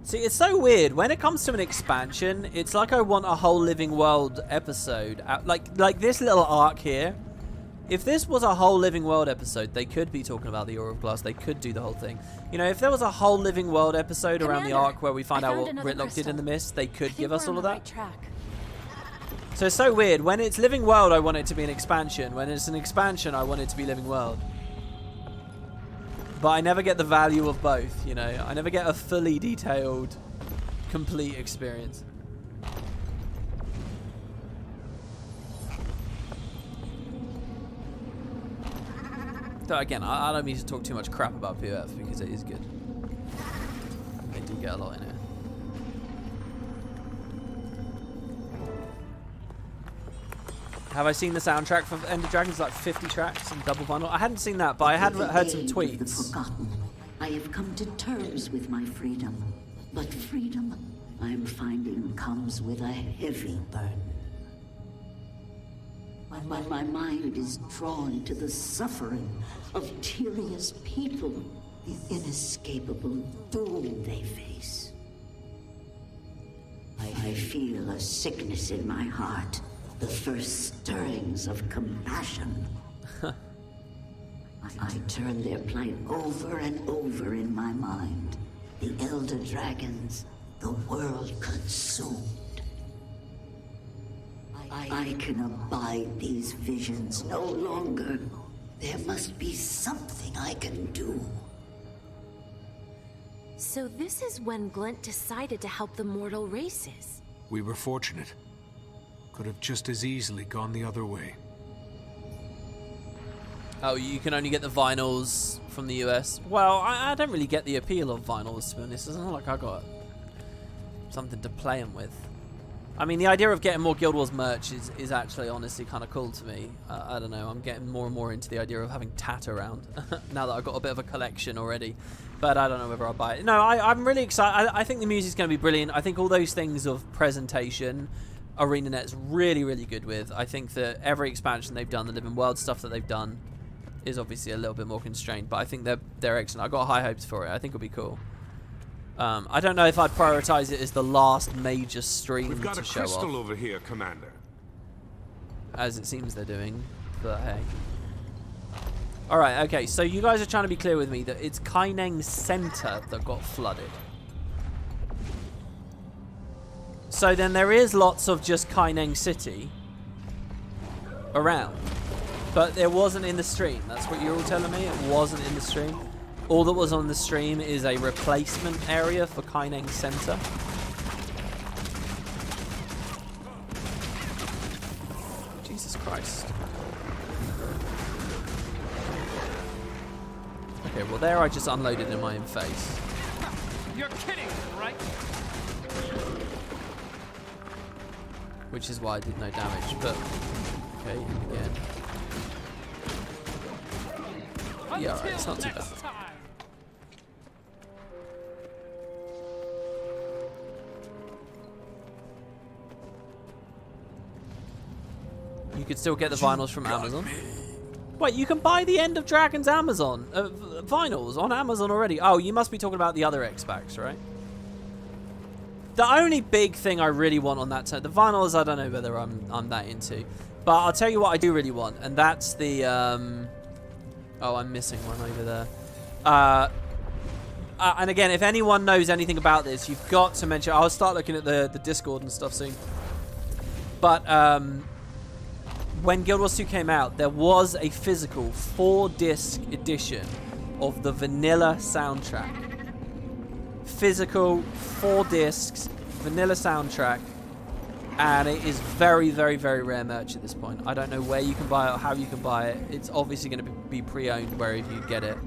See, it's so weird. When it comes to an expansion, it's like I want a whole Living World episode. Like this little arc here. If this was a whole Living World episode, they could be talking about the Aura of Glass. They could do the whole thing. You know, if there was a whole Living World episode around the arc where we find out what Ritlock did in the mist, they could give us all of that. So it's so weird. When it's Living World, I want it to be an expansion. When it's an expansion, I want it to be Living World. But I never get the value of both, you know. I never get a fully detailed, complete experience. Though again, I don't mean to talk too much crap about POF because it is good. They do get a lot in it. Have I seen the soundtrack for Ender Dragons? Like 50 tracks and double vinyl. I hadn't seen that, but I had heard some tweets. Forgotten. I have come to terms with my freedom, but freedom, I'm finding, comes with a heavy burden. My mind is drawn to the suffering of Tyrion's people, the inescapable doom they face. I feel a sickness in my heart, the first stirrings of compassion. I turn their plight over and over in my mind. The elder dragons, the world consumed. I can abide these visions no longer. There must be something I can do. So this is when Glint decided to help the mortal races. We were fortunate. Could have just as easily gone the other way. Oh, you can only get the vinyls from the US? Well, I don't really get the appeal of vinyls, to be honest. It's not like I got something to play them with. I mean, the idea of getting more Guild Wars merch is actually honestly kind of cool to me. I don't know, I'm getting more and more into the idea of having tat around now that I've got a bit of a collection already. But I don't know whether I'll buy it. No, I'm really excited. I think the music's going to be brilliant. I think all those things of presentation, ArenaNet's really, really good with. I think that every expansion they've done, the Living World stuff that they've done, is obviously a little bit more constrained. But I think they're excellent. I've got high hopes for it. I think it'll be cool. I don't know if I'd prioritize it as the last major stream We've got to a show crystal off, over here, Commander. as it seems they're doing, but hey. Alright, okay, so you guys are trying to be clear with me that it's Kaineng Center that got flooded. So then there is lots of just Kaineng City around, but it wasn't in the stream. That's what you're all telling me? It wasn't in the stream? All that was on the stream is a replacement area for Kaineng Center. Jesus Christ. Okay, well there I just unloaded in my own face. You're kidding, right? Which is why I did no damage, but... Okay, again. Yeah, alright, it's not too bad. You could still get the vinyls from Amazon. Wait, you can buy the End of Dragons Amazon vinyls on Amazon already. Oh, you must be talking about the other X-Packs, right? The only big thing I really want on that, the vinyls, I don't know whether I'm that into. But I'll tell you what I do really want, and that's the... Oh, I'm missing one over there. And again, if anyone knows anything about this, you've got to mention... I'll start looking at the Discord and stuff soon. But when Guild Wars 2 came out, there was a physical 4-disc edition of the vanilla soundtrack. Physical 4 discs, vanilla soundtrack. And it is very, very, very rare merch at this point. I don't know where you can buy it or how you can buy it. It's obviously going to be pre-owned wherever you get it.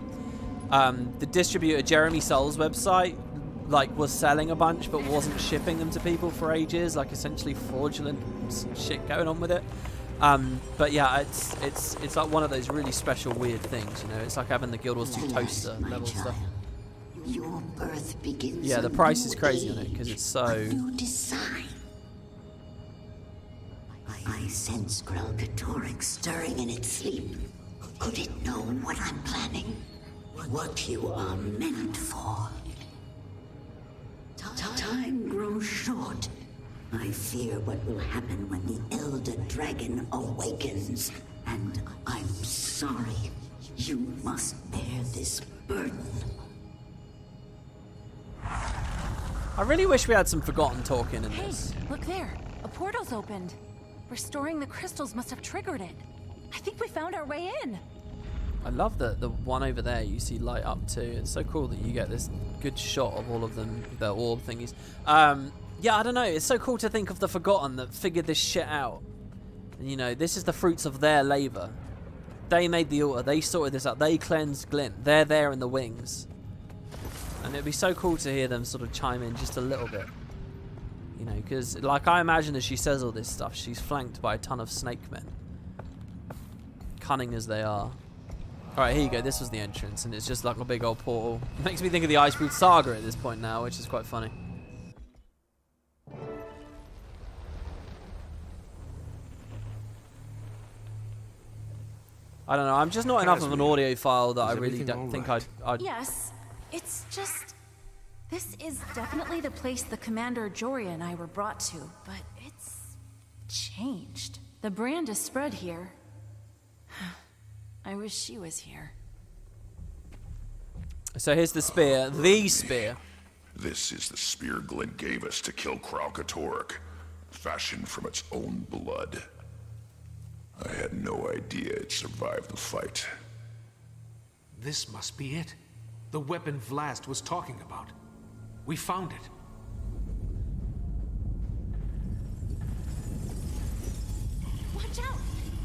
The distributor, Jeremy Soul's website, like, was selling a bunch but wasn't shipping them to people for ages. Like, essentially fraudulent shit going on with it. But yeah, it's like one of those really special, weird things. You know, it's like having the Guild Wars 2 toaster level stuff. Your birth begins. Yeah, the price is crazy on it because it's so. You decide. I sense Grelkatorix stirring in its sleep. Could it know what I'm planning? What you are meant for? Time grows short. I fear what will happen when the Elder Dragon awakens. And I'm sorry. You must bear this burden. I really wish we had some Forgotten talking in this. Hey, look there. A portal's opened. Restoring the crystals must have triggered it. I think we found our way in. I love the one over there you see light up too. It's so cool that you get this good shot of all of them, the orb thingies. Yeah, I don't know. It's so cool to think of the Forgotten that figured this shit out. And, you know, this is the fruits of their labor. They made the altar. They sorted this out. They cleansed Glint. They're there in the wings. And it'd be so cool to hear them sort of chime in just a little bit. You know, because, like, I imagine as she says all this stuff, she's flanked by a ton of snake men. Cunning as they are. Alright, here you go. This was the entrance, and it's just like a big old portal. It makes me think of the Icefield Saga at this point now, which is quite funny. I don't know. I'm just not enough of an audiophile that I really don't think I'd... Yes, it's just... This is definitely the place the Commander Joria and I were brought to, but it's... changed. The brand is spread here. I wish she was here. So here's the spear. The spear. This is the spear Glint gave us to kill Kralkatork, fashioned from its own blood. I had no idea it survived the fight. This must be it. The weapon Vlast was talking about. We found it. Watch out!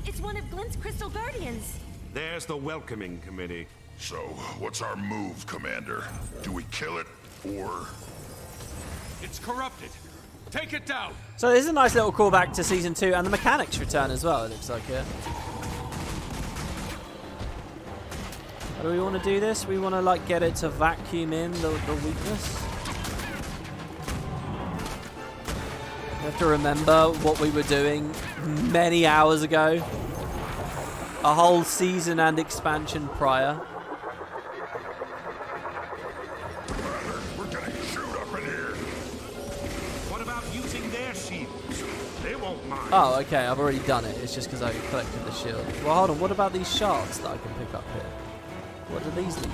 It's one of Glint's Crystal Guardians. There's the welcoming committee. So, what's our move, Commander? Do we kill it, or... It's corrupted. Take it down. So this is a nice little callback to Season 2, and the mechanics return as well, it looks like here. How do we want to do this? We want to, like, get it to vacuum in the weakness. We have to remember what we were doing many hours ago. A whole season and expansion prior. We're getting chewed up in here. What about using their shields? They won't mind. Oh, okay, I've already done it. It's just because I collected the shield. Well, hold on. What about these shards that I can pick up here? What do these lead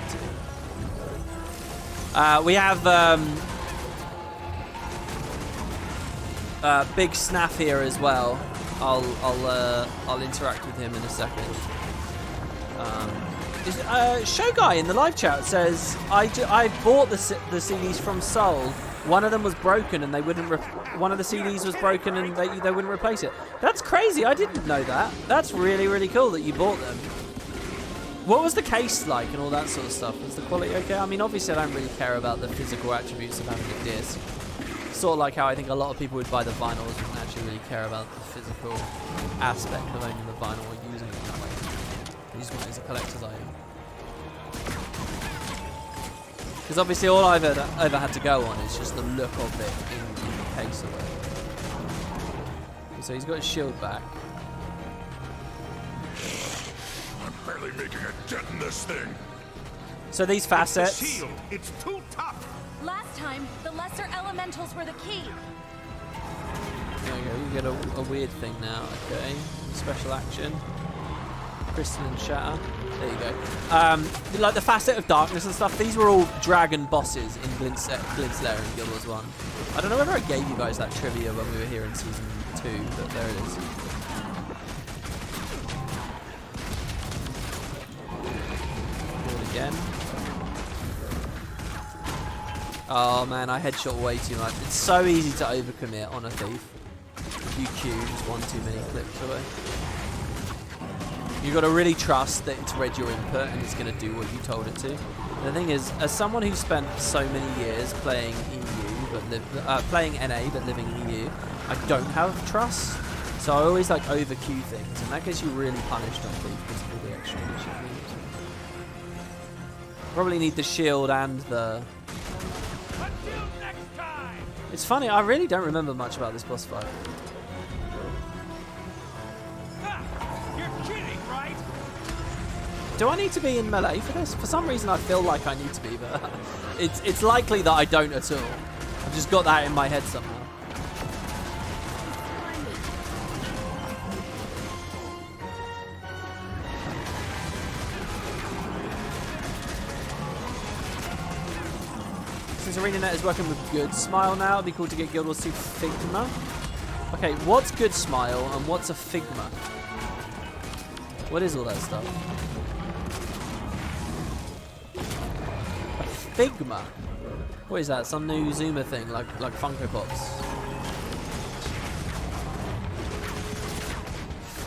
to? We have Big Snaff here as well. I'll interact with him in a second. Show Guy in the live chat says I bought the CDs from Soul. One of them was broken and they wouldn't. One of the CDs was broken and they wouldn't replace it. That's crazy. I didn't know that. That's really, really cool that you bought them. What was the case like and all that sort of stuff? Was the quality okay? I mean, obviously I don't really care about the physical attributes of having a disc. Sort of like how I think a lot of people would buy the vinyls wouldn't actually really care about the physical aspect of owning the vinyl or using it that way. You just want it as a collector's item. Because obviously all I've ever had to go on is just the look of it in the case of it. Okay, so he's got his shield back. I'm barely making a dent in this thing. So these facets. It's a shield. It's too tough. Last time, the lesser elementals were the key. There we go. You get a weird thing now. Okay. Special action. Crystalline Shatter. There you go. Like the facet of darkness and stuff. These were all dragon bosses in Glint's Lair and Guild Wars 1. I don't know whether I gave you guys that trivia when we were here in Season 2, but there it is. Do it again. Oh man, I headshot way too much. It's so easy to overcommit on a thief. You Q just one too many clips away. You've got to really trust that it's read your input and it's going to do what you told it to. And the thing is, as someone who spent so many years playing EU, but playing NA but living in EU, I don't have trust. So I always like over Q things, and that gets you really punished on thief because of all the extra shit. Probably need the shield and the. It's funny, I really don't remember much about this boss fight. You're kidding, right? Do I need to be in melee for this? For some reason I feel like I need to be, but it's likely that I don't at all. I've just got that in my head somehow. Since ArenaNet is working with Good Smile now, it'd be cool to get Guild Wars 2 Figma. Okay, what's Good Smile and what's a Figma? What is all that stuff? A Figma? What is that? Some new Zoomer thing, like Funko Pops?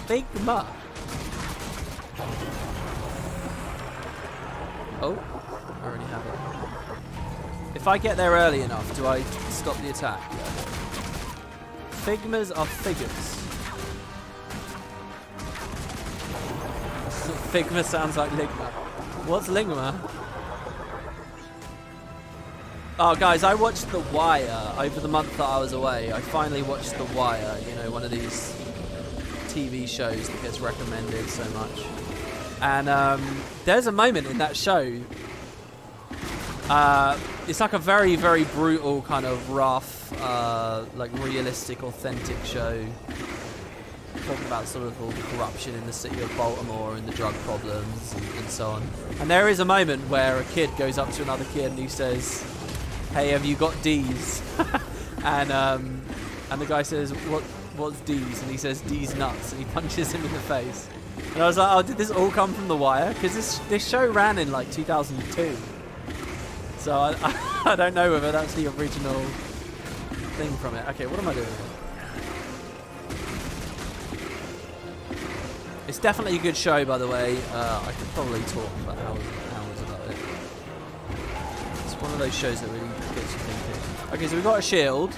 Figma. Oh, I already have it. If I get there early enough, do I stop the attack? Yeah. Figmas are figures. Figma sounds like Ligma. What's Ligma? Oh, guys, I watched The Wire over the month that I was away. I finally watched The Wire, you know, one of these TV shows that gets recommended so much. And there's a moment in that show. It's like a very, very brutal, kind of rough, like realistic, authentic show. Talking about sort of all the corruption in the city of Baltimore and the drug problems and so on. And there is a moment where a kid goes up to another kid and he says, "Hey, have you got D's?" and the guy says, "What's D's?" And he says, "D's nuts," and he punches him in the face. And I was like, oh, did this all come from The Wire? Because this show ran in like 2002. So I don't know whether that's the original thing from it. Okay, what am I doing? It's definitely a good show, by the way. I could probably talk about hours about it. It's one of those shows that really gets you thinking. Okay, so we've got a shield.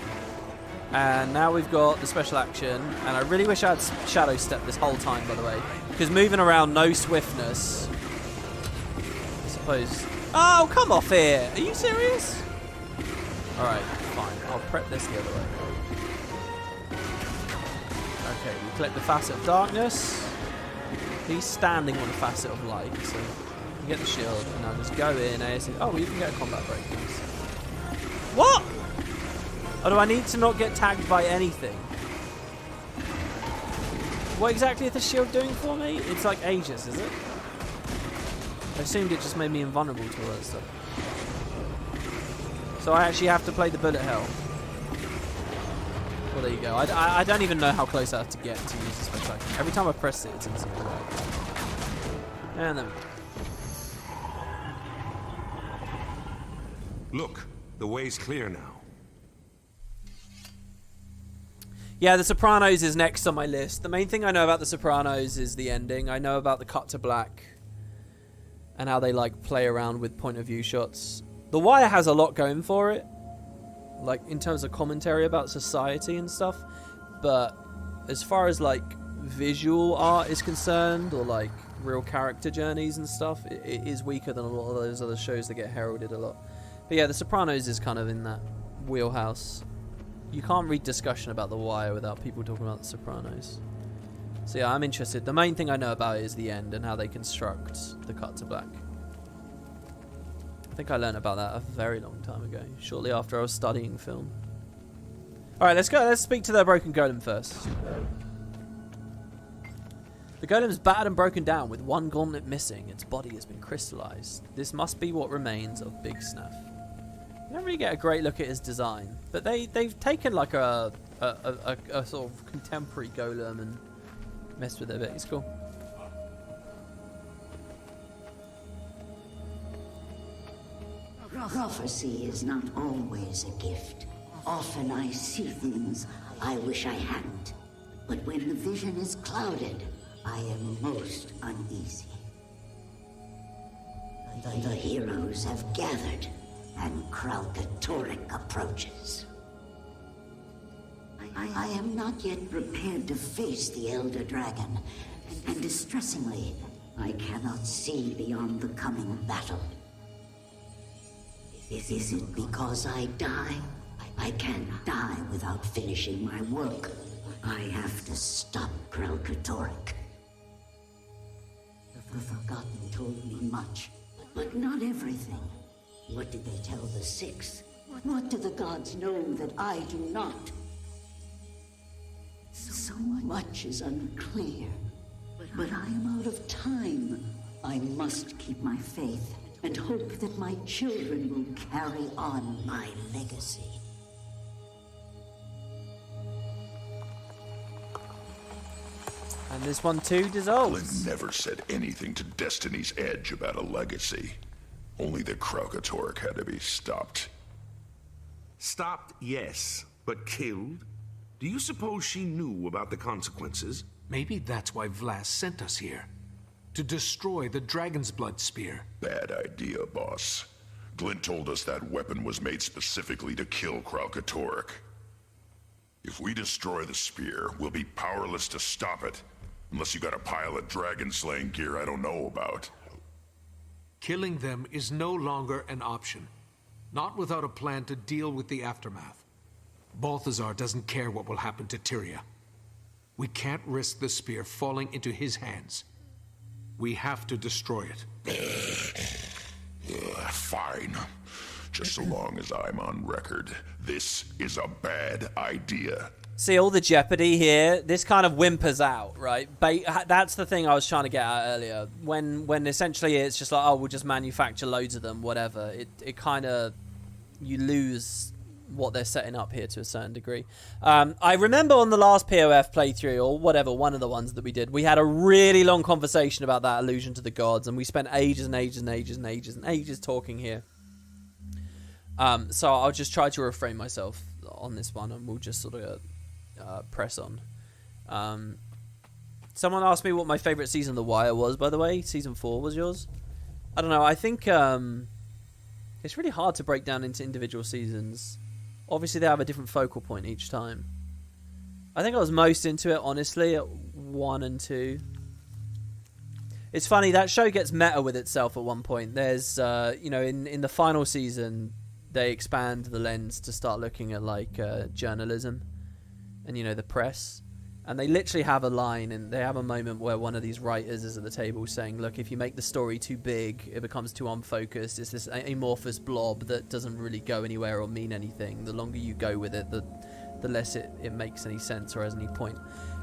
And now we've got the special action. And I really wish I had shadow step this whole time, by the way. Because moving around, no swiftness. I suppose... Oh, come off here! Are you serious? Alright, fine. I'll prep this the other way. Okay, we click the facet of darkness. He's standing on the facet of light, so you get the shield, and I'll just go in, ASC. Oh, well, you can get a combat break. Nice. What? Oh, do I need to not get tagged by anything? What exactly is the shield doing for me? It's like Aegis, is it? I assumed it just made me invulnerable to all that stuff. So I actually have to play the bullet hell. Well, there you go. I don't even know how close I have to get to use the special action. Every time I press it, it's instantly right. And then... Look, the way's clear now. Yeah, The Sopranos is next on my list. The main thing I know about The Sopranos is the ending. I know about the cut to black and how they like play around with point of view shots. The Wire has a lot going for it, like in terms of commentary about society and stuff. But as far as like visual art is concerned, or like real character journeys and stuff, it is weaker than a lot of those other shows that get heralded a lot. But yeah, The Sopranos is kind of in that wheelhouse. You can't read discussion about The Wire without people talking about The Sopranos. So yeah, I'm interested. The main thing I know about it is the end and how they construct the cut to black. I think I learned about that a very long time ago, shortly after I was studying film. Alright, let's go. Let's speak to the broken golem first. The golem's battered and broken down with one gauntlet missing. Its body has been crystallized. This must be what remains of Big Snuff. You don't really get a great look at his design, but they've taken like a sort of contemporary golem and messed with it a bit. It's cool. Prophecy is not always a gift. Often I see things I wish I hadn't. But when the vision is clouded, I am most uneasy. The heroes have gathered, and Kralkatorrik approaches. I am not yet prepared to face the Elder Dragon, and distressingly, I cannot see beyond the coming battle. Is it because I die? I can't die without finishing my work. I have to stop Kralkatorrik. The Forgotten told me much, but not everything. What did they tell the Six? What do the gods know that I do not? So much is unclear, but I am out of time. I must keep my faith and hope that my children will carry on my legacy. And this one too dissolves. Glint never said anything to Destiny's Edge about a legacy. Only the Kralkatorrik had to be stopped. Stopped, yes, but killed? Do you suppose she knew about the consequences? Maybe that's why Vlast sent us here. to destroy the Dragon's Blood Spear. Bad idea, boss. Glint told us that weapon was made specifically to kill Kralkatorrik. If we destroy the spear, we'll be powerless to stop it. Unless you got a pile of dragon-slaying gear I don't know about. Killing them is no longer an option. Not without a plan to deal with the aftermath. Balthazar doesn't care what will happen to Tyria. We can't risk the spear falling into his hands. We have to destroy it. Fine. Just so long as I'm on record. This is a bad idea. See, all the jeopardy here, this kind of whimpers out, right? That's the thing I was trying to get at earlier. When essentially it's just like, oh, we'll just manufacture loads of them, whatever. It kind of, you lose what they're setting up here to a certain degree. I remember on the last POF playthrough, or whatever, one of the ones that we did, we had a really long conversation about that allusion to the gods, and we spent ages and ages and ages and ages and ages talking here. So I'll just try to refrain myself on this one, and we'll just sort of press on. Someone asked me what my favourite season of The Wire was, by the way. Season 4 was yours? I don't know, I think it's really hard to break down into individual seasons. Obviously, they have a different focal point each time. I think I was most into it, honestly, at 1 and 2. It's funny, that show gets meta with itself at one point. There's, you know, in the final season, they expand the lens to start looking at, like, journalism and, you know, the press. And they literally have a line, and they have a moment where one of these writers is at the table saying, look, if you make the story too big, it becomes too unfocused. It's this amorphous blob that doesn't really go anywhere or mean anything. The longer you go with it, the less it makes any sense or has any point.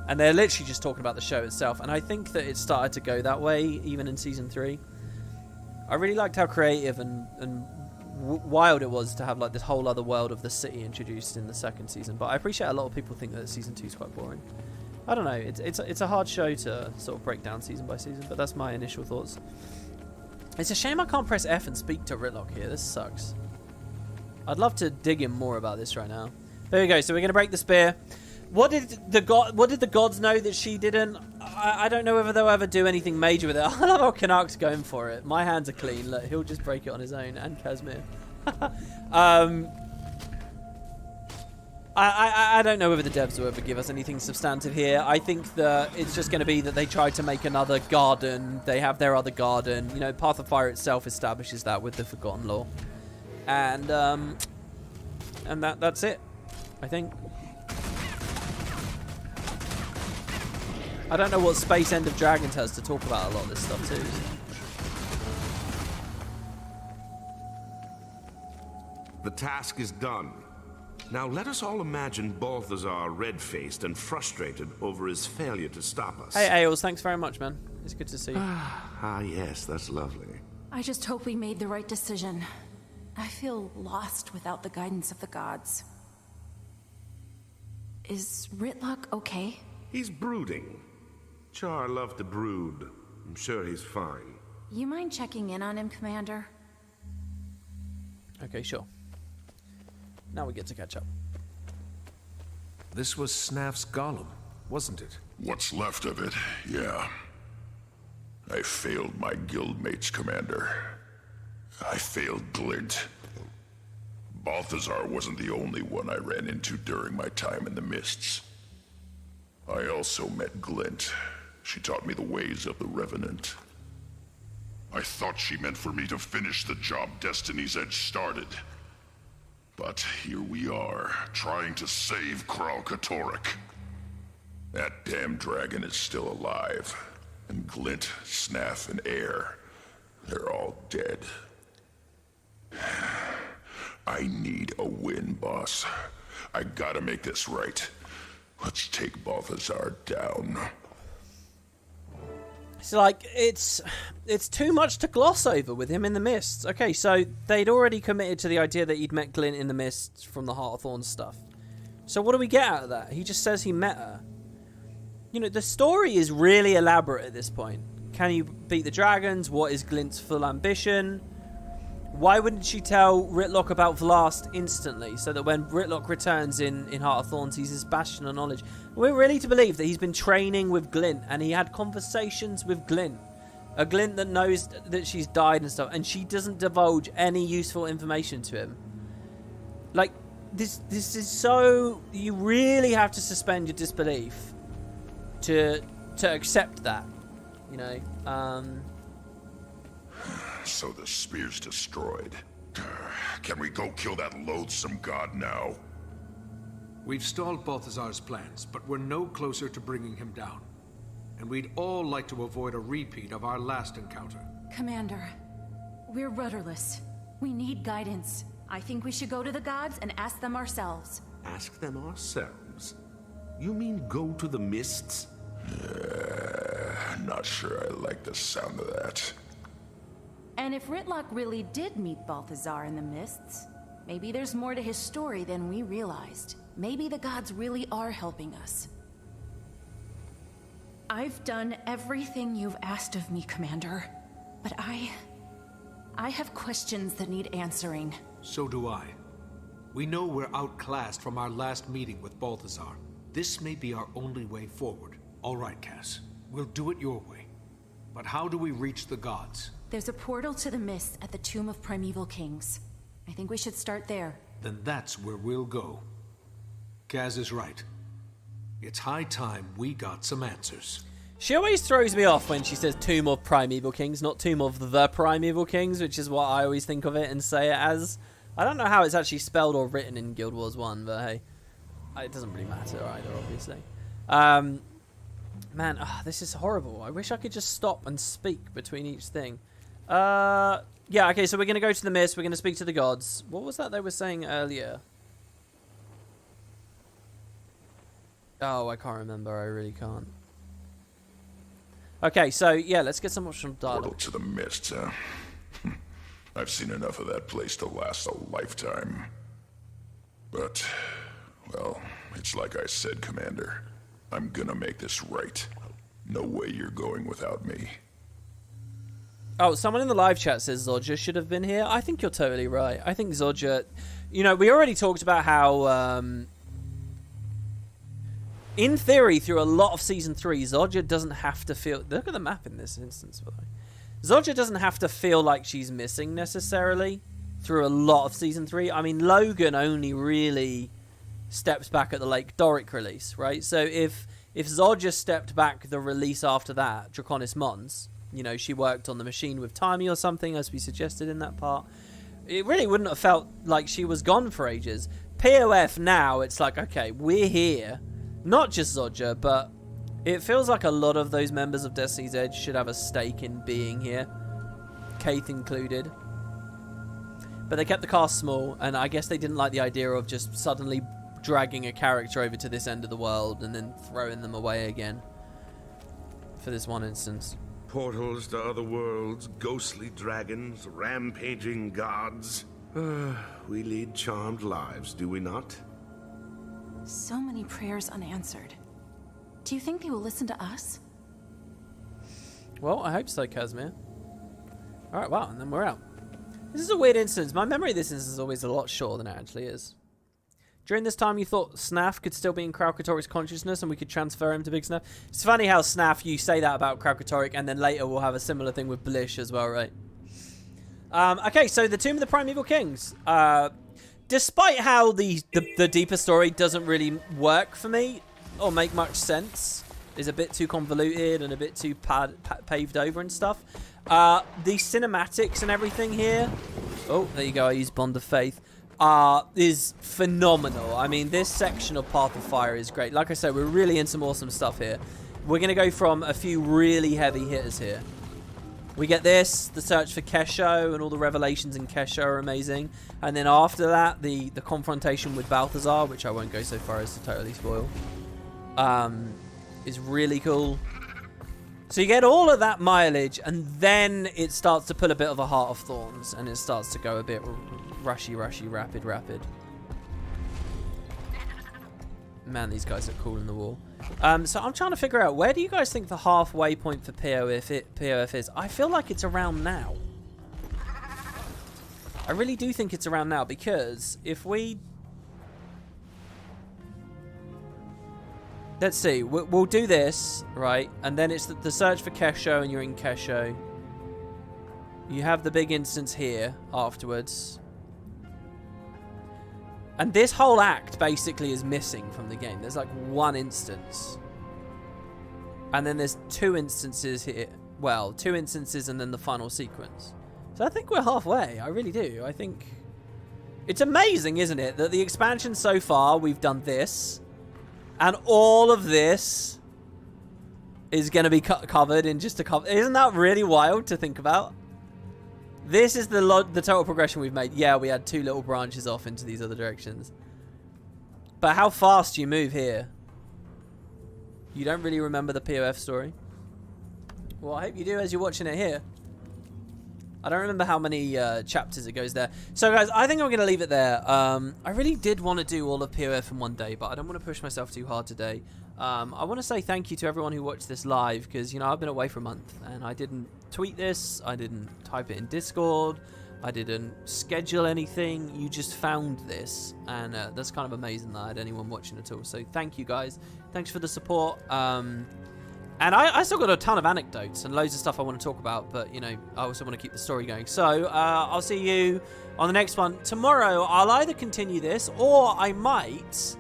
And they're literally just talking about the show itself. And I think that it started to go that way, even in Season 3. I really liked how creative and wild it was to have like this whole other world of the city introduced in the second season. But I appreciate a lot of people think that Season 2 is quite boring. I don't know, it's a hard show to sort of break down season by season, but that's my initial thoughts. It's a shame I can't press F and speak to Ritlock here. This sucks. I'd love to dig in more about this right now. There we go. So we're gonna break the spear. What did the gods know that she didn't? I don't know whether they'll ever do anything major with it. I love how Canuck's going for it. My hands are clean. Look, he'll just break it on his own, and Casimir. I don't know whether the devs will ever give us anything substantive here. I think that it's just going to be that they try to make another garden. They have their other garden. You know, Path of Fire itself establishes that with the Forgotten Law. And that's it, I think. I don't know what Space End of Dragons has to talk about a lot of this stuff too. The task is done. Now let us all imagine Balthazar red-faced and frustrated over his failure to stop us. Hey, Ails, thanks very much, man. It's good to see you. Ah, yes, that's lovely. I just hope we made the right decision. I feel lost without the guidance of the gods. Is Ritlock okay? He's brooding. Char loved to brood. I'm sure he's fine. You mind checking in on him, Commander? Okay, sure. Now we get to catch up. This was Snaf's golem, wasn't it? What's left of it, yeah. I failed my guildmates, Commander. I failed Glint. Balthazar wasn't the only one I ran into during my time in the Mists. I also met Glint. She taught me the ways of the Revenant. I thought she meant for me to finish the job Destiny's Edge started. But here we are, trying to save Kralkatorrik. That damn dragon is still alive. And Glint, Snaf, and Air, they're all dead. I need a win, boss. I gotta make this right. Let's take Balthazar down. It's like, it's too much to gloss over with him in the Mists. Okay, so they'd already committed to the idea that he'd met Glint in the Mists from the Heart of Thorns stuff. So what do we get out of that? He just says he met her. You know, the story is really elaborate at this point. Can you beat the dragons? What is Glint's full ambition? Why wouldn't she tell Ritlock about Vlast instantly, so that when Ritlock returns in Heart of Thorns, he's his bastion of knowledge? We're really to believe that he's been training with Glint, and he had conversations with Glint A Glint that knows that she's died and stuff, and she doesn't divulge any useful information to him. Like, this is so... You really have to suspend your disbelief to accept that, you know. So the spear's destroyed. Can we go kill that loathsome god now? We've stalled Balthazar's plans, but we're no closer to bringing him down. And we'd all like to avoid a repeat of our last encounter. Commander, we're rudderless. We need guidance. I think we should go to the gods and ask them ourselves. Ask them ourselves? You mean go to the mists? Not sure I like the sound of that. And if Ritlock really did meet Balthazar in the mists, maybe there's more to his story than we realized. Maybe the gods really are helping us. I've done everything you've asked of me, Commander. But I have questions that need answering. So do I. We know we're outclassed from our last meeting with Balthazar. This may be our only way forward. All right, Cass. We'll do it your way. But how do we reach the gods? There's a portal to the mists at the Tomb of Primeval Kings. I think we should start there. Then that's where we'll go. Kaz is right. It's high time we got some answers. She always throws me off when she says Tomb of Primeval Kings, not Tomb of the Primeval Kings, which is what I always think of it and say it as. I don't know how it's actually spelled or written in Guild Wars 1, but hey, it doesn't really matter either, obviously. Man, this is horrible. I wish I could just stop and speak between each thing. Yeah, okay, so we're going to go to the mist. We're going to speak to the gods. What was that they were saying earlier? Oh, I can't remember. I really can't. Okay, so, yeah, let's get some optional dialogue. Portal to the mist, huh? I've seen enough of that place to last a lifetime. But, well, it's like I said, Commander. I'm gonna make this right. No way you're going without me. Oh, someone in the live chat says Zodja should have been here. I think you're totally right. I think Zodja... You know, we already talked about how... in theory, through a lot of Season 3, Zodja doesn't have to feel... Look at the map in this instance, by the way. Zodja doesn't have to feel like she's missing, necessarily, through a lot of Season 3. I mean, Logan only really steps back at the Lake Doric release, right? So if Zodja stepped back the release after that, Draconis Mons, you know, she worked on the machine with Timey or something, as we suggested in that part, it really wouldn't have felt like she was gone for ages. POF now, it's like, okay, we're here. Not just Zodja, but it feels like a lot of those members of Destiny's Edge should have a stake in being here. Kaith included. But they kept the cast small, and I guess they didn't like the idea of just suddenly dragging a character over to this end of the world and then throwing them away again. For this one instance. Portals to other worlds, ghostly dragons, rampaging gods. We lead charmed lives, do we not? So many prayers unanswered. Do you think they will listen to us? Well, I hope so, Casimir. Alright, wow, and then we're out. This is a weird instance. My memory of this instance is always a lot shorter than it actually is. During this time, you thought Snaff could still be in Kraukatoric's consciousness and we could transfer him to Big Snaff? It's funny how Snaff, you say that about Kraukatoric, and then later we'll have a similar thing with Blish as well, right? Okay, so the Tomb of the Primeval Kings. Despite how the deeper story doesn't really work for me or make much sense, is a bit too convoluted and a bit too paved over and stuff. The cinematics and everything here, oh, there you go, I used Bond of Faith, is phenomenal. I mean, this section of Path of Fire is great. Like I said, we're really in some awesome stuff here. We're going to go from a few really heavy hitters here. We get this, the search for Kesho, and all the revelations in Kesho are amazing. And then after that, the confrontation with Balthazar, which I won't go so far as to totally spoil, is really cool. So you get all of that mileage, and then it starts to pull a bit of a Heart of Thorns, and it starts to go a bit rushy, rapid. Man, these guys are cool in the wall. So I'm trying to figure out, where do you guys think the halfway point for POF is? I feel like it's around now. I really do think it's around now, because if we... Let's see. We'll do this, right? And then it's the search for Kesho, and you're in Kesho. You have the big instance here afterwards. And this whole act basically is missing from the game. There's like one instance. And then there's 2 instances here. Well, 2 instances and then the final sequence. So I think we're halfway. I really do. I think... It's amazing, isn't it? That the expansion so far, we've done this. And all of this is going to be covered in just a couple... Isn't that really wild to think about? This is the total progression we've made. Yeah, we had 2 little branches off into these other directions. But how fast do you move here? You don't really remember the POF story? Well, I hope you do as you're watching it here. I don't remember how many chapters it goes there. So, guys, I think I'm going to leave it there. I really did want to do all of POF in one day, but I don't want to push myself too hard today. I want to say thank you to everyone who watched this live, because, you know, I've been away for a month, and I didn't tweet this, I didn't type it in Discord, I didn't schedule anything. You just found this, and that's kind of amazing that I had anyone watching at all. So thank you, guys. Thanks for the support. And I still got a ton of anecdotes and loads of stuff I want to talk about, but, you know, I also want to keep the story going. So I'll see you on the next one. Tomorrow, I'll either continue this, or I might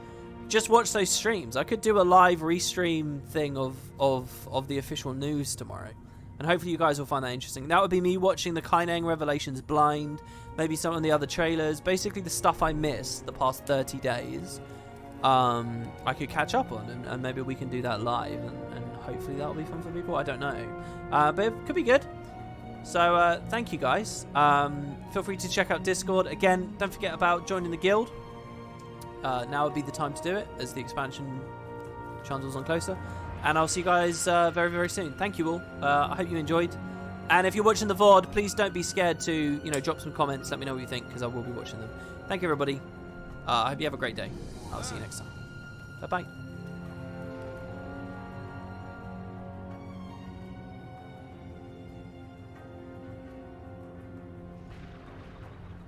just watch those streams. I could do a live restream thing of the official news tomorrow. And hopefully you guys will find that interesting. That would be me watching the Kaineng Revelations blind, maybe some of the other trailers, basically the stuff I missed the past 30 days. I could catch up on, and maybe we can do that live, and hopefully that'll be fun for people. I don't know, but it could be good. So thank you, guys. Feel free to check out Discord. Again, don't forget about joining the guild. Now would be the time to do it, as the expansion trundles on closer. And I'll see you guys very, very soon. Thank you all. I hope you enjoyed. And if you're watching the VOD, please don't be scared to, you know, drop some comments. Let me know what you think, because I will be watching them. Thank you, everybody. I hope you have a great day. I'll see you next time. Bye-bye.